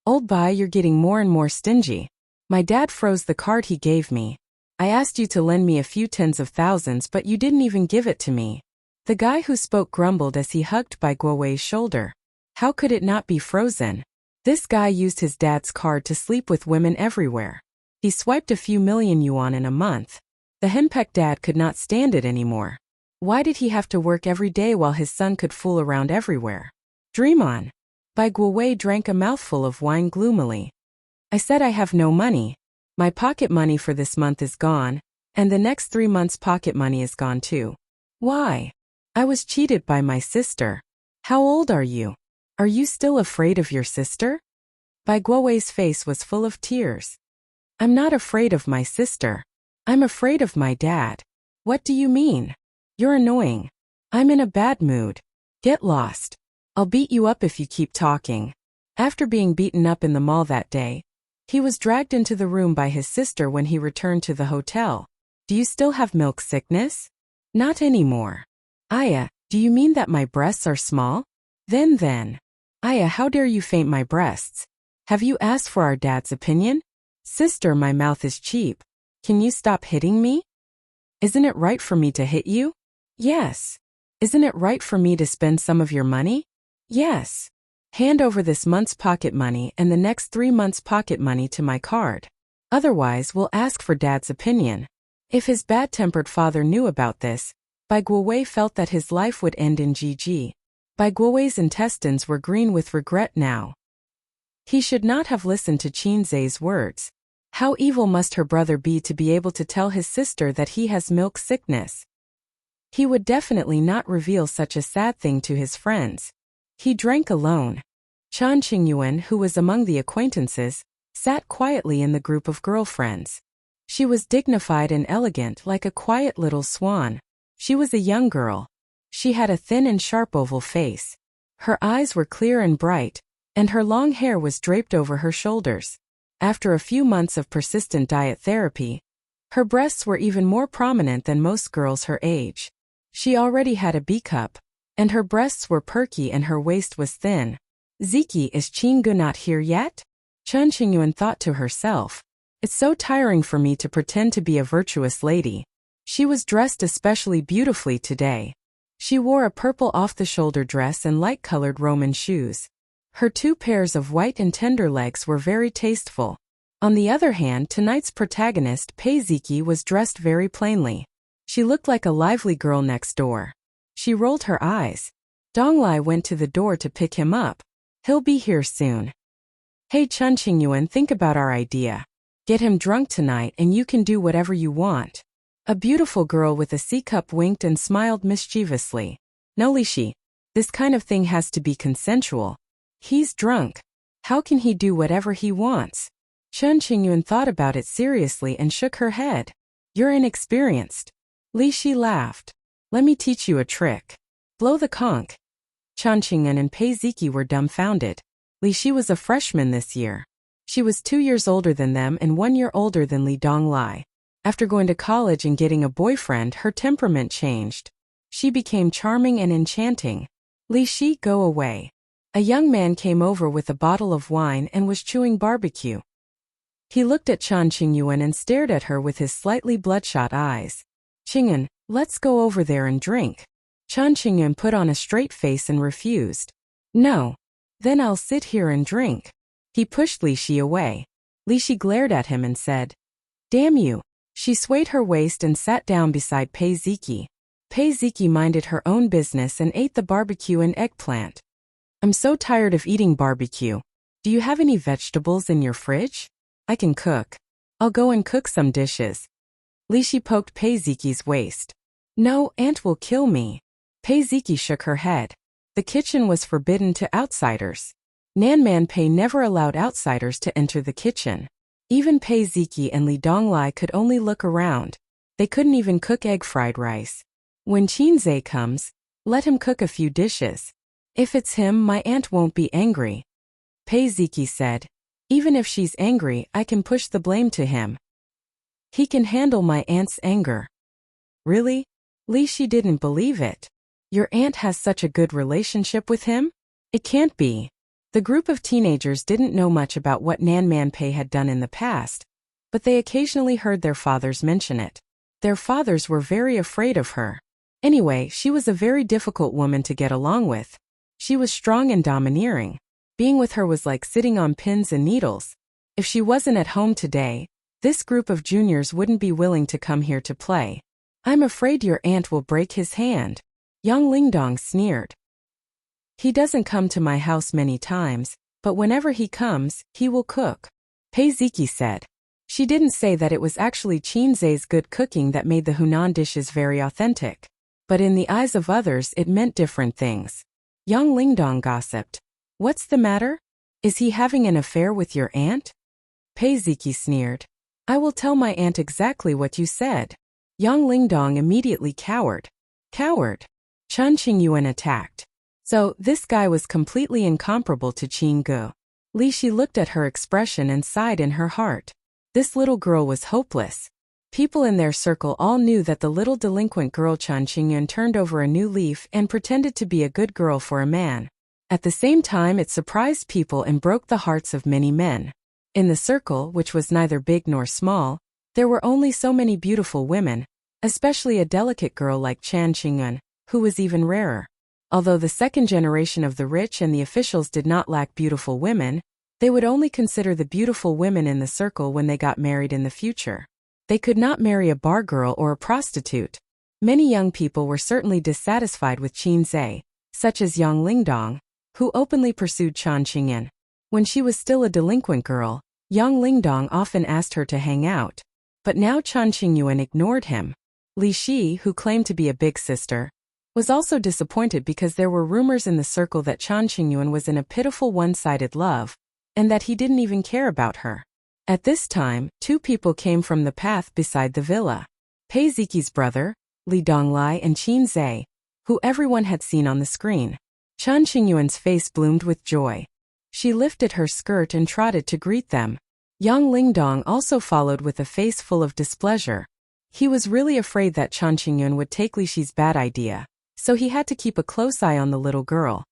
Old Bai, you're getting more and more stingy. My dad froze the card he gave me. I asked you to lend me a few tens of thousands, but you didn't even give it to me. The guy who spoke grumbled as he hugged Bai Guowei's shoulder. How could it not be frozen? This guy used his dad's card to sleep with women everywhere. He swiped a few million yuan in a month. The henpecked dad could not stand it anymore. Why did he have to work every day while his son could fool around everywhere? Dream on. Bai Guowei drank a mouthful of wine gloomily. I said I have no money. My pocket money for this month is gone, and the next 3 months' pocket money is gone too. Why? I was cheated by my sister. How old are you? Are you still afraid of your sister? Bai Guowei's face was full of tears. I'm not afraid of my sister. I'm afraid of my dad. What do you mean? You're annoying. I'm in a bad mood. Get lost. I'll beat you up if you keep talking. After being beaten up in the mall that day, he was dragged into the room by his sister when he returned to the hotel. Do you still have milk sickness? Not anymore. Aya, do you mean that my breasts are small? Then. Aya, how dare you faint my breasts? Have you asked for our dad's opinion? Sister, my mouth is cheap. Can you stop hitting me? Isn't it right for me to hit you? Yes. Isn't it right for me to spend some of your money? Yes. Hand over this month's pocket money and the next 3 months' pocket money to my card. Otherwise, we'll ask for Dad's opinion. If his bad-tempered father knew about this, Bai Guowei felt that his life would end in GG. Bai Guowei's intestines were green with regret now. He should not have listened to Qinzhe's words. How evil must her brother be to be able to tell his sister that he has milk sickness? He would definitely not reveal such a sad thing to his friends. He drank alone. Chan Qingyuan, who was among the acquaintances, sat quietly in the group of girlfriends. She was dignified and elegant like a quiet little swan. She was a young girl. She had a thin and sharp oval face. Her eyes were clear and bright, and her long hair was draped over her shoulders. After a few months of persistent diet therapy, her breasts were even more prominent than most girls her age. She already had a B cup, and her breasts were perky and her waist was thin. Ziki, is Qinggu not here yet? Chen Qingyuan thought to herself. It's so tiring for me to pretend to be a virtuous lady. She was dressed especially beautifully today. She wore a purple off-the-shoulder dress and light-colored Roman shoes. Her 2 pairs of white and tender legs were very tasteful. On the other hand, tonight's protagonist, Pei Ziki, was dressed very plainly. She looked like a lively girl next door. She rolled her eyes. Donglai went to the door to pick him up. He'll be here soon. Hey Chen Qingyuan, think about our idea. Get him drunk tonight and you can do whatever you want. A beautiful girl with a C-cup winked and smiled mischievously. No, Lishi. This kind of thing has to be consensual. He's drunk. How can he do whatever he wants? Chen Qingyuan thought about it seriously and shook her head. You're inexperienced. Li Shi laughed. Let me teach you a trick. Blow the conch. Chan Qing'an and Pei Ziki were dumbfounded. Li Shi was a freshman this year. She was 2 years older than them and 1 year older than Li Donglai. After going to college and getting a boyfriend, her temperament changed. She became charming and enchanting. Li Shi, go away. A young man came over with a bottle of wine and was chewing barbecue. He looked at Chan Qingyuan and stared at her with his slightly bloodshot eyes. Qing'an, let's go over there and drink. Chan Qingyuan put on a straight face and refused. No. Then I'll sit here and drink. He pushed Li Shi away. Li Shi glared at him and said, Damn you. She swayed her waist and sat down beside Pei Ziki. Pei Ziki minded her own business and ate the barbecue and eggplant. I'm so tired of eating barbecue. Do you have any vegetables in your fridge? I can cook. I'll go and cook some dishes. Li Shi poked Pei Ziki's waist. No, Aunt will kill me. Pei Ziki shook her head. The kitchen was forbidden to outsiders. Nanman Pei never allowed outsiders to enter the kitchen. Even Pei Ziki and Li Donglai could only look around. They couldn't even cook egg fried rice. When Qinzai comes, let him cook a few dishes. If it's him, my aunt won't be angry. Pei Ziki said, Even if she's angry, I can push the blame to him. He can handle my aunt's anger. Really? Li Shi didn't believe it. Your aunt has such a good relationship with him? It can't be. The group of teenagers didn't know much about what Nanman Pei had done in the past, but they occasionally heard their fathers mention it. Their fathers were very afraid of her. Anyway, she was a very difficult woman to get along with. She was strong and domineering. Being with her was like sitting on pins and needles. If she wasn't at home today, this group of juniors wouldn't be willing to come here to play. I'm afraid your aunt will break his hand. Yang Lingdong sneered. He doesn't come to my house many times, but whenever he comes, he will cook. Pei Ziki said. She didn't say that it was actually Qinzai's good cooking that made the Hunan dishes very authentic. But in the eyes of others it meant different things. Yang Lingdong gossiped. What's the matter? Is he having an affair with your aunt? Pei Ziki sneered. I will tell my aunt exactly what you said. Yang Lingdong immediately cowered. Coward. Chan Qingyuan attacked. So, this guy was completely incomparable to Qinggu. Li Shi looked at her expression and sighed in her heart. This little girl was hopeless. People in their circle all knew that the little delinquent girl Chan Qingyuan turned over a new leaf and pretended to be a good girl for a man. At the same time, it surprised people and broke the hearts of many men. In the circle, which was neither big nor small, there were only so many beautiful women, especially a delicate girl like Chan Qingyuan, who was even rarer. Although the second generation of the rich and the officials did not lack beautiful women, they would only consider the beautiful women in the circle when they got married in the future. They could not marry a bar girl or a prostitute. Many young people were certainly dissatisfied with Qinzai, such as Yang Lingdong, who openly pursued Chan Qingyuan. When she was still a delinquent girl, Yang Lingdong often asked her to hang out. But now Chan Qingyuan ignored him. Li Shi, who claimed to be a big sister, was also disappointed because there were rumors in the circle that Chan Qingyuan was in a pitiful one-sided love, and that he didn't even care about her. At this time, 2 people came from the path beside the villa. Pei Ziki's brother, Li Donglai, and Qinzai, who everyone had seen on the screen. Chan Qingyuan's face bloomed with joy. She lifted her skirt and trotted to greet them. Yang Lingdong also followed with a face full of displeasure. He was really afraid that Chan Qingyuan would take Li Shi's bad idea, so he had to keep a close eye on the little girl.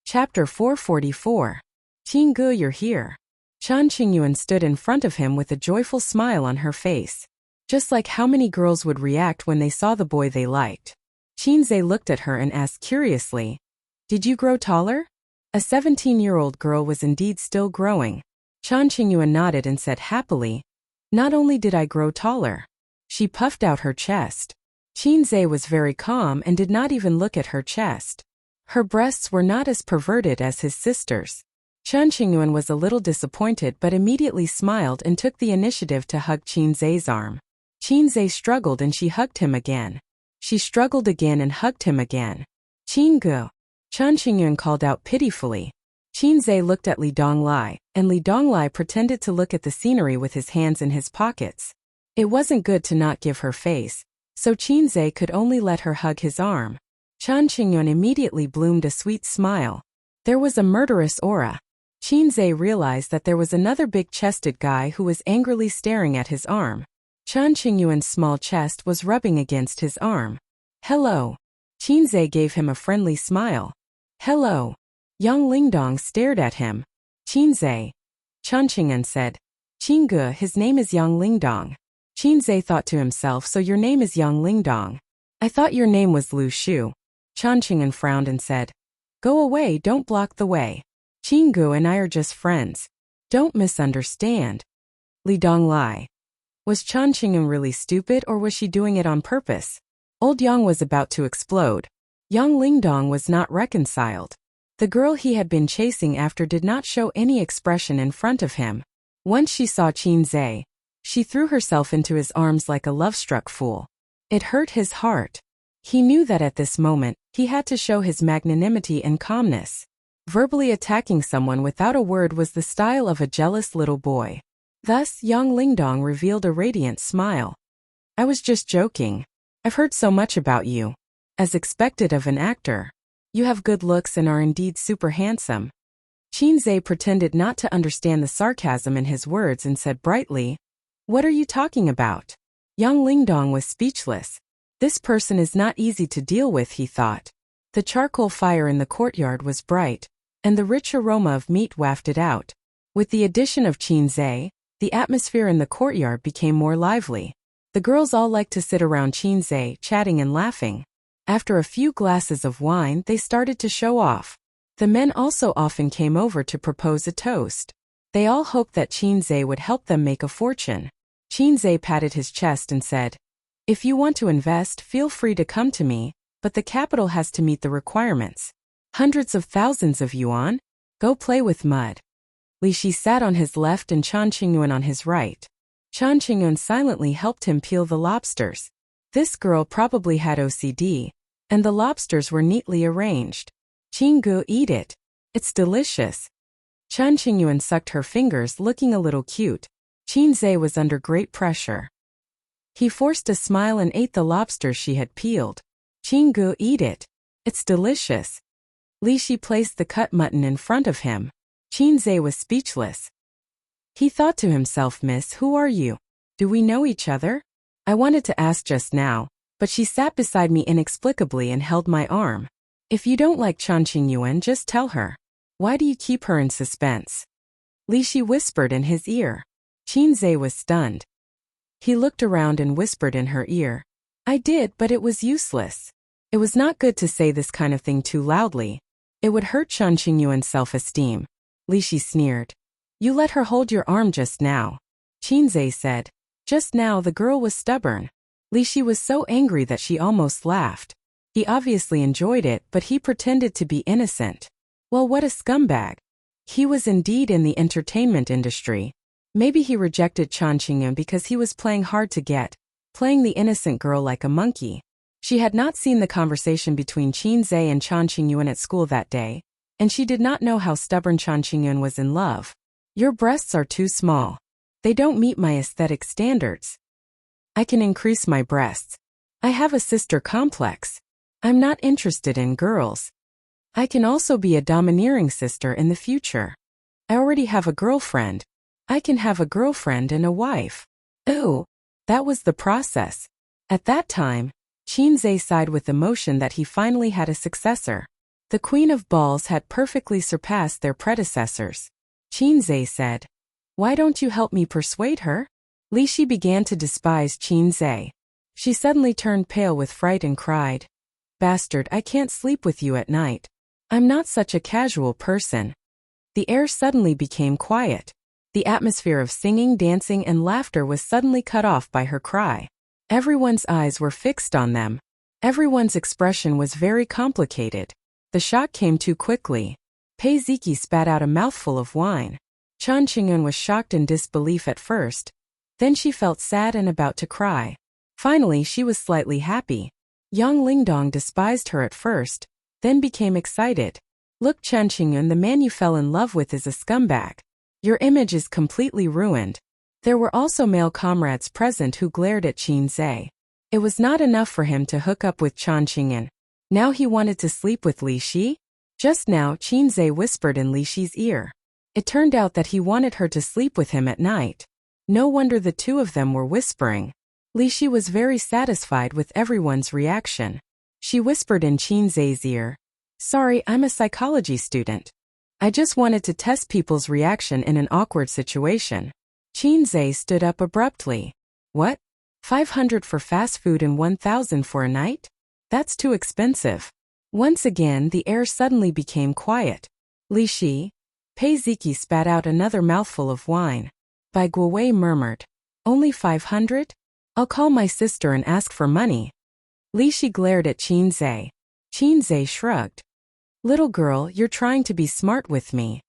Chapter 444. Qinggu, you're here. Chan Qingyuan stood in front of him with a joyful smile on her face. Just like how many girls would react when they saw the boy they liked. Qinzai looked at her and asked curiously, Did you grow taller? A 17-year-old girl was indeed still growing. Chan Qingyuan nodded and said happily, Not only did I grow taller. She puffed out her chest. Qinzai was very calm and did not even look at her chest. Her breasts were not as perverted as his sister's. Chan Qingyuan was a little disappointed but immediately smiled and took the initiative to hug Qinzai's arm. Qinzai struggled and she hugged him again. She struggled again and hugged him again. Qinggu. Chan Qingyuan called out pitifully. Qinzai looked at Li Donglai, and Li Donglai pretended to look at the scenery with his hands in his pockets. It wasn't good to not give her face, so Qinzai could only let her hug his arm. Chan Qingyun immediately bloomed a sweet smile. There was a murderous aura. Qinze realized that there was another big-chested guy who was angrily staring at his arm. Chan Qingyuan's small chest was rubbing against his arm. Hello. Qinze gave him a friendly smile. Hello. Yang Lingdong stared at him. Qinze. Chan Qingyun said. Qingge, his name is Yang Lingdong. Qinze thought to himself, so your name is Yang Lingdong. I thought your name was Lu Shu. Chan Qingyun frowned and said. Go away, don't block the way. Qinggu and I are just friends. Don't misunderstand. Li Donglai. Was Chan Qingyun really stupid, or was she doing it on purpose? Old Yang was about to explode. Yang Lingdong was not reconciled. The girl he had been chasing after did not show any expression in front of him. Once she saw Qinze, she threw herself into his arms like a love-struck fool. It hurt his heart. He knew that at this moment, he had to show his magnanimity and calmness. Verbally attacking someone without a word was the style of a jealous little boy. Thus, Yang Lingdong revealed a radiant smile. I was just joking. I've heard so much about you. As expected of an actor. You have good looks and are indeed super handsome. Qinze pretended not to understand the sarcasm in his words and said brightly, What are you talking about? Yang Lingdong was speechless. This person is not easy to deal with, he thought. The charcoal fire in the courtyard was bright, and the rich aroma of meat wafted out. With the addition of Qinze, the atmosphere in the courtyard became more lively. The girls all liked to sit around Qinze, chatting and laughing. After a few glasses of wine, they started to show off. The men also often came over to propose a toast. They all hoped that Qinze would help them make a fortune. Qinze patted his chest and said, If you want to invest, feel free to come to me, but the capital has to meet the requirements. Hundreds of thousands of yuan? Go play with mud. Li Shi sat on his left and Chan Qingyuan on his right. Chan Qingyuan silently helped him peel the lobsters. This girl probably had OCD, and the lobsters were neatly arranged. Qinggu, eat it. It's delicious. Chan Qingyuan sucked her fingers, looking a little cute. Qinze was under great pressure. He forced a smile and ate the lobsters she had peeled. Qinggu, eat it. It's delicious. Li Shi placed the cut mutton in front of him. Qinze was speechless. He thought to himself, Miss, who are you? Do we know each other? I wanted to ask just now, but she sat beside me inexplicably and held my arm. If you don't like Chan Qingyuan, just tell her. Why do you keep her in suspense? Li Shi whispered in his ear. Qinze was stunned. He looked around and whispered in her ear. I did, but it was useless. It was not good to say this kind of thing too loudly. It would hurt Chan Qingyuan's self-esteem. Li Shi sneered. You let her hold your arm just now. Qinze said. Just now the girl was stubborn. Li Shi was so angry that she almost laughed. He obviously enjoyed it, but he pretended to be innocent. Well, what a scumbag. He was indeed in the entertainment industry. Maybe he rejected Chan Qingyuan because he was playing hard to get, playing the innocent girl like a monkey. She had not seen the conversation between Qinze and Chan Qingyuan at school that day, and she did not know how stubborn Chan Qingyuan was in love. Your breasts are too small. They don't meet my aesthetic standards. I can increase my breasts. I have a sister complex. I'm not interested in girls. I can also be a domineering sister in the future. I already have a girlfriend. I can have a girlfriend and a wife. Oh, that was the process. At that time, Qinze sighed with emotion that he finally had a successor. The Queen of Balls had perfectly surpassed their predecessors. Qinze said, Why don't you help me persuade her? Li Shi began to despise Qinze. She suddenly turned pale with fright and cried, Bastard, I can't sleep with you at night. I'm not such a casual person. The air suddenly became quiet. The atmosphere of singing, dancing, and laughter was suddenly cut off by her cry. Everyone's eyes were fixed on them. Everyone's expression was very complicated. The shock came too quickly. Pei Ziki spat out a mouthful of wine. Chan Qingyuan was shocked in disbelief at first. Then she felt sad and about to cry. Finally, she was slightly happy. Yang Lingdong despised her at first, then became excited. Look, Chan Qingyuan, the man you fell in love with is a scumbag. Your image is completely ruined. There were also male comrades present who glared at Qinze. It was not enough for him to hook up with Chan Qingyuan. Now he wanted to sleep with Li Shi? Just now Qinze whispered in Li Shi's ear. It turned out that he wanted her to sleep with him at night. No wonder the two of them were whispering. Li Shi was very satisfied with everyone's reaction. She whispered in Qinze's ear, "Sorry, I'm a psychology student. I just wanted to test people's reaction in an awkward situation." Qinze stood up abruptly. "What? 500 for fast food and 1,000 for a night? That's too expensive." Once again the air suddenly became quiet. Li Shi, Pei Ziki spat out another mouthful of wine. Bai Guowei murmured, "Only 500? I'll call my sister and ask for money." Li Shi glared at Qinze. Qinze shrugged. "Little girl, you're trying to be smart with me."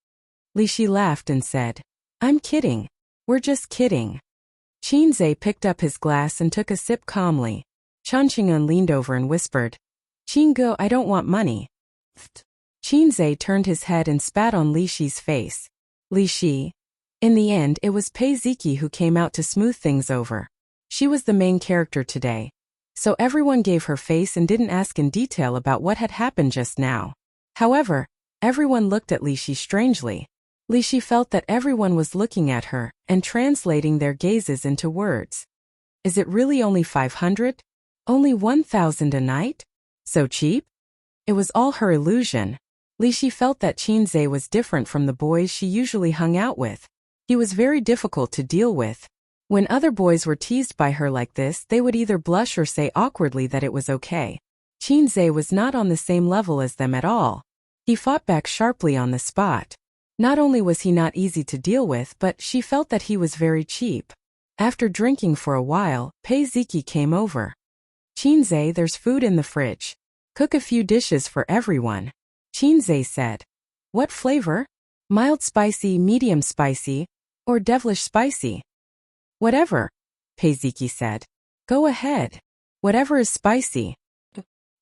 Li Shi laughed and said, "I'm kidding. We're just kidding." Qinze picked up his glass and took a sip calmly. Chen Qingyun leaned over and whispered, "Qinggu, I don't want money." Qinze turned his head and spat on Li Shi's face. Li Shi. In the end, it was Pei Ziki who came out to smooth things over. She was the main character today. So everyone gave her face and didn't ask in detail about what had happened just now. However, everyone looked at Li Shi strangely. Li Shi felt that everyone was looking at her and translating their gazes into words. Is it really only 500? Only 1,000 a night? So cheap? It was all her illusion. Li Shi felt that Qinze was different from the boys she usually hung out with. He was very difficult to deal with. When other boys were teased by her like this, they would either blush or say awkwardly that it was okay. Qinze was not on the same level as them at all. He fought back sharply on the spot. Not only was he not easy to deal with, but she felt that he was very cheap. After drinking for a while, Pei Ziki came over. "Qinze, there's food in the fridge. Cook a few dishes for everyone." Qinze said. "What flavor? Mild spicy, medium spicy, or devilish spicy?" "Whatever," Pei Ziki said. "Go ahead. Whatever is spicy."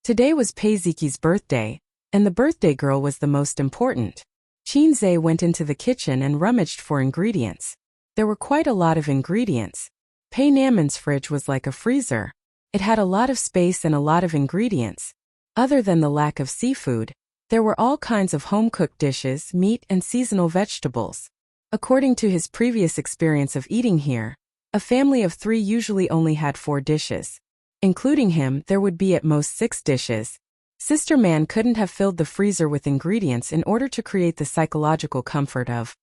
Today was Pei Ziki's birthday, and the birthday girl was the most important. Qinze went into the kitchen and rummaged for ingredients. There were quite a lot of ingredients. Pei Naman's fridge was like a freezer. It had a lot of space and a lot of ingredients. Other than the lack of seafood, there were all kinds of home-cooked dishes, meat, and seasonal vegetables. According to his previous experience of eating here, a family of 3 usually only had 4 dishes. Including him, there would be at most 6 dishes. Sister Man couldn't have filled the freezer with ingredients in order to create the psychological comfort of,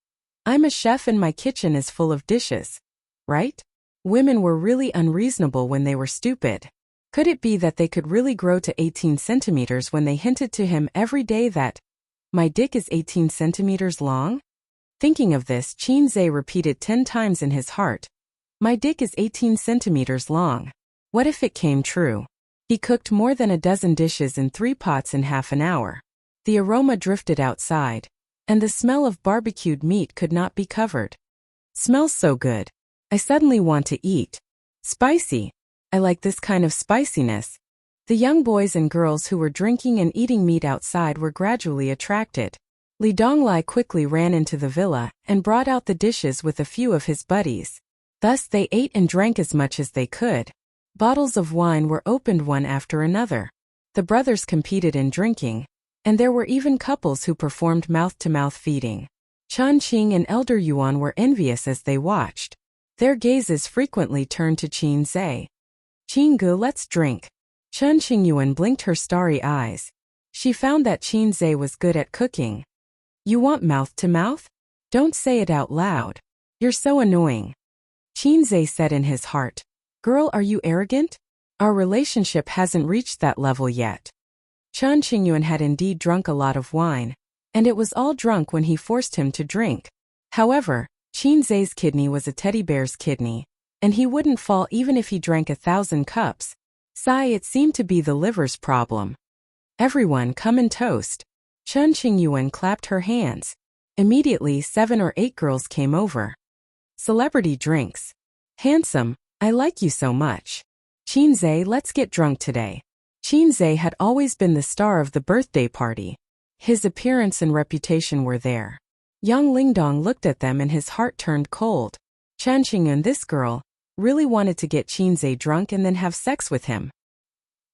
"I'm a chef and my kitchen is full of dishes." Right? Women were really unreasonable when they were stupid. Could it be that they could really grow to 18 centimeters when they hinted to him every day that, "My dick is 18 centimeters long"? Thinking of this, Qinze repeated 10 times in his heart, "My dick is 18 centimeters long." What if it came true? He cooked more than a dozen dishes in 3 pots in half an hour. The aroma drifted outside, and the smell of barbecued meat could not be covered. "Smells so good. I suddenly want to eat. Spicy. I like this kind of spiciness." The young boys and girls who were drinking and eating meat outside were gradually attracted. Li Donglai quickly ran into the villa and brought out the dishes with a few of his buddies. Thus they ate and drank as much as they could. Bottles of wine were opened one after another. The brothers competed in drinking, and there were even couples who performed mouth-to-mouth feeding. Chen Qing and Elder Yuan were envious as they watched. Their gazes frequently turned to Qinze. "Qinggu, let's drink." Chen Qingyuan blinked her starry eyes. She found that Qinze was good at cooking. "You want mouth-to-mouth? Don't say it out loud. You're so annoying." Qinze said in his heart, "Girl, are you arrogant? Our relationship hasn't reached that level yet." Chen Qingyuan had indeed drunk a lot of wine, and it was all drunk when he forced him to drink. However, Qinze's kidney was a teddy bear's kidney, and he wouldn't fall even if he drank 1,000 cups. It seemed to be the liver's problem. "Everyone come and toast." Chen Qingyuan clapped her hands. Immediately 7 or 8 girls came over. "Celebrity drinks. Handsome, I like you so much. Qinze, let's get drunk today." Qinze had always been the star of the birthday party. His appearance and reputation were there. Yang Lingdong looked at them and his heart turned cold. Chen Qingyun, this girl, really wanted to get Qinze drunk and then have sex with him.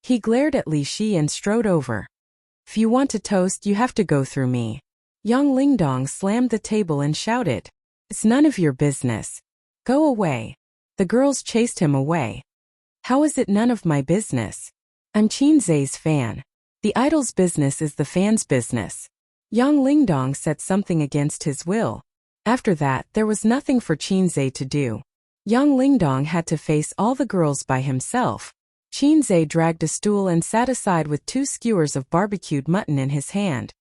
He glared at Li Shi and strode over. If you want to toast, you have to go through me. Yang Lingdong slammed the table and shouted. It's none of your business. Go away. The girls chased him away. How is it none of my business? I'm Qin Zhe's fan. The idol's business is the fan's business. Yang Lingdong said something against his will. After that, there was nothing for Qin Zhe to do. Yang Lingdong had to face all the girls by himself. Qin Zhe dragged a stool and sat aside with 2 skewers of barbecued mutton in his hand.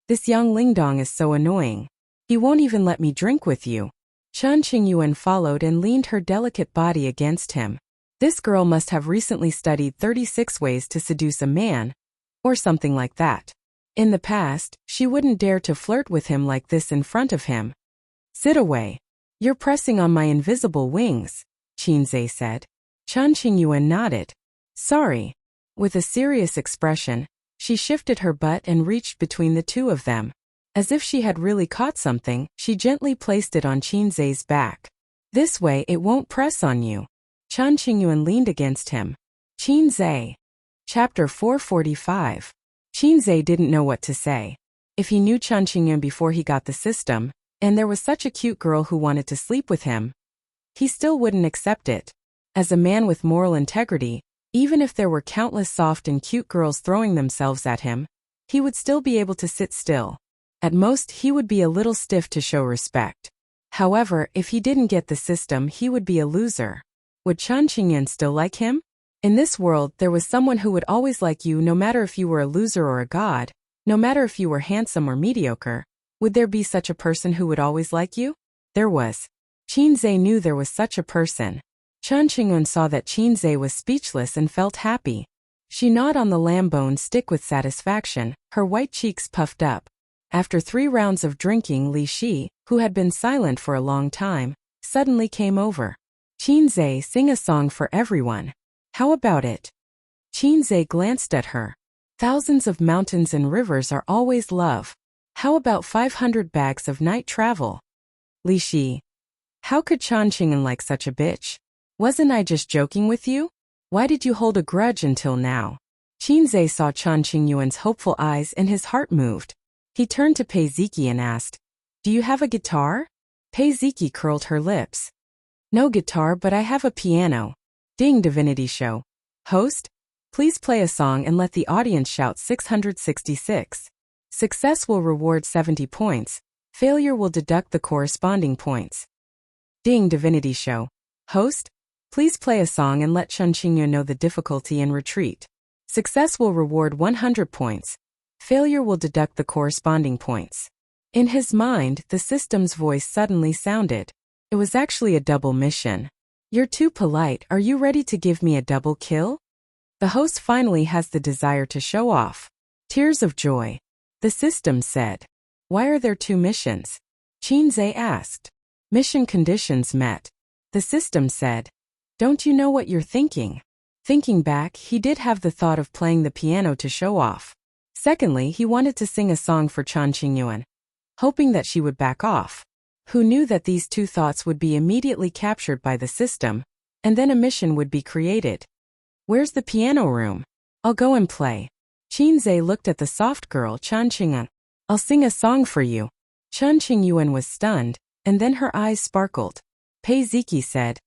This Yang Lingdong is so annoying. He won't even let me drink with you. Chen Qingyuan followed and leaned her delicate body against him. This girl must have recently studied 36 ways to seduce a man, or something like that. In the past, she wouldn't dare to flirt with him like this in front of him. Sit away. You're pressing on my invisible wings, Qin Zhe said. Chen Qingyuan nodded. Sorry. With a serious expression, she shifted her butt and reached between the two of them. As if she had really caught something, she gently placed it on Qin Zhe's back. This way it won't press on you. Chen Qingyuan leaned against him. Qin Zhe. Chapter 445. Qin Zhe didn't know what to say. If he knew Chen Qingyuan before he got the system, and there was such a cute girl who wanted to sleep with him, he still wouldn't accept it. As a man with moral integrity, even if there were countless soft and cute girls throwing themselves at him, he would still be able to sit still. At most, he would be a little stiff to show respect. However, if he didn't get the system, he would be a loser. Would Chen Qingyuan still like him? In this world, there was someone who would always like you no matter if you were a loser or a god, no matter if you were handsome or mediocre. Would there be such a person who would always like you? There was. Qin Zhe knew there was such a person. Chen Qingyuan saw that Qin Zhe was speechless and felt happy. She gnawed on the lamb bone stick with satisfaction, her white cheeks puffed up. After 3 rounds of drinking, Li Shi, who had been silent for a long time, suddenly came over. Qin Zhe, sing a song for everyone. How about it? Qin Zhe glanced at her. Thousands of mountains and rivers are always love. How about 500 bags of night travel? Li Shi. How could Chen Qingyuan like such a bitch? Wasn't I just joking with you? Why did you hold a grudge until now? Qin Zhe saw Chen Qingyuan's hopeful eyes and his heart moved. He turned to Pei Ziki and asked, Do you have a guitar? Pei Ziki curled her lips. No guitar, but I have a piano. Ding Divinity Show. Host? Please play a song and let the audience shout 666. Success will reward 70 points. Failure will deduct the corresponding points. Ding Divinity Show. Host? Please play a song and let Chen Qingyuan know the difficulty and retreat. Success will reward 100 points. Failure will deduct the corresponding points. In his mind, the system's voice suddenly sounded. It was actually a double mission. You're too polite. Are you ready to give me a double kill? The host finally has the desire to show off. Tears of joy. The system said. Why are there 2 missions? Qin Zhe asked. Mission conditions met. The system said. Don't you know what you're thinking? Thinking back, he did have the thought of playing the piano to show off. Secondly, he wanted to sing a song for Chen Qingyuan, hoping that she would back off. Who knew that these 2 thoughts would be immediately captured by the system, and then a mission would be created. Where's the piano room? I'll go and play. Qin Zhe looked at the soft girl Chen Qingyuan. I'll sing a song for you. Chen Qingyuan was stunned, and then her eyes sparkled. Pei Ziki said,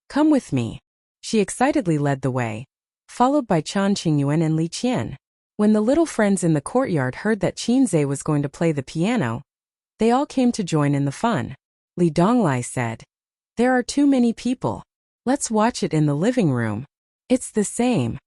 Come with me. She excitedly led the way, followed by Chen Qingyuan and Li Qian. When the little friends in the courtyard heard that Qin Zhe was going to play the piano, they all came to join in the fun. Li Donglai said, There are too many people. Let's watch it in the living room. It's the same.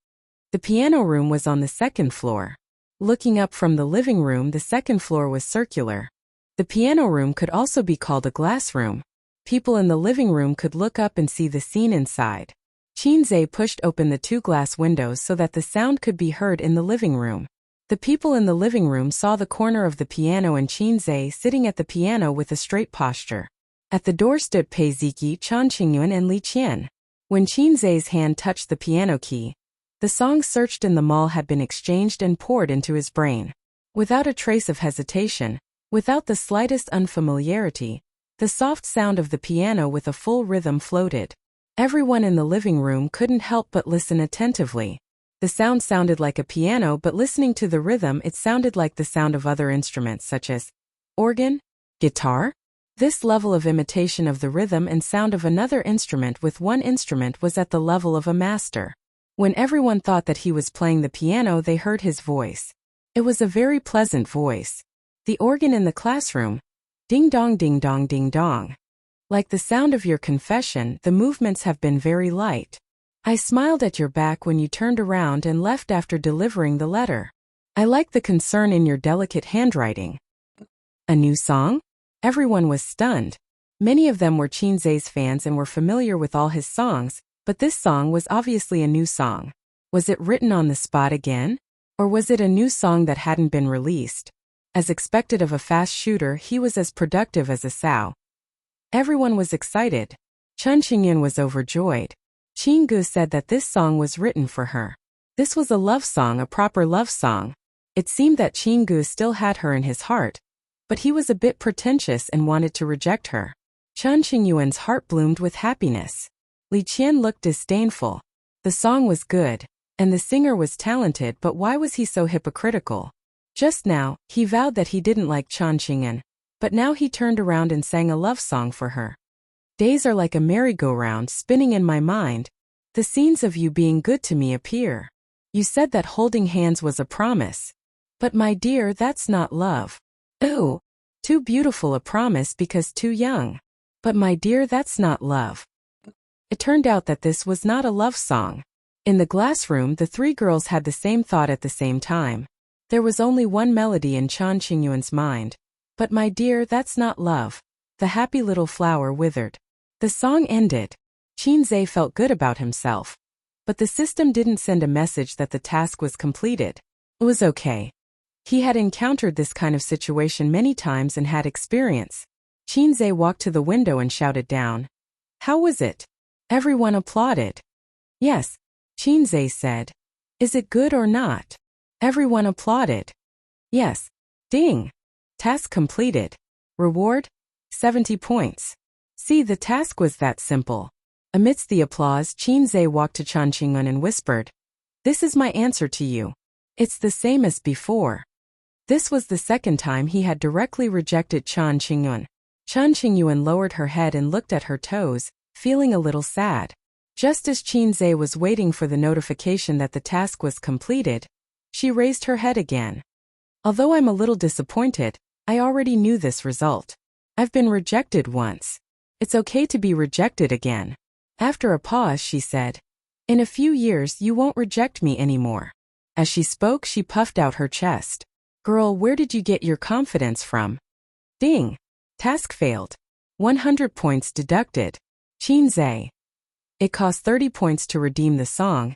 The piano room was on the 2nd floor. Looking up from the living room, the 2nd floor was circular. The piano room could also be called a glass room. People in the living room could look up and see the scene inside. Qin Zhe pushed open the 2 glass windows so that the sound could be heard in the living room. The people in the living room saw the corner of the piano and Qin Zhe sitting at the piano with a straight posture. At the door stood Pei Ziki, Chen Qingyuan and Li Qian. When Qin Zhe's hand touched the piano key, the song searched in the mall had been exchanged and poured into his brain. Without a trace of hesitation, without the slightest unfamiliarity, the soft sound of the piano with a full rhythm floated. Everyone in the living room couldn't help but listen attentively. The sound sounded like a piano, but listening to the rhythm, it sounded like the sound of other instruments such as organ, guitar. This level of imitation of the rhythm and sound of another instrument with one instrument was at the level of a master. When everyone thought that he was playing the piano, they heard his voice. It was a very pleasant voice. The organ in the classroom. Ding dong ding dong ding dong. Like the sound of your confession, the movements have been very light. I smiled at your back when you turned around and left after delivering the letter. I like the concern in your delicate handwriting. A new song? Everyone was stunned. Many of them were Chinze's fans and were familiar with all his songs, but this song was obviously a new song. Was it written on the spot again? Or was it a new song that hadn't been released? As expected of a fast shooter, he was as productive as a sow. Everyone was excited. Chun Qingyun was overjoyed. Qinggu said that this song was written for her. This was a love song, a proper love song. It seemed that Qinggu still had her in his heart, but he was a bit pretentious and wanted to reject her. Chun Qingyuan's heart bloomed with happiness. Li Qian looked disdainful. The song was good, and the singer was talented, but why was he so hypocritical? Just now, he vowed that he didn't like Chun Qingyun, but now he turned around and sang a love song for her. Days are like a merry-go-round spinning in my mind. The scenes of you being good to me appear. You said that holding hands was a promise. But my dear, that's not love. Ooh, too beautiful a promise because too young. But my dear, that's not love. It turned out that this was not a love song. In the glass room, the three girls had the same thought at the same time. There was only one melody in Chun Qingyuan's mind. But my dear, that's not love. The happy little flower withered. The song ended. Qinze felt good about himself. But the system didn't send a message that the task was completed. It was okay. He had encountered this kind of situation many times and had experience. Qinze walked to the window and shouted down. How was it? Everyone applauded. Yes, Qinze said. Is it good or not? Everyone applauded. Yes. Ding. Task completed. Reward? 70 points. See, the task was that simple. Amidst the applause, Qinze walked to Chun Qingyun and whispered, This is my answer to you. It's the same as before. This was the second time he had directly rejected Chun Qingyun. Chun Qingyun lowered her head and looked at her toes, feeling a little sad. Just as Qinze was waiting for the notification that the task was completed, she raised her head again. Although I'm a little disappointed, I already knew this result. I've been rejected once. It's okay to be rejected again. After a pause, she said, In a few years you won't reject me anymore. As she spoke, she puffed out her chest. Girl, where did you get your confidence from? Ding. Task failed. 100 points deducted. Qinze. It cost 30 points to redeem the song,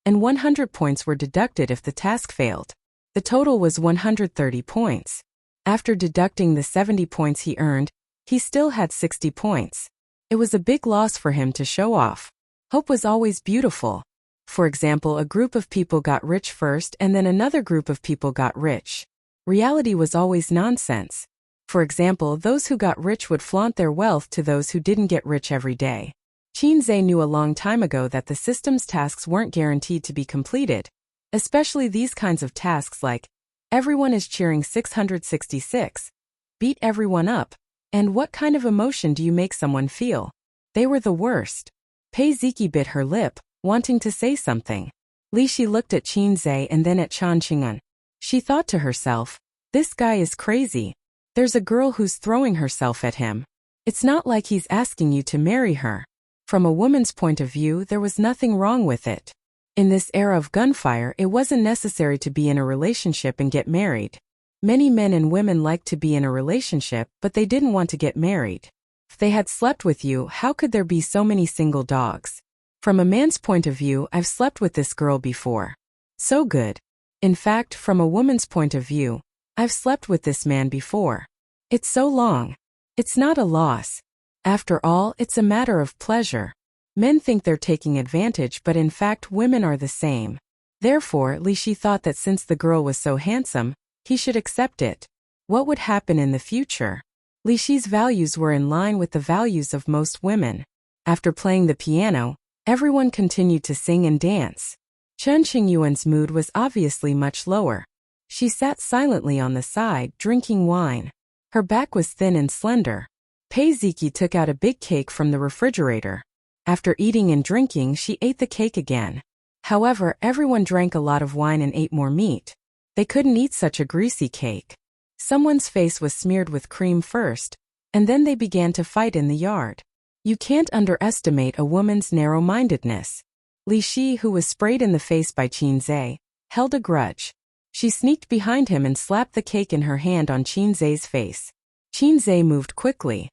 and 100 points were deducted if the task failed. The total was 130 points. After deducting the 70 points he earned, he still had 60 points. It was a big loss for him to show off. Hope was always beautiful. For example, a group of people got rich first and then another group of people got rich. Reality was always nonsense. For example, those who got rich would flaunt their wealth to those who didn't get rich every day. Qinze knew a long time ago that the system's tasks weren't guaranteed to be completed, especially these kinds of tasks like, everyone is cheering 666, beat everyone up, and what kind of emotion do you make someone feel? They were the worst. Pei Ziki bit her lip, wanting to say something. Li Shi looked at Qinze and then at Chun Qingyun. She thought to herself, this guy is crazy. There's a girl who's throwing herself at him. It's not like he's asking you to marry her. From a woman's point of view, there was nothing wrong with it. In this era of gunfire, it wasn't necessary to be in a relationship and get married. Many men and women liked to be in a relationship, but they didn't want to get married. If they had slept with you, how could there be so many single dogs? From a man's point of view, I've slept with this girl before. So good. In fact, from a woman's point of view, I've slept with this man before. It's so long. It's not a loss. After all, it's a matter of pleasure. Men think they're taking advantage, but in fact women are the same. Therefore, Li Shi thought that since the girl was so handsome, he should accept it. What would happen in the future? Li Shi's values were in line with the values of most women. After playing the piano, everyone continued to sing and dance. Chen Qingyuan's mood was obviously much lower. She sat silently on the side, drinking wine. Her back was thin and slender. Pei Ziki took out a big cake from the refrigerator. After eating and drinking, she ate the cake again. However, everyone drank a lot of wine and ate more meat. They couldn't eat such a greasy cake. Someone's face was smeared with cream first, and then they began to fight in the yard. You can't underestimate a woman's narrow-mindedness. Li Shi, who was sprayed in the face by Qin Zhe, held a grudge. She sneaked behind him and slapped the cake in her hand on Qin Zhe's face. Qin Zhe moved quickly.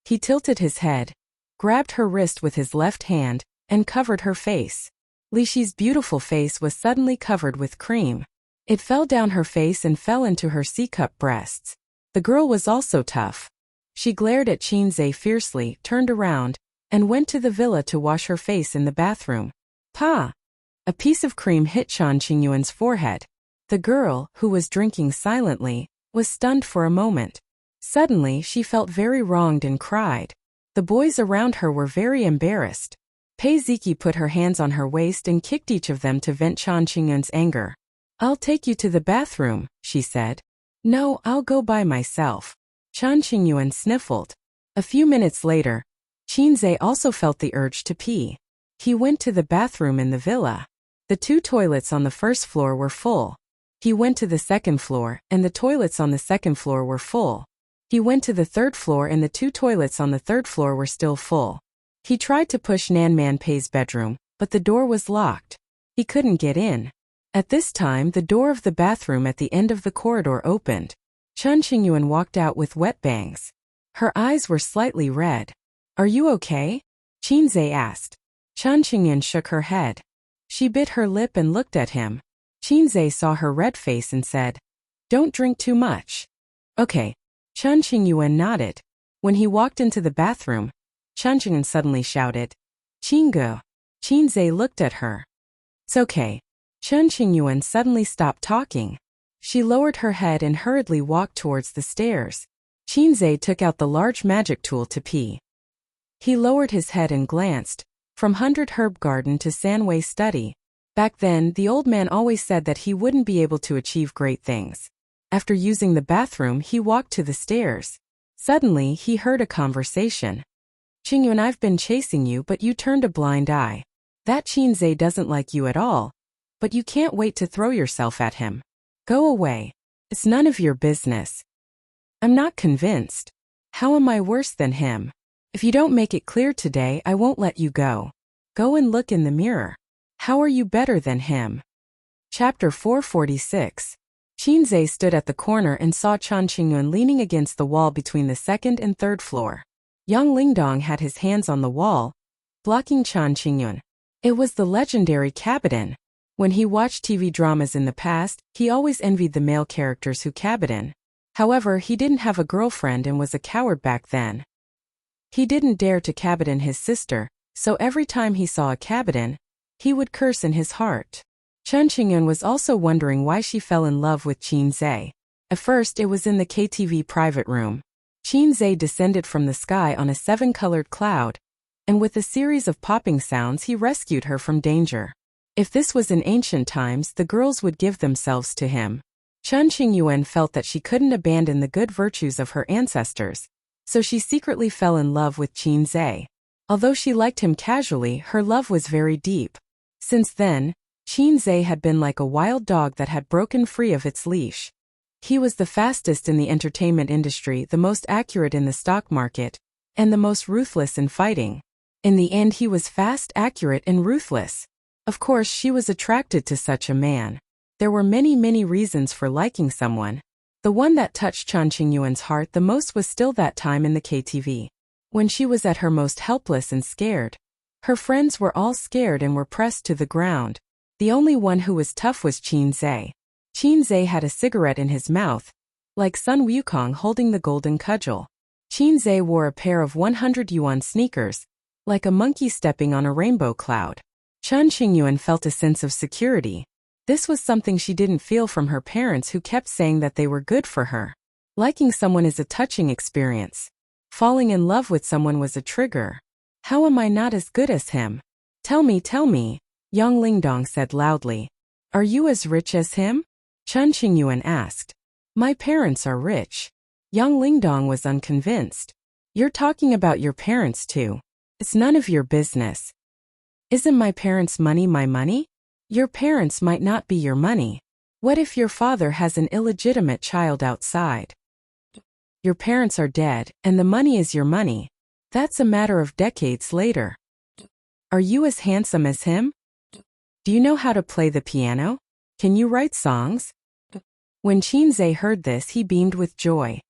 He tilted his head, grabbed her wrist with his left hand, and covered her face. Li Shi's beautiful face was suddenly covered with cream. It fell down her face and fell into her C-cup breasts. The girl was also tough. She glared at Qin Zhe fiercely, turned around, and went to the villa to wash her face in the bathroom. Pa! A piece of cream hit Chen Qingyuan's forehead. The girl, who was drinking silently, was stunned for a moment. Suddenly, she felt very wronged and cried. The boys around her were very embarrassed. Pei Ziki put her hands on her waist and kicked each of them to vent Chen Qingyuan's anger. I'll take you to the bathroom, she said. No, I'll go by myself. Chen Qingyuan sniffled. A few minutes later, Qin Zhe also felt the urge to pee. He went to the bathroom in the villa. The 2 toilets on the first floor were full. He went to the second floor, and the toilets on the second floor were full. He went to the third floor and the 2 toilets on the third floor were still full. He tried to push Nan Man Pei's bedroom, but the door was locked. He couldn't get in. At this time, the door of the bathroom at the end of the corridor opened. Chen Qingyuan walked out with wet bangs. Her eyes were slightly red. Are you okay? Qin Zhe asked. Chen Qingyuan shook her head. She bit her lip and looked at him. Qin Zhe saw her red face and said, Don't drink too much. Okay. Chen Qingyuan nodded. When he walked into the bathroom, Chen Qingyuan suddenly shouted, Qinggu. Qin Zhe looked at her. It's okay. Chen Qingyuan suddenly stopped talking. She lowered her head and hurriedly walked towards the stairs. Qin Zhe took out the large magic tool to pee. He lowered his head and glanced, from 100 Herb Garden to Sanwei Study. Back then, the old man always said that he wouldn't be able to achieve great things. After using the bathroom, he walked to the stairs. Suddenly, he heard a conversation. Qingyuan, I've been chasing you, but you turned a blind eye. That Qin Zhe doesn't like you at all. But you can't wait to throw yourself at him. Go away. It's none of your business. I'm not convinced. How am I worse than him? If you don't make it clear today, I won't let you go. Go and look in the mirror. How are you better than him? Chapter 446. Qin Zhe stood at the corner and saw Chen Qingyuan leaning against the wall between the second and third floor. Yang Lingdong had his hands on the wall, blocking Chen Qingyuan. It was the legendary Cabidan. When he watched TV dramas in the past, he always envied the male characters who Cabidan. However, he didn't have a girlfriend and was a coward back then. He didn't dare to Cabidan his sister, so every time he saw a Cabidan, he would curse in his heart. Chen Qingyuan was also wondering why she fell in love with Qin Zhe. At first, it was in the KTV private room. Qin Zhe descended from the sky on a 7-colored cloud, and with a series of popping sounds he rescued her from danger. If this was in ancient times, the girls would give themselves to him. Chen Qingyuan felt that she couldn't abandon the good virtues of her ancestors, so she secretly fell in love with Qin Zhe. Although she liked him casually, her love was very deep. Since then, Qin Zhe had been like a wild dog that had broken free of its leash. He was the fastest in the entertainment industry, the most accurate in the stock market, and the most ruthless in fighting. In the end, he was fast, accurate, and ruthless. Of course, she was attracted to such a man. There were many reasons for liking someone. The one that touched Chen Qingyuan's heart the most was still that time in the KTV. When she was at her most helpless and scared. Her friends were all scared and were pressed to the ground. The only one who was tough was Qin Zhe. Qin Zhe had a cigarette in his mouth, like Sun Wukong holding the golden cudgel. Qin Zhe wore a pair of 100 yuan sneakers, like a monkey stepping on a rainbow cloud. Chen Qingyuan felt a sense of security. This was something she didn't feel from her parents who kept saying that they were good for her. Liking someone is a touching experience. Falling in love with someone was a trigger. How am I not as good as him? Tell me. Yang Lingdong said loudly. Are you as rich as him? Chen Qingyuan asked. My parents are rich. Yang Lingdong was unconvinced. You're talking about your parents too. It's none of your business. Isn't my parents' money my money? Your parents might not be your money. What if your father has an illegitimate child outside? Your parents are dead, and the money is your money. That's a matter of decades later. Are you as handsome as him? Do you know how to play the piano? Can you write songs? When Qinzhe heard this, he beamed with joy.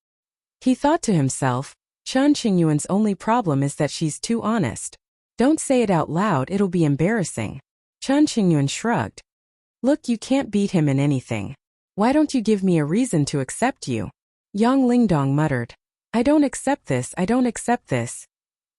He thought to himself, Chen Qingyuan's only problem is that she's too honest. Don't say it out loud, it'll be embarrassing. Chen Qingyuan shrugged. Look, you can't beat him in anything. Why don't you give me a reason to accept you? Yang Lingdong muttered. I don't accept this, I don't accept this.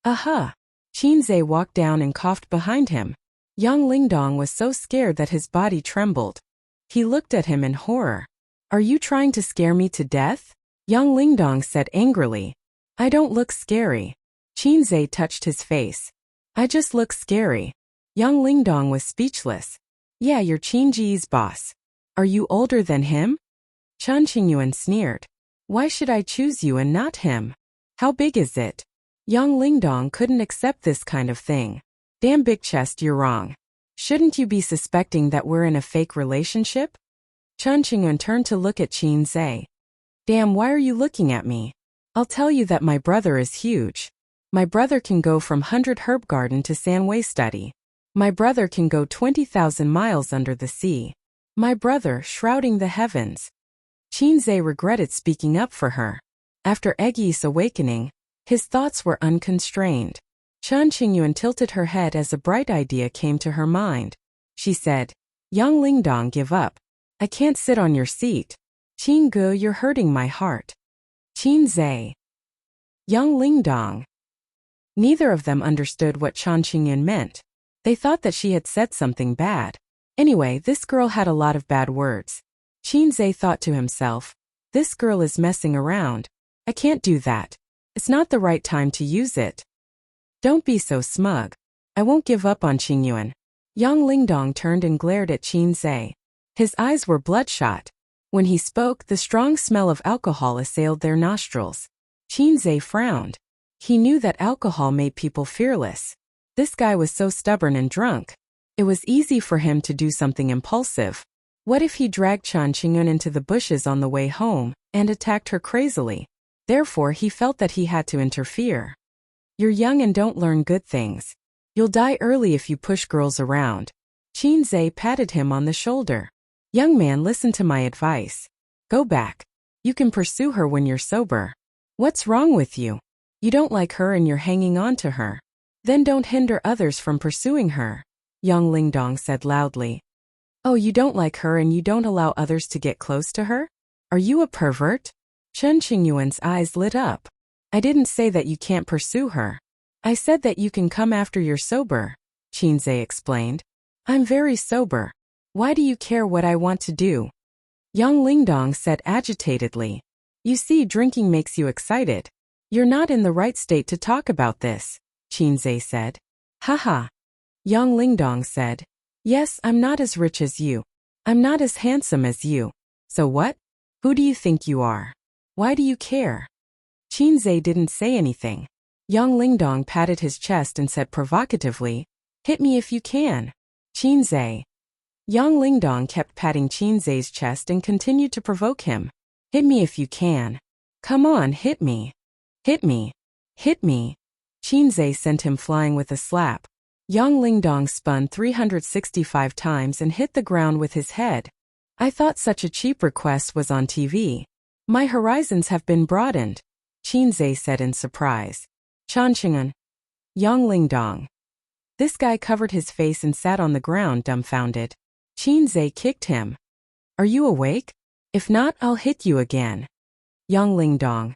Aha! Qinzhe walked down and coughed behind him. Yang Lingdong was so scared that his body trembled. He looked at him in horror. Are you trying to scare me to death? Yang Lingdong said angrily. I don't look scary. Qinzhe touched his face. I just look scary. Yang Lingdong was speechless. Yeah, you're Qinji's boss. Are you older than him? Chen Qingyuan sneered. Why should I choose you and not him? How big is it? Yang Lingdong couldn't accept this kind of thing. Damn big chest, you're wrong. Shouldn't you be suspecting that we're in a fake relationship? Chen Qingyuan turned to look at Qinzhe. Damn, why are you looking at me? I'll tell you that my brother is huge. My brother can go from 100 Herb Garden to Sanwei Study. My brother can go 20,000 miles under the sea. My brother shrouding the heavens. Qinzhe regretted speaking up for her. After Eggy's awakening, his thoughts were unconstrained. Chen Qingyuan tilted her head as a bright idea came to her mind. She said, Yang Lingdong, give up. I can't sit on your seat. Qingge, you're hurting my heart. Qinzhe. Yang Lingdong. Neither of them understood what Chen Qingyuan meant. They thought that she had said something bad. Anyway, this girl had a lot of bad words. Qinzhe thought to himself, this girl is messing around. I can't do that. It's not the right time to use it. Don't be so smug. I won't give up on Qingyuan. Yang Lingdong turned and glared at Qinzhe. His eyes were bloodshot. When he spoke, the strong smell of alcohol assailed their nostrils. Qinzhe frowned. He knew that alcohol made people fearless. This guy was so stubborn and drunk. It was easy for him to do something impulsive. What if he dragged Chen Qingyuan into the bushes on the way home and attacked her crazily? Therefore, he felt that he had to interfere. You're young and don't learn good things. You'll die early if you push girls around. Qinzhe patted him on the shoulder. Young man, listen to my advice. Go back. You can pursue her when you're sober. What's wrong with you? You don't like her and you're hanging on to her. Then don't hinder others from pursuing her. Yang Lingdong said loudly. Oh, you don't like her and you don't allow others to get close to her? Are you a pervert? Chen Qingyuan's eyes lit up. I didn't say that you can't pursue her. I said that you can come after you're sober, Qinzhe explained. I'm very sober. Why do you care what I want to do? Yang Lingdong said agitatedly. You see, drinking makes you excited. You're not in the right state to talk about this, Qinzhe said. Haha. Yang Lingdong said. Yes, I'm not as rich as you. I'm not as handsome as you. So what? Who do you think you are? Why do you care? Qinzhe didn't say anything. Yang Lingdong patted his chest and said provocatively, hit me if you can. Qinzhe. Yang Lingdong kept patting Qinzhe's chest and continued to provoke him. Hit me if you can. Come on, hit me. Hit me. Hit me. Qinzhe sent him flying with a slap. Yang Lingdong spun 365 times and hit the ground with his head. I thought such a cheap request was on TV. My horizons have been broadened, Qinzhe said in surprise. Chen Qingyuan. Yang Lingdong. This guy covered his face and sat on the ground dumbfounded. Qinzhe kicked him. Are you awake? If not, I'll hit you again. Yang Lingdong.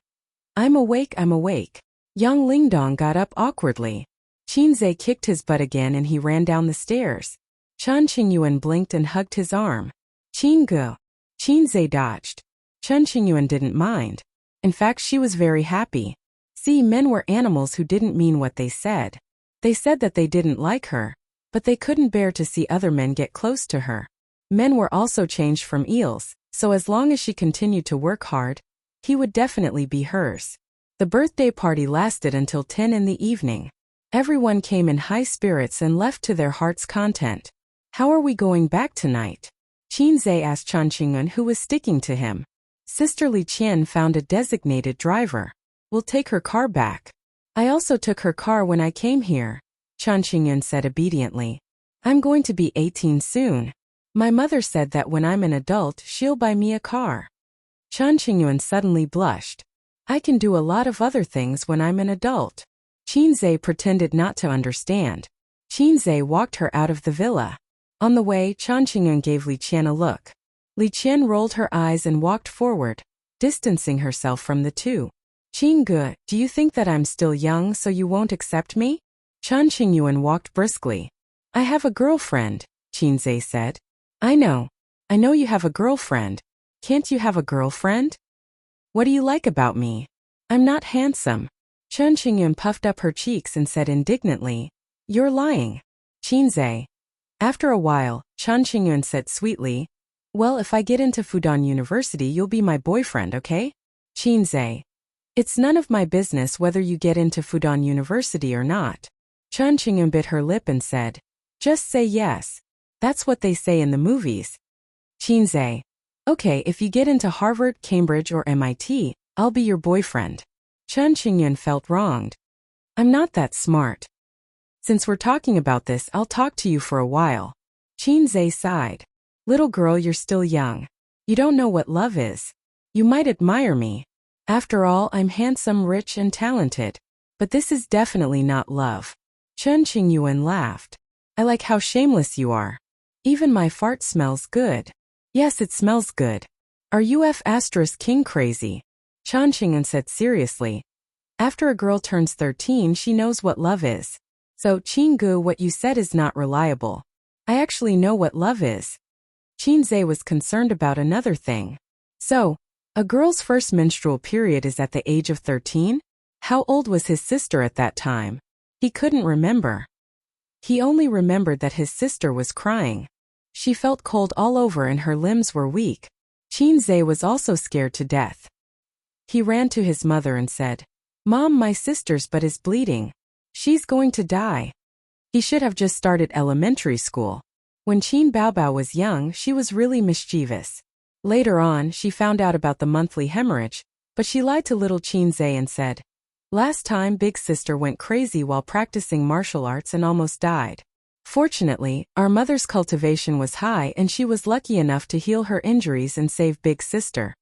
I'm awake, I'm awake. Yang Lingdong got up awkwardly. Qinzhe kicked his butt again and he ran down the stairs. Chen Qingyuan blinked and hugged his arm. Qingge. Qinzhe dodged. Chen Qingyuan didn't mind. In fact, she was very happy. See, men were animals who didn't mean what they said. They said that they didn't like her. but they couldn't bear to see other men get close to her. Men were also changed from eels, so as long as she continued to work hard, he would definitely be hers. The birthday party lasted until 10 in the evening. Everyone came in high spirits and left to their heart's content. How are we going back tonight? Qinzhe asked Chan Qingyun, who was sticking to him. Sister Li Qian found a designated driver. We'll take her car back. I also took her car when I came here, Chan Qingyun said obediently. I'm going to be 18 soon. My mother said that when I'm an adult, she'll buy me a car. Chan Qingyun suddenly blushed. I can do a lot of other things when I'm an adult. Qinzhe pretended not to understand. Qinzhe walked her out of the villa. On the way, Chan Qingyun gave Li Qian a look. Li Qian rolled her eyes and walked forward, distancing herself from the two. Qingge, do you think that I'm still young so you won't accept me? Chan Qingyun walked briskly. I have a girlfriend, Qinzhe said. I know you have a girlfriend. Can't you have a girlfriend? What do you like about me? I'm not handsome. Chan Qingyun puffed up her cheeks and said indignantly, You're lying. Qinzhe. After a while, Chan Qingyun said sweetly, Well, if I get into Fudan University, you'll be my boyfriend, okay? Qinzhe. It's none of my business whether you get into Fudan University or not. Chan Qingyun bit her lip and said, Just say yes. That's what they say in the movies. Qinzhe. Okay, if you get into Harvard, Cambridge, or MIT, I'll be your boyfriend. Chan Qingyun felt wronged. I'm not that smart. Since we're talking about this, I'll talk to you for a while. Qinzhe sighed. Little girl, you're still young. You don't know what love is. You might admire me. After all, I'm handsome, rich, and talented. But this is definitely not love. Chan Qingyun laughed. I like how shameless you are. Even my fart smells good. Yes, it smells good. Are you F***king crazy? Chan Qingyun said seriously. After a girl turns 13, she knows what love is. So, Qingge, what you said is not reliable. I actually know what love is. Qinzhe was concerned about another thing. So, a girl's first menstrual period is at the age of 13? How old was his sister at that time? He couldn't remember. He only remembered that his sister was crying. She felt cold all over and her limbs were weak. Qinzhe was also scared to death. He ran to his mother and said, Mom, my sister's butt is bleeding. She's going to die. He should have just started elementary school. When Qin Baobao was young, she was really mischievous. Later on, she found out about the monthly hemorrhage, but she lied to little Qinzhe and said, Last time big sister went crazy while practicing martial arts and almost died. Fortunately, our mother's cultivation was high and she was lucky enough to heal her injuries and save big sister.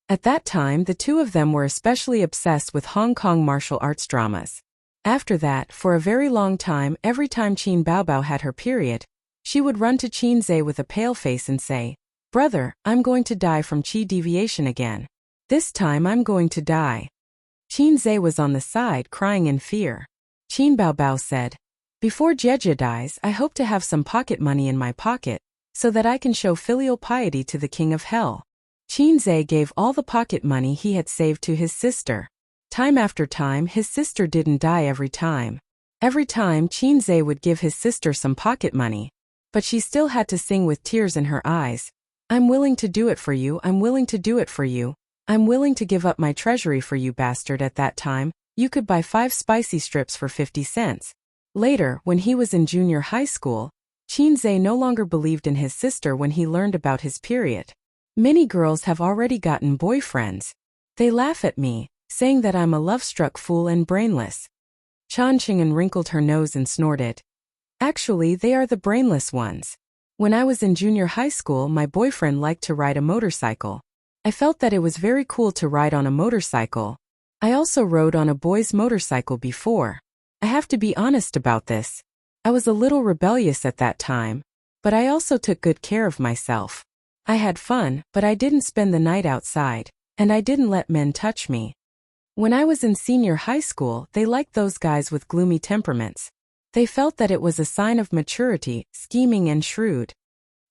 At that time, the two of them were especially obsessed with Hong Kong martial arts dramas. After that, for a very long time, every time Qin Baobao had her period, she would run to Qinzhe with a pale face and say, Brother, I'm going to die from qi deviation again. This time I'm going to die. Qinzhe was on the side crying in fear. Qin Baobao said, Before Jieja dies, I hope to have some pocket money in my pocket, so that I can show filial piety to the king of hell. Qinzhe gave all the pocket money he had saved to his sister. Time after time, his sister didn't die every time. Every time, Qinzhe would give his sister some pocket money. But she still had to sing with tears in her eyes. I'm willing to do it for you, I'm willing to do it for you. I'm willing to give up my treasury for you, bastard. At that time, you could buy 5 spicy strips for 50 cents. Later, when he was in junior high school, Qinzhe no longer believed in his sister when he learned about his period. Many girls have already gotten boyfriends. They laugh at me, saying that I'm a love-struck fool and brainless. Chan Qingyun wrinkled her nose and snorted. Actually, they are the brainless ones. When I was in junior high school, my boyfriend liked to ride a motorcycle. I felt that it was very cool to ride on a motorcycle. I also rode on a boy's motorcycle before. I have to be honest about this. I was a little rebellious at that time, but I also took good care of myself. I had fun, but I didn't spend the night outside, and I didn't let men touch me. When I was in senior high school, they liked those guys with gloomy temperaments. They felt that it was a sign of maturity, scheming and shrewd.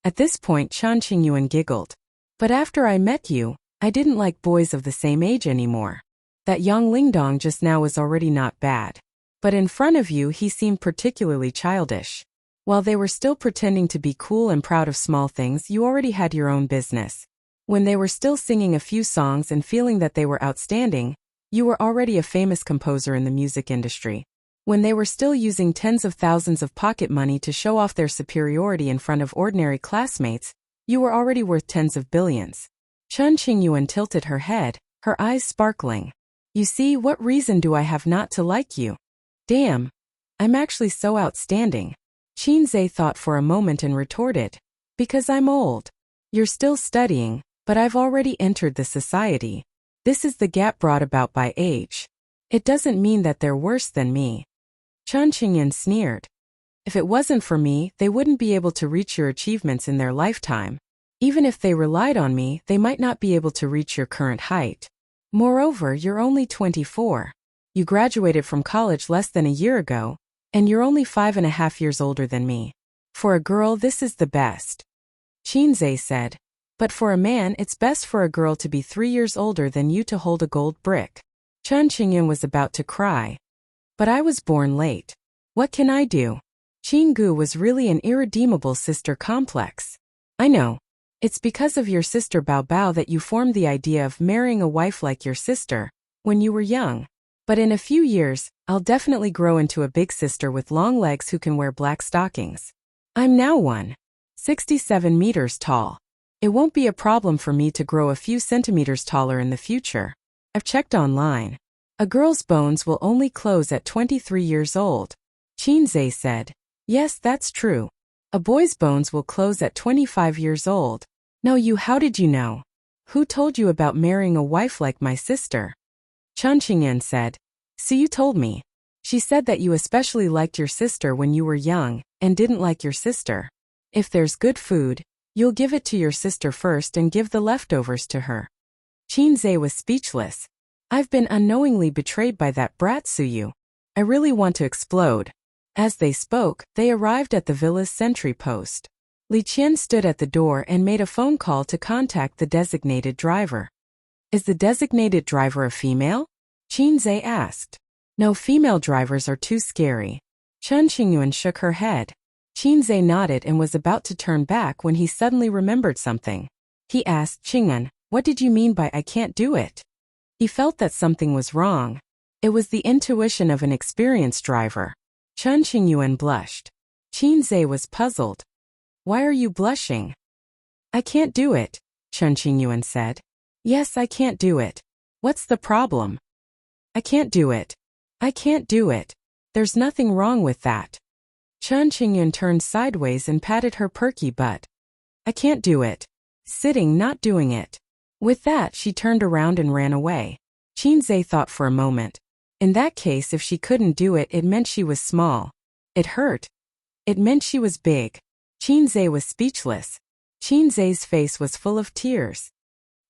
At this point, Chan Qingyun giggled. But after I met you, I didn't like boys of the same age anymore. That young Lingdong just now was already not bad. But in front of you he seemed particularly childish. While they were still pretending to be cool and proud of small things, you already had your own business. When they were still singing a few songs and feeling that they were outstanding, you were already a famous composer in the music industry. When they were still using tens of thousands of pocket money to show off their superiority in front of ordinary classmates, you were already worth tens of billions. Chun Qingyuan tilted her head, her eyes sparkling. You see, what reason do I have not to like you? Damn. I'm actually so outstanding. Qinzhe thought for a moment and retorted. Because I'm old. You're still studying, but I've already entered the society. This is the gap brought about by age. It doesn't mean that they're worse than me. Chun Qingyuan sneered. If it wasn't for me, they wouldn't be able to reach your achievements in their lifetime. Even if they relied on me, they might not be able to reach your current height. Moreover, you're only 24. You graduated from college less than a year ago, and you're only 5.5 years older than me. For a girl, this is the best. Qinzhe said. But for a man, it's best for a girl to be 3 years older than you to hold a gold brick. Chun Qingyuan was about to cry. But I was born late. What can I do? Qinggu was really an irredeemable sister complex. I know. It's because of your sister Bao Bao that you formed the idea of marrying a wife like your sister, when you were young. But in a few years, I'll definitely grow into a big sister with long legs who can wear black stockings. I'm now 1.67 meters tall. It won't be a problem for me to grow a few centimeters taller in the future. I've checked online. A girl's bones will only close at 23 years old. Qinzhe said. Yes, that's true. A boy's bones will close at 25 years old. No, how did you know? Who told you about marrying a wife like my sister? Chun Qingyuan said. So you told me. She said that you especially liked your sister when you were young, and didn't like your sister. If there's good food, you'll give it to your sister first and give the leftovers to her. Qinzhe was speechless. I've been unknowingly betrayed by that brat Suyu. I really want to explode. As they spoke, they arrived at the villa's sentry post. Li Qian stood at the door and made a phone call to contact the designated driver. Is the designated driver a female? Qinzhe asked. No, female drivers are too scary. Chun Qingyuan shook her head. Qinzhe nodded and was about to turn back when he suddenly remembered something. He asked Qingyuan, what did you mean by I can't do it? He felt that something was wrong. It was the intuition of an experienced driver. Chun Qingyuan blushed. Qinzhe was puzzled. Why are you blushing? I can't do it, Chun Qingyuan said. Yes, I can't do it. What's the problem? I can't do it. I can't do it. There's nothing wrong with that. Chun Qingyuan turned sideways and patted her perky butt. I can't do it. Sitting, not doing it. With that, she turned around and ran away. Qinzhe thought for a moment. In that case, if she couldn't do it, it meant she was small. It hurt. It meant she was big. Qinzhe was speechless. Qinzhe's face was full of tears.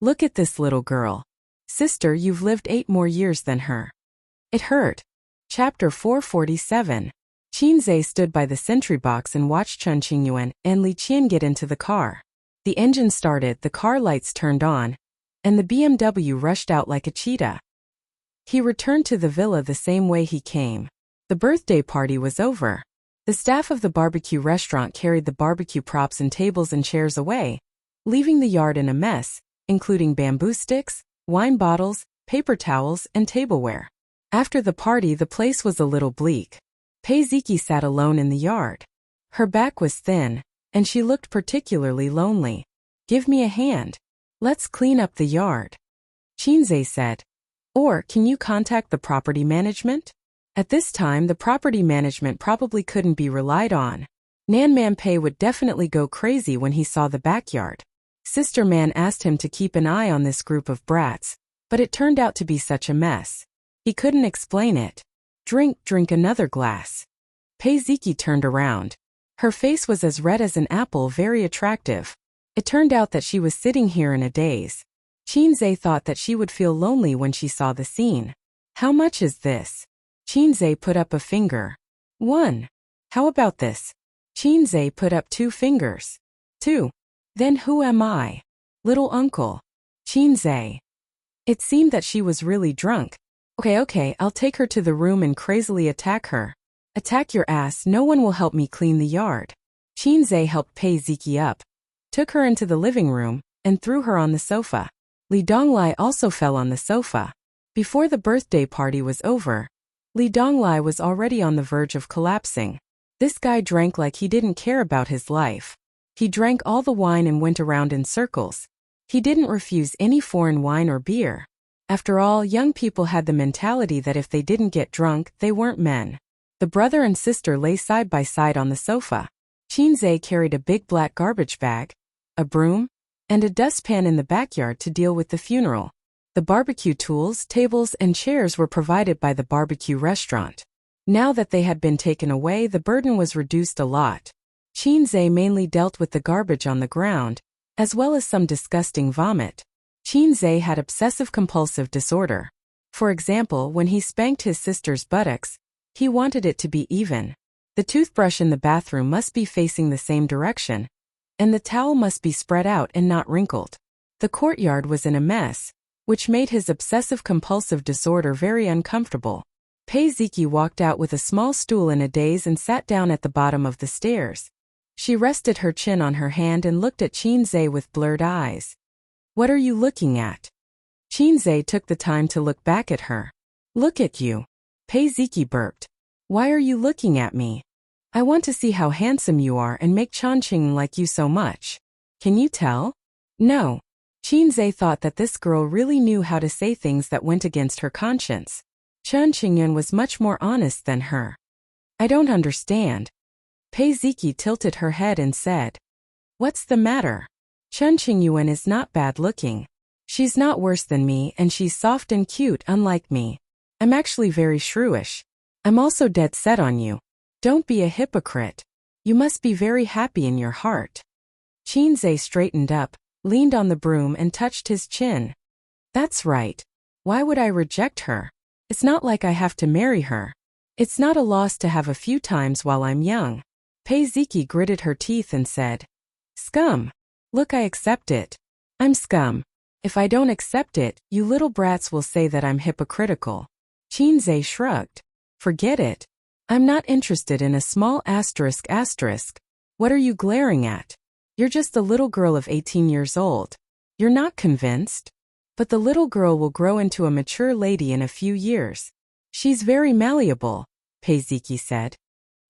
Look at this little girl. Sister, you've lived 8 more years than her. It hurt. Chapter 447. Qinzhe stood by the sentry box and watched Chun Qingyuan and Li Qian get into the car. The engine started, the car lights turned on, and the BMW rushed out like a cheetah. He returned to the villa the same way he came. The birthday party was over. The staff of the barbecue restaurant carried the barbecue props and tables and chairs away, leaving the yard in a mess, including bamboo sticks, wine bottles, paper towels, and tableware. After the party, the place was a little bleak. Pei Ziki sat alone in the yard. Her back was thin, and she looked particularly lonely. Give me a hand. Let's clean up the yard. Qinzhe said. Or, can you contact the property management? At this time, the property management probably couldn't be relied on. Nan Man Pei would definitely go crazy when he saw the backyard. Sister Man asked him to keep an eye on this group of brats, but it turned out to be such a mess. He couldn't explain it. Drink another glass. Pei Ziki turned around. Her face was as red as an apple, very attractive. It turned out that she was sitting here in a daze. Qinzhe thought that she would feel lonely when she saw the scene. How much is this? Qinzhe put up a finger. 1. How about this? Qinzhe put up 2 fingers. 2. Then who am I? Little uncle. Qinzhe. It seemed that she was really drunk. Okay, I'll take her to the room and crazily attack her. Attack your ass, no one will help me clean the yard. Qinze helped Pei Ziki up, took her into the living room, and threw her on the sofa. Li Donglai also fell on the sofa. Before the birthday party was over, Li Donglai was already on the verge of collapsing. This guy drank like he didn't care about his life. He drank all the wine and went around in circles. He didn't refuse any foreign wine or beer. After all, young people had the mentality that if they didn't get drunk, they weren't men. The brother and sister lay side by side on the sofa. Qinze carried a big black garbage bag, a broom, and a dustpan in the backyard to deal with the funeral. The barbecue tools, tables, and chairs were provided by the barbecue restaurant. Now that they had been taken away, the burden was reduced a lot. Qinze mainly dealt with the garbage on the ground, as well as some disgusting vomit. Qinze had obsessive-compulsive disorder. For example, when he spanked his sister's buttocks, he wanted it to be even. The toothbrush in the bathroom must be facing the same direction, and the towel must be spread out and not wrinkled. The courtyard was in a mess, which made his obsessive-compulsive disorder very uncomfortable. Pei Ziki walked out with a small stool in a daze and sat down at the bottom of the stairs. She rested her chin on her hand and looked at Qinze with blurred eyes. What are you looking at? Qinze took the time to look back at her. Look at you. Pei Ziki burped. Why are you looking at me? I want to see how handsome you are and make Chongqing like you so much. Can you tell? No. Qinze thought that this girl really knew how to say things that went against her conscience. Chen Qingyuan was much more honest than her. I don't understand. Pei Ziki tilted her head and said, What's the matter? Chen Qingyuan is not bad looking. She's not worse than me and she's soft and cute unlike me. I'm actually very shrewish. I'm also dead set on you. Don't be a hypocrite. You must be very happy in your heart. Qinze straightened up, leaned on the broom and touched his chin. That's right. Why would I reject her? It's not like I have to marry her. It's not a loss to have a few times while I'm young. Pei Ziki gritted her teeth and said, Scum. Look, I accept it. I'm scum. If I don't accept it, you little brats will say that I'm hypocritical. Qinze shrugged. Forget it. I'm not interested in a small asterisk. What are you glaring at? You're just a little girl of 18 years old. You're not convinced? But the little girl will grow into a mature lady in a few years. She's very malleable, Pei Ziki said.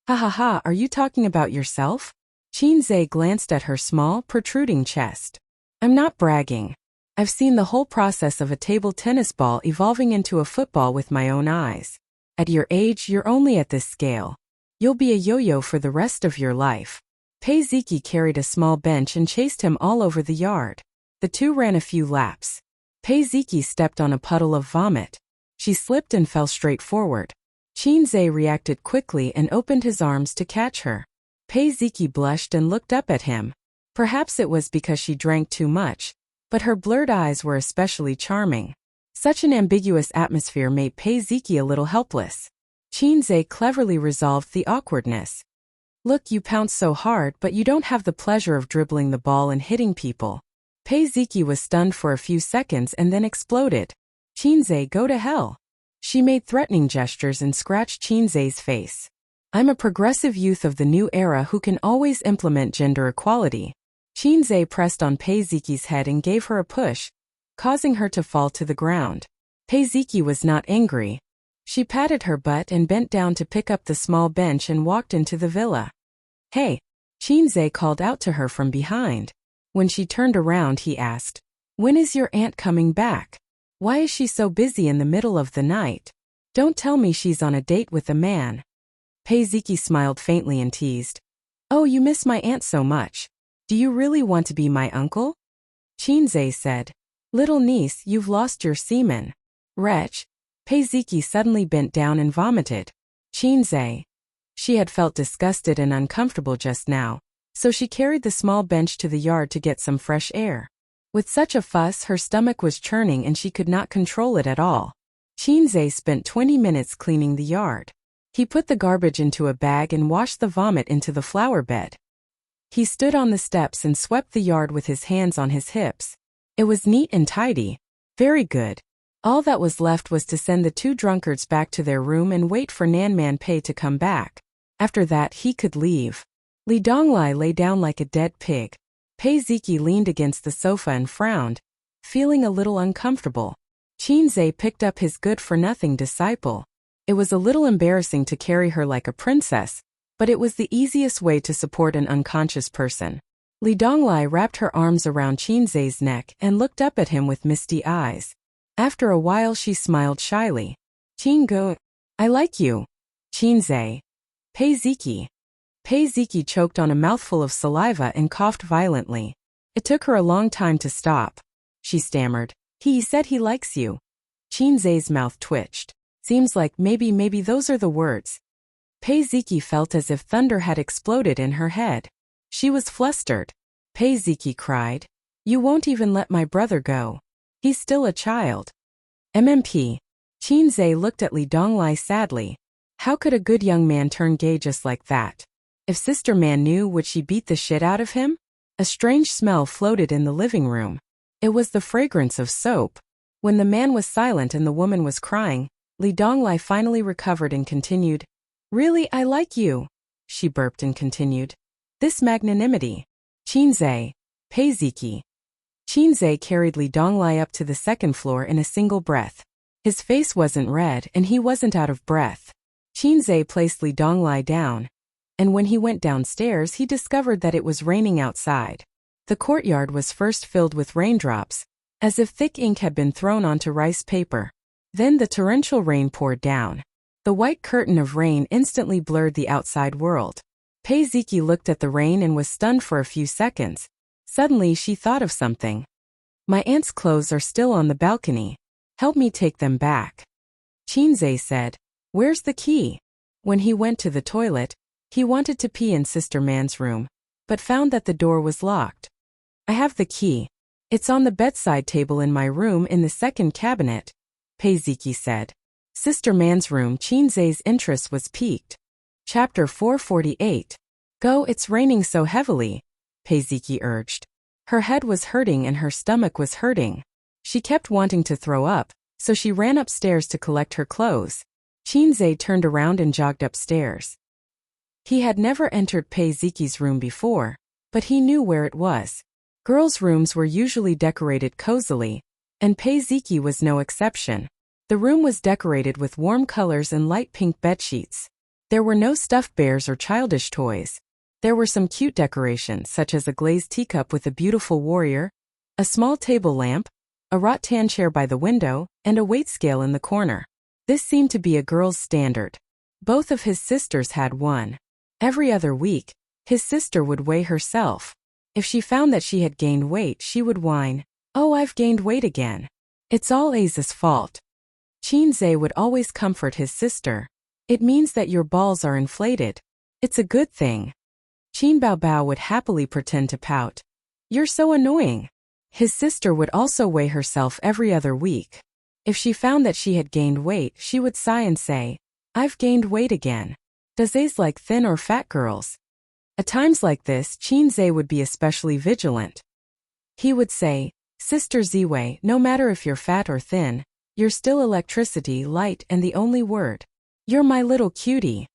Ha ha ha, are you talking about yourself? Qinze glanced at her small, protruding chest. I'm not bragging. I've seen the whole process of a table tennis ball evolving into a football with my own eyes. At your age, you're only at this scale. You'll be a yo-yo for the rest of your life. Pei Ziki carried a small bench and chased him all over the yard. The two ran a few laps. Pei Ziki stepped on a puddle of vomit. She slipped and fell straight forward. Qinze reacted quickly and opened his arms to catch her. Pei Ziki blushed and looked up at him. Perhaps it was because she drank too much, but her blurred eyes were especially charming. Such an ambiguous atmosphere made Pei Ziki a little helpless. Qinze cleverly resolved the awkwardness. Look, you pounce so hard, but you don't have the pleasure of dribbling the ball and hitting people. Pei Ziki was stunned for a few seconds and then exploded. Qinze, go to hell. She made threatening gestures and scratched Qinze's face. I'm a progressive youth of the new era who can always implement gender equality. Qinze pressed on Pei Ziki's head and gave her a push, causing her to fall to the ground. Pei Ziki was not angry. She patted her butt and bent down to pick up the small bench and walked into the villa. Hey! Qinze called out to her from behind. When she turned around, he asked, When is your aunt coming back? Why is she so busy in the middle of the night? Don't tell me she's on a date with a man. Pei Ziki smiled faintly and teased. Oh, you miss my aunt so much. Do you really want to be my uncle? Qinze said. Little niece, you've lost your semen. Wretch. Pei Ziki suddenly bent down and vomited. Qinze. She had felt disgusted and uncomfortable just now, so she carried the small bench to the yard to get some fresh air. With such a fuss, her stomach was churning and she could not control it at all. Qinze spent 20 minutes cleaning the yard. He put the garbage into a bag and washed the vomit into the flower bed. He stood on the steps and swept the yard with his hands on his hips. It was neat and tidy. Very good. All that was left was to send the two drunkards back to their room and wait for Nan Man Pei to come back. After that he could leave. Li Donglai lay down like a dead pig. Pei Ziki leaned against the sofa and frowned, feeling a little uncomfortable. Qin Zhe picked up his good-for-nothing disciple. It was a little embarrassing to carry her like a princess, but it was the easiest way to support an unconscious person. Li Donglai wrapped her arms around Qin Zhe's neck and looked up at him with misty eyes. After a while she smiled shyly. Qin Go, I like you. Qin Zhe. Pei Ziki. Pei Ziki choked on a mouthful of saliva and coughed violently. It took her a long time to stop. She stammered. He said he likes you. Qin Zhe's mouth twitched. Seems like maybe those are the words. Pei Ziki felt as if thunder had exploded in her head. She was flustered. Pei Ziki cried. You won't even let my brother go. He's still a child. MMP. Qin Zhe looked at Li Donglai sadly. How could a good young man turn gay just like that? If Sister Man knew, would she beat the shit out of him? A strange smell floated in the living room. It was the fragrance of soap. When the man was silent and the woman was crying, Li Donglai finally recovered and continued. Really, I like you. She burped and continued. This magnanimity. Qin Zhe. Pei Ziki. Qin Zhe carried Li Donglai up to the second floor in a single breath. His face wasn't red and he wasn't out of breath. Qin Zhe placed Li Donglai down, and when he went downstairs he discovered that it was raining outside. The courtyard was first filled with raindrops, as if thick ink had been thrown onto rice paper. Then the torrential rain poured down. The white curtain of rain instantly blurred the outside world. Pei Ziki looked at the rain and was stunned for a few seconds. Suddenly she thought of something. My aunt's clothes are still on the balcony. Help me take them back. Qin Zhe said. Where's the key? When he went to the toilet, he wanted to pee in Sister Man's room, but found that the door was locked. I have the key. It's on the bedside table in my room in the second cabinet, Pei Ziki said. Sister Man's room. Qin Zhe's interest was piqued. Chapter 448. Go, it's raining so heavily, Pei Ziki urged. Her head was hurting and her stomach was hurting. She kept wanting to throw up, so she ran upstairs to collect her clothes. Qin Zhe turned around and jogged upstairs. He had never entered Pei Ziki's room before, but he knew where it was. Girls' rooms were usually decorated cozily, and Pei Ziki was no exception. The room was decorated with warm colors and light pink bedsheets. There were no stuffed bears or childish toys. There were some cute decorations such as a glazed teacup with a beautiful warrior, a small table lamp, a rattan chair by the window, and a weight scale in the corner. This seemed to be a girl's standard. Both of his sisters had one. Every other week, his sister would weigh herself. If she found that she had gained weight, she would whine, "Oh, I've gained weight again. It's all Aza's fault." Qin Zhe would always comfort his sister. It means that your balls are inflated. It's a good thing. Qin Baobao would happily pretend to pout. You're so annoying. His sister would also weigh herself every other week. If she found that she had gained weight, she would sigh and say, I've gained weight again. Does Ace like thin or fat girls? At times like this, Qin Zhe would be especially vigilant. He would say, Sister Ziwei, no matter if you're fat or thin, you're still electricity, light, and the only word. You're my little cutie.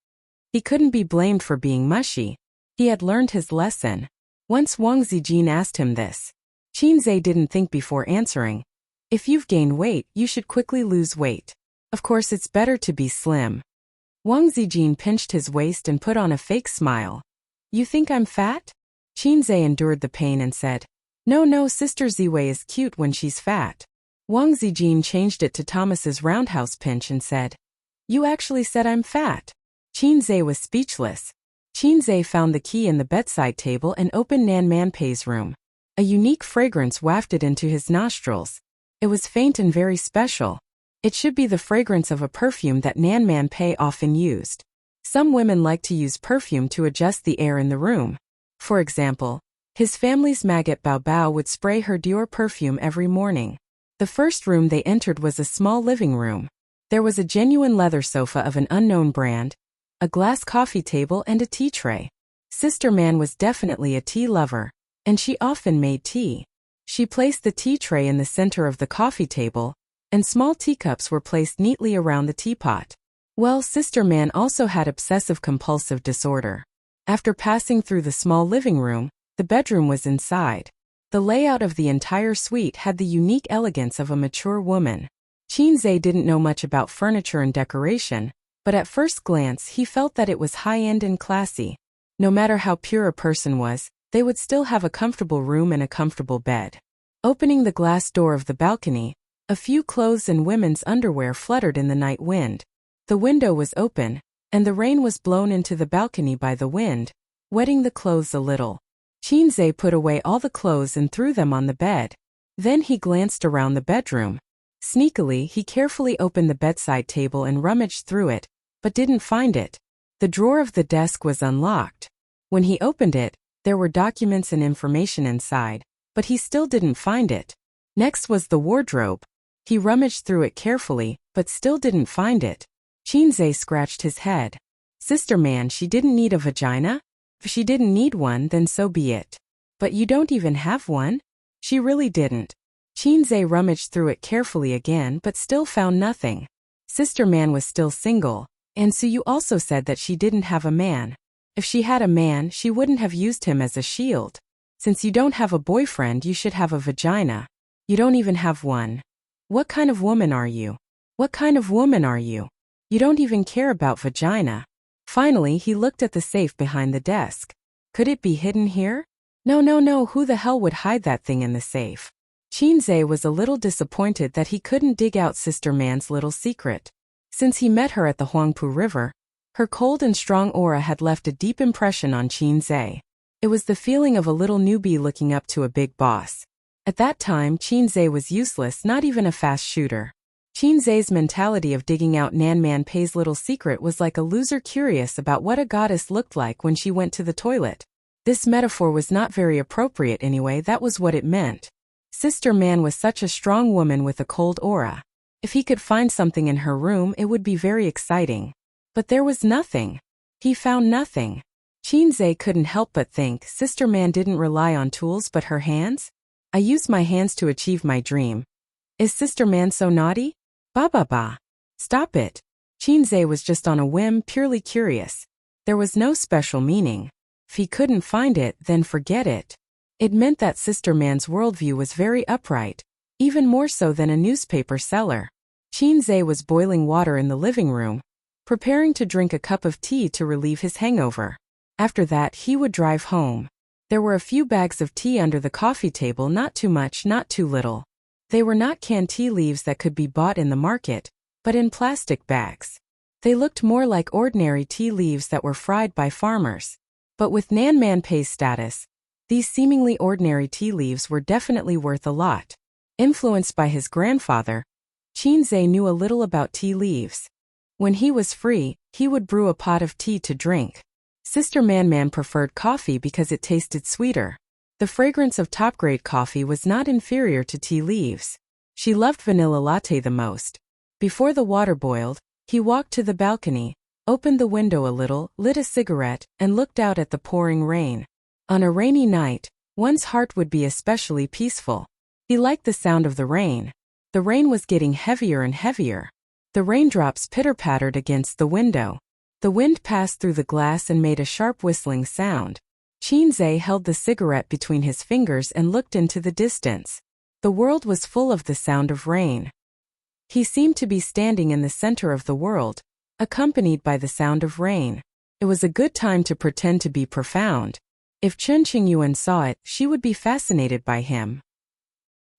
He couldn't be blamed for being mushy. He had learned his lesson. Once Wang Zijin asked him this. Qin Zhe didn't think before answering. If you've gained weight, you should quickly lose weight. Of course, it's better to be slim. Wang Zijin pinched his waist and put on a fake smile. You think I'm fat? Qin Zhe endured the pain and said, No, Sister Ziwei is cute when she's fat. Wang Zijin changed it to Thomas's roundhouse pinch and said, You actually said I'm fat. Qin Zhe was speechless. Qin Zhe found the key in the bedside table and opened Nan Manpei's room. A unique fragrance wafted into his nostrils. It was faint and very special. It should be the fragrance of a perfume that Nan Manpei often used. Some women like to use perfume to adjust the air in the room. For example, his family's maggot Bao Bao would spray her Dior perfume every morning. The first room they entered was a small living room. There was a genuine leather sofa of an unknown brand, a glass coffee table and a tea tray. Sister Man was definitely a tea lover, and she often made tea. She placed the tea tray in the center of the coffee table, and small teacups were placed neatly around the teapot. Well, Sister Man also had obsessive-compulsive disorder. After passing through the small living room, the bedroom was inside. The layout of the entire suite had the unique elegance of a mature woman. Qinzhe didn't know much about furniture and decoration, but at first glance he felt that it was high-end and classy. No matter how pure a person was, they would still have a comfortable room and a comfortable bed. Opening the glass door of the balcony, a few clothes and women's underwear fluttered in the night wind. The window was open, and the rain was blown into the balcony by the wind, wetting the clothes a little. Qinzhe put away all the clothes and threw them on the bed. Then he glanced around the bedroom. Sneakily, he carefully opened the bedside table and rummaged through it, but didn't find it. The drawer of the desk was unlocked. When he opened it, there were documents and information inside, but he still didn't find it. Next was the wardrobe. He rummaged through it carefully, but still didn't find it. Qinzhe scratched his head. Sister Man, she didn't need a vagina? If she didn't need one, then so be it. But you don't even have one? She really didn't. Qinzhe rummaged through it carefully again but still found nothing. Sister Man was still single, and so you also said that she didn't have a man. If she had a man, she wouldn't have used him as a shield. Since you don't have a boyfriend, you should have a vagina. You don't even have one. What kind of woman are you? What kind of woman are you? You don't even care about vagina. Finally, he looked at the safe behind the desk. Could it be hidden here? No, who the hell would hide that thing in the safe? Qinzhe was a little disappointed that he couldn't dig out Sister Man's little secret. Since he met her at the Huangpu River, her cold and strong aura had left a deep impression on Qinzhe. It was the feeling of a little newbie looking up to a big boss. At that time, Qinzhe was useless, not even a fast shooter. Qinzhe's mentality of digging out Nanman Pei's little secret was like a loser curious about what a goddess looked like when she went to the toilet. This metaphor was not very appropriate anyway, that was what it meant. Sister Man was such a strong woman with a cold aura. If he could find something in her room, it would be very exciting. But there was nothing. He found nothing. Qinzhe couldn't help but think, Sister Man didn't rely on tools but her hands? I used my hands to achieve my dream. Is Sister Man so naughty? Ba. Stop it. Qinzhe was just on a whim, purely curious. There was no special meaning. If he couldn't find it, then forget it. It meant that Sister Man's worldview was very upright, even more so than a newspaper seller. Qinzhe was boiling water in the living room, preparing to drink a cup of tea to relieve his hangover. After that, he would drive home. There were a few bags of tea under the coffee table, not too much, not too little. They were not canned tea leaves that could be bought in the market, but in plastic bags. They looked more like ordinary tea leaves that were fried by farmers. But with Nanman Pei's status, these seemingly ordinary tea leaves were definitely worth a lot. Influenced by his grandfather, Qinzhe knew a little about tea leaves. When he was free, he would brew a pot of tea to drink. Sister Man preferred coffee because it tasted sweeter. The fragrance of top-grade coffee was not inferior to tea leaves. She loved vanilla latte the most. Before the water boiled, he walked to the balcony, opened the window a little, lit a cigarette, and looked out at the pouring rain. On a rainy night, one's heart would be especially peaceful. He liked the sound of the rain. The rain was getting heavier and heavier. The raindrops pitter-pattered against the window. The wind passed through the glass and made a sharp whistling sound. Qinzhe held the cigarette between his fingers and looked into the distance. The world was full of the sound of rain. He seemed to be standing in the center of the world, accompanied by the sound of rain. It was a good time to pretend to be profound. If Chen Qingyuan saw it, she would be fascinated by him.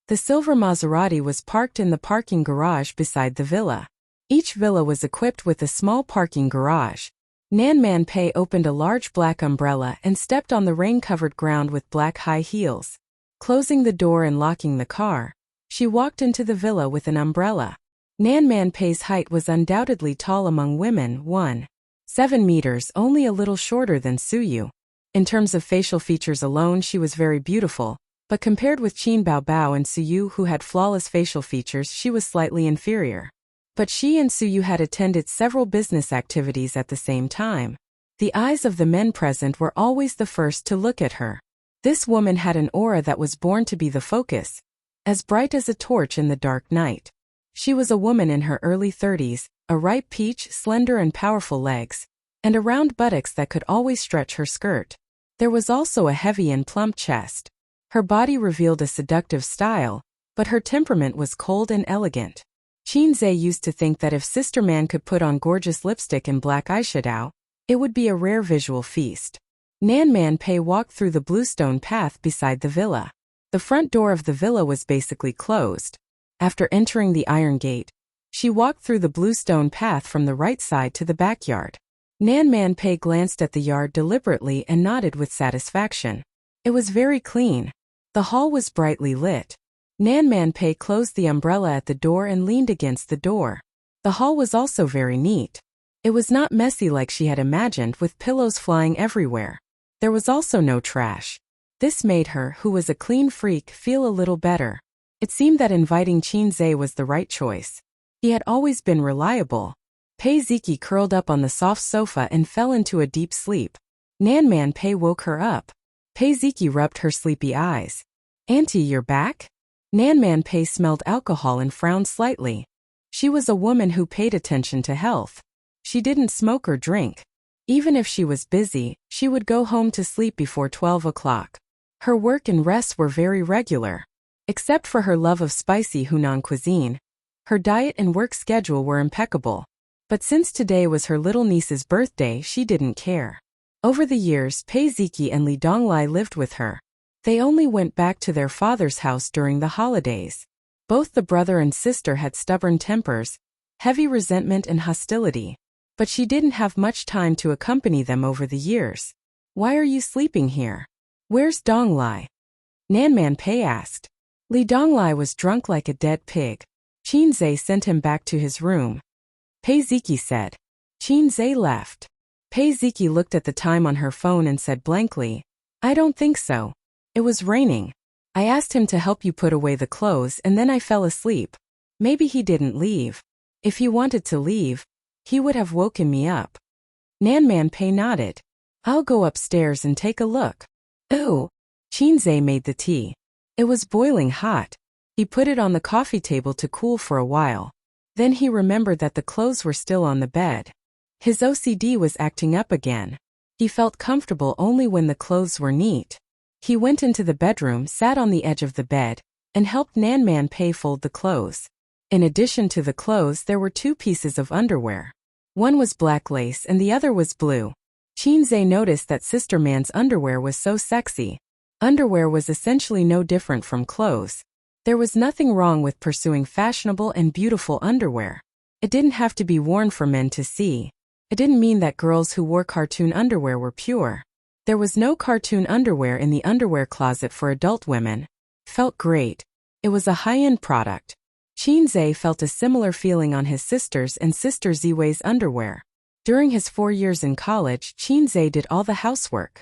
The silver Maserati was parked in the parking garage beside the villa. Each villa was equipped with a small parking garage. Nanman Pei opened a large black umbrella and stepped on the rain-covered ground with black high heels. Closing the door and locking the car, she walked into the villa with an umbrella. Nanman Pei's height was undoubtedly tall among women, 1.7 meters, only a little shorter than Suyu. In terms of facial features alone, she was very beautiful, but compared with Qin Baobao and Suyu, who had flawless facial features, she was slightly inferior. But she and Suyu had attended several business activities at the same time. The eyes of the men present were always the first to look at her. This woman had an aura that was born to be the focus, as bright as a torch in the dark night. She was a woman in her early 30s, a ripe peach, slender and powerful legs, and a round buttocks that could always stretch her skirt. There was also a heavy and plump chest. Her body revealed a seductive style, but her temperament was cold and elegant. Qinzhe used to think that if Sister Man could put on gorgeous lipstick and black eyeshadow, it would be a rare visual feast. Nan Man Pei walked through the bluestone path beside the villa. The front door of the villa was basically closed. After entering the iron gate, she walked through the bluestone path from the right side to the backyard. Nan Man Pei glanced at the yard deliberately and nodded with satisfaction. It was very clean. The hall was brightly lit. Nan Man Pei closed the umbrella at the door and leaned against the door. The hall was also very neat. It was not messy like she had imagined, with pillows flying everywhere. There was also no trash. This made her, who was a clean freak, feel a little better. It seemed that inviting Qinzhe was the right choice. He had always been reliable. Pei Ziki curled up on the soft sofa and fell into a deep sleep. Nan Man Pei woke her up. Pei Ziki rubbed her sleepy eyes. "Auntie, you're back?" Nan Man Pei smelled alcohol and frowned slightly. She was a woman who paid attention to health. She didn't smoke or drink. Even if she was busy, she would go home to sleep before 12 o'clock. Her work and rest were very regular. Except for her love of spicy Hunan cuisine, her diet and work schedule were impeccable. But since today was her little niece's birthday, she didn't care. Over the years, Pei Ziki and Li Donglai lived with her. They only went back to their father's house during the holidays. Both the brother and sister had stubborn tempers, heavy resentment and hostility. But she didn't have much time to accompany them over the years. "Why are you sleeping here? Where's Donglai?" Nan Man Pei asked. Li Donglai was drunk like a dead pig. Qinzhe sent him back to his room. Pei Ziki said. Qinzhe left. Pei Ziki looked at the time on her phone and said blankly, "I don't think so. It was raining. I asked him to help you put away the clothes and then I fell asleep. Maybe he didn't leave. If he wanted to leave, he would have woken me up." Nan Man Pei nodded. "I'll go upstairs and take a look." "Oh." Qinzhe made the tea. It was boiling hot. He put it on the coffee table to cool for a while. Then he remembered that the clothes were still on the bed. His OCD was acting up again. He felt comfortable only when the clothes were neat. He went into the bedroom, sat on the edge of the bed, and helped Nan Man Pei fold the clothes. In addition to the clothes, there were 2 pieces of underwear. One was black lace and the other was blue. Qinzhe noticed that Sister Man's underwear was so sexy. Underwear was essentially no different from clothes. There was nothing wrong with pursuing fashionable and beautiful underwear. It didn't have to be worn for men to see. It didn't mean that girls who wore cartoon underwear were pure. There was no cartoon underwear in the underwear closet for adult women. Felt great. It was a high-end product. Qinzhe felt a similar feeling on his sister's and Sister Ziwei's underwear. During his 4 years in college, Qinzhe did all the housework.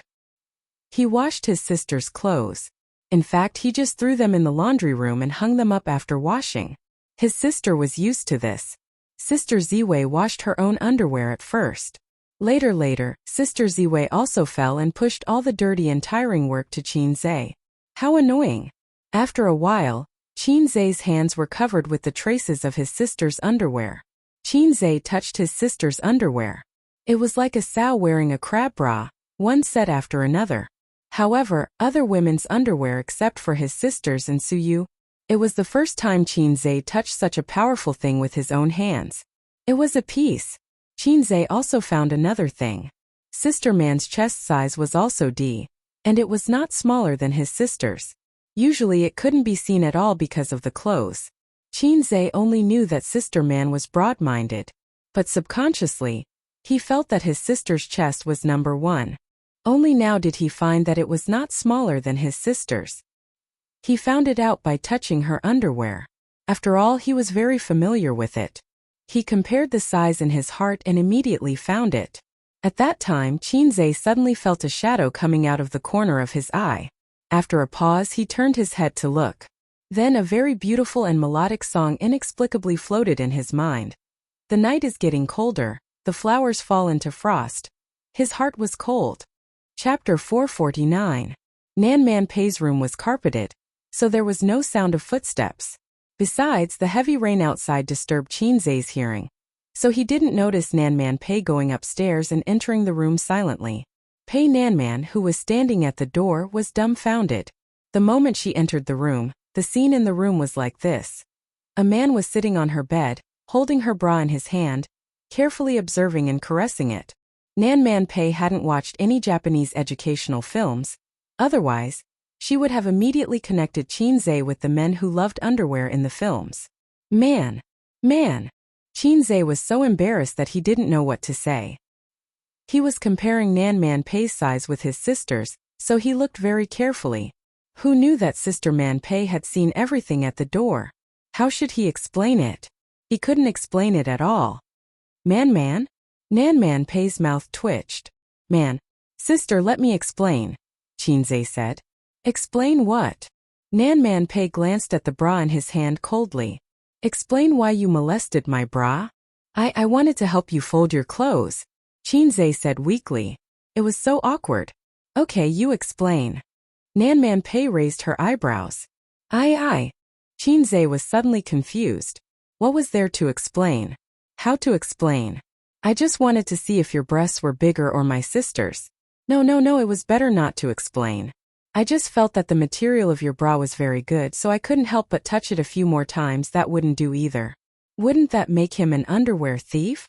He washed his sister's clothes. In fact, he just threw them in the laundry room and hung them up after washing. His sister was used to this. Sister Ziwei washed her own underwear at first. Later, Sister Ziwei also fell and pushed all the dirty and tiring work to Qinzhe. How annoying. After a while, Qinzhe's hands were covered with the traces of his sister's underwear. Qinzhe touched his sister's underwear. It was like a sow wearing a crab bra, one set after another. However, other women's underwear except for his sister's and Suyu. It was the first time Qinzhe touched such a powerful thing with his own hands. It was a piece. Qinzhe also found another thing. Sister Man's chest size was also D, and it was not smaller than his sister's. Usually it couldn't be seen at all because of the clothes. Qinzhe only knew that Sister Man was broad-minded. But subconsciously, he felt that his sister's chest was number 1. Only now did he find that it was not smaller than his sister's. He found it out by touching her underwear. After all, he was very familiar with it. He compared the size in his heart and immediately found it. At that time, Qinzhe suddenly felt a shadow coming out of the corner of his eye. After a pause, he turned his head to look. Then a very beautiful and melodic song inexplicably floated in his mind. The night is getting colder, the flowers fall into frost. His heart was cold. Chapter 449. Nan Man Pei's room was carpeted, so there was no sound of footsteps. Besides, the heavy rain outside disturbed Qinzai's hearing, so he didn't notice Nanman Pei going upstairs and entering the room silently. Pei Nanman, who was standing at the door, was dumbfounded. The moment she entered the room, the scene in the room was like this. A man was sitting on her bed, holding her bra in his hand, carefully observing and caressing it. Nanman Pei hadn't watched any Japanese educational films. Otherwise, she would have immediately connected Qinzai with the men who loved underwear in the films. Man! Qinzai was so embarrassed that he didn't know what to say. He was comparing Nanman Pei's size with his sister's, so he looked very carefully. Who knew that Sister Man Pei had seen everything at the door? How should he explain it? He couldn't explain it at all. Man? Nanman Pei's mouth twitched. Man. Sister, let me explain, Qinzai said. Explain what? Nanman Pei glanced at the bra in his hand coldly. Explain why you molested my bra? I wanted to help you fold your clothes, Qinzai said weakly. It was so awkward. Okay, you explain. Nanman Pei raised her eyebrows. I. Qinzai was suddenly confused. What was there to explain? How to explain? I just wanted to see if your breasts were bigger or my sister's. No, it was better not to explain. I just felt that the material of your bra was very good, so I couldn't help but touch it a few more times. That wouldn't do either. Wouldn't that make him an underwear thief?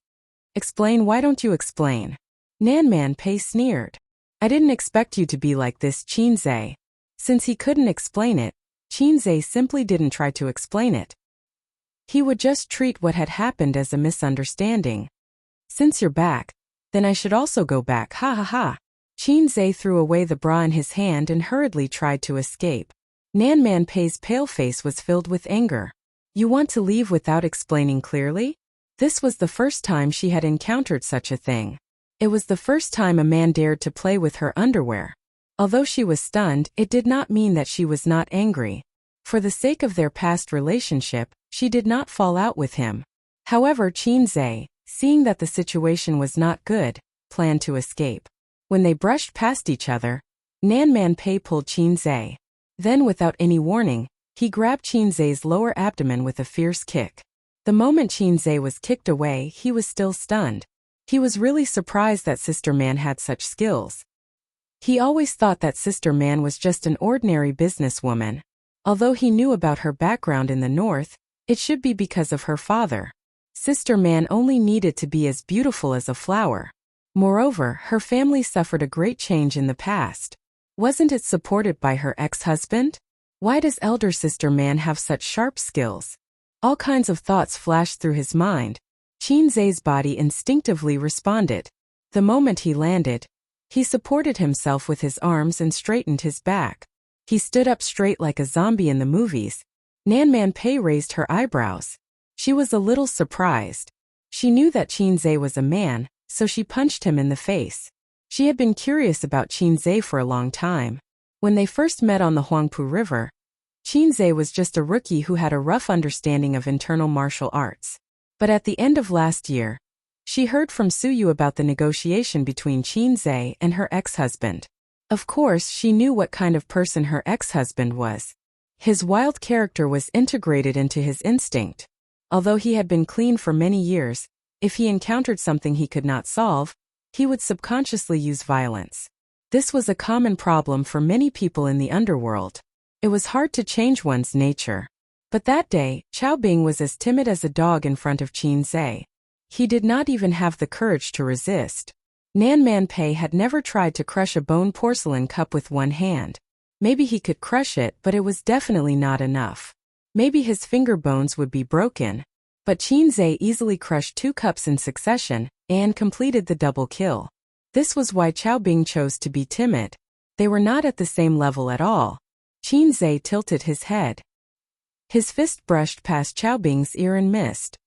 Explain, why don't you explain? Nanman Pei sneered. I didn't expect you to be like this, Qinzai. Since he couldn't explain it, Qinzai simply didn't try to explain it. He would just treat what had happened as a misunderstanding. Since you're back, then I should also go back, ha. Qinzai threw away the bra in his hand and hurriedly tried to escape. Nanman Pei's pale face was filled with anger. You want to leave without explaining clearly? This was the first time she had encountered such a thing. It was the first time a man dared to play with her underwear. Although she was stunned, it did not mean that she was not angry. For the sake of their past relationship, she did not fall out with him. However, Qinzai, seeing that the situation was not good, planned to escape. When they brushed past each other, Nanman Pei pulled Qinzai. Then, without any warning, he grabbed Qinzai's lower abdomen with a fierce kick. The moment Qinzai was kicked away, he was still stunned. He was really surprised that Sister Man had such skills. He always thought that Sister Man was just an ordinary businesswoman. Although he knew about her background in the north, it should be because of her father. Sister Man only needed to be as beautiful as a flower. Moreover, her family suffered a great change in the past. Wasn't it supported by her ex-husband? Why does elder Sister Man have such sharp skills? All kinds of thoughts flashed through his mind. Qinzai's body instinctively responded. The moment he landed, he supported himself with his arms and straightened his back. He stood up straight like a zombie in the movies. Nanman Pei raised her eyebrows. She was a little surprised. She knew that Qinzai was a man, so she punched him in the face. She had been curious about Qinzai for a long time. When they first met on the Huangpu River, Qinzai was just a rookie who had a rough understanding of internal martial arts. But at the end of last year, she heard from Suyu about the negotiation between Qinzai and her ex-husband. Of course, she knew what kind of person her ex-husband was. His wild character was integrated into his instinct. Although he had been clean for many years, if he encountered something he could not solve, he would subconsciously use violence. This was a common problem for many people in the underworld. It was hard to change one's nature. But that day, Chao Bing was as timid as a dog in front of Qinzai. He did not even have the courage to resist. Nanman Pei had never tried to crush a bone porcelain cup with one hand. Maybe he could crush it, but it was definitely not enough. Maybe his finger bones would be broken. But Qinzai easily crushed 2 cups in succession and completed the double kill. This was why Chao Bing chose to be timid. They were not at the same level at all. Qinzai tilted his head. His fist brushed past Chao Bing's ear and missed.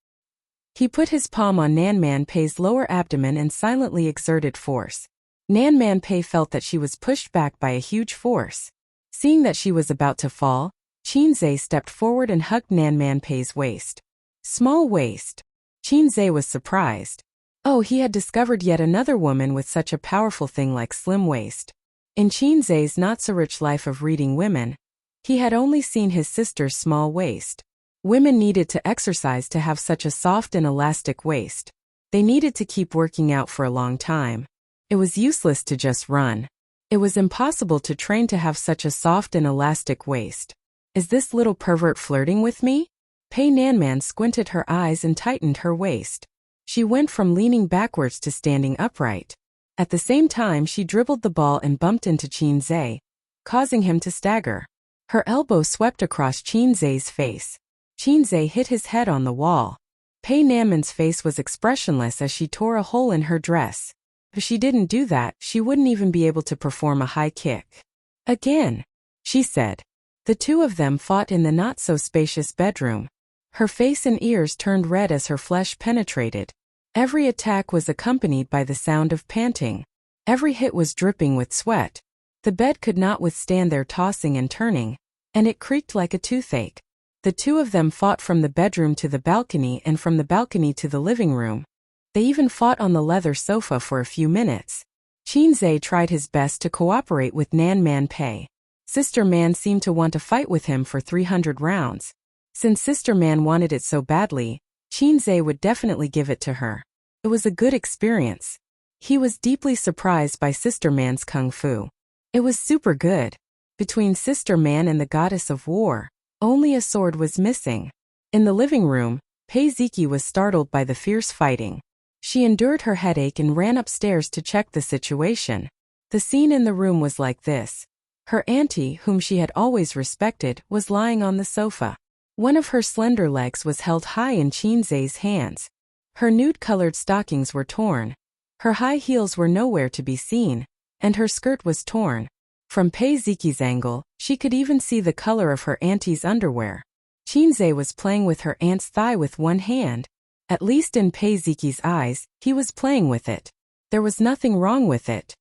He put his palm on Nanman Pei's lower abdomen and silently exerted force. Nanman Pei felt that she was pushed back by a huge force. Seeing that she was about to fall, Qinzai stepped forward and hugged Nanman Pei's waist. Small waist. Qinzai was surprised. Oh, he had discovered yet another woman with such a powerful thing like slim waist. In Qinzai's not-so-rich life of reading women, he had only seen his sister's small waist. Women needed to exercise to have such a soft and elastic waist. They needed to keep working out for a long time. It was useless to just run. It was impossible to train to have such a soft and elastic waist. Is this little pervert flirting with me? Pei Nanman squinted her eyes and tightened her waist. She went from leaning backwards to standing upright. At the same time, she dribbled the ball and bumped into Qin Zhe, causing him to stagger. Her elbow swept across Qin Zhe's face. Qin Zhe hit his head on the wall. Pei Nanman's face was expressionless as she tore a hole in her dress. If she didn't do that, she wouldn't even be able to perform a high kick. Again, she said. The two of them fought in the not-so-spacious bedroom. Her face and ears turned red as her flesh penetrated. Every attack was accompanied by the sound of panting. Every hit was dripping with sweat. The bed could not withstand their tossing and turning, and it creaked like a toothache. The two of them fought from the bedroom to the balcony and from the balcony to the living room. They even fought on the leather sofa for a few minutes. Qin Zhe tried his best to cooperate with Nan Man Pei. Sister Man seemed to want to fight with him for 300 rounds. Since Sister Man wanted it so badly, Qin Zhe would definitely give it to her. It was a good experience. He was deeply surprised by Sister Man's kung fu. It was super good. Between Sister Man and the goddess of war, only a sword was missing. In the living room, Pei Ziki was startled by the fierce fighting. She endured her headache and ran upstairs to check the situation. The scene in the room was like this. Her auntie, whom she had always respected, was lying on the sofa. One of her slender legs was held high in Qin Zhe's hands. Her nude-colored stockings were torn. Her high heels were nowhere to be seen, and her skirt was torn. From Pei Ziki's angle, she could even see the color of her auntie's underwear. Qin Zhe was playing with her aunt's thigh with one hand. At least in Pei Ziki's eyes, he was playing with it. There was nothing wrong with it.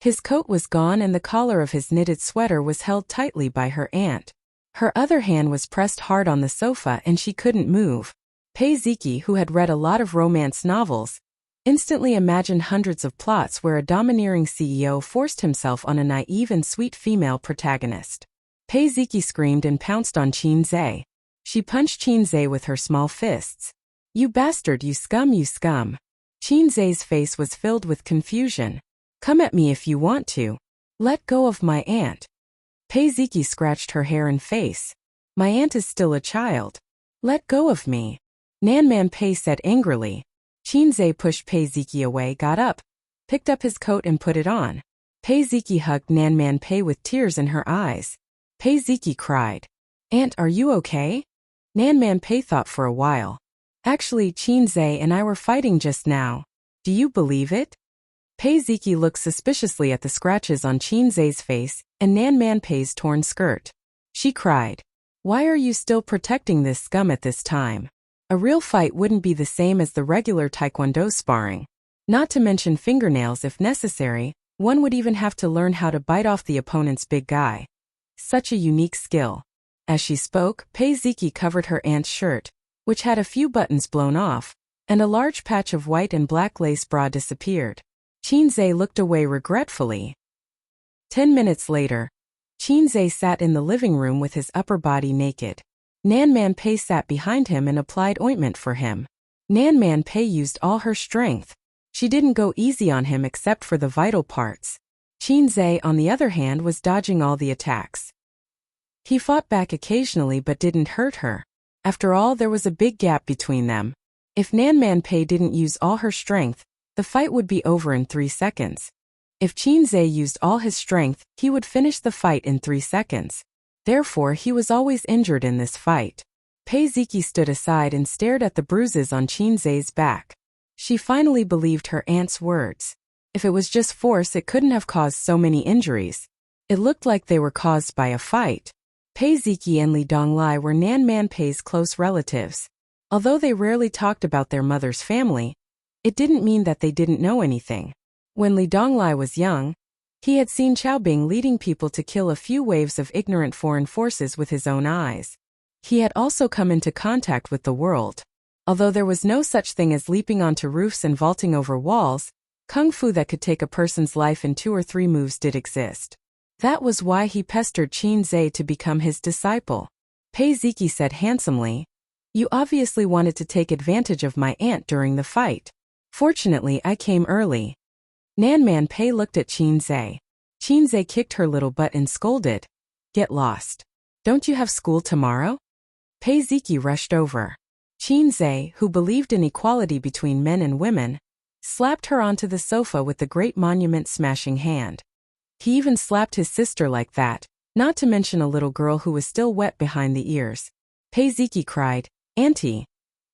His coat was gone and the collar of his knitted sweater was held tightly by her aunt. Her other hand was pressed hard on the sofa and she couldn't move. Pei Ziki, who had read a lot of romance novels, instantly imagined hundreds of plots where a domineering CEO forced himself on a naive and sweet female protagonist. Pei Ziki screamed and pounced on Qin Zhe. She punched Qin Zhe with her small fists. You bastard, you scum, you scum. Qin Zhe's face was filled with confusion. Come at me if you want to. Let go of my aunt. Pei Ziki scratched her hair and face. My aunt is still a child. Let go of me. Nan Man Pei said angrily. Qin Zhe pushed Pei Ziki away, got up, picked up his coat and put it on. Pei Ziki hugged Nan Man Pei with tears in her eyes. Pei Ziki cried. Aunt, are you okay? Nan Man Pei thought for a while. Actually, Qin Zhe and I were fighting just now. Do you believe it? Pei Ziki looked suspiciously at the scratches on Qin Zhe's face and Nan Man Pei's torn skirt. She cried. Why are you still protecting this scum at this time? A real fight wouldn't be the same as the regular taekwondo sparring. Not to mention fingernails if necessary, one would even have to learn how to bite off the opponent's big guy. Such a unique skill. As she spoke, Pei Ziki covered her aunt's shirt, which had a few buttons blown off, and a large patch of white and black lace bra disappeared. Qin Zhe looked away regretfully. 10 minutes later, Qin Zhe sat in the living room with his upper body naked. Nan Man Pei sat behind him and applied ointment for him. Nan Man Pei used all her strength. She didn't go easy on him except for the vital parts. Qin Zhe, on the other hand, was dodging all the attacks. He fought back occasionally but didn't hurt her. After all, there was a big gap between them. If Nan Man Pei didn't use all her strength, the fight would be over in 3 seconds. If Qin Zhe used all his strength, he would finish the fight in 3 seconds. Therefore, he was always injured in this fight. Pei Ziki stood aside and stared at the bruises on Qin Zhe's back. She finally believed her aunt's words. If it was just force, it couldn't have caused so many injuries. It looked like they were caused by a fight. Pei Ziki and Li Donglai were Nan Man Pei's close relatives. Although they rarely talked about their mother's family, it didn't mean that they didn't know anything. When Li Donglai was young, he had seen Qiaobing leading people to kill a few waves of ignorant foreign forces with his own eyes. He had also come into contact with the world. Although there was no such thing as leaping onto roofs and vaulting over walls, kung fu that could take a person's life in 2 or 3 moves did exist. That was why he pestered Qin Zhe to become his disciple. Pei Ziki said handsomely. You obviously wanted to take advantage of my aunt during the fight. Fortunately, I came early. Nanman Pei looked at Qinzhe. Qinzhe kicked her little butt and scolded. Get lost. Don't you have school tomorrow? Pei Ziki rushed over. Qinzhe, who believed in equality between men and women, slapped her onto the sofa with the great monument-smashing hand. He even slapped his sister like that, not to mention a little girl who was still wet behind the ears. Pei Ziki cried, Auntie.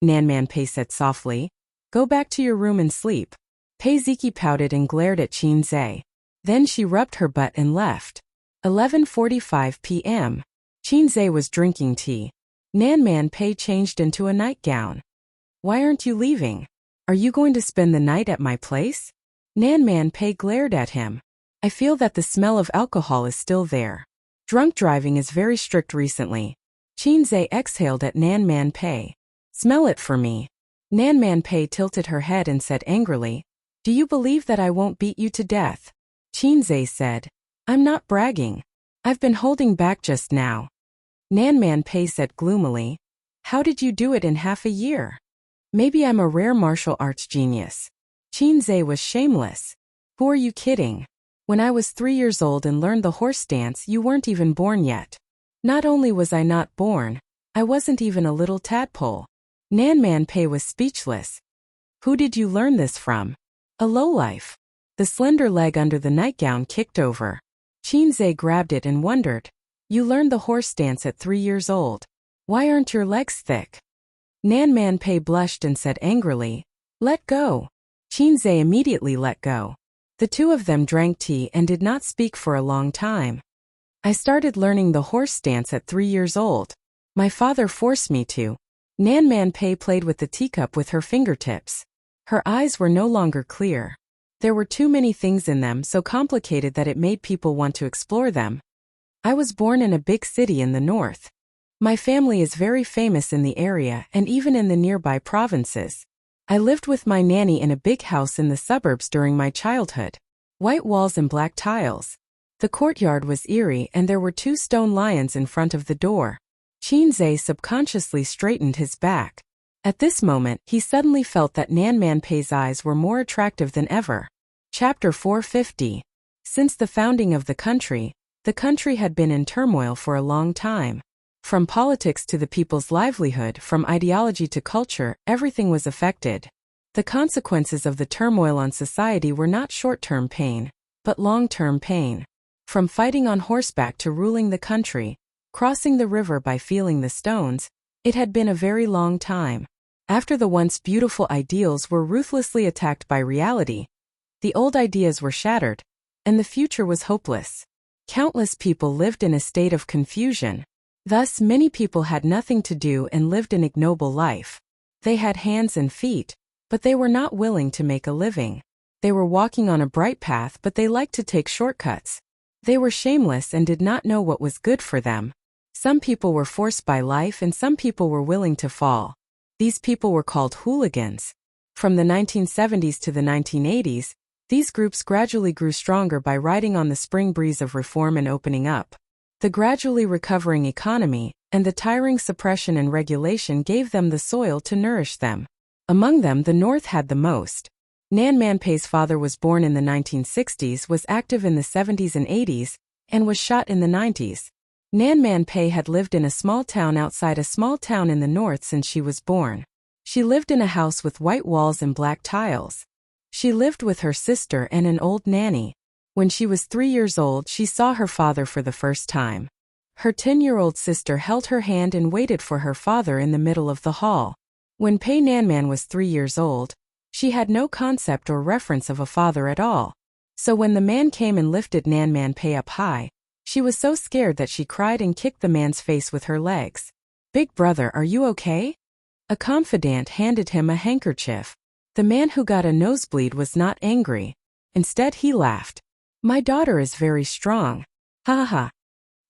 Nanman Pei said softly, Go back to your room and sleep. Pei Ziki pouted and glared at Qinzhe. Then she rubbed her butt and left. 11:45 p.m. Qinzhe was drinking tea. Nanman Pei changed into a nightgown. Why aren't you leaving? Are you going to spend the night at my place? Nanman Pei glared at him. I feel that the smell of alcohol is still there. Drunk driving is very strict recently. Qinzhe exhaled at Nanman Pei. Smell it for me. Nanman Pei tilted her head and said angrily, Do you believe that I won't beat you to death? Qinzhe said, I'm not bragging. I've been holding back just now. Nanman Pei said gloomily, How did you do it in half a year? Maybe I'm a rare martial arts genius. Qinzhe was shameless. Who are you kidding? When I was 3 years old and learned the horse dance, you weren't even born yet. Not only was I not born, I wasn't even a little tadpole. Nanman Pei was speechless. Who did you learn this from? A lowlife. The slender leg under the nightgown kicked over. Qinzhe grabbed it and wondered. You learned the horse dance at 3 years old. Why aren't your legs thick? Nanman Pei blushed and said angrily, Let go. Qinzhe immediately let go. The two of them drank tea and did not speak for a long time. I started learning the horse dance at 3 years old. My father forced me to. Nanman Pei played with the teacup with her fingertips. Her eyes were no longer clear. There were too many things in them, so complicated that it made people want to explore them. I was born in a big city in the north. My family is very famous in the area and even in the nearby provinces. I lived with my nanny in a big house in the suburbs during my childhood. White walls and black tiles. The courtyard was eerie and there were 2 stone lions in front of the door. Qinzhe subconsciously straightened his back. At this moment, he suddenly felt that Nanman Pei's eyes were more attractive than ever. Chapter 450. Since the founding of the country had been in turmoil for a long time. From politics to the people's livelihood, from ideology to culture, everything was affected. The consequences of the turmoil on society were not short-term pain, but long-term pain. From fighting on horseback to ruling the country, crossing the river by feeling the stones, it had been a very long time. After the once beautiful ideals were ruthlessly attacked by reality, the old ideas were shattered, and the future was hopeless. Countless people lived in a state of confusion. Thus, many people had nothing to do and lived an ignoble life. They had hands and feet, but they were not willing to make a living. They were walking on a bright path, but they liked to take shortcuts. They were shameless and did not know what was good for them. Some people were forced by life and some people were willing to fall. These people were called hooligans. From the 1970s to the 1980s, these groups gradually grew stronger by riding on the spring breeze of reform and opening up. The gradually recovering economy and the tiring suppression and regulation gave them the soil to nourish them. Among them, the North had the most. Nanman Pei's father was born in the 1960s, was active in the 70s and 80s, and was shot in the 90s. Nanman Pei had lived in a small town outside a small town in the north since she was born. She lived in a house with white walls and black tiles. She lived with her sister and an old nanny. When she was 3 years old, she saw her father for the first time. Her 10-year-old sister held her hand and waited for her father in the middle of the hall. When Pei Nanman was 3 years old, she had no concept or reference of a father at all. So when the man came and lifted Nanman Pei up high, she was so scared that she cried and kicked the man's face with her legs. Big brother, are you okay? A confidant handed him a handkerchief. The man who got a nosebleed was not angry. Instead, he laughed. My daughter is very strong. Ha ha ha.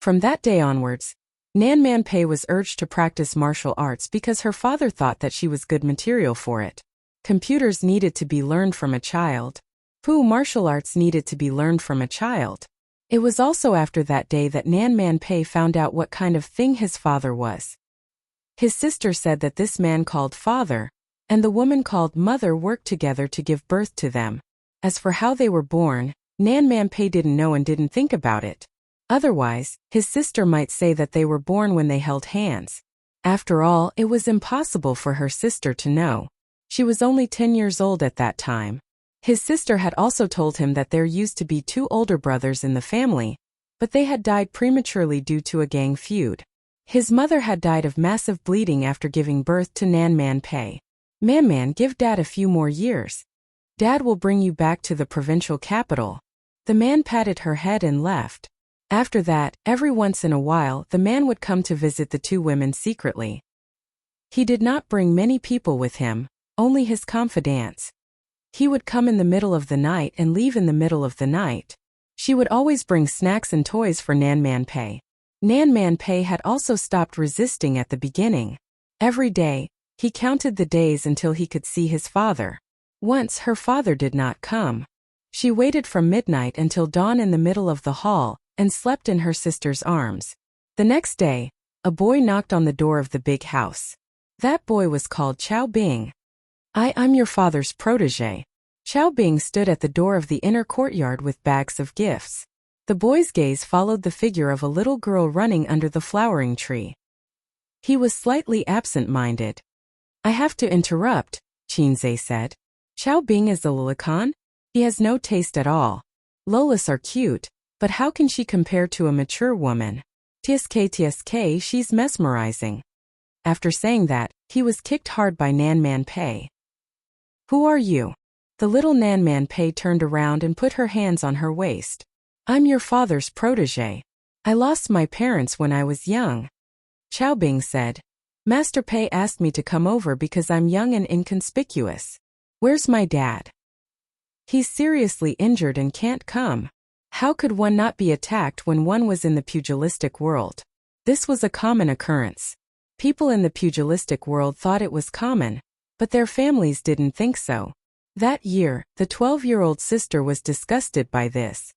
From that day onwards, Nanman Pei was urged to practice martial arts because her father thought that she was good material for it. Computers needed to be learned from a child. Martial arts needed to be learned from a child. It was also after that day that Nan Man Pei found out what kind of thing his father was. His sister said that this man called father and the woman called mother worked together to give birth to them. As for how they were born, Nan Man Pei didn't know and didn't think about it. Otherwise, his sister might say that they were born when they held hands. After all, it was impossible for her sister to know. She was only 10 years old at that time. His sister had also told him that there used to be 2 older brothers in the family, but they had died prematurely due to a gang feud. His mother had died of massive bleeding after giving birth to Nan Man Pei. Man, give Dad a few more years. Dad will bring you back to the provincial capital. The man patted her head and left. After that, every once in a while the man would come to visit the 2 women secretly. He did not bring many people with him, only his confidants. He would come in the middle of the night and leave in the middle of the night. She would always bring snacks and toys for Nan Man Pei. Nan Man Pei had also stopped resisting at the beginning. Every day, he counted the days until he could see his father. Once her father did not come. She waited from midnight until dawn in the middle of the hall and slept in her sister's arms. The next day, a boy knocked on the door of the big house. That boy was called Chow Bing. I'm your father's protege. Chow Bing stood at the door of the inner courtyard with bags of gifts. The boy's gaze followed the figure of a little girl running under the flowering tree. He was slightly absent-minded. I have to interrupt, Qinze said. Chow Bing is a lolicon? He has no taste at all. Lolas are cute, but how can she compare to a mature woman? TSK, she's mesmerizing. After saying that, he was kicked hard by Nan Man Pei. Who are you? The little Nan Man Pei turned around and put her hands on her waist. I'm your father's protege. I lost my parents when I was young. Chow Bing said. Master Pei asked me to come over because I'm young and inconspicuous. Where's my dad? He's seriously injured and can't come. How could one not be attacked when one was in the pugilistic world? This was a common occurrence. People in the pugilistic world thought it was common, but their families didn't think so. That year, the 12-year-old sister was disgusted by this.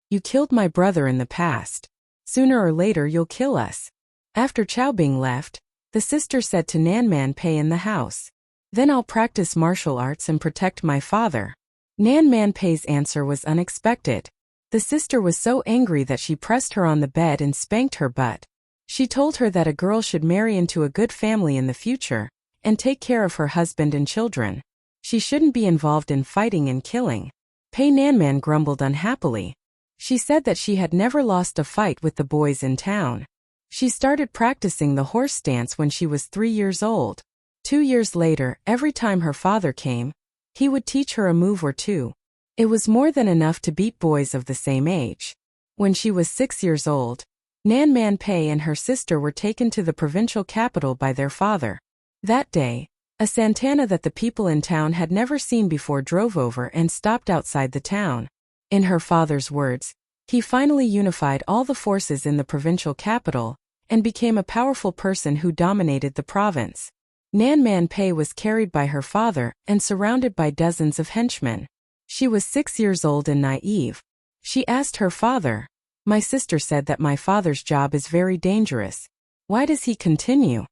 You killed my brother in the past. Sooner or later you'll kill us. After Chow Bing left, the sister said to Nan Man Pei in the house. Then I'll practice martial arts and protect my father. Nan Man Pei's answer was unexpected. The sister was so angry that she pressed her on the bed and spanked her butt. She told her that a girl should marry into a good family in the future and take care of her husband and children. She shouldn't be involved in fighting and killing. Pei Nanman grumbled unhappily. She said that she had never lost a fight with the boys in town. She started practicing the horse stance when she was 3 years old. 2 years later, every time her father came, he would teach her a move or two. It was more than enough to beat boys of the same age. When she was 6 years old, Nan Man Pei and her sister were taken to the provincial capital by their father. That day, a Santana that the people in town had never seen before drove over and stopped outside the town. In her father's words, he finally unified all the forces in the provincial capital and became a powerful person who dominated the province. Nan Man Pei was carried by her father and surrounded by dozens of henchmen. She was 6 years old and naive. She asked her father, "My sister said that my father's job is very dangerous. Why does he continue?"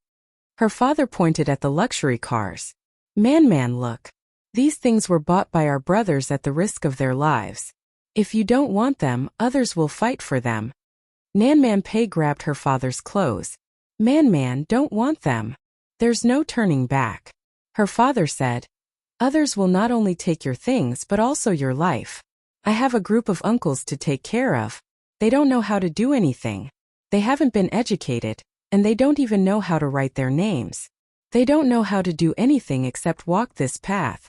Her father pointed at the luxury cars. Man, look. These things were bought by our brothers at the risk of their lives. If you don't want them, others will fight for them. Nan Man Pei grabbed her father's clothes. Man, don't want them. There's no turning back. Her father said, "Others will not only take your things but also your life. I have a group of uncles to take care of. They don't know how to do anything. They haven't been educated, and they don't even know how to write their names. They don't know how to do anything except walk this path."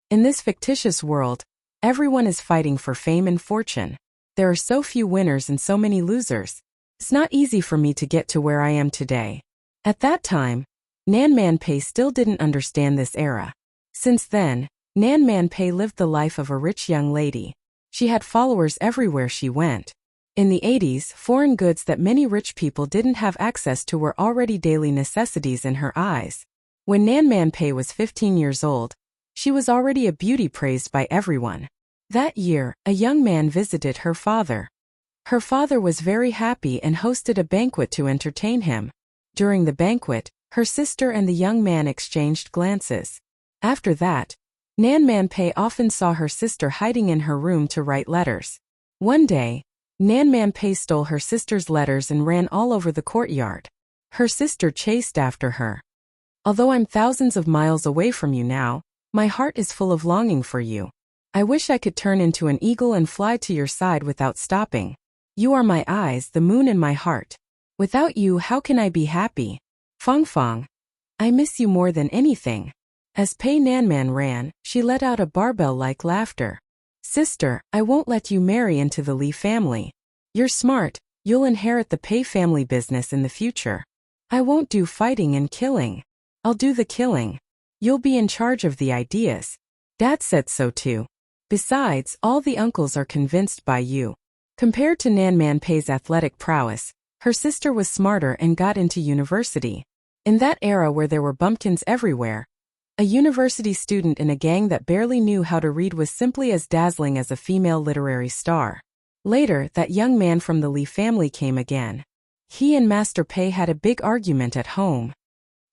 In this fictitious world, everyone is fighting for fame and fortune. There are so few winners and so many losers. It's not easy for me to get to where I am today. At that time, Nan Man Pei still didn't understand this era. Since then, Nan Man Pei lived the life of a rich young lady. She had followers everywhere she went. In the 80s, foreign goods that many rich people didn't have access to were already daily necessities in her eyes. When Nan Man Pei was 15 years old, she was already a beauty praised by everyone. That year, a young man visited her father. Her father was very happy and hosted a banquet to entertain him. During the banquet, her sister and the young man exchanged glances. After that, Nan Man Pei often saw her sister hiding in her room to write letters. One day, Nan Man Pei stole her sister's letters and ran all over the courtyard. Her sister chased after her. Although I'm thousands of miles away from you now, my heart is full of longing for you. I wish I could turn into an eagle and fly to your side without stopping. You are my eyes, the moon in my heart. Without you, how can I be happy? Fong Fong. I miss you more than anything. As Pei Nanman ran, she let out a barbell-like laughter. Sister, I won't let you marry into the Li family. You're smart, you'll inherit the Pei family business in the future. I won't do fighting and killing. I'll do the killing. You'll be in charge of the ideas. Dad said so too. Besides, all the uncles are convinced by you. Compared to Nan Man Pei's athletic prowess, her sister was smarter and got into university. In that era where there were bumpkins everywhere, a university student in a gang that barely knew how to read was simply as dazzling as a female literary star. Later, that young man from the Li family came again. He and Master Pei had a big argument at home.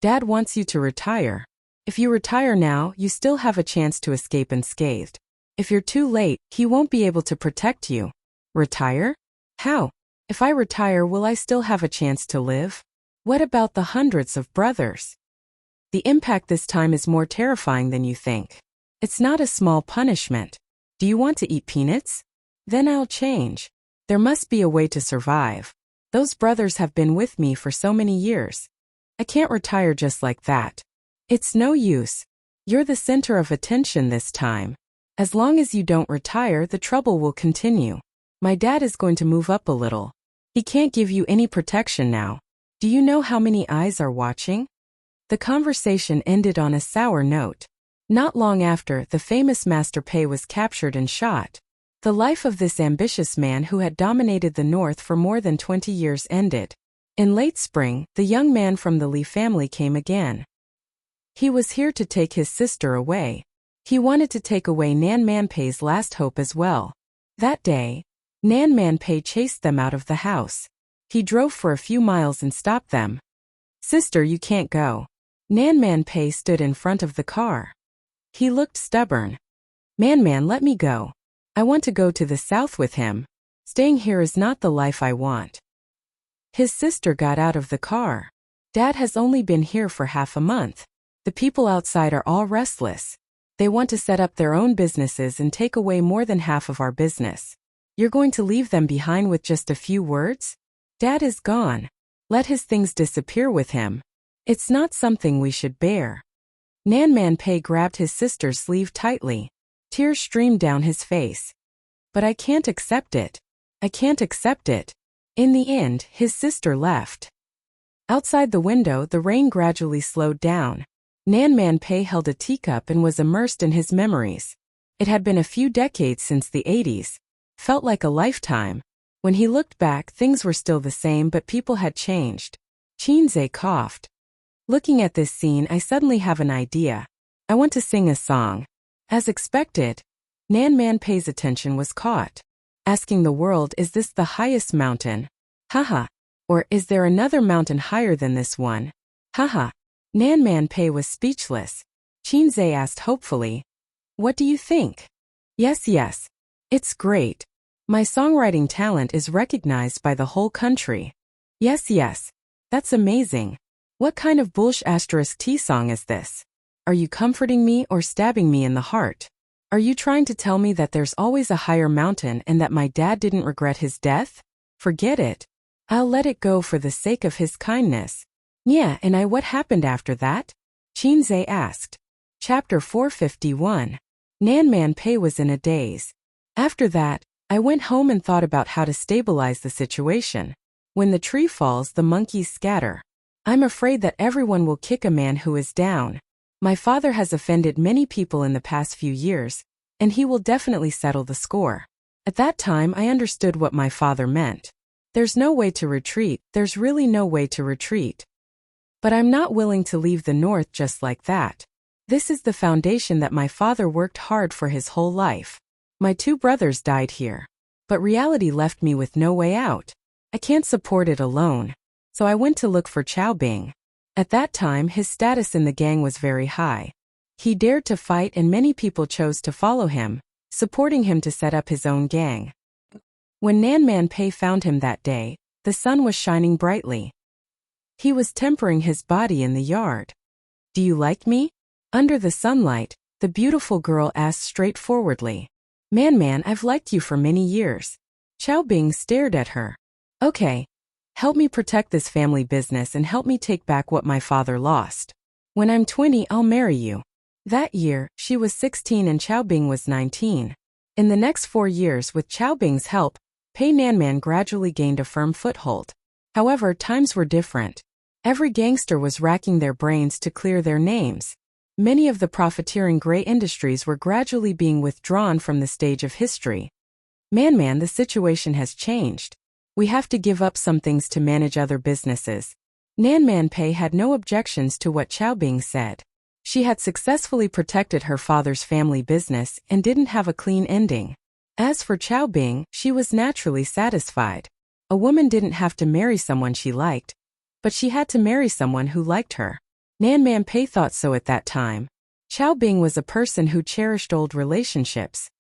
Dad wants you to retire. If you retire now, you still have a chance to escape unscathed. If you're too late, he won't be able to protect you. Retire? How? If I retire, will I still have a chance to live? What about the hundreds of brothers? The impact this time is more terrifying than you think. It's not a small punishment. Do you want to eat peanuts? Then I'll change. There must be a way to survive. Those brothers have been with me for so many years. I can't retire just like that. It's no use. You're the center of attention this time. As long as you don't retire, the trouble will continue. My dad is going to move up a little. He can't give you any protection now. Do you know how many eyes are watching? The conversation ended on a sour note. Not long after, the famous Master Pei was captured and shot. The life of this ambitious man who had dominated the north for more than 20 years ended. In late spring, the young man from the Li family came again. He was here to take his sister away. He wanted to take away Nan Man Pei's last hope as well. That day, Nan Man Pei chased them out of the house. He drove for a few miles and stopped them. Sister, you can't go. Nan Man Pei stood in front of the car. He looked stubborn. Man, let me go. I want to go to the south with him. Staying here is not the life I want. His sister got out of the car. Dad has only been here for half a month. The people outside are all restless. They want to set up their own businesses and take away more than half of our business. You're going to leave them behind with just a few words? Dad is gone. Let his things disappear with him. It's not something we should bear. Nan Man Pei grabbed his sister's sleeve tightly. Tears streamed down his face. But I can't accept it. I can't accept it. In the end, his sister left. Outside the window, the rain gradually slowed down. Nan Man Pei held a teacup and was immersed in his memories. It had been a few decades since the 80s. Felt like a lifetime. When he looked back, things were still the same, but people had changed. Chinze coughed. Looking at this scene, I suddenly have an idea. I want to sing a song. As expected, Nan Man Pei's attention was caught. Asking the world, is this the highest mountain? Haha. Or is there another mountain higher than this one? Haha. Nan Man Pei was speechless. Chinze asked hopefully, what do you think? Yes. It's great. My songwriting talent is recognized by the whole country. Yes. That's amazing. What kind of *T song is this? Are you comforting me or stabbing me in the heart? Are you trying to tell me that there's always a higher mountain and that my dad didn't regret his death? Forget it. I'll let it go for the sake of his kindness. Yeah, and what happened after that? Chinze asked. Chapter 451. Nan Man Pei was in a daze. After that, I went home and thought about how to stabilize the situation. When the tree falls, the monkeys scatter. I'm afraid that everyone will kick a man who is down. My father has offended many people in the past few years, and he will definitely settle the score. At that time, I understood what my father meant. There's no way to retreat, there's really no way to retreat. But I'm not willing to leave the north just like that. This is the foundation that my father worked hard for his whole life. My two brothers died here. But reality left me with no way out. I can't support it alone. So I went to look for Chao Bing. At that time his status in the gang was very high. He dared to fight and many people chose to follow him, supporting him to set up his own gang. When Nan Man Pei found him that day, the sun was shining brightly. He was tempering his body in the yard. "Do you like me?" Under the sunlight, the beautiful girl asked straightforwardly. Man, I've liked you for many years." Chao Bing stared at her. "Okay. Help me protect this family business and help me take back what my father lost. When I'm 20, I'll marry you." That year, she was 16 and Chao Bing was 19. In the next 4 years, with Chao Bing's help, Pei Nanman gradually gained a firm foothold. However, times were different. Every gangster was racking their brains to clear their names. Many of the profiteering gray industries were gradually being withdrawn from the stage of history. Man, the situation has changed. We have to give up some things to manage other businesses." Nan Man Pei had no objections to what Chao Bing said. She had successfully protected her father's family business and didn't have a clean ending. As for Chao Bing, she was naturally satisfied. A woman didn't have to marry someone she liked, but she had to marry someone who liked her. Nan Man Pei thought so at that time. Chao Bing was a person who cherished old relationships.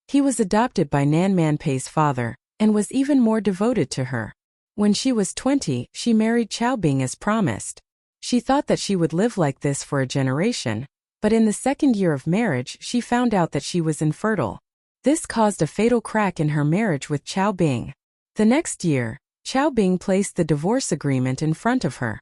He was adopted by Nan Man Pei's father, and was even more devoted to her. When she was 20, she married Chao Bing as promised. She thought that she would live like this for a generation, but in the second year of marriage she found out that she was infertile. This caused a fatal crack in her marriage with Chao Bing. The next year, Chao Bing placed the divorce agreement in front of her.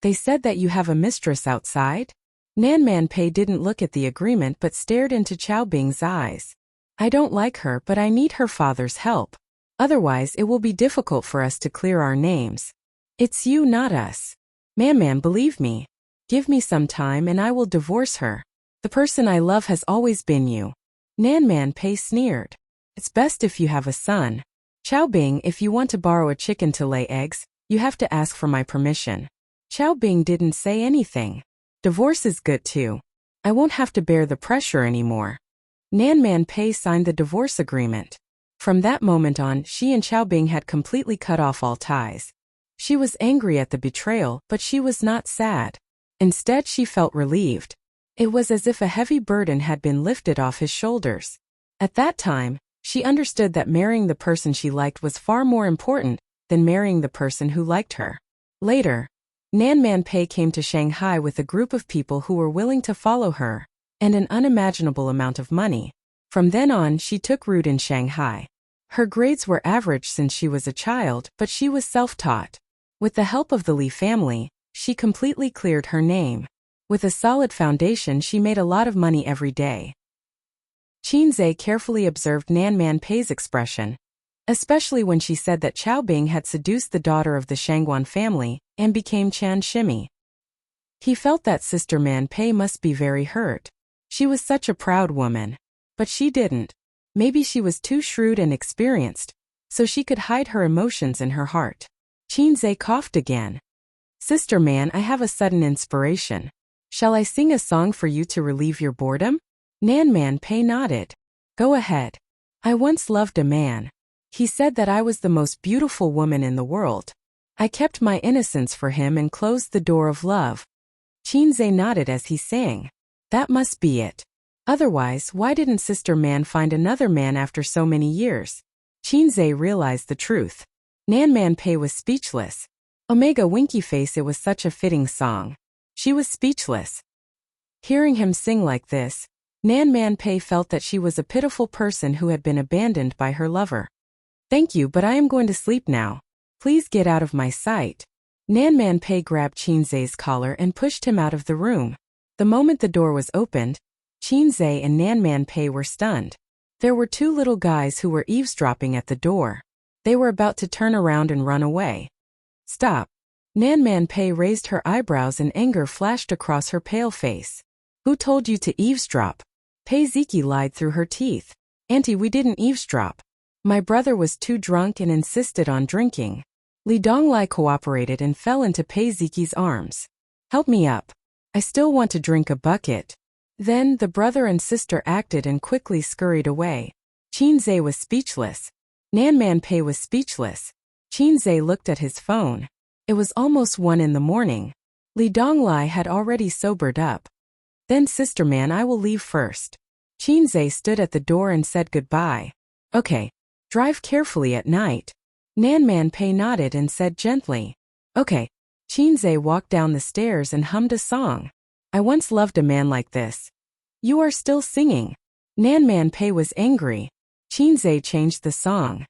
"They said that you have a mistress outside?" Nan Man Pei didn't look at the agreement but stared into Chao Bing's eyes. "I don't like her, but I need her father's help. Otherwise it will be difficult for us to clear our names. It's you, not us. Man, believe me. Give me some time and I will divorce her. The person I love has always been you." Nan Man Pei sneered. "It's best if you have a son. Chao Bing, if you want to borrow a chicken to lay eggs, you have to ask for my permission." Chao Bing didn't say anything. "Divorce is good too. I won't have to bear the pressure anymore." Nan Man Pei signed the divorce agreement. From that moment on, she and Chao Bing had completely cut off all ties. She was angry at the betrayal, but she was not sad. Instead, she felt relieved. It was as if a heavy burden had been lifted off his shoulders. At that time, she understood that marrying the person she liked was far more important than marrying the person who liked her. Later, Nan Man Pei came to Shanghai with a group of people who were willing to follow her, and an unimaginable amount of money. From then on, she took root in Shanghai. Her grades were average since she was a child, but she was self-taught. With the help of the Li family, she completely cleared her name. With a solid foundation, she made a lot of money every day. Qin Zhe carefully observed Nan Man Pei's expression, especially when she said that Chao Bing had seduced the daughter of the Shangguan family and became Chan Shimi. He felt that Sister Man Pei must be very hurt. She was such a proud woman. But she didn't. Maybe she was too shrewd and experienced, so she could hide her emotions in her heart. Qin Zhe coughed again. "Sister Man, I have a sudden inspiration. Shall I sing a song for you to relieve your boredom?" Nan Man Pei nodded. "Go ahead. I once loved a man. He said that I was the most beautiful woman in the world. I kept my innocence for him and closed the door of love." Qin Zhe nodded as he sang. That must be it. Otherwise, why didn't Sister Man find another man after so many years? Qin Zhe realized the truth. Nan Man Pei was speechless. Omega Winky Face, it was such a fitting song. She was speechless. Hearing him sing like this, Nan Man Pei felt that she was a pitiful person who had been abandoned by her lover. "Thank you, but I am going to sleep now. Please get out of my sight." Nan Man Pei grabbed Qin Zhe's collar and pushed him out of the room. The moment the door was opened, Qin Zhe and Nan Man Pei were stunned. There were two little guys who were eavesdropping at the door. They were about to turn around and run away. "Stop." Nan Man Pei raised her eyebrows and anger flashed across her pale face. "Who told you to eavesdrop?" Pei Ziki lied through her teeth. "Auntie, we didn't eavesdrop. My brother was too drunk and insisted on drinking." Li Donglai cooperated and fell into Pei Ziki's arms. "Help me up. I still want to drink a bucket." Then the brother and sister acted and quickly scurried away. Qin Zhe was speechless. Nan Man Pei was speechless. Qinzhe looked at his phone. It was almost 1 in the morning. Li Donglai had already sobered up. Then Sister Man, I will leave first. Qinzhe stood at the door and said goodbye. Okay. Drive carefully at night. Nan Man Pei nodded and said gently. Okay. Qinzhe walked down the stairs and hummed a song. I once loved a man like this. You are still singing. Nan Man Pei was angry. Qinzhe changed the song.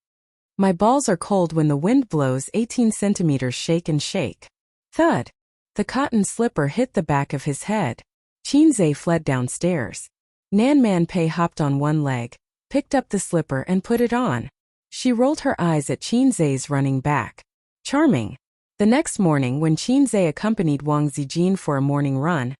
My balls are cold when the wind blows 18 centimeters, shake and shake. Thud. The cotton slipper hit the back of his head. Qinzhe fled downstairs. Nan Man Pei hopped on one leg, picked up the slipper and put it on. She rolled her eyes at Qinzhe's running back. Charming. The next morning when Qinzhe accompanied Wang Zijin for a morning run,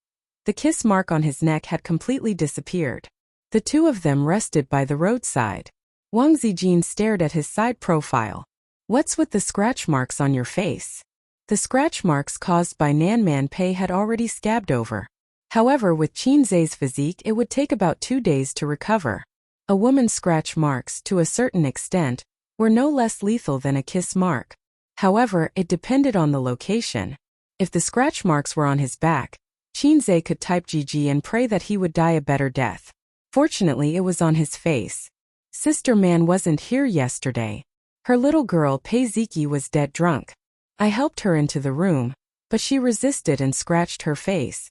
the kiss mark on his neck had completely disappeared. The two of them rested by the roadside. Wang Zijin stared at his side profile. What's with the scratch marks on your face? The scratch marks caused by Nan Man Pei had already scabbed over. However, with Qinzhe's physique it would take about 2 days to recover. A woman's scratch marks, to a certain extent, were no less lethal than a kiss mark. However, it depended on the location. If the scratch marks were on his back, Qinzhe could type GG and pray that he would die a better death. Fortunately, it was on his face. Sister Man wasn't here yesterday. Her little girl Pei Ziki was dead drunk. I helped her into the room, but she resisted and scratched her face.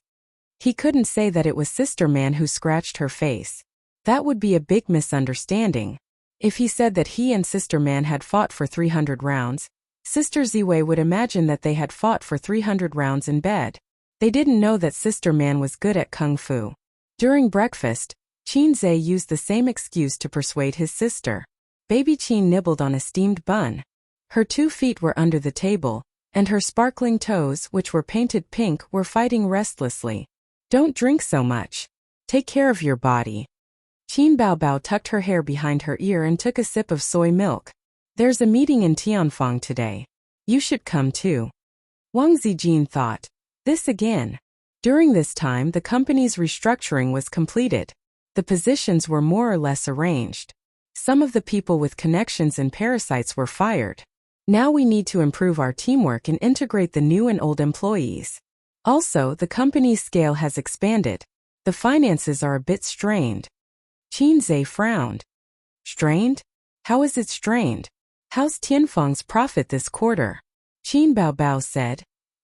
He couldn't say that it was Sister Man who scratched her face. That would be a big misunderstanding. If he said that he and Sister Man had fought for 300 rounds, Sister Ziwei would imagine that they had fought for 300 rounds in bed. They didn't know that Sister Man was good at kung fu. During breakfast, Qinzhe used the same excuse to persuade his sister. Baby Qin nibbled on a steamed bun. Her 2 feet were under the table, and her sparkling toes, which were painted pink, were fighting restlessly. Don't drink so much. Take care of your body. Qin Baobao tucked her hair behind her ear and took a sip of soy milk. There's a meeting in Tianfang today. You should come too. Wang Zijin thought. This again. During this time the company's restructuring was completed. The positions were more or less arranged. Some of the people with connections and parasites were fired. Now we need to improve our teamwork and integrate the new and old employees. Also, the company's scale has expanded. The finances are a bit strained. Qinzhe frowned. Strained? How is it strained? How's Tianfang's profit this quarter? Qin Baobao said.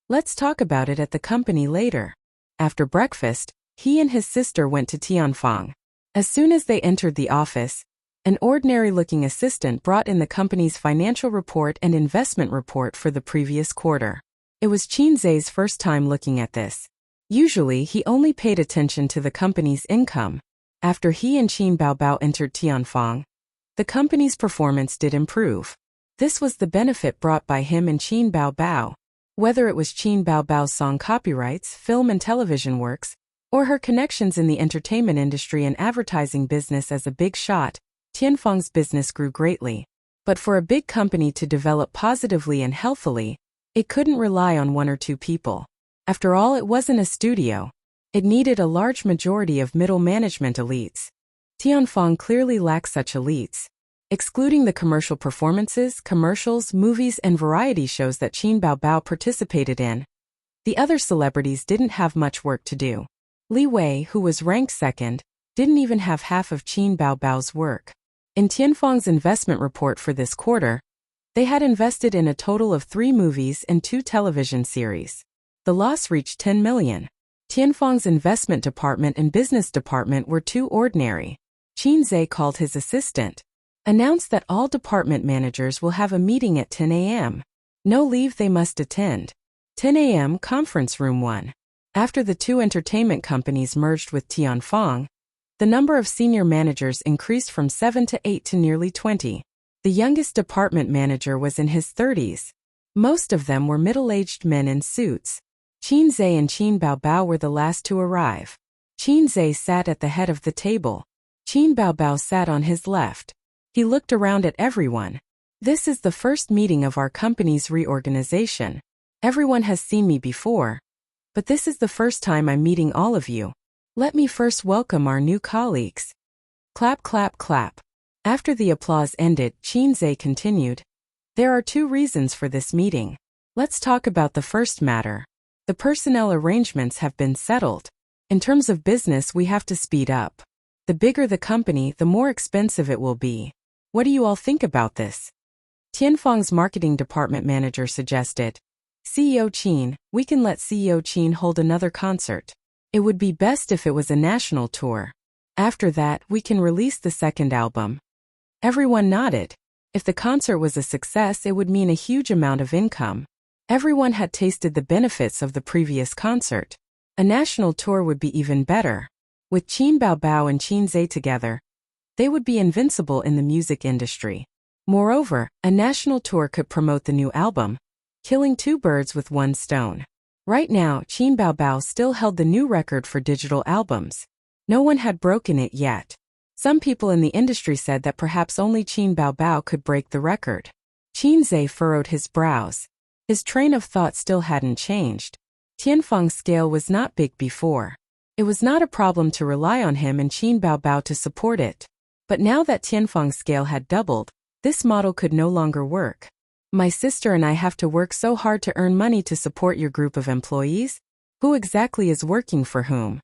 Let's talk about it at the company later. After breakfast, he and his sister went to Tianfang. As soon as they entered the office, an ordinary-looking assistant brought in the company's financial report and investment report for the previous quarter. It was Qinzhe's first time looking at this. Usually, he only paid attention to the company's income. After he and Qin Baobao entered Tianfang, the company's performance did improve. This was the benefit brought by him and Qin Baobao. Whether it was Qin Baobao's song copyrights, film and television works, or her connections in the entertainment industry and advertising business as a big shot, Tianfang's business grew greatly. But for a big company to develop positively and healthily, it couldn't rely on 1 or 2 people. After all, it wasn't a studio. It needed a large majority of middle management elites. Tianfang clearly lacked such elites. Excluding the commercial performances, commercials, movies and variety shows that Qin Baobao participated in, the other celebrities didn't have much work to do. Li Wei, who was ranked second, didn't even have half of Qin Baobao's work. In Tianfang's investment report for this quarter, they had invested in a total of 3 movies and 2 television series. The loss reached 10 million. Tianfang's investment department and business department were too ordinary. Qinzhe called his assistant. Announced that all department managers will have a meeting at 10 a.m. No leave, they must attend. 10 a.m. Conference Room 1. After the 2 entertainment companies merged with Tianfang, the number of senior managers increased from 7 to 8 to nearly 20. The youngest department manager was in his 30s. Most of them were middle-aged men in suits. Qinzhe and Qin Baobao were the last to arrive. Qinzhe sat at the head of the table. Qin Baobao sat on his left. He looked around at everyone. This is the first meeting of our company's reorganization. Everyone has seen me before, but this is the first time I'm meeting all of you. Let me first welcome our new colleagues. Clap, clap, clap. After the applause ended, Qin Zhe continued. There are 2 reasons for this meeting. Let's talk about the first matter. The personnel arrangements have been settled. In terms of business, we have to speed up. The bigger the company, the more expensive it will be. What do you all think about this? Tianfeng's marketing department manager suggested. CEO Qin, we can let CEO Qin hold another concert. It would be best if it was a national tour. After that, we can release the second album. Everyone nodded. If the concert was a success, it would mean a huge amount of income. Everyone had tasted the benefits of the previous concert. A national tour would be even better. With Qin Baobao and Qin Zhe together, they would be invincible in the music industry. Moreover, a national tour could promote the new album, killing 2 birds with 1 stone. Right now, Qin Baobao still held the new record for digital albums. No one had broken it yet. Some people in the industry said that perhaps only Qin Baobao could break the record. Qin Zhe furrowed his brows. His train of thought still hadn't changed. Tianfeng's scale was not big before. It was not a problem to rely on him and Qin Baobao to support it. But now that Tianfeng's scale had doubled, this model could no longer work. My sister and I have to work so hard to earn money to support your group of employees? Who exactly is working for whom?